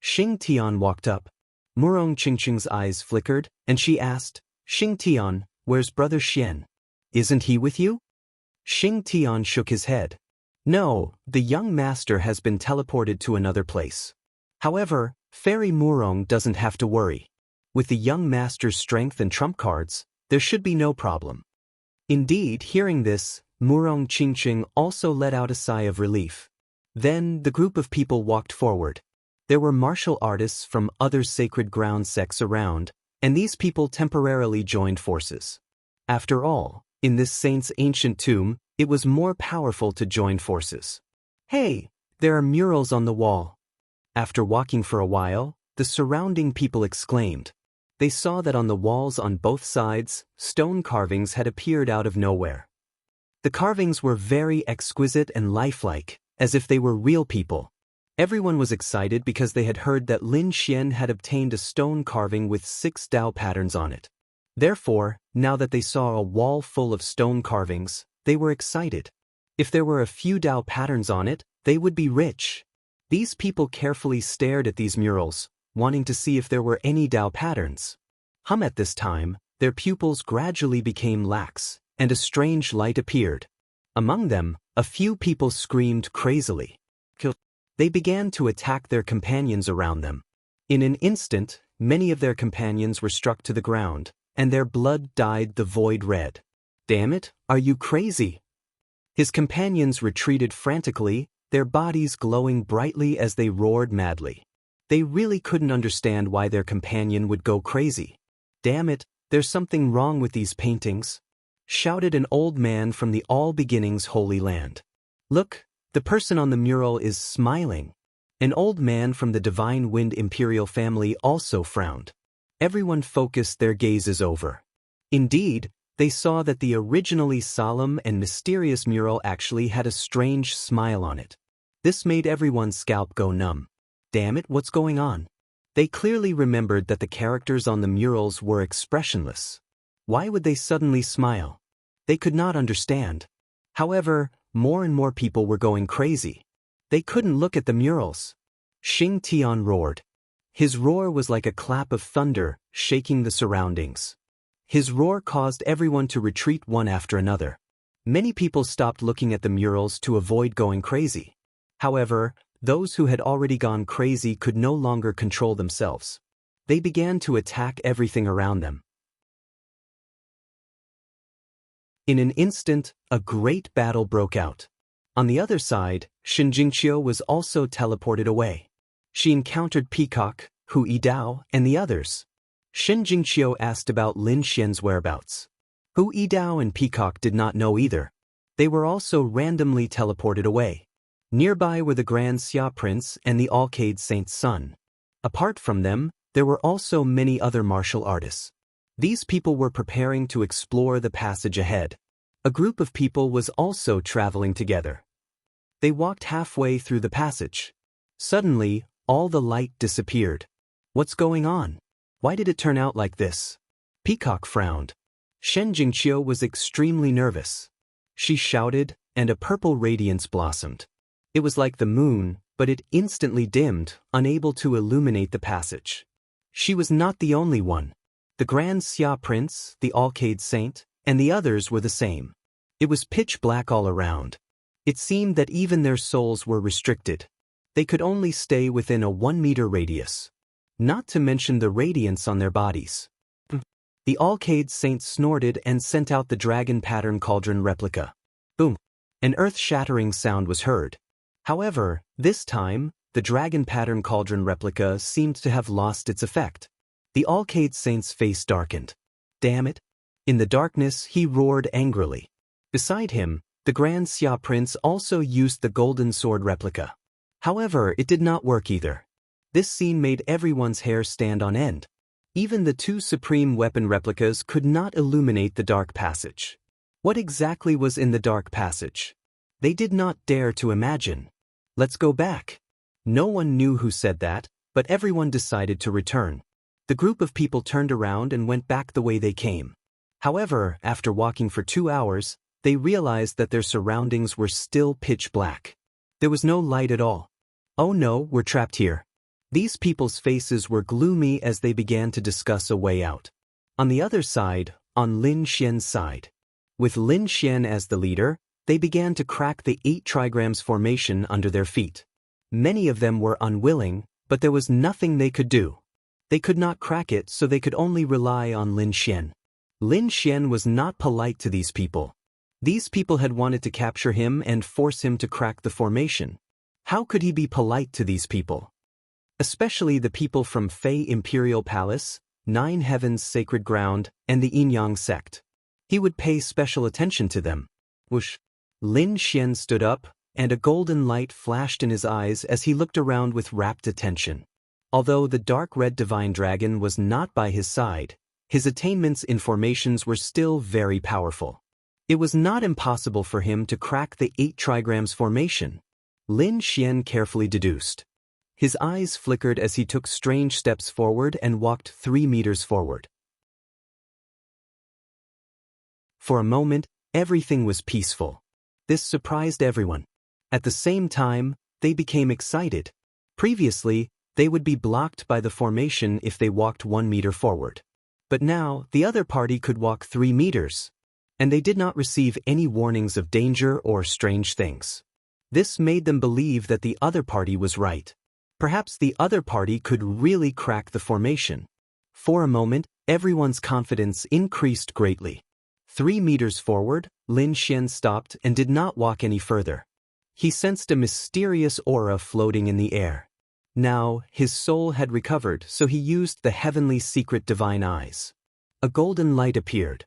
Xing Tian walked up. Murong Qingqing's eyes flickered, and she asked, Xing Tian, where's Brother Xian? Isn't he with you? Xing Tian shook his head. No, the young master has been teleported to another place. However, Fairy Murong doesn't have to worry. With the young master's strength and trump cards, there should be no problem. Indeed, hearing this, Murong Qingqing also let out a sigh of relief. Then, the group of people walked forward. There were martial artists from other sacred ground sects around, and these people temporarily joined forces. After all, in this saint's ancient tomb, it was more powerful to join forces. Hey, there are murals on the wall. After walking for a while, the surrounding people exclaimed. They saw that on the walls on both sides, stone carvings had appeared out of nowhere. The carvings were very exquisite and lifelike, as if they were real people. Everyone was excited because they had heard that Lin Xian had obtained a stone carving with 6 Dao patterns on it. Therefore, now that they saw a wall full of stone carvings, they were excited. If there were a few Dao patterns on it, they would be rich. These people carefully stared at these murals, wanting to see if there were any Dao patterns. At this time, their pupils gradually became lax, and a strange light appeared. Among them, a few people screamed crazily. They began to attack their companions around them. In an instant, many of their companions were struck to the ground, and their blood dyed the void red. Damn it, are you crazy? His companions retreated frantically, their bodies glowing brightly as they roared madly. They really couldn't understand why their companion would go crazy. Damn it, there's something wrong with these paintings, shouted an old man from the All Beginnings Holy Land. Look, the person on the mural is smiling. An old man from the Divine Wind Imperial family also frowned. Everyone focused their gazes over. Indeed, they saw that the originally solemn and mysterious mural actually had a strange smile on it. This made everyone's scalp go numb. Damn it, what's going on? They clearly remembered that the characters on the murals were expressionless. Why would they suddenly smile? They could not understand. However, more and more people were going crazy. They couldn't look at the murals. Xing Tian roared. His roar was like a clap of thunder, shaking the surroundings. His roar caused everyone to retreat one after another. Many people stopped looking at the murals to avoid going crazy. However, those who had already gone crazy could no longer control themselves. They began to attack everything around them. In an instant, a great battle broke out. On the other side, Shen Jingqiu was also teleported away. She encountered Peacock, Hu Yidao, and the others. Shen Jingqiu asked about Lin Xian's whereabouts. Hu Yidao and Peacock did not know either. They were also randomly teleported away. Nearby were the Grand Xia Prince and the Alcade Saint's son. Apart from them, there were also many other martial artists. These people were preparing to explore the passage ahead. A group of people was also traveling together. They walked halfway through the passage. Suddenly, all the light disappeared. What's going on? Why did it turn out like this? Peacock frowned. Shen Jingqiu was extremely nervous. She shouted, and a purple radiance blossomed. It was like the moon, but it instantly dimmed, unable to illuminate the passage. She was not the only one. The Grand Xia Prince, the Alcade Saint, and the others were the same. It was pitch black all around. It seemed that even their souls were restricted. They could only stay within a 1-meter radius. Not to mention the radiance on their bodies. The Alcade Saint snorted and sent out the dragon pattern cauldron replica. Boom! An earth-shattering sound was heard. However, this time, the dragon pattern cauldron replica seemed to have lost its effect. The Alcade Saint's face darkened. Damn it! In the darkness, he roared angrily. Beside him, the Grand Xia Prince also used the golden sword replica. However, it did not work either. This scene made everyone's hair stand on end. Even the 2 supreme weapon replicas could not illuminate the dark passage. What exactly was in the dark passage? They did not dare to imagine. Let's go back. No one knew who said that, but everyone decided to return. The group of people turned around and went back the way they came. However, after walking for 2 hours, they realized that their surroundings were still pitch black. There was no light at all. Oh no, we're trapped here. These people's faces were gloomy as they began to discuss a way out. On the other side, on Lin Xian's side, with Lin Xian as the leader, they began to crack the 8 trigrams formation under their feet. Many of them were unwilling, but there was nothing they could do. They could not crack it, so they could only rely on Lin Xian. Lin Xian was not polite to these people. These people had wanted to capture him and force him to crack the formation. How could he be polite to these people? Especially the people from Fei Imperial Palace, 9 Heavens Sacred Ground, and the Yin-Yang sect. He would pay special attention to them. Whoosh! Lin Xian stood up, and a golden light flashed in his eyes as he looked around with rapt attention. Although the dark red divine dragon was not by his side, his attainments in formations were still very powerful. It was not impossible for him to crack the 8 trigrams formation. Lin Xian carefully deduced. His eyes flickered as he took strange steps forward and walked 3 meters forward. For a moment, everything was peaceful. This surprised everyone. At the same time, they became excited. Previously, they would be blocked by the formation if they walked 1 meter forward. But now, the other party could walk 3 meters. And they did not receive any warnings of danger or strange things. This made them believe that the other party was right. Perhaps the other party could really crack the formation. For a moment, everyone's confidence increased greatly. 3 meters forward, Lin Xian stopped and did not walk any further. He sensed a mysterious aura floating in the air. Now, his soul had recovered, so he used the heavenly secret divine eyes. A golden light appeared.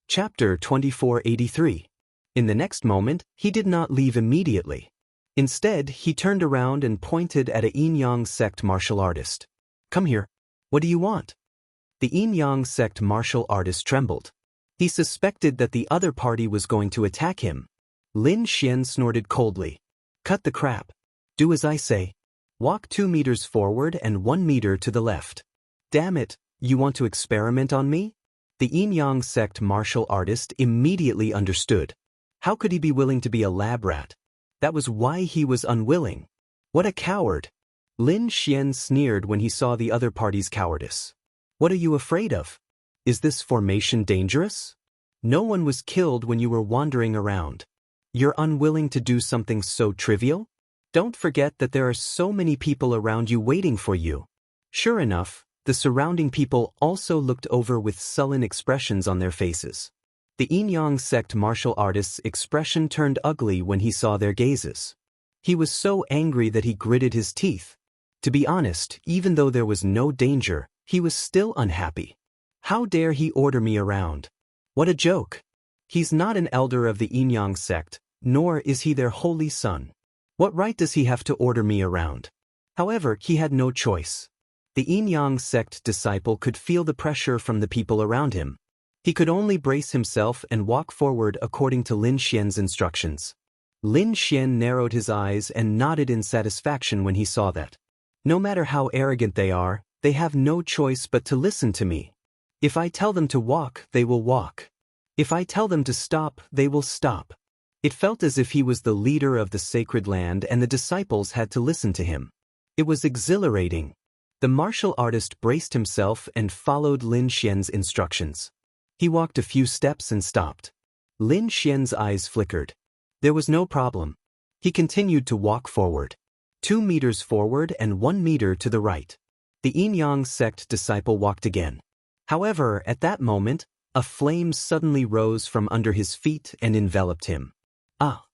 Chapter 2483. In the next moment, he did not leave immediately. Instead, he turned around and pointed at a Yin-Yang sect martial artist. Come here. What do you want? The Yin-Yang sect martial artist trembled. He suspected that the other party was going to attack him. Lin Xian snorted coldly. Cut the crap. Do as I say. Walk 2 meters forward and 1 meter to the left. Damn it, you want to experiment on me? The Yin-Yang sect martial artist immediately understood. How could he be willing to be a lab rat? That was why he was unwilling. What a coward! Lin Xian sneered when he saw the other party's cowardice. What are you afraid of? Is this formation dangerous? No one was killed when you were wandering around. You're unwilling to do something so trivial? Don't forget that there are so many people around you waiting for you. Sure enough, the surrounding people also looked over with sullen expressions on their faces. The Yin-Yang sect martial artist's expression turned ugly when he saw their gazes. He was so angry that he gritted his teeth. To be honest, even though there was no danger, he was still unhappy. How dare he order me around? What a joke! He's not an elder of the Yin-Yang sect, nor is he their holy son. What right does he have to order me around? However, he had no choice. The Yin-Yang sect disciple could feel the pressure from the people around him. He could only brace himself and walk forward according to Lin Xian's instructions. Lin Xian narrowed his eyes and nodded in satisfaction when he saw that. No matter how arrogant they are, they have no choice but to listen to me. If I tell them to walk, they will walk. If I tell them to stop, they will stop. It felt as if he was the leader of the sacred land and the disciples had to listen to him. It was exhilarating. The martial artist braced himself and followed Lin Xian's instructions. He walked a few steps and stopped. Lin Xian's eyes flickered. There was no problem. He continued to walk forward. 2 meters forward and 1 meter to the right. The Yin-Yang sect disciple walked again. However, at that moment, a flame suddenly rose from under his feet and enveloped him. Ah!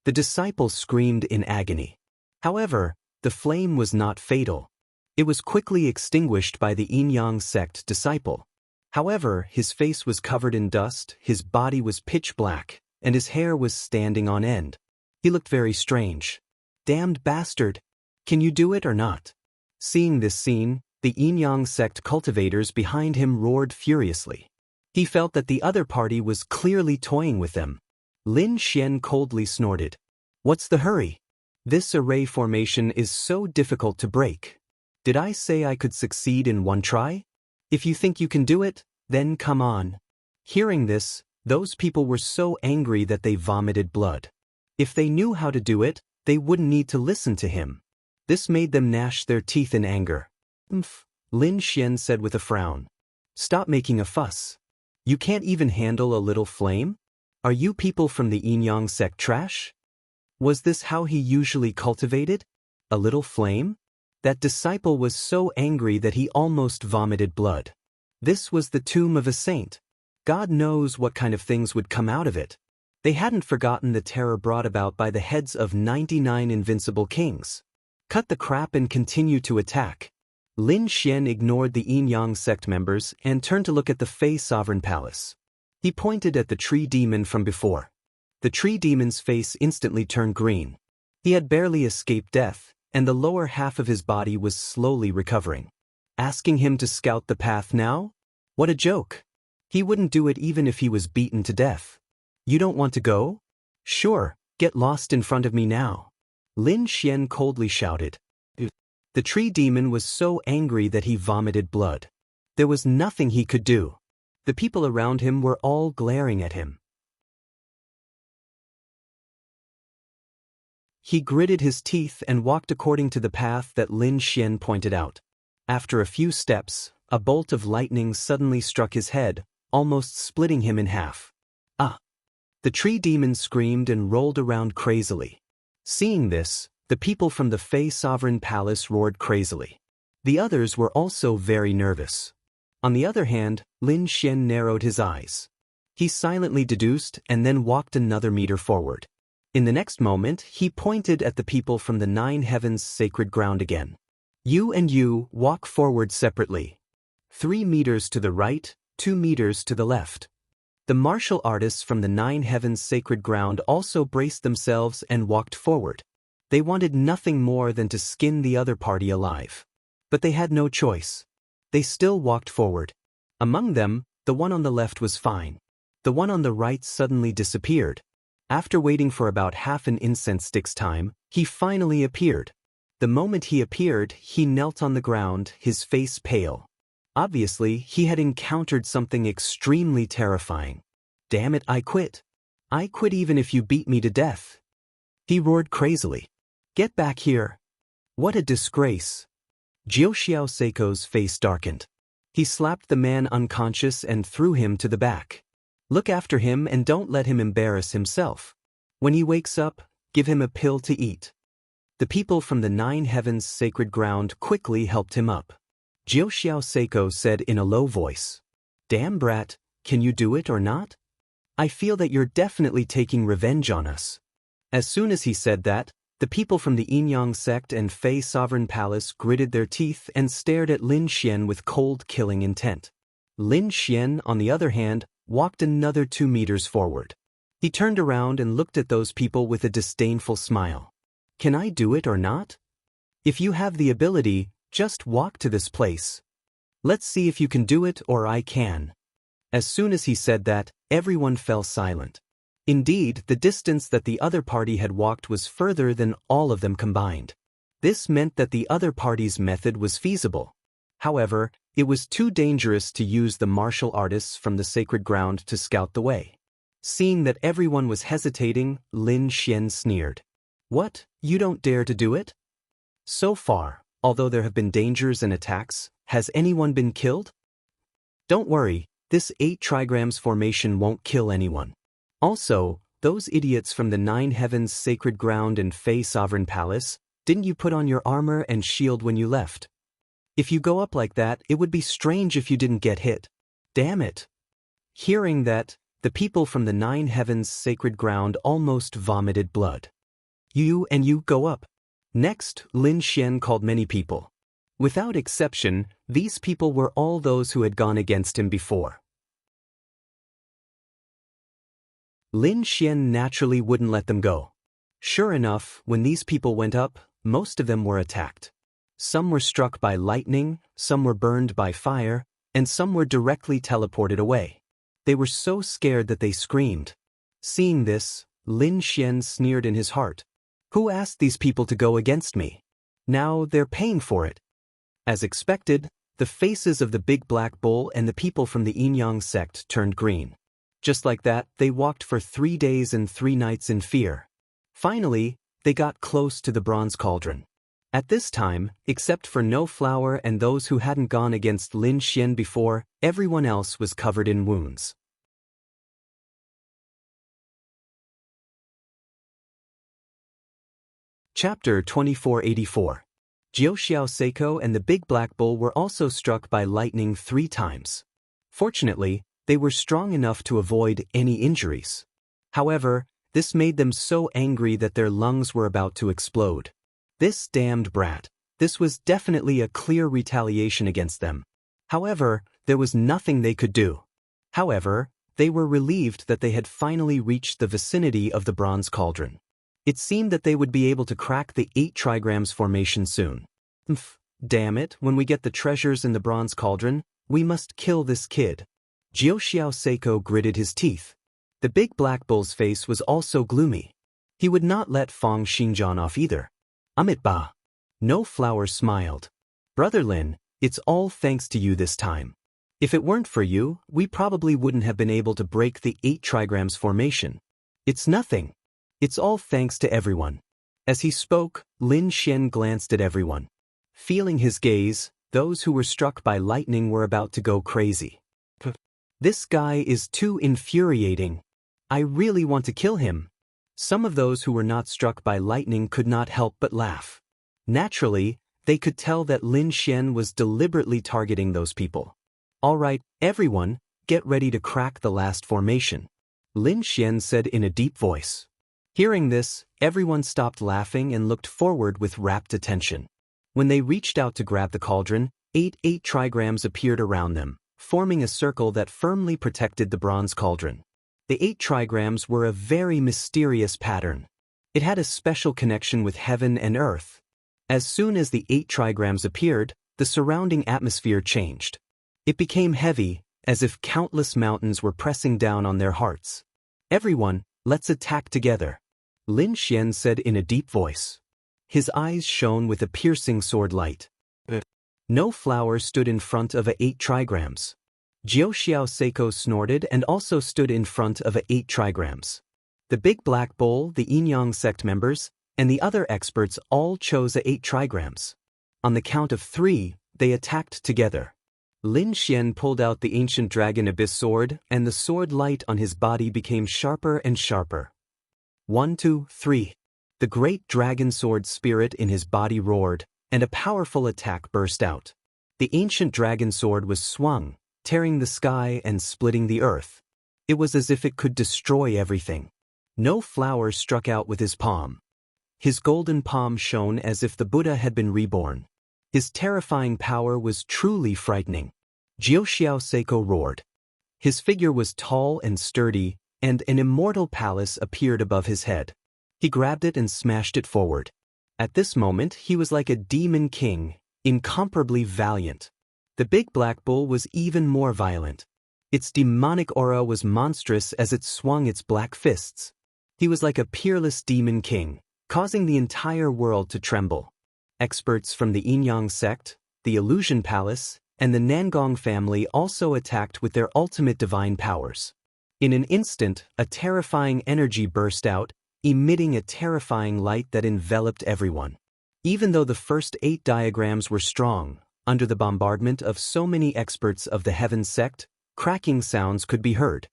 The disciple screamed in agony. However, the flame was not fatal. It was quickly extinguished by the Yin-Yang sect disciple. However, his face was covered in dust, his body was pitch black, and his hair was standing on end. He looked very strange. Damned bastard! Can you do it or not? Seeing this scene, the Yin-Yang sect cultivators behind him roared furiously. He felt that the other party was clearly toying with them. Lin Xian coldly snorted. What's the hurry? This array formation is so difficult to break. Did I say I could succeed in one try? If you think you can do it, then come on. Hearing this, those people were so angry that they vomited blood. If they knew how to do it, they wouldn't need to listen to him. This made them gnash their teeth in anger. Lin Xian said with a frown. Stop making a fuss. You can't even handle a little flame? Are you people from the Yin-Yang sect trash? Was this how he usually cultivated? A little flame? That disciple was so angry that he almost vomited blood. This was the tomb of a saint. God knows what kind of things would come out of it. They hadn't forgotten the terror brought about by the heads of 99 invincible kings. Cut the crap and continue to attack. Lin Xian ignored the Yin-Yang sect members and turned to look at the Fey Sovereign Palace. He pointed at the tree demon from before. The tree demon's face instantly turned green. He had barely escaped death, and the lower half of his body was slowly recovering. Asking him to scout the path now? What a joke! He wouldn't do it even if he was beaten to death. You don't want to go? Sure, get lost in front of me now. Lin Xian coldly shouted. The tree demon was so angry that he vomited blood. There was nothing he could do. The people around him were all glaring at him. He gritted his teeth and walked according to the path that Lin Xian pointed out. After a few steps, a bolt of lightning suddenly struck his head, almost splitting him in half. Ah! The tree demon screamed and rolled around crazily. Seeing this, the people from the Fey Sovereign Palace roared crazily. The others were also very nervous. On the other hand, Lin Xian narrowed his eyes. He silently deduced and then walked another meter forward. In the next moment, he pointed at the people from the 9 heavens sacred ground again. You and you walk forward separately. 3 meters to the right, 2 meters to the left. The martial artists from the 9 heavens sacred ground also braced themselves and walked forward. They wanted nothing more than to skin the other party alive. But they had no choice. They still walked forward. Among them, the one on the left was fine. The one on the right suddenly disappeared. After waiting for about half an incense stick's time, he finally appeared. The moment he appeared, he knelt on the ground, his face pale. Obviously, he had encountered something extremely terrifying. Damn it, I quit. I quit even if you beat me to death. He roared crazily. Get back here. What a disgrace. Jiuxiao Seiko's face darkened. He slapped the man unconscious and threw him to the back. Look after him and don't let him embarrass himself. When he wakes up, give him a pill to eat. The people from the 9 heavens sacred ground quickly helped him up. Jiuxiao Seiko said in a low voice. Damn brat, can you do it or not? I feel that you're definitely taking revenge on us. As soon as he said that, the people from the Yin-Yang sect and Fey Sovereign Palace gritted their teeth and stared at Lin Xian with cold killing intent. Lin Xian, on the other hand, walked another 2 meters forward. He turned around and looked at those people with a disdainful smile. Can I do it or not? If you have the ability, just walk to this place. Let's see if you can do it or I can. As soon as he said that, everyone fell silent. Indeed, the distance that the other party had walked was further than all of them combined. This meant that the other party's method was feasible. However, it was too dangerous to use the martial artists from the sacred ground to scout the way. Seeing that everyone was hesitating, Lin Xian sneered. What, you don't dare to do it? So far, Although there have been dangers and attacks, has anyone been killed? Don't worry, this 8 trigrams formation won't kill anyone. Also, those idiots from the 9 heavens sacred ground and Fey sovereign palace, didn't you put on your armor and shield when you left? If you go up like that, it would be strange if you didn't get hit. Damn it. Hearing that, the people from the 9 heavens sacred ground almost vomited blood. You go up. Next, Lin Xian called many people. Without exception, these people were all those who had gone against him before. Lin Xian naturally wouldn't let them go. Sure enough, when these people went up, most of them were attacked. Some were struck by lightning, some were burned by fire, and some were directly teleported away. They were so scared that they screamed. Seeing this, Lin Xian sneered in his heart. Who asked these people to go against me? Now they're paying for it. As expected, the faces of the big black bull and the people from the Yin-Yang sect turned green. Just like that, they walked for 3 days and 3 nights in fear. Finally, they got close to the bronze cauldron. At this time, except for No Flower and those who hadn't gone against Lin Xian before, everyone else was covered in wounds. Chapter 2484. Jiuxiao Seiko and the big black bull were also struck by lightning 3 times. Fortunately, they were strong enough to avoid any injuries. However, this made them so angry that their lungs were about to explode. This damned brat. This was definitely a clear retaliation against them. However, there was nothing they could do. However, they were relieved that they had finally reached the vicinity of the bronze cauldron. It seemed that they would be able to crack the 8 trigrams formation soon. Damn it, when we get the treasures in the bronze cauldron, we must kill this kid. Jiuxiao Seiko gritted his teeth. The big black bull's face was also gloomy. He would not let Fang Xinjian off either. Amit ba. No Flower smiled. Brother Lin, it's all thanks to you this time. If it weren't for you, we probably wouldn't have been able to break the 8 trigrams formation. It's nothing. It's all thanks to everyone. As he spoke, Lin Xian glanced at everyone. Feeling his gaze, those who were struck by lightning were about to go crazy. This guy is too infuriating. I really want to kill him. Some of those who were not struck by lightning could not help but laugh. Naturally, they could tell that Lin Xian was deliberately targeting those people. All right, everyone, get ready to crack the last formation. Lin Xian said in a deep voice. Hearing this, everyone stopped laughing and looked forward with rapt attention. When they reached out to grab the cauldron, 8 trigrams appeared around them, forming a circle that firmly protected the bronze cauldron. The 8 trigrams were a very mysterious pattern. It had a special connection with heaven and earth. As soon as the 8 trigrams appeared, the surrounding atmosphere changed. It became heavy, as if countless mountains were pressing down on their hearts. Everyone, let's attack together. Lin Xian said in a deep voice. His eyes shone with a piercing sword light. No Flower stood in front of 8 trigrams. Jiuxiao Seiko snorted and also stood in front of 8 trigrams. The big black bull, the Yin-Yang sect members, and the other experts all chose 8 trigrams. On the count of 3, they attacked together. Lin Xian pulled out the ancient dragon abyss sword, and the sword light on his body became sharper and sharper. 1, 2, 3. The great dragon sword spirit in his body roared, and a powerful attack burst out. The ancient dragon sword was swung, tearing the sky and splitting the earth. It was as if it could destroy everything. No Flower struck out with his palm. His golden palm shone as if the Buddha had been reborn. His terrifying power was truly frightening. Jiuxiao Seiko roared. His figure was tall and sturdy, and an immortal palace appeared above his head. He grabbed it and smashed it forward. At this moment, he was like a demon king, incomparably valiant. The big black bull was even more violent. Its demonic aura was monstrous as it swung its black fists. He was like a peerless demon king, causing the entire world to tremble. Experts from the Yin-Yang sect, the Illusion Palace, and the Nangong family also attacked with their ultimate divine powers. In an instant, a terrifying energy burst out, emitting a terrifying light that enveloped everyone. Even though the first 8 diagrams were strong, under the bombardment of so many experts of the Heaven sect, cracking sounds could be heard.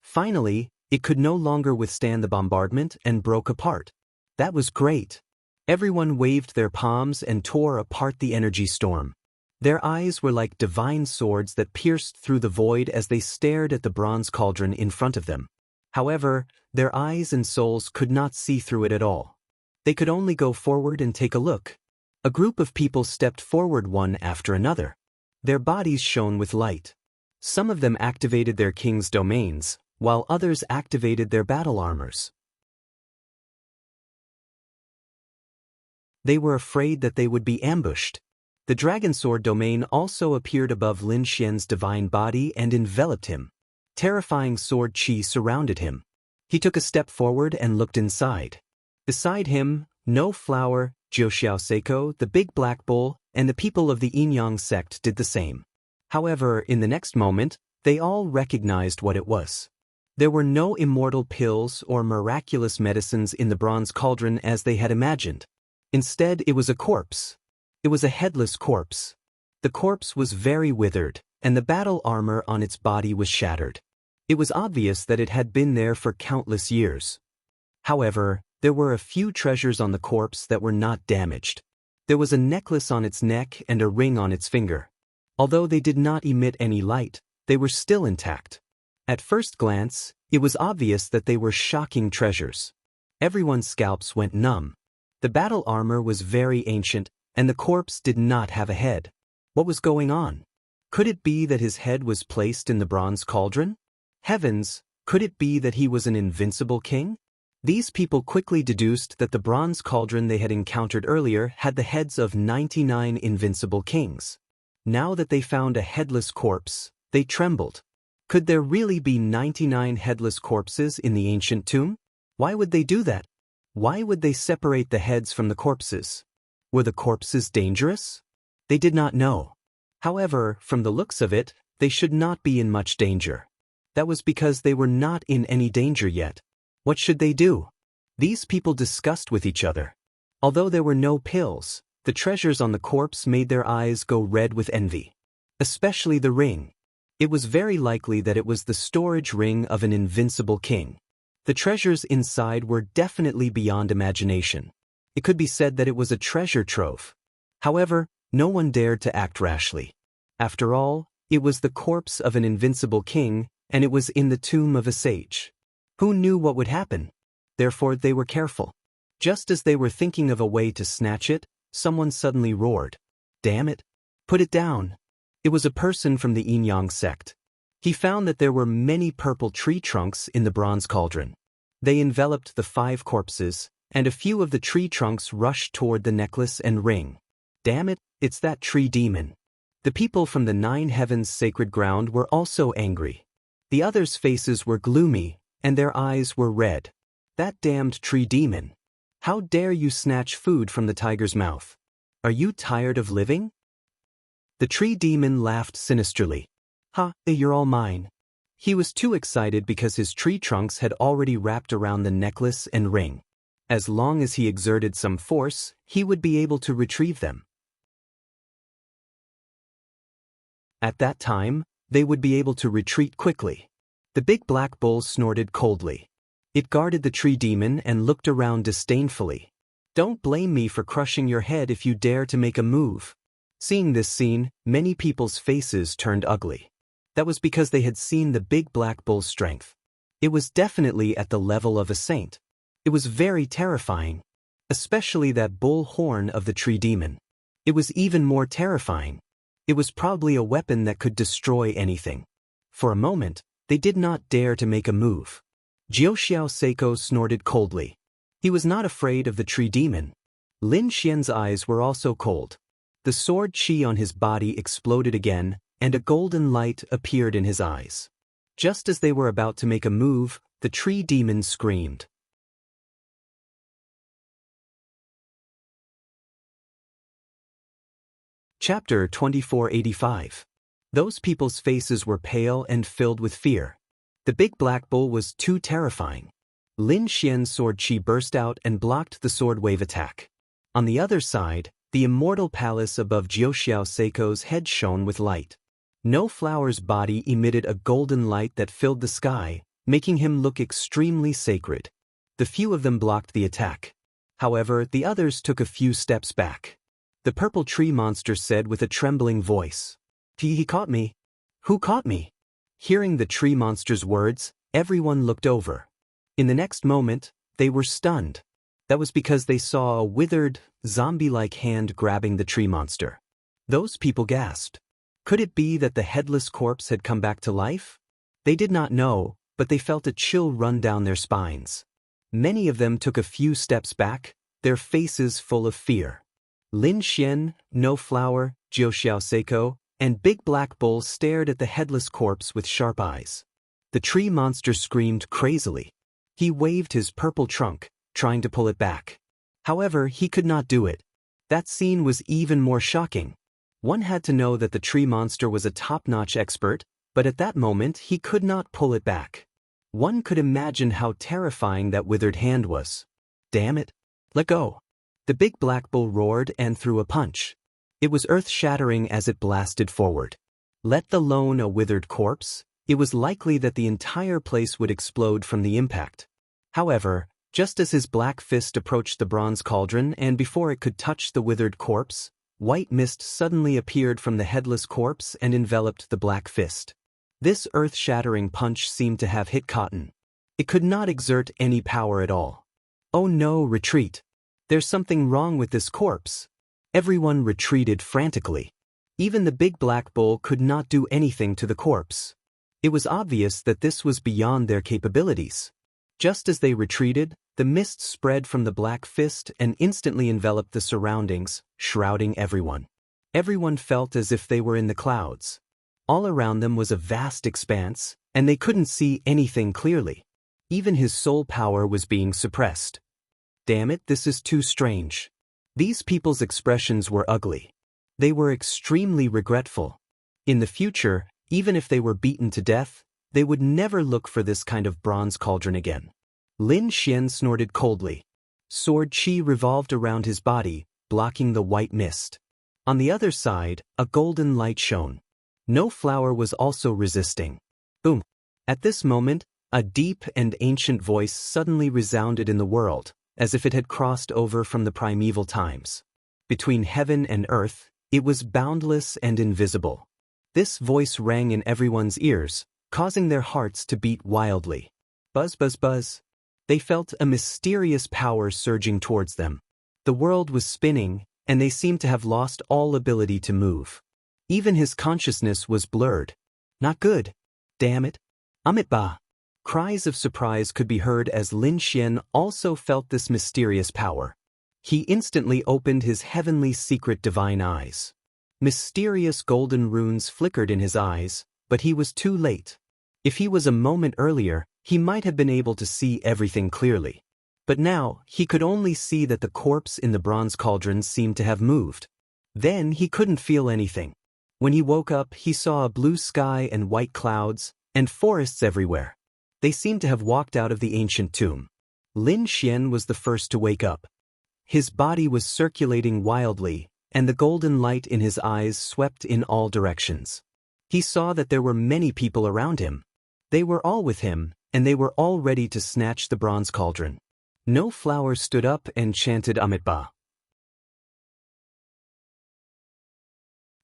Finally, it could no longer withstand the bombardment and broke apart. That was great. Everyone waved their palms and tore apart the energy storm. Their eyes were like divine swords that pierced through the void as they stared at the bronze cauldron in front of them. However, their eyes and souls could not see through it at all. They could only go forward and take a look. A group of people stepped forward one after another. Their bodies shone with light. Some of them activated their king's domains, while others activated their battle armors. They were afraid that they would be ambushed. The dragon sword domain also appeared above Lin Xian's divine body and enveloped him. Terrifying sword chi surrounded him. He took a step forward and looked inside. Beside him, No Flower, Jiuxiao Seiko, the Big Black Bull, and the people of the Yin-Yang sect did the same. However, in the next moment, they all recognized what it was. There were no immortal pills or miraculous medicines in the bronze cauldron as they had imagined. Instead, it was a corpse. It was a headless corpse. The corpse was very withered, and the battle armor on its body was shattered. It was obvious that it had been there for countless years. However, there were a few treasures on the corpse that were not damaged. There was a necklace on its neck and a ring on its finger. Although they did not emit any light, they were still intact. At first glance, it was obvious that they were shocking treasures. Everyone's scalps went numb. The battle armor was very ancient, and the corpse did not have a head. What was going on? Could it be that his head was placed in the bronze cauldron? Heavens, could it be that he was an invincible king? These people quickly deduced that the bronze cauldron they had encountered earlier had the heads of 99 invincible kings. Now that they found a headless corpse, they trembled. Could there really be 99 headless corpses in the ancient tomb? Why would they do that? Why would they separate the heads from the corpses? Were the corpses dangerous? They did not know. However, from the looks of it, they should not be in much danger. That was because they were not in any danger yet. What should they do? These people discussed with each other. Although there were no pills, the treasures on the corpse made their eyes go red with envy. Especially the ring. It was very likely that it was the storage ring of an invincible king. The treasures inside were definitely beyond imagination. It could be said that it was a treasure trove. However, no one dared to act rashly. After all, it was the corpse of an invincible king, and it was in the tomb of a sage. Who knew what would happen? Therefore they were careful. Just as they were thinking of a way to snatch it, someone suddenly roared. "Damn it! Put it down!" It was a person from the Yin-Yang sect. He found that there were many purple tree trunks in the bronze cauldron. They enveloped the 5 corpses, and a few of the tree trunks rushed toward the necklace and ring. Damn it, it's that tree demon. The people from the 9 heavens sacred ground were also angry. The others' faces were gloomy, and their eyes were red. That damned tree demon. How dare you snatch food from the tiger's mouth? Are you tired of living? The tree demon laughed sinisterly. Ha, you're all mine. He was too excited because his tree trunks had already wrapped around the necklace and ring. As long as he exerted some force, he would be able to retrieve them. At that time, they would be able to retreat quickly. The big black bull snorted coldly. It guarded the tree demon and looked around disdainfully. Don't blame me for crushing your head if you dare to make a move. Seeing this scene, many people's faces turned ugly. That was because they had seen the big black bull's strength. It was definitely at the level of a saint. It was very terrifying. Especially that bull horn of the tree demon. It was even more terrifying. It was probably a weapon that could destroy anything. For a moment, they did not dare to make a move. Jiuxiao Seiko snorted coldly. He was not afraid of the tree demon. Lin Xian's eyes were also cold. The sword chi on his body exploded again, and a golden light appeared in his eyes. Just as they were about to make a move, the tree demon screamed. Chapter 2485. Those people's faces were pale and filled with fear. The big black bull was too terrifying. Lin Xian's sword chi burst out and blocked the sword wave attack. On the other side, the immortal palace above Jiuxiao Seiko's head shone with light. No Flower's body emitted a golden light that filled the sky, making him look extremely sacred. The few of them blocked the attack. However, the others took a few steps back. The purple tree monster said with a trembling voice, He caught me. Who caught me? Hearing the tree monster's words, everyone looked over. In the next moment, they were stunned. That was because they saw a withered, zombie-like hand grabbing the tree monster. Those people gasped. Could it be that the headless corpse had come back to life? They did not know, but they felt a chill run down their spines. Many of them took a few steps back, their faces full of fear. Lin Xian, No Flower, Jiuxiao Seiko, and Big Black Bull stared at the headless corpse with sharp eyes. The tree monster screamed crazily. He waved his purple trunk, trying to pull it back. However, he could not do it. That scene was even more shocking. One had to know that the tree monster was a top-notch expert, but at that moment he could not pull it back. One could imagine how terrifying that withered hand was. Damn it! Let go! The big black bull roared and threw a punch. It was earth-shattering as it blasted forward. Let alone a withered corpse, it was likely that the entire place would explode from the impact. However, just as his black fist approached the bronze cauldron and before it could touch the withered corpse, white mist suddenly appeared from the headless corpse and enveloped the black fist. This earth-shattering punch seemed to have hit cotton. It could not exert any power at all. Oh no, retreat! There's something wrong with this corpse. Everyone retreated frantically. Even the big black bull could not do anything to the corpse. It was obvious that this was beyond their capabilities. Just as they retreated, the mist spread from the black fist and instantly enveloped the surroundings, shrouding everyone. Everyone felt as if they were in the clouds. All around them was a vast expanse, and they couldn't see anything clearly. Even his soul power was being suppressed. Damn it, this is too strange. These people's expressions were ugly. They were extremely regretful. In the future, even if they were beaten to death, they would never look for this kind of bronze cauldron again. Lin Xian snorted coldly. Sword chi revolved around his body, blocking the white mist. On the other side, a golden light shone. No Flower was also resisting. Boom! At this moment, a deep and ancient voice suddenly resounded in the world, as if it had crossed over from the primeval times. Between heaven and earth, it was boundless and invisible. This voice rang in everyone's ears, causing their hearts to beat wildly. Buzz, buzz, buzz. They felt a mysterious power surging towards them. The world was spinning, and they seemed to have lost all ability to move. Even his consciousness was blurred. Not good. Damn it. Amitba. Cries of surprise could be heard as Lin Xian also felt this mysterious power. He instantly opened his heavenly secret divine eyes. Mysterious golden runes flickered in his eyes, but he was too late. If he was a moment earlier, he might have been able to see everything clearly. But now, he could only see that the corpse in the bronze cauldron seemed to have moved. Then he couldn't feel anything. When he woke up, he saw a blue sky and white clouds, and forests everywhere. They seemed to have walked out of the ancient tomb. Lin Xian was the first to wake up. His body was circulating wildly, and the golden light in his eyes swept in all directions. He saw that there were many people around him. They were all with him, and they were all ready to snatch the bronze cauldron. No Flower stood up and chanted Amitba.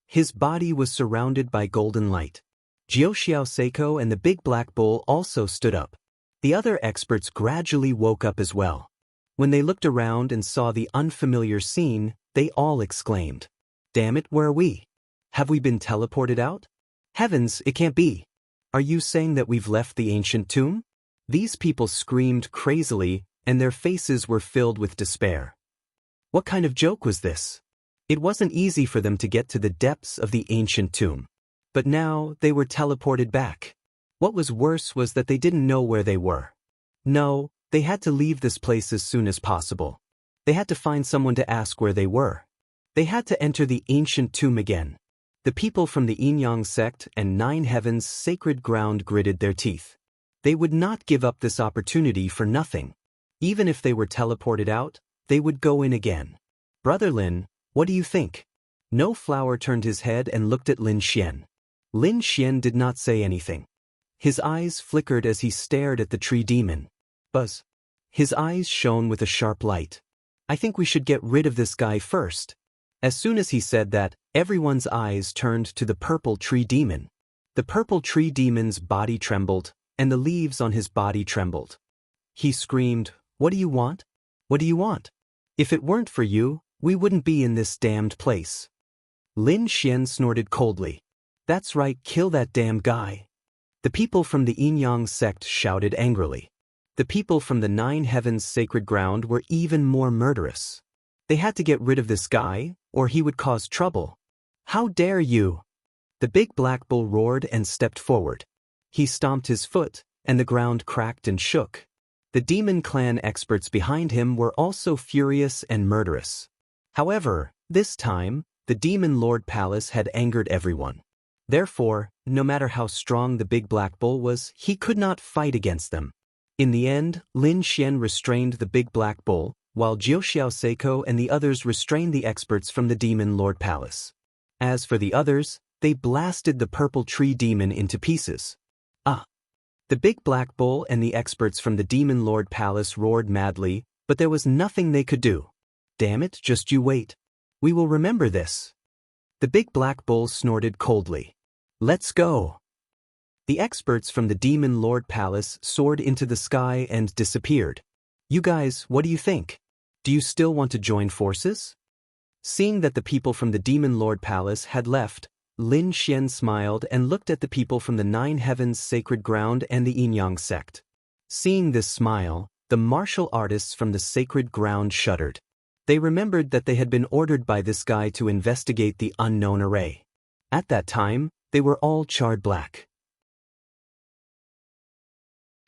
His body was surrounded by golden light. Jiuxiao Seiko and the big black bull also stood up. The other experts gradually woke up as well. When they looked around and saw the unfamiliar scene, they all exclaimed, "Damn it, where are we? Have we been teleported out? Heavens, it can't be. Are you saying that we've left the ancient tomb?" These people screamed crazily, and their faces were filled with despair. What kind of joke was this? It wasn't easy for them to get to the depths of the ancient tomb. But now they were teleported back. What was worse was that they didn't know where they were. No, they had to leave this place as soon as possible. They had to find someone to ask where they were. They had to enter the ancient tomb again. The people from the Yin-Yang sect and Nine Heavens' sacred ground gritted their teeth. They would not give up this opportunity for nothing. Even if they were teleported out, they would go in again. Brother Lin, what do you think? No Flower turned his head and looked at Lin Xian. Lin Xian did not say anything. His eyes flickered as he stared at the tree demon. Buzz. His eyes shone with a sharp light. I think we should get rid of this guy first. As soon as he said that, everyone's eyes turned to the purple tree demon. The purple tree demon's body trembled, and the leaves on his body trembled. He screamed, "What do you want? What do you want? If it weren't for you, we wouldn't be in this damned place." Lin Xian snorted coldly. That's right, kill that damn guy. The people from the Yin-Yang sect shouted angrily. The people from the Nine Heavens sacred ground were even more murderous. They had to get rid of this guy, or he would cause trouble. How dare you? The big black bull roared and stepped forward. He stomped his foot, and the ground cracked and shook. The demon clan experts behind him were also furious and murderous. However, this time, the Demon Lord Palace had angered everyone. Therefore, no matter how strong the big black bull was, he could not fight against them. In the end, Lin Xian restrained the big black bull, while Jiuxiao Seiko and the others restrained the experts from the Demon Lord Palace. As for the others, they blasted the purple tree demon into pieces. The big black bull and the experts from the Demon Lord Palace roared madly, but there was nothing they could do. Damn it, just you wait. We will remember this. The big black bull snorted coldly. Let's go. The experts from the Demon Lord Palace soared into the sky and disappeared. You guys, what do you think? Do you still want to join forces? Seeing that the people from the Demon Lord Palace had left, Lin Xian smiled and looked at the people from the Nine Heavens sacred ground and the Yin-Yang sect. Seeing this smile, the martial artists from the sacred ground shuddered. They remembered that they had been ordered by this guy to investigate the unknown array. At that time, they were all charred black.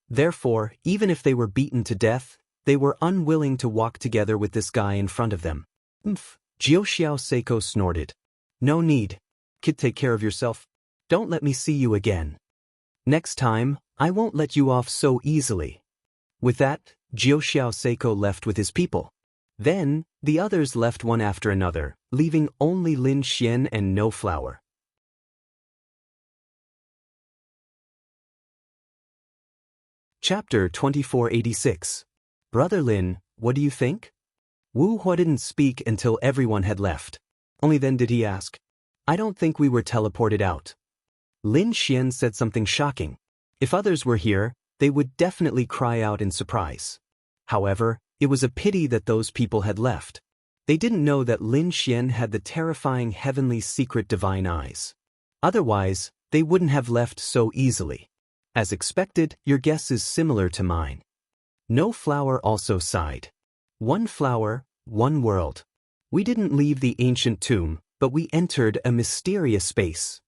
Therefore, even if they were beaten to death, they were unwilling to walk together with this guy in front of them. Jiuxiao Seiko snorted. No need. Kid, take care of yourself. Don't let me see you again. Next time, I won't let you off so easily. With that, Jiuxiao Seiko left with his people. Then, the others left one after another, leaving only Lin Xian and No Flower. Chapter 2486. Brother Lin, what do you think? Wu Hua didn't speak until everyone had left. Only then did he ask, I don't think we were teleported out. Lin Xian said something shocking. If others were here, they would definitely cry out in surprise. However, it was a pity that those people had left. They didn't know that Lin Xian had the terrifying heavenly secret divine eyes. Otherwise, they wouldn't have left so easily. As expected, your guess is similar to mine. No Flower also sighed. One flower, one world. We didn't leave the ancient tomb, but we entered a mysterious space.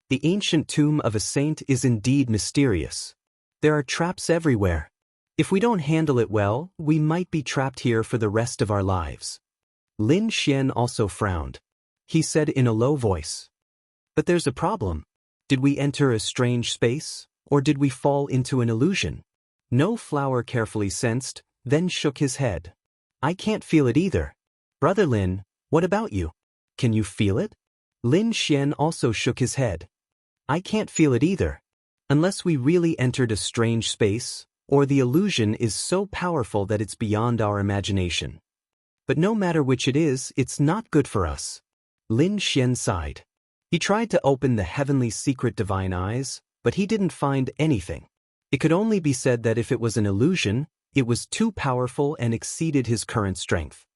The ancient tomb of a saint is indeed mysterious. There are traps everywhere. If we don't handle it well, we might be trapped here for the rest of our lives. Lin Xian also frowned. He said in a low voice. But there's a problem. Did we enter a strange space, or did we fall into an illusion? No Flower carefully sensed, then shook his head. I can't feel it either. Brother Lin, what about you? Can you feel it? Lin Xian also shook his head. I can't feel it either. Unless we really entered a strange space, or the illusion is so powerful that it's beyond our imagination. But no matter which it is, it's not good for us. Lin Xian sighed. He tried to open the heavenly secret divine eyes, but he didn't find anything. It could only be said that if it was an illusion, it was too powerful and exceeded his current strength.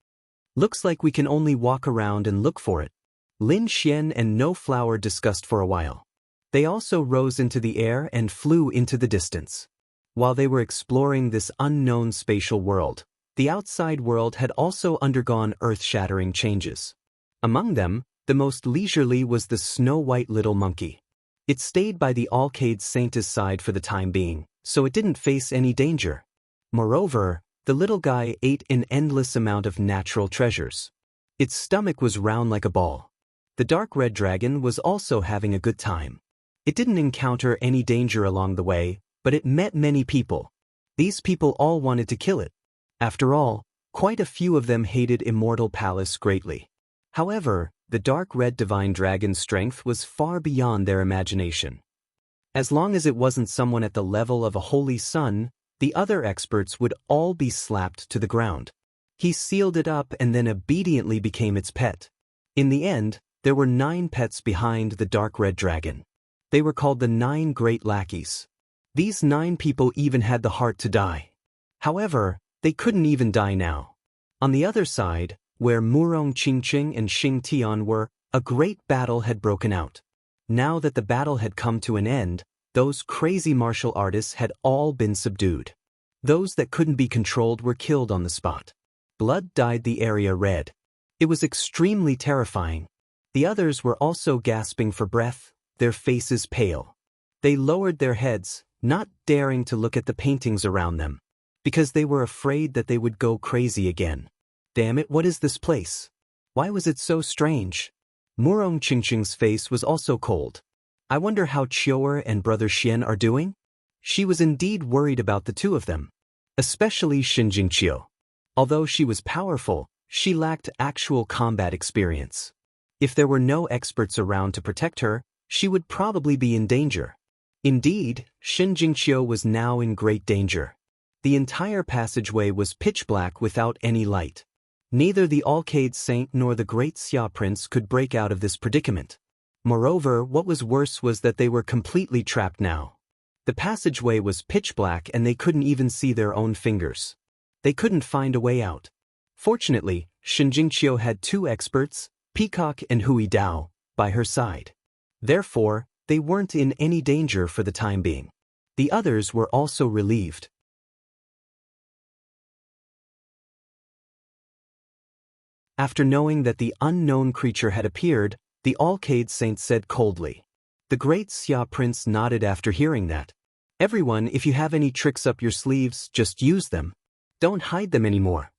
Looks like we can only walk around and look for it. Lin Xian and No Flower discussed for a while. They also rose into the air and flew into the distance. While they were exploring this unknown spatial world, the outside world had also undergone earth-shattering changes. Among them, the most leisurely was the snow-white little monkey. It stayed by the Alcade Saint's side for the time being, so it didn't face any danger. Moreover, the little guy ate an endless amount of natural treasures. Its stomach was round like a ball. The dark red dragon was also having a good time. It didn't encounter any danger along the way, but it met many people. These people all wanted to kill it. After all, Quite a few of them hated Immortal Palace greatly. However, the dark red divine dragon's strength was far beyond their imagination. As long as it wasn't someone at the level of a holy sun, the other experts would all be slapped to the ground. He sealed it up and then obediently became its pet. In the end, there were 9 pets behind the dark red dragon. They were called the 9 great lackeys. These 9 people even had the heart to die. However, they couldn't even die now. On the other side, where Murong Qingqing and Xing Tian were, a great battle had broken out. Now that the battle had come to an end, those crazy martial artists had all been subdued. Those that couldn't be controlled were killed on the spot. Blood dyed the area red. It was extremely terrifying. The others were also gasping for breath, their faces pale. They lowered their heads, not daring to look at the paintings around them, because they were afraid that they would go crazy again. Damn it, what is this place? Why was it so strange? Murong Qingqing's face was also cold. I wonder how Qiu'er and Brother Xian are doing? She was indeed worried about the two of them, especially Xinjingqiu. Although she was powerful, she lacked actual combat experience. If there were no experts around to protect her, she would probably be in danger. Indeed, Xinjingqiu was now in great danger. The entire passageway was pitch black without any light. Neither the Alcade Saint nor the great Xia Prince could break out of this predicament. Moreover, what was worse was that they were completely trapped now. The passageway was pitch black and they couldn't even see their own fingers. They couldn't find a way out. Fortunately, Xinjingqiu had 2 experts, Peacock and Hui Dao, by her side. Therefore, they weren't in any danger for the time being. The others were also relieved. After knowing that the unknown creature had appeared, the Alcade Saint said coldly. The great Xia Prince nodded after hearing that. Everyone, if you have any tricks up your sleeves, just use them. Don't hide them anymore.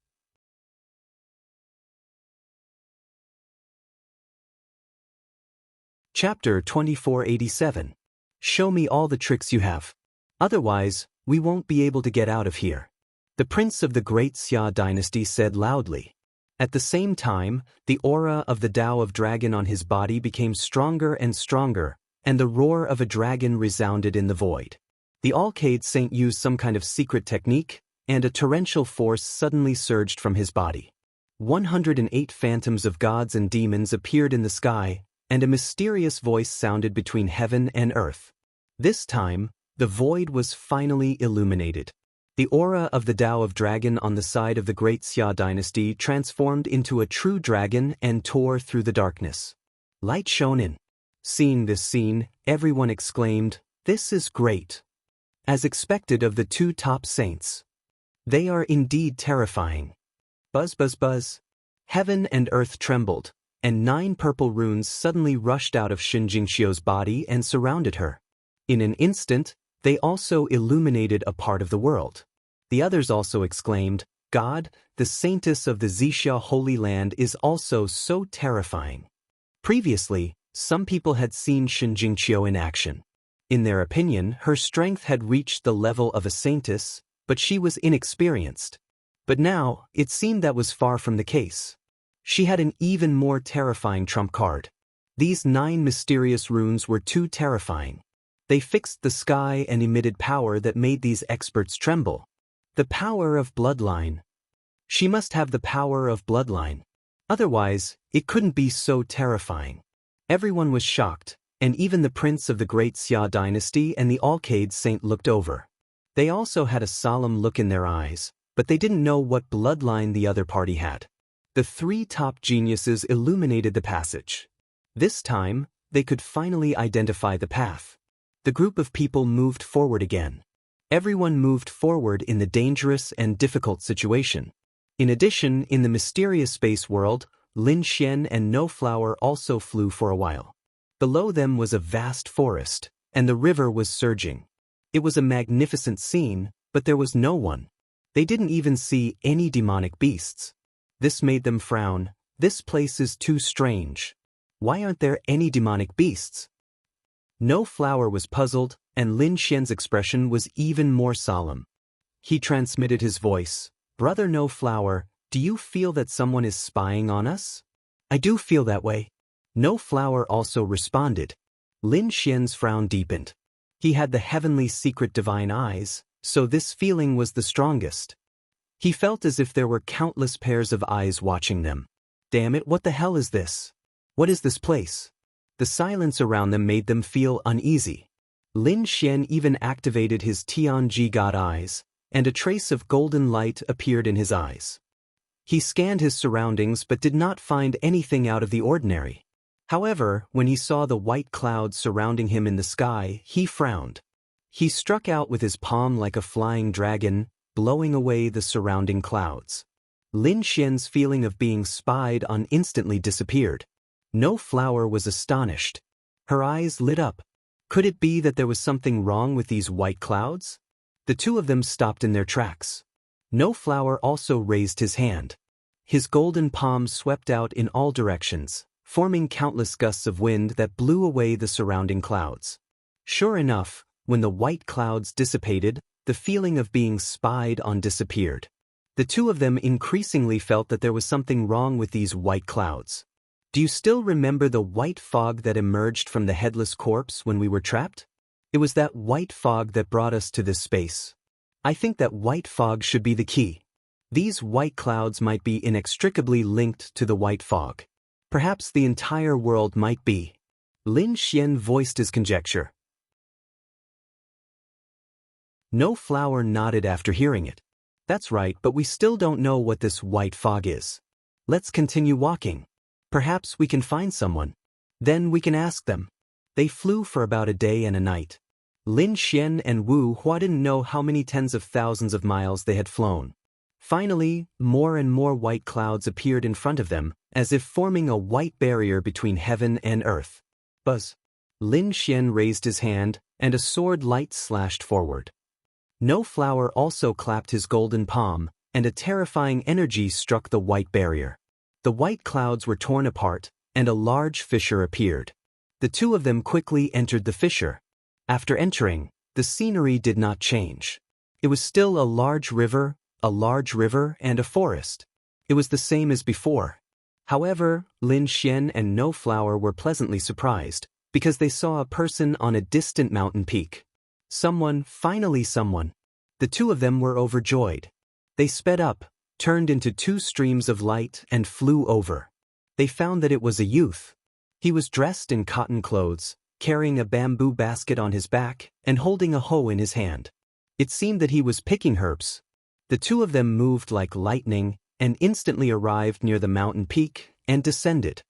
Chapter 2487. Show me all the tricks you have. Otherwise, we won't be able to get out of here. The prince of the great Xia dynasty said loudly. At the same time, the aura of the Tao of Dragon on his body became stronger and stronger, and the roar of a dragon resounded in the void. The Alcade Saint used some kind of secret technique, and a torrential force suddenly surged from his body. 108 phantoms of gods and demons appeared in the sky, and a mysterious voice sounded between heaven and earth. This time, the void was finally illuminated. The aura of the Tao of Dragon on the side of the great Xia dynasty transformed into a true dragon and tore through the darkness. Light shone in. Seeing this scene, everyone exclaimed, "This is great." As expected of the 2 top saints. They are indeed terrifying. Buzz buzz buzz. Heaven and earth trembled, and 9 purple runes suddenly rushed out of Xinjingqiu's body and surrounded her. In an instant, they also illuminated a part of the world. The others also exclaimed, "God, the saintess of the Xixia Holy Land is also so terrifying." Previously, some people had seen Xinjingqiu in action. In their opinion, her strength had reached the level of a saintess, but she was inexperienced. But now, it seemed that was far from the case. She had an even more terrifying trump card. These 9 mysterious runes were too terrifying. They fixed the sky and emitted power that made these experts tremble. The power of bloodline. She must have the power of bloodline. Otherwise, it couldn't be so terrifying. Everyone was shocked, and even the prince of the great Xia dynasty and the Alcade Saint looked over. They also had a solemn look in their eyes, but they didn't know what bloodline the other party had. The 3 top geniuses illuminated the passage. This time, they could finally identify the path. The group of people moved forward again. Everyone moved forward in the dangerous and difficult situation. In addition, in the mysterious space world, Lin Xian and No Flower also flew for a while. Below them was a vast forest, and the river was surging. It was a magnificent scene, but there was no one. They didn't even see any demonic beasts. This made them frown. This place is too strange. Why aren't there any demonic beasts? No Flower was puzzled, and Lin Xian's expression was even more solemn. He transmitted his voice. "Brother No Flower, Do you feel that someone is spying on us? I do feel that way. No Flower also responded. Lin Xian's frown deepened. He had the heavenly secret divine eyes, so this feeling was the strongest. He felt as if there were countless pairs of eyes watching them. Damn it, what the hell is this? What is this place? The silence around them made them feel uneasy. Lin Xian even activated his Tianji God eyes, and a trace of golden light appeared in his eyes. He scanned his surroundings but did not find anything out of the ordinary. However, when he saw the white clouds surrounding him in the sky, he frowned. He struck out with his palm like a flying dragon, blowing away the surrounding clouds. Lin Xian's feeling of being spied on instantly disappeared. No Flower was astonished. Her eyes lit up. Could it be that there was something wrong with these white clouds? The two of them stopped in their tracks. No Flower also raised his hand. His golden palm swept out in all directions, forming countless gusts of wind that blew away the surrounding clouds. Sure enough, when the white clouds dissipated, the feeling of being spied on disappeared. The two of them increasingly felt that there was something wrong with these white clouds. Do you still remember the white fog that emerged from the headless corpse when we were trapped? It was that white fog that brought us to this space. I think that white fog should be the key. These white clouds might be inextricably linked to the white fog. Perhaps the entire world might be. Lin Xian voiced his conjecture. No Flower nodded after hearing it. That's right, but we still don't know what this white fog is. Let's continue walking. Perhaps we can find someone. Then we can ask them. They flew for about a day and a night. Lin Xian and Wu Hua didn't know how many tens of thousands of miles they had flown. Finally, more and more white clouds appeared in front of them, as if forming a white barrier between heaven and earth. Buzz. Lin Xian raised his hand, and a sword light slashed forward. No Flower also clapped his golden palm, and a terrifying energy struck the white barrier. The white clouds were torn apart, and a large fissure appeared. The two of them quickly entered the fissure. After entering, the scenery did not change. It was still a large river, and a forest. It was the same as before. However, Lin Xian and No Flower were pleasantly surprised, because they saw a person on a distant mountain peak. Finally someone. The two of them were overjoyed. They sped up, turned into two streams of light, and flew over. They found that it was a youth. He was dressed in cotton clothes, carrying a bamboo basket on his back, and holding a hoe in his hand. It seemed that he was picking herbs. The two of them moved like lightning, and instantly arrived near the mountain peak, and descended.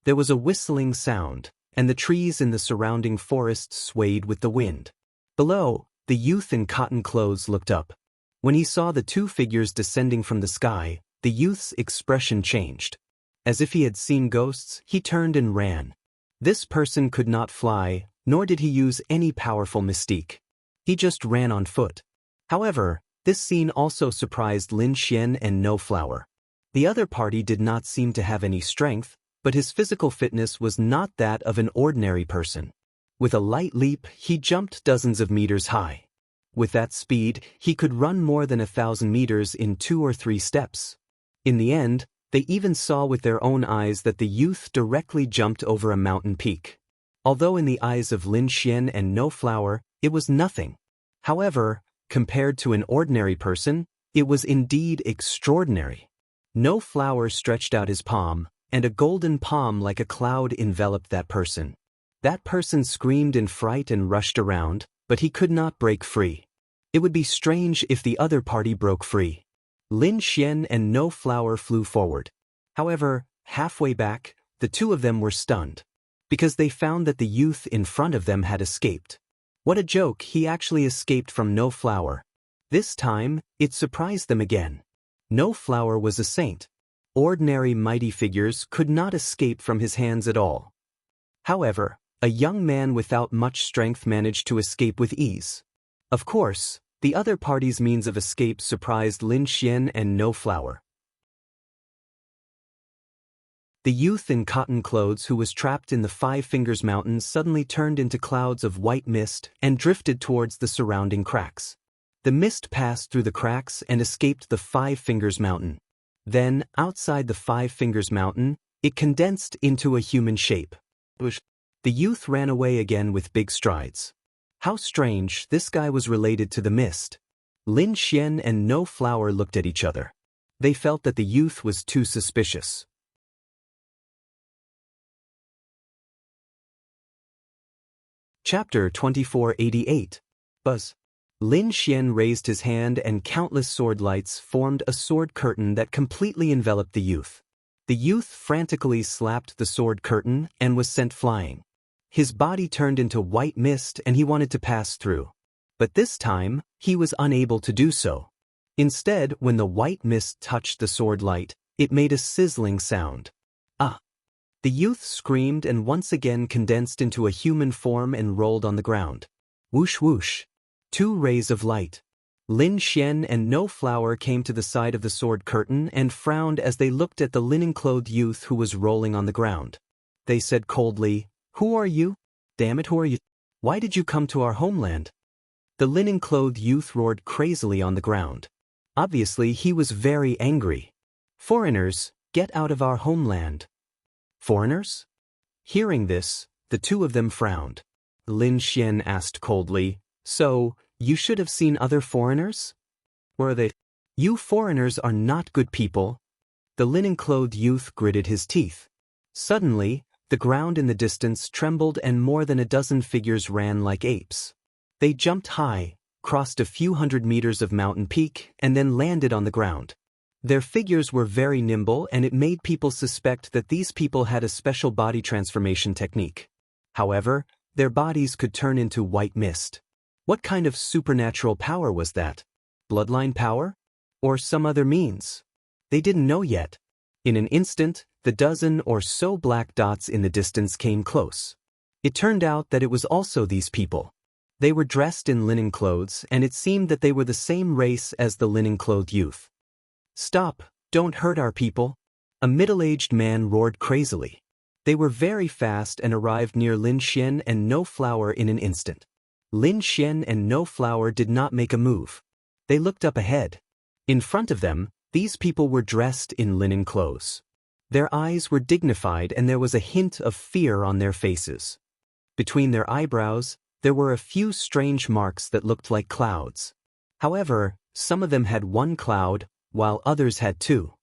There was a whistling sound, and the trees in the surrounding forest swayed with the wind. Below, the youth in cotton clothes looked up. When he saw the two figures descending from the sky, the youth's expression changed. As if he had seen ghosts, he turned and ran. This person could not fly, nor did he use any powerful mystique. He just ran on foot. However, this scene also surprised Lin Xian and No Flower. The other party did not seem to have any strength, but his physical fitness was not that of an ordinary person. With a light leap, he jumped dozens of meters high. With that speed, he could run more than 1,000 meters in 2 or 3 steps. In the end, they even saw with their own eyes that the youth directly jumped over a mountain peak. Although in the eyes of Lin Xian and No Flower, it was nothing. However, compared to an ordinary person, it was indeed extraordinary. No Flower stretched out his palm, and a golden palm like a cloud enveloped that person. That person screamed in fright and rushed around, but he could not break free. It would be strange if the other party broke free. Lin Xian and No Flower flew forward. However, halfway back, the two of them were stunned, because they found that the youth in front of them had escaped. What a joke, he actually escaped from No Flower. This time, it surprised them again. No Flower was a saint. Ordinary mighty figures could not escape from his hands at all. However, a young man without much strength managed to escape with ease. Of course, the other party's means of escape surprised Lin Xian and No Flower. The youth in cotton clothes who was trapped in the Five Fingers Mountains suddenly turned into clouds of white mist and drifted towards the surrounding cracks. The mist passed through the cracks and escaped the Five Fingers Mountain. Then, outside the Five Fingers Mountain, it condensed into a human shape. The youth ran away again with big strides. How strange, this guy was related to the mist. Lin Xian and No Flower looked at each other. They felt that the youth was too suspicious. Chapter 2488. Buzz. Lin Xian raised his hand and countless sword lights formed a sword curtain that completely enveloped the youth. The youth frantically slapped the sword curtain and was sent flying. His body turned into white mist and he wanted to pass through. But this time, he was unable to do so. Instead, when the white mist touched the sword light, it made a sizzling sound. Ah! The youth screamed and once again condensed into a human form and rolled on the ground. Whoosh whoosh. 2 rays of light. Lin Xian and No Flower came to the side of the sword curtain and frowned as they looked at the linen-clothed youth who was rolling on the ground. They said coldly, "Who are you? Damn it, who are you? Why did you come to our homeland?" The linen-clothed youth roared crazily on the ground. Obviously, he was very angry. "Foreigners, get out of our homeland." Foreigners? Hearing this, the two of them frowned. Lin Xian asked coldly, "So, you should have seen other foreigners? Were they? You foreigners are not good people." The linen-clothed youth gritted his teeth. Suddenly, the ground in the distance trembled and more than a dozen figures ran like apes. They jumped high, crossed a few hundred meters of mountain peak, and then landed on the ground. Their figures were very nimble and it made people suspect that these people had a special body transformation technique. However, their bodies could turn into white mist. What kind of supernatural power was that? Bloodline power? Or some other means? They didn't know yet. In an instant, the dozen or so black dots in the distance came close. It turned out that it was also these people. They were dressed in linen clothes and it seemed that they were the same race as the linen-clothed youth. "Stop, don't hurt our people," a middle-aged man roared crazily. They were very fast and arrived near Lin Xian and No Flower in an instant. Lin Xian and No Flower did not make a move. They looked up ahead. In front of them, these people were dressed in linen clothes. Their eyes were dignified and there was a hint of fear on their faces. Between their eyebrows, there were a few strange marks that looked like clouds. However, some of them had one cloud, while others had 2.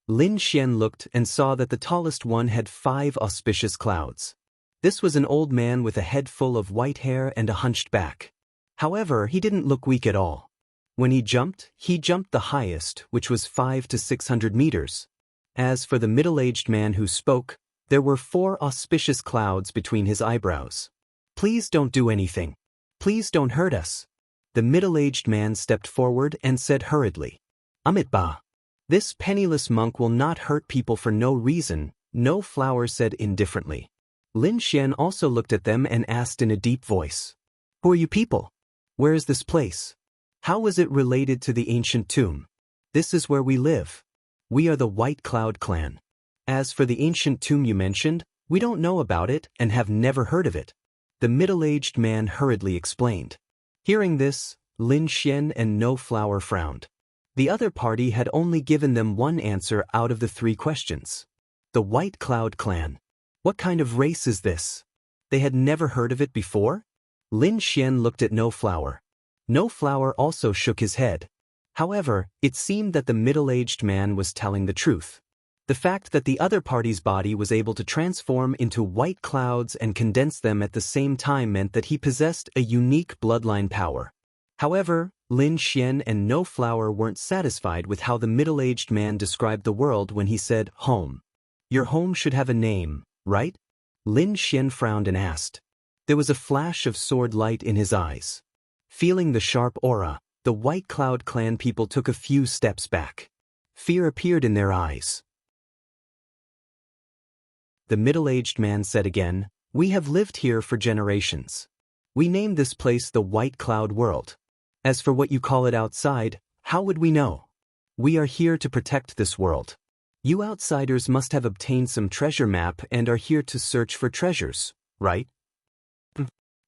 Lin Xian looked and saw that the tallest one had 5 auspicious clouds. This was an old man with a head full of white hair and a hunched back. However, he didn't look weak at all. When he jumped the highest, which was 500 to 600 meters. As for the middle-aged man who spoke, there were 4 auspicious clouds between his eyebrows. "Please don't do anything. Please don't hurt us." The middle-aged man stepped forward and said hurriedly, "Amitba. This penniless monk will not hurt people for no reason," No Flower said indifferently. Lin Xian also looked at them and asked in a deep voice, "Who are you people? Where is this place? How is it related to the ancient tomb? This is where we live. We are the White Cloud clan. As for the ancient tomb you mentioned, we don't know about it and have never heard of it," the middle-aged man hurriedly explained. Hearing this, Lin Xian and No Flower frowned. The other party had only given them one answer out of the 3 questions. The White Cloud clan. What kind of race is this? They had never heard of it before? Lin Xian looked at No Flower. No Flower also shook his head. However, it seemed that the middle-aged man was telling the truth. The fact that the other party's body was able to transform into white clouds and condense them at the same time meant that he possessed a unique bloodline power. However, Lin Xian and No Flower weren't satisfied with how the middle-aged man described the world when he said, "Home. Your home should have a name, right?" Lin Xian frowned and asked. There was a flash of sword light in his eyes. Feeling the sharp aura, the White Cloud clan people took a few steps back. Fear appeared in their eyes. The middle-aged man said again, "We have lived here for generations. We named this place the White Cloud World. As for what you call it outside, how would we know? We are here to protect this world. You outsiders must have obtained some treasure map and are here to search for treasures, right?"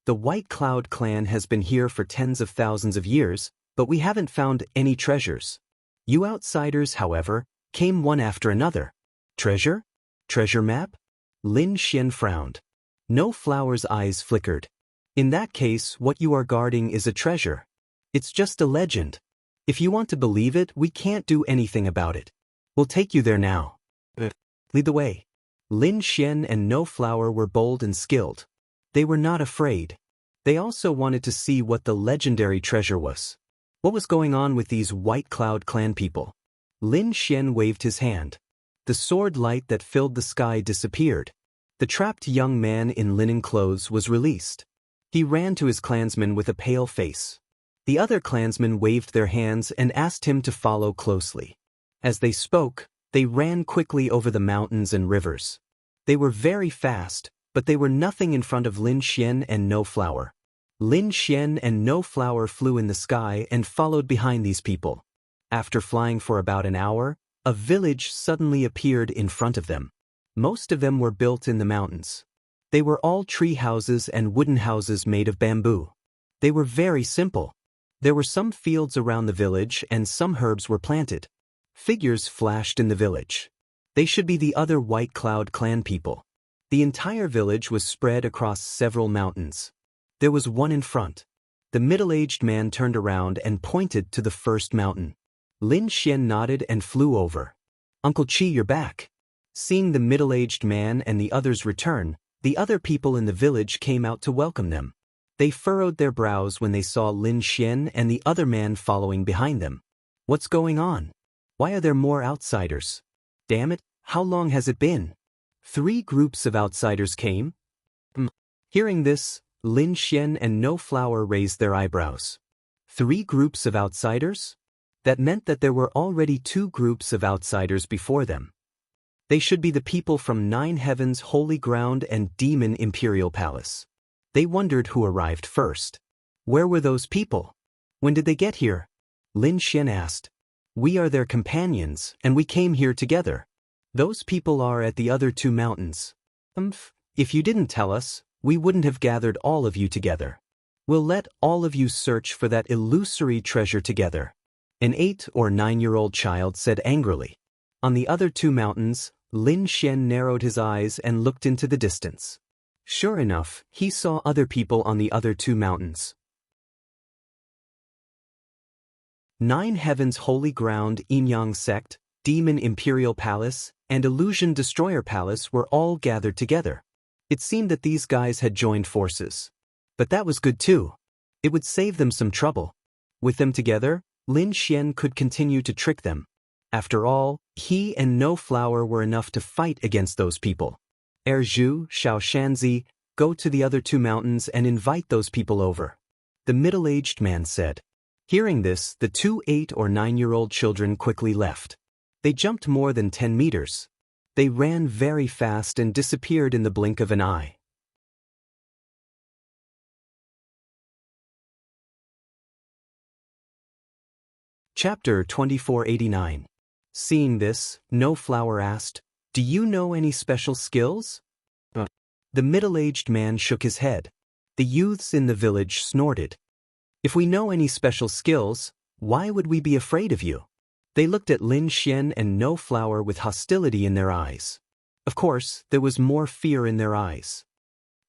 The White Cloud clan has been here for tens of thousands of years, but we haven't found any treasures. You outsiders, however, came one after another. Treasure? Treasure map? Lin Xian frowned. No Flower's eyes flickered. In that case, what you are guarding is a treasure. It's just a legend. If you want to believe it, we can't do anything about it. We'll take you there now. Lead the way. Lin Xian and No Flower were bold and skilled. They were not afraid. They also wanted to see what the legendary treasure was. What was going on with these White Cloud clan people? Lin Xian waved his hand. The sword light that filled the sky disappeared. The trapped young man in linen clothes was released. He ran to his clansmen with a pale face. The other clansmen waved their hands and asked him to follow closely. As they spoke, they ran quickly over the mountains and rivers. They were very fast, but they were nothing in front of Lin Xian and No Flower. Lin Xian and No Flower flew in the sky and followed behind these people. After flying for about an hour, a village suddenly appeared in front of them. Most of them were built in the mountains. They were all tree houses and wooden houses made of bamboo. They were very simple. There were some fields around the village and some herbs were planted. Figures flashed in the village. They should be the other White Cloud clan people. The entire village was spread across several mountains. There was one in front. The middle-aged man turned around and pointed to the first mountain. Lin Xian nodded and flew over. Uncle Chi, you're back. Seeing the middle-aged man and the others return, the other people in the village came out to welcome them. They furrowed their brows when they saw Lin Xian and the other man following behind them. What's going on? Why are there more outsiders? Damn it, how long has it been? 3 groups of outsiders came? Hearing this, Lin Xian and No Flower raised their eyebrows. 3 groups of outsiders? That meant that there were already 2 groups of outsiders before them. They should be the people from 9 Heavens Holy Ground and Demon Imperial Palace. They wondered who arrived first. Where were those people? When did they get here? Lin Xian asked. We are their companions, and we came here together. Those people are at the other 2 mountains. If you didn't tell us, we wouldn't have gathered all of you together. We'll let all of you search for that illusory treasure together. An 8 or 9-year-old child said angrily. On the other 2 mountains, Lin Xian narrowed his eyes and looked into the distance. Sure enough, he saw other people on the other 2 mountains. 9 Heavens Holy Ground, Yin-Yang Sect, Demon Imperial Palace, and Illusion Destroyer Palace were all gathered together. It seemed that these guys had joined forces. But that was good too. It would save them some trouble. With them together, Lin Xian could continue to trick them. After all, he and No Flower were enough to fight against those people. Zhu, Xiao Shanzi, go to the other 2 mountains and invite those people over. The middle-aged man said. Hearing this, the 2 8 or 9-year-old children quickly left. They jumped more than 10 meters. They ran very fast and disappeared in the blink of an eye. Chapter 2489. Seeing this, No Flower asked, Do you know any special skills? The middle-aged man shook his head. The youths in the village snorted. If we know any special skills, why would we be afraid of you? They looked at Lin Xian and No Flower with hostility in their eyes. Of course, there was more fear in their eyes.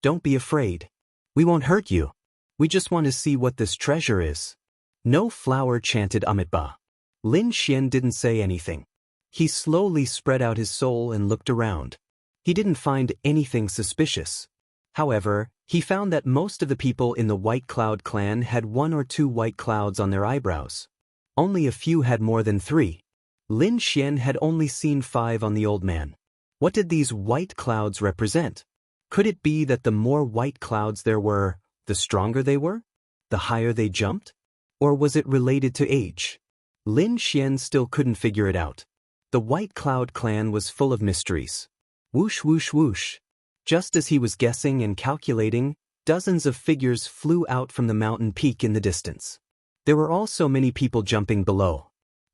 Don't be afraid. We won't hurt you. We just want to see what this treasure is. No Flower chanted Amitabha. Lin Xian didn't say anything. He slowly spread out his soul and looked around. He didn't find anything suspicious. However, he found that most of the people in the White Cloud clan had 1 or 2 white clouds on their eyebrows. Only a few had more than 3. Lin Xian had only seen 5 on the old man. What did these white clouds represent? Could it be that the more white clouds there were, the stronger they were? The higher they jumped? Or was it related to age? Lin Xian still couldn't figure it out. The White Cloud clan was full of mysteries. Whoosh whoosh whoosh. Just as he was guessing and calculating, dozens of figures flew out from the mountain peak in the distance. There were also many people jumping below.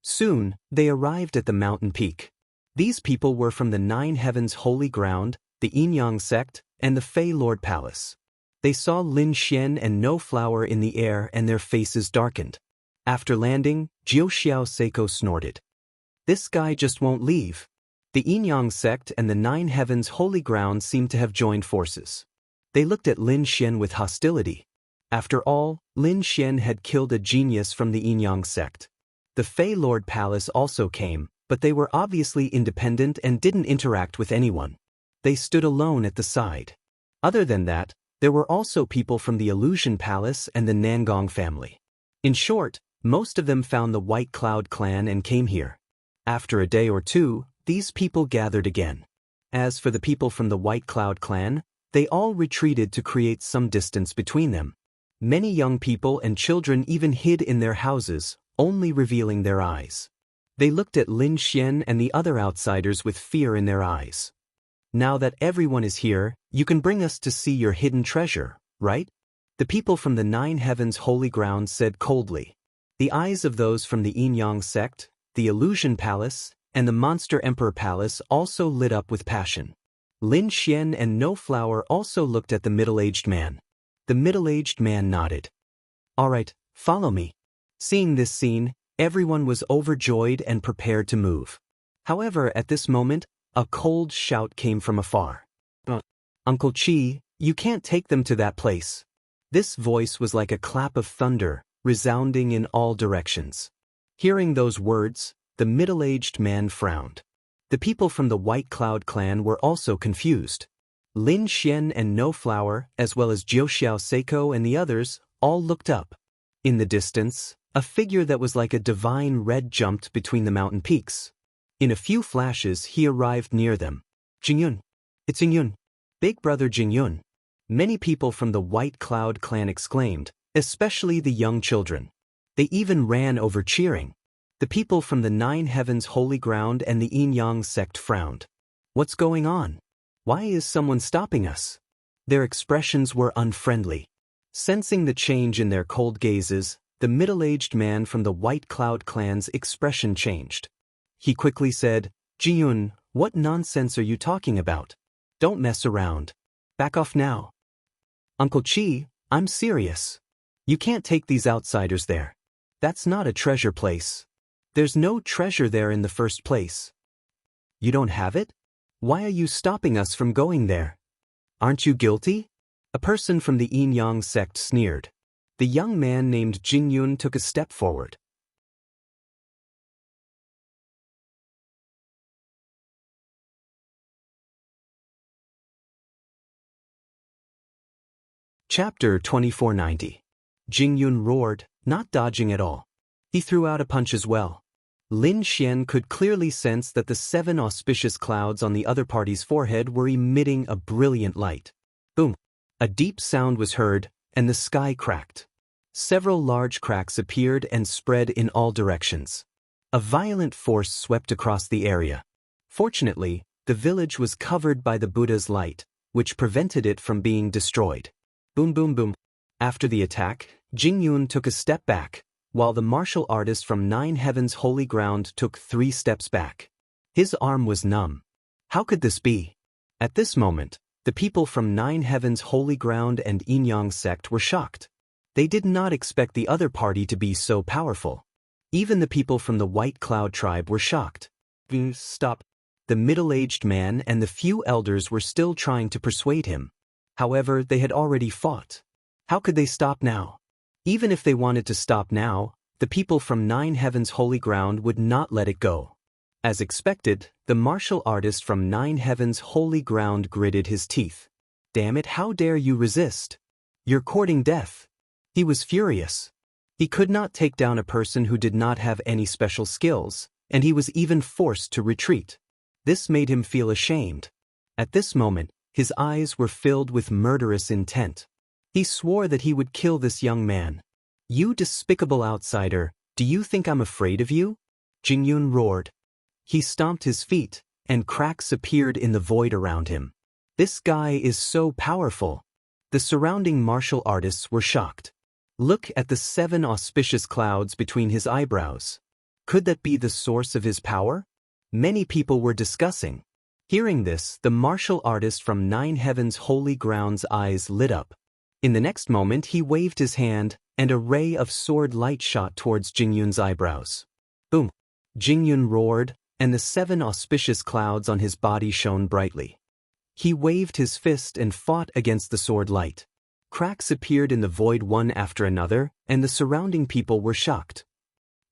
Soon, they arrived at the mountain peak. These people were from the 9 Heavens Holy Ground, the Yin-Yang Sect, and the Fey Lord Palace. They saw Lin Xian and No Flower in the air and their faces darkened. After landing, Jiu Xiao Seiko snorted. This guy just won't leave. The Yinyang sect and the Nine Heavens Holy Ground seemed to have joined forces. They looked at Lin Xian with hostility. After all, Lin Xian had killed a genius from the Yinyang sect. The Fey Lord Palace also came, but they were obviously independent and didn't interact with anyone. They stood alone at the side. Other than that, there were also people from the Illusion Palace and the Nangong family. In short, most of them found the White Cloud clan and came here. After a day or two, these people gathered again. As for the people from the White Cloud clan, they all retreated to create some distance between them. Many young people and children even hid in their houses, only revealing their eyes. They looked at Lin Xian and the other outsiders with fear in their eyes. Now that everyone is here, you can bring us to see your hidden treasure, right? The people from the Nine Heavens Holy Ground said coldly. The eyes of those from the Yinyang sect, the Illusion Palace, and the Monster Emperor Palace also lit up with passion. Lin Xian and No Flower also looked at the middle-aged man. The middle-aged man nodded. All right, follow me. Seeing this scene, everyone was overjoyed and prepared to move. However, at this moment, a cold shout came from afar. Uncle Chi, you can't take them to that place. This voice was like a clap of thunder, resounding in all directions. Hearing those words, the middle-aged man frowned. The people from the White Cloud clan were also confused. Lin Xian and No Flower, as well as Jiuxiao Seiko and the others, all looked up. In the distance, a figure that was like a divine red jumped between the mountain peaks. In a few flashes, he arrived near them. Jingyun. It's Jingyun. Big brother Jingyun. Many people from the White Cloud clan exclaimed, especially the young children. They even ran over cheering. The people from the Nine Heavens Holy Ground and the Yinyang sect frowned. What's going on? Why is someone stopping us? Their expressions were unfriendly. Sensing the change in their cold gazes, the middle-aged man from the White Cloud clan's expression changed. He quickly said, Jiyun, what nonsense are you talking about? Don't mess around. Back off now. Uncle Chi, I'm serious. You can't take these outsiders there. That's not a treasure place. There's no treasure there in the first place. You don't have it? Why are you stopping us from going there? Aren't you guilty? A person from the Yinyang sect sneered. The young man named Jingyun took a step forward. Chapter 2490. Jingyun roared, not dodging at all. He threw out a punch as well. Lin Xian could clearly sense that the 7 auspicious clouds on the other party's forehead were emitting a brilliant light. Boom! A deep sound was heard, and the sky cracked. Several large cracks appeared and spread in all directions. A violent force swept across the area. Fortunately, the village was covered by the Buddha's light, which prevented it from being destroyed. Boom boom boom. After the attack, Jingyun took a step back, while the martial artist from Nine Heavens Holy Ground took 3 steps back. His arm was numb. How could this be? At this moment, the people from Nine Heavens Holy Ground and Yinyang sect were shocked. They did not expect the other party to be so powerful. Even the people from the White Cloud tribe were shocked. Stop. The middle-aged man and the few elders were still trying to persuade him. However, they had already fought. How could they stop now? Even if they wanted to stop now, the people from Nine Heavens Holy Ground would not let it go. As expected, the martial artist from Nine Heavens Holy Ground gritted his teeth. Damn it, how dare you resist? You're courting death. He was furious. He could not take down a person who did not have any special skills, and he was even forced to retreat. This made him feel ashamed. At this moment, his eyes were filled with murderous intent. He swore that he would kill this young man. You despicable outsider, do you think I'm afraid of you? Jingyun roared. He stomped his feet, and cracks appeared in the void around him. This guy is so powerful. The surrounding martial artists were shocked. Look at the 7 auspicious clouds between his eyebrows. Could that be the source of his power? Many people were discussing. Hearing this, the martial artist from Nine Heavens Holy Ground's eyes lit up. In the next moment, he waved his hand, and a ray of sword light shot towards Jingyun's eyebrows. Boom! Jingyun roared, and the 7 auspicious clouds on his body shone brightly. He waved his fist and fought against the sword light. Cracks appeared in the void one after another, and the surrounding people were shocked.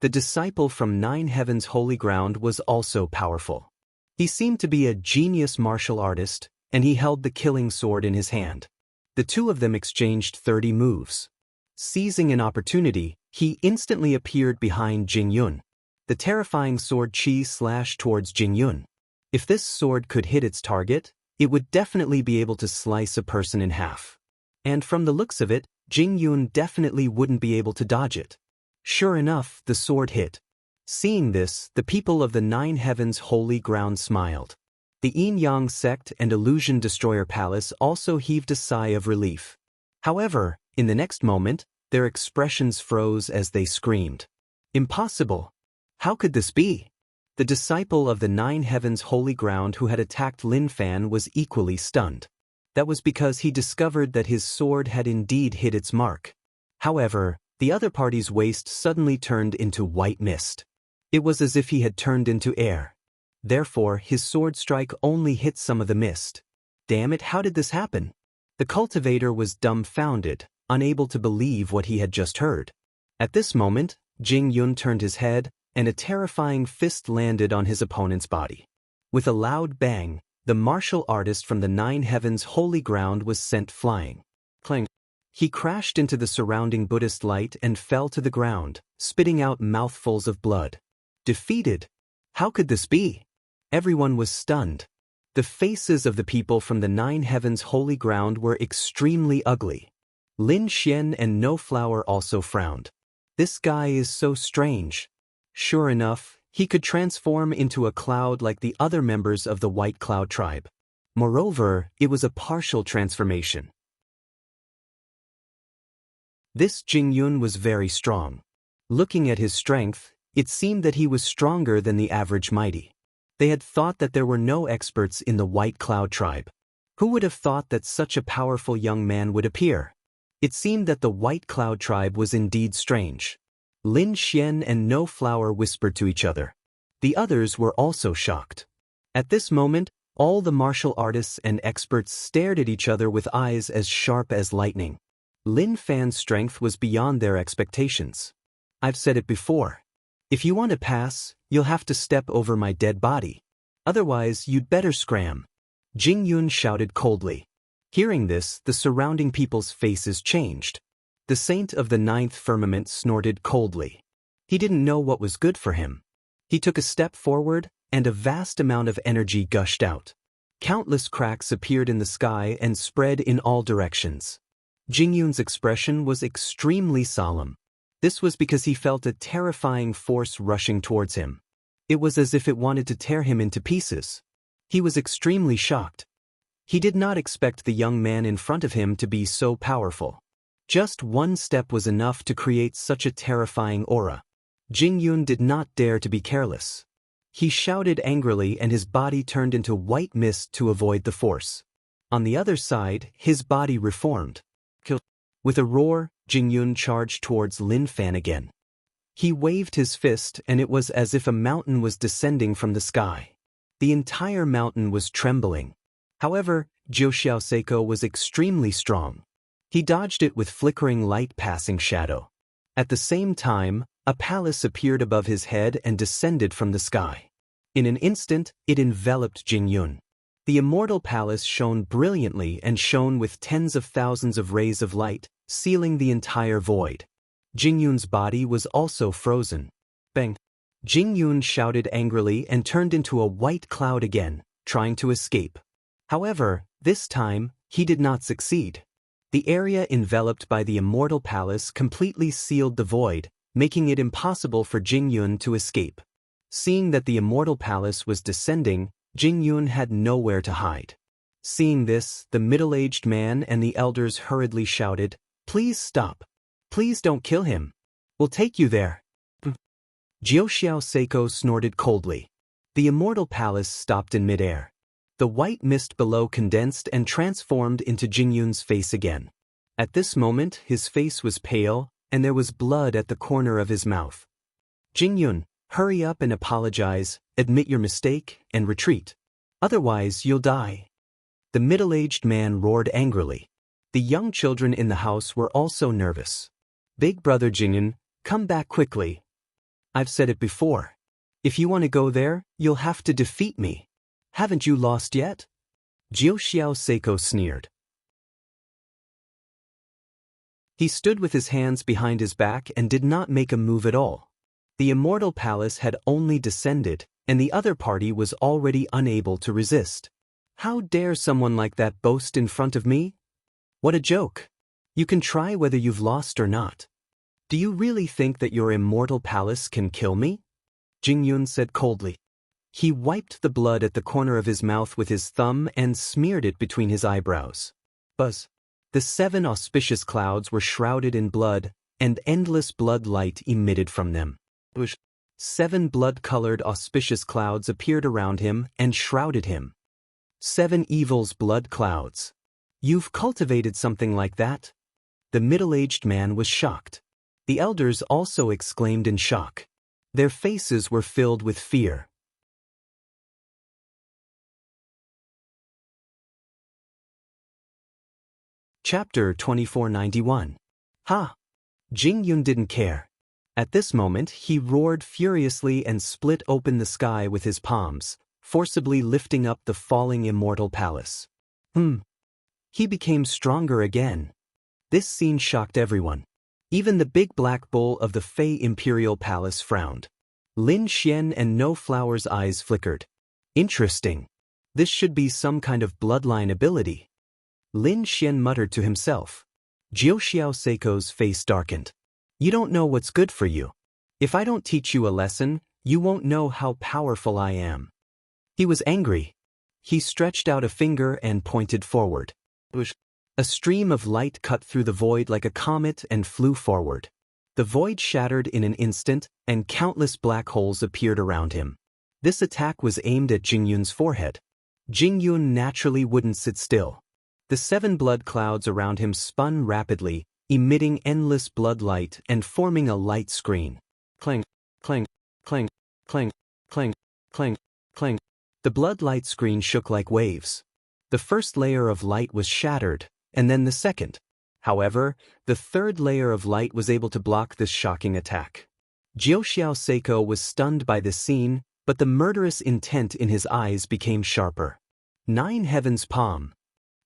The disciple from 9 Heavens' holy ground was also powerful. He seemed to be a genius martial artist, and he held the killing sword in his hand. The two of them exchanged 30 moves. Seizing an opportunity, he instantly appeared behind Jingyun. The terrifying sword Qi slashed towards Jingyun. If this sword could hit its target, it would definitely be able to slice a person in half. And from the looks of it, Jingyun definitely wouldn't be able to dodge it. Sure enough, the sword hit. Seeing this, the people of the 9 Heavens' holy ground smiled. The Yin-Yang sect and Illusion Destroyer Palace also heaved a sigh of relief. However, in the next moment, their expressions froze as they screamed. Impossible! How could this be? The disciple of the 9 Heavens' holy ground who had attacked Lin Fan was equally stunned. That was because he discovered that his sword had indeed hit its mark. However, the other party's waist suddenly turned into white mist. It was as if he had turned into air. Therefore, his sword strike only hit some of the mist. Damn it, how did this happen? The cultivator was dumbfounded, unable to believe what he had just heard. At this moment, Jingyun turned his head, and a terrifying fist landed on his opponent's body. With a loud bang, the martial artist from the 9 Heavens' holy ground was sent flying. Clang! He crashed into the surrounding Buddhist light and fell to the ground, spitting out mouthfuls of blood. Defeated? How could this be? Everyone was stunned. The faces of the people from the 9 Heavens' holy ground were extremely ugly. Lin Xian and No Flower also frowned. This guy is so strange. Sure enough, he could transform into a cloud like the other members of the White Cloud tribe. Moreover, it was a partial transformation. This Jingyun was very strong. Looking at his strength, it seemed that he was stronger than the average mighty. They had thought that there were no experts in the White Cloud tribe. Who would have thought that such a powerful young man would appear? It seemed that the White Cloud tribe was indeed strange. Lin Xian and No Flower whispered to each other. The others were also shocked. At this moment, all the martial artists and experts stared at each other with eyes as sharp as lightning. Lin Fan's strength was beyond their expectations. I've said it before. If you want to pass, you'll have to step over my dead body. Otherwise, you'd better scram. Jingyun shouted coldly. Hearing this, the surrounding people's faces changed. The saint of the 9th firmament snorted coldly. He didn't know what was good for him. He took a step forward, and a vast amount of energy gushed out. Countless cracks appeared in the sky and spread in all directions. Jingyun's expression was extremely solemn. This was because he felt a terrifying force rushing towards him. It was as if it wanted to tear him into pieces. He was extremely shocked. He did not expect the young man in front of him to be so powerful. Just one step was enough to create such a terrifying aura. Jingyun did not dare to be careless. He shouted angrily and his body turned into white mist to avoid the force. On the other side, his body reformed. With a roar, Jingyun charged towards Lin Fan again. He waved his fist and it was as if a mountain was descending from the sky. The entire mountain was trembling. However, Jiu Seiko was extremely strong. He dodged it with flickering light passing shadow. At the same time, a palace appeared above his head and descended from the sky. In an instant, it enveloped Jingyun. The immortal palace shone brilliantly and shone with tens of thousands of rays of light, sealing the entire void. Jingyun's body was also frozen. Bang! Jingyun shouted angrily and turned into a white cloud again, trying to escape. However, this time, he did not succeed. The area enveloped by the immortal palace completely sealed the void, making it impossible for Jingyun to escape. Seeing that the immortal palace was descending, Jingyun had nowhere to hide. Seeing this, the middle-aged man and the elders hurriedly shouted, "Please stop. Please don't kill him. We'll take you there." Jiu Seiko snorted coldly. The immortal palace stopped in midair. The white mist below condensed and transformed into Jingyun's face again. At this moment, his face was pale, and there was blood at the corner of his mouth. "Jingyun, Hurry up and apologize, admit your mistake, and retreat. Otherwise, you'll die. The middle-aged man roared angrily. The young children in the house were also nervous. Big brother Jingyun, come back quickly. I've said it before. If you want to go there, you'll have to defeat me. Haven't you lost yet? Jiuxiao Seiko sneered. He stood with his hands behind his back and did not make a move at all. The immortal palace had only descended, and the other party was already unable to resist. How dare someone like that boast in front of me? What a joke. You can try whether you've lost or not. Do you really think that your immortal palace can kill me? Jingyun said coldly. He wiped the blood at the corner of his mouth with his thumb and smeared it between his eyebrows. Buzz. The 7 auspicious clouds were shrouded in blood, and endless blood light emitted from them. 7 blood-colored auspicious clouds appeared around him and shrouded him. 7 evils blood clouds. You've cultivated something like that? The middle-aged man was shocked. The elders also exclaimed in shock. Their faces were filled with fear. Chapter 2491. Ha! Jingyun didn't care. At this moment, he roared furiously and split open the sky with his palms, forcibly lifting up the falling immortal palace. He became stronger again. This scene shocked everyone. Even the big black bull of the Fey Imperial Palace frowned. Lin Xian and No Flower's eyes flickered. Interesting. This should be some kind of bloodline ability. Lin Xian muttered to himself. Jiuxiao Seiko's face darkened. You don't know what's good for you. If I don't teach you a lesson, you won't know how powerful I am. He was angry. He stretched out a finger and pointed forward. A stream of light cut through the void like a comet and flew forward. The void shattered in an instant, and countless black holes appeared around him. This attack was aimed at Jingyun's forehead. Jingyun naturally wouldn't sit still. The 7 blood clouds around him spun rapidly, emitting endless blood light and forming a light screen. Clang, clang, clang, clang, clang, clang, clang. The blood light screen shook like waves. The first layer of light was shattered, and then the second. However, the third layer of light was able to block this shocking attack. Jiuxiao Seiko was stunned by this scene, but the murderous intent in his eyes became sharper. 9 Heaven's Palm.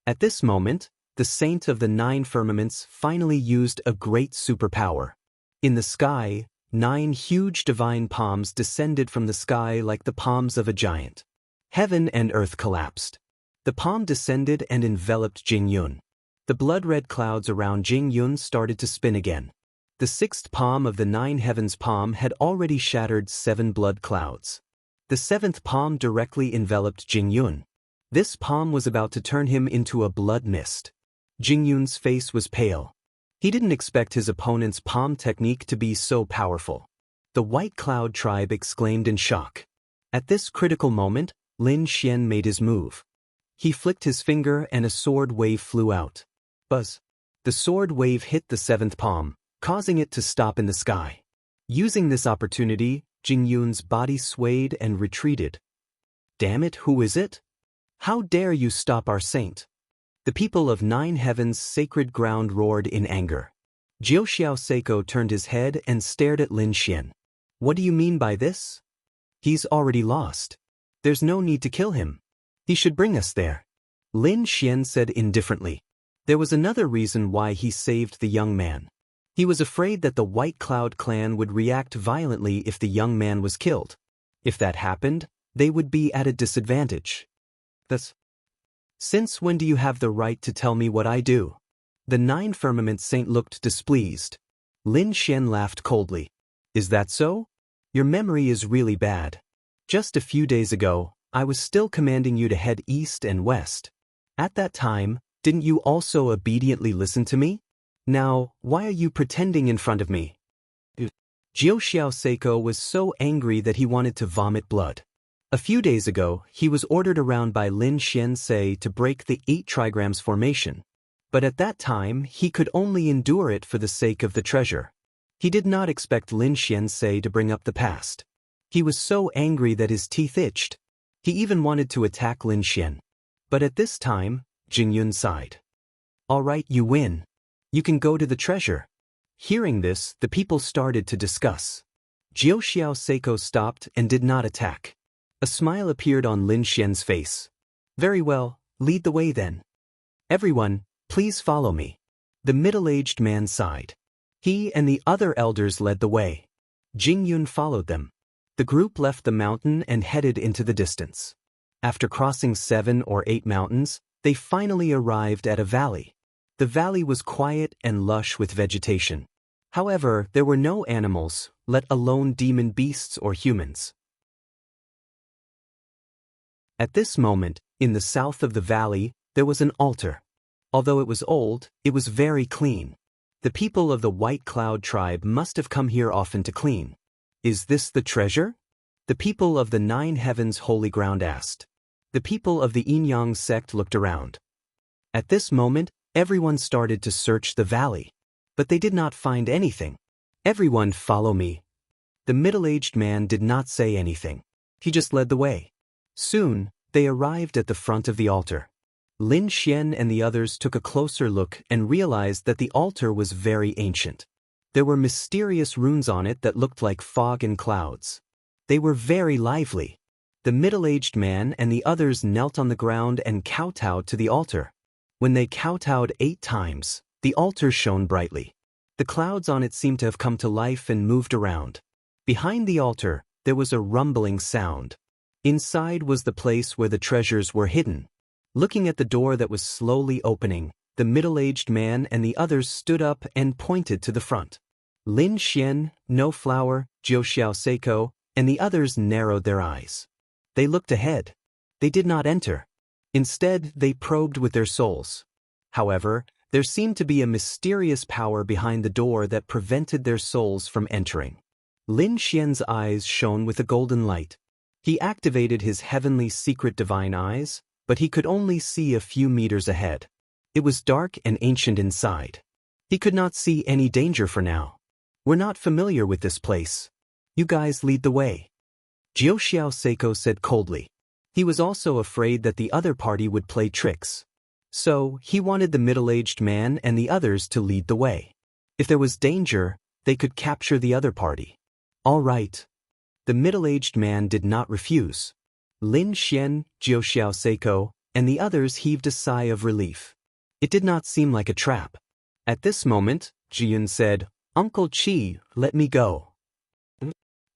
At this moment, the saint of the 9 firmaments finally used a great superpower. In the sky, 9 huge divine palms descended from the sky like the palms of a giant. Heaven and earth collapsed. The palm descended and enveloped Jingyun. The blood-red clouds around Jingyun started to spin again. The 6th palm of the 9 heavens palm had already shattered 7 blood clouds. The 7th palm directly enveloped Jingyun. This palm was about to turn him into a blood mist. Jingyun's face was pale. He didn't expect his opponent's palm technique to be so powerful. The White Cloud tribe exclaimed in shock. At this critical moment, Lin Xian made his move. He flicked his finger and a sword wave flew out. Buzz. The sword wave hit the 7th palm, causing it to stop in the sky. Using this opportunity, Jingyun's body swayed and retreated. Damn it, who is it? How dare you stop our saint? The people of 9 heavens' sacred ground roared in anger. Jiuxiao Seiko turned his head and stared at Lin Xian. What do you mean by this? He's already lost. There's no need to kill him. He should bring us there. Lin Xian said indifferently. There was another reason why he saved the young man. He was afraid that the White Cloud clan would react violently if the young man was killed. If that happened, they would be at a disadvantage. Since when do you have the right to tell me what I do? The 9 firmament saint looked displeased. Lin Xian laughed coldly. Is that so? Your memory is really bad. Just a few days ago, I was still commanding you to head east and west. At that time, didn't you also obediently listen to me? Now, why are you pretending in front of me? Jiuxiao Seiko was so angry that he wanted to vomit blood. A few days ago, he was ordered around by Lin Xian to break the 8 trigrams formation. But at that time, he could only endure it for the sake of the treasure. He did not expect Lin Xian to bring up the past. He was so angry that his teeth itched. He even wanted to attack Lin Xian. But at this time, Jingyun sighed. All right, you win. You can go to the treasure. Hearing this, the people started to discuss. Jiu Xiao Seiko stopped and did not attack. A smile appeared on Lin Xian's face. Very well, lead the way then. Everyone, please follow me. The middle-aged man sighed. He and the other elders led the way. Jingyun followed them. The group left the mountain and headed into the distance. After crossing 7 or 8 mountains, they finally arrived at a valley. The valley was quiet and lush with vegetation. However, there were no animals, let alone demon beasts or humans. At this moment, in the south of the valley, there was an altar. Although it was old, it was very clean. The people of the White Cloud tribe must have come here often to clean. Is this the treasure? The people of the 9 Heavens Holy Ground asked. The people of the Yin-Yang sect looked around. At this moment, everyone started to search the valley. But they did not find anything. Everyone follow me. The middle-aged man did not say anything. He just led the way. Soon, they arrived at the front of the altar. Lin Xian and the others took a closer look and realized that the altar was very ancient. There were mysterious runes on it that looked like fog and clouds. They were very lively. The middle-aged man and the others knelt on the ground and kowtowed to the altar. When they kowtowed 8 times, the altar shone brightly. The clouds on it seemed to have come to life and moved around. Behind the altar, there was a rumbling sound. Inside was the place where the treasures were hidden. Looking at the door that was slowly opening, the middle-aged man and the others stood up and pointed to the front. Lin Xian, No Flower, Jiu Xiao Seiko, and the others narrowed their eyes. They looked ahead. They did not enter. Instead, they probed with their souls. However, there seemed to be a mysterious power behind the door that prevented their souls from entering. Lin Xian's eyes shone with a golden light. He activated his heavenly secret divine eyes, but he could only see a few meters ahead. It was dark and ancient inside. He could not see any danger for now. We're not familiar with this place. You guys lead the way. Jiu Xiao Seiko said coldly. He was also afraid that the other party would play tricks. So, he wanted the middle-aged man and the others to lead the way. If there was danger, they could capture the other party. All right. The middle-aged man did not refuse. Lin Xian, Jiu Xiao Seiko, and the others heaved a sigh of relief. It did not seem like a trap. At this moment, Jingyun said, Uncle Qi, let me go.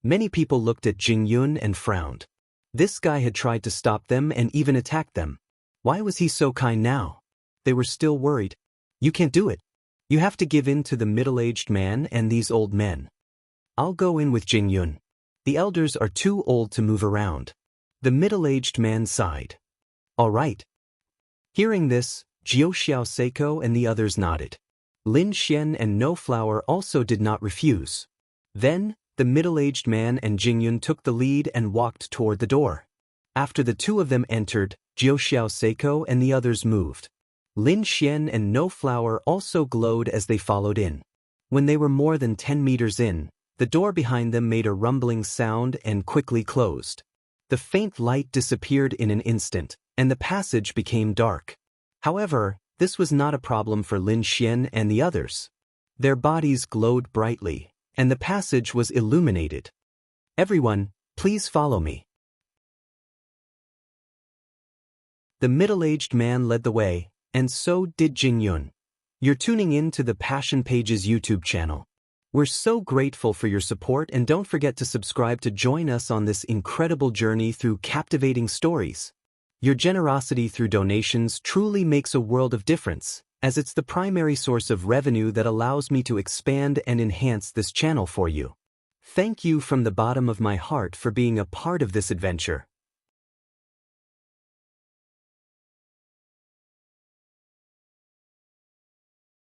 Many people looked at Jingyun and frowned. This guy had tried to stop them and even attacked them. Why was he so kind now? They were still worried. You can't do it. You have to give in to the middle-aged man and these old men. I'll go in with Jingyun. The elders are too old to move around. The middle-aged man sighed. All right. Hearing this, Jiu Xiao Seiko and the others nodded. Lin Xian and No Flower also did not refuse. Then, the middle-aged man and Jingyun took the lead and walked toward the door. After the two of them entered, Jiu Xiao Seiko and the others moved. Lin Xian and No Flower also glowed as they followed in. When they were more than 10 meters in, the door behind them made a rumbling sound and quickly closed. The faint light disappeared in an instant, and the passage became dark. However, this was not a problem for Lin Xian and the others. Their bodies glowed brightly, and the passage was illuminated. Everyone, please follow me. The middle-aged man led the way, and so did Jingyun. You're tuning in to the Passion Pages YouTube channel. We're so grateful for your support, and don't forget to subscribe to join us on this incredible journey through captivating stories. Your generosity through donations truly makes a world of difference, as it's the primary source of revenue that allows me to expand and enhance this channel for you. Thank you from the bottom of my heart for being a part of this adventure.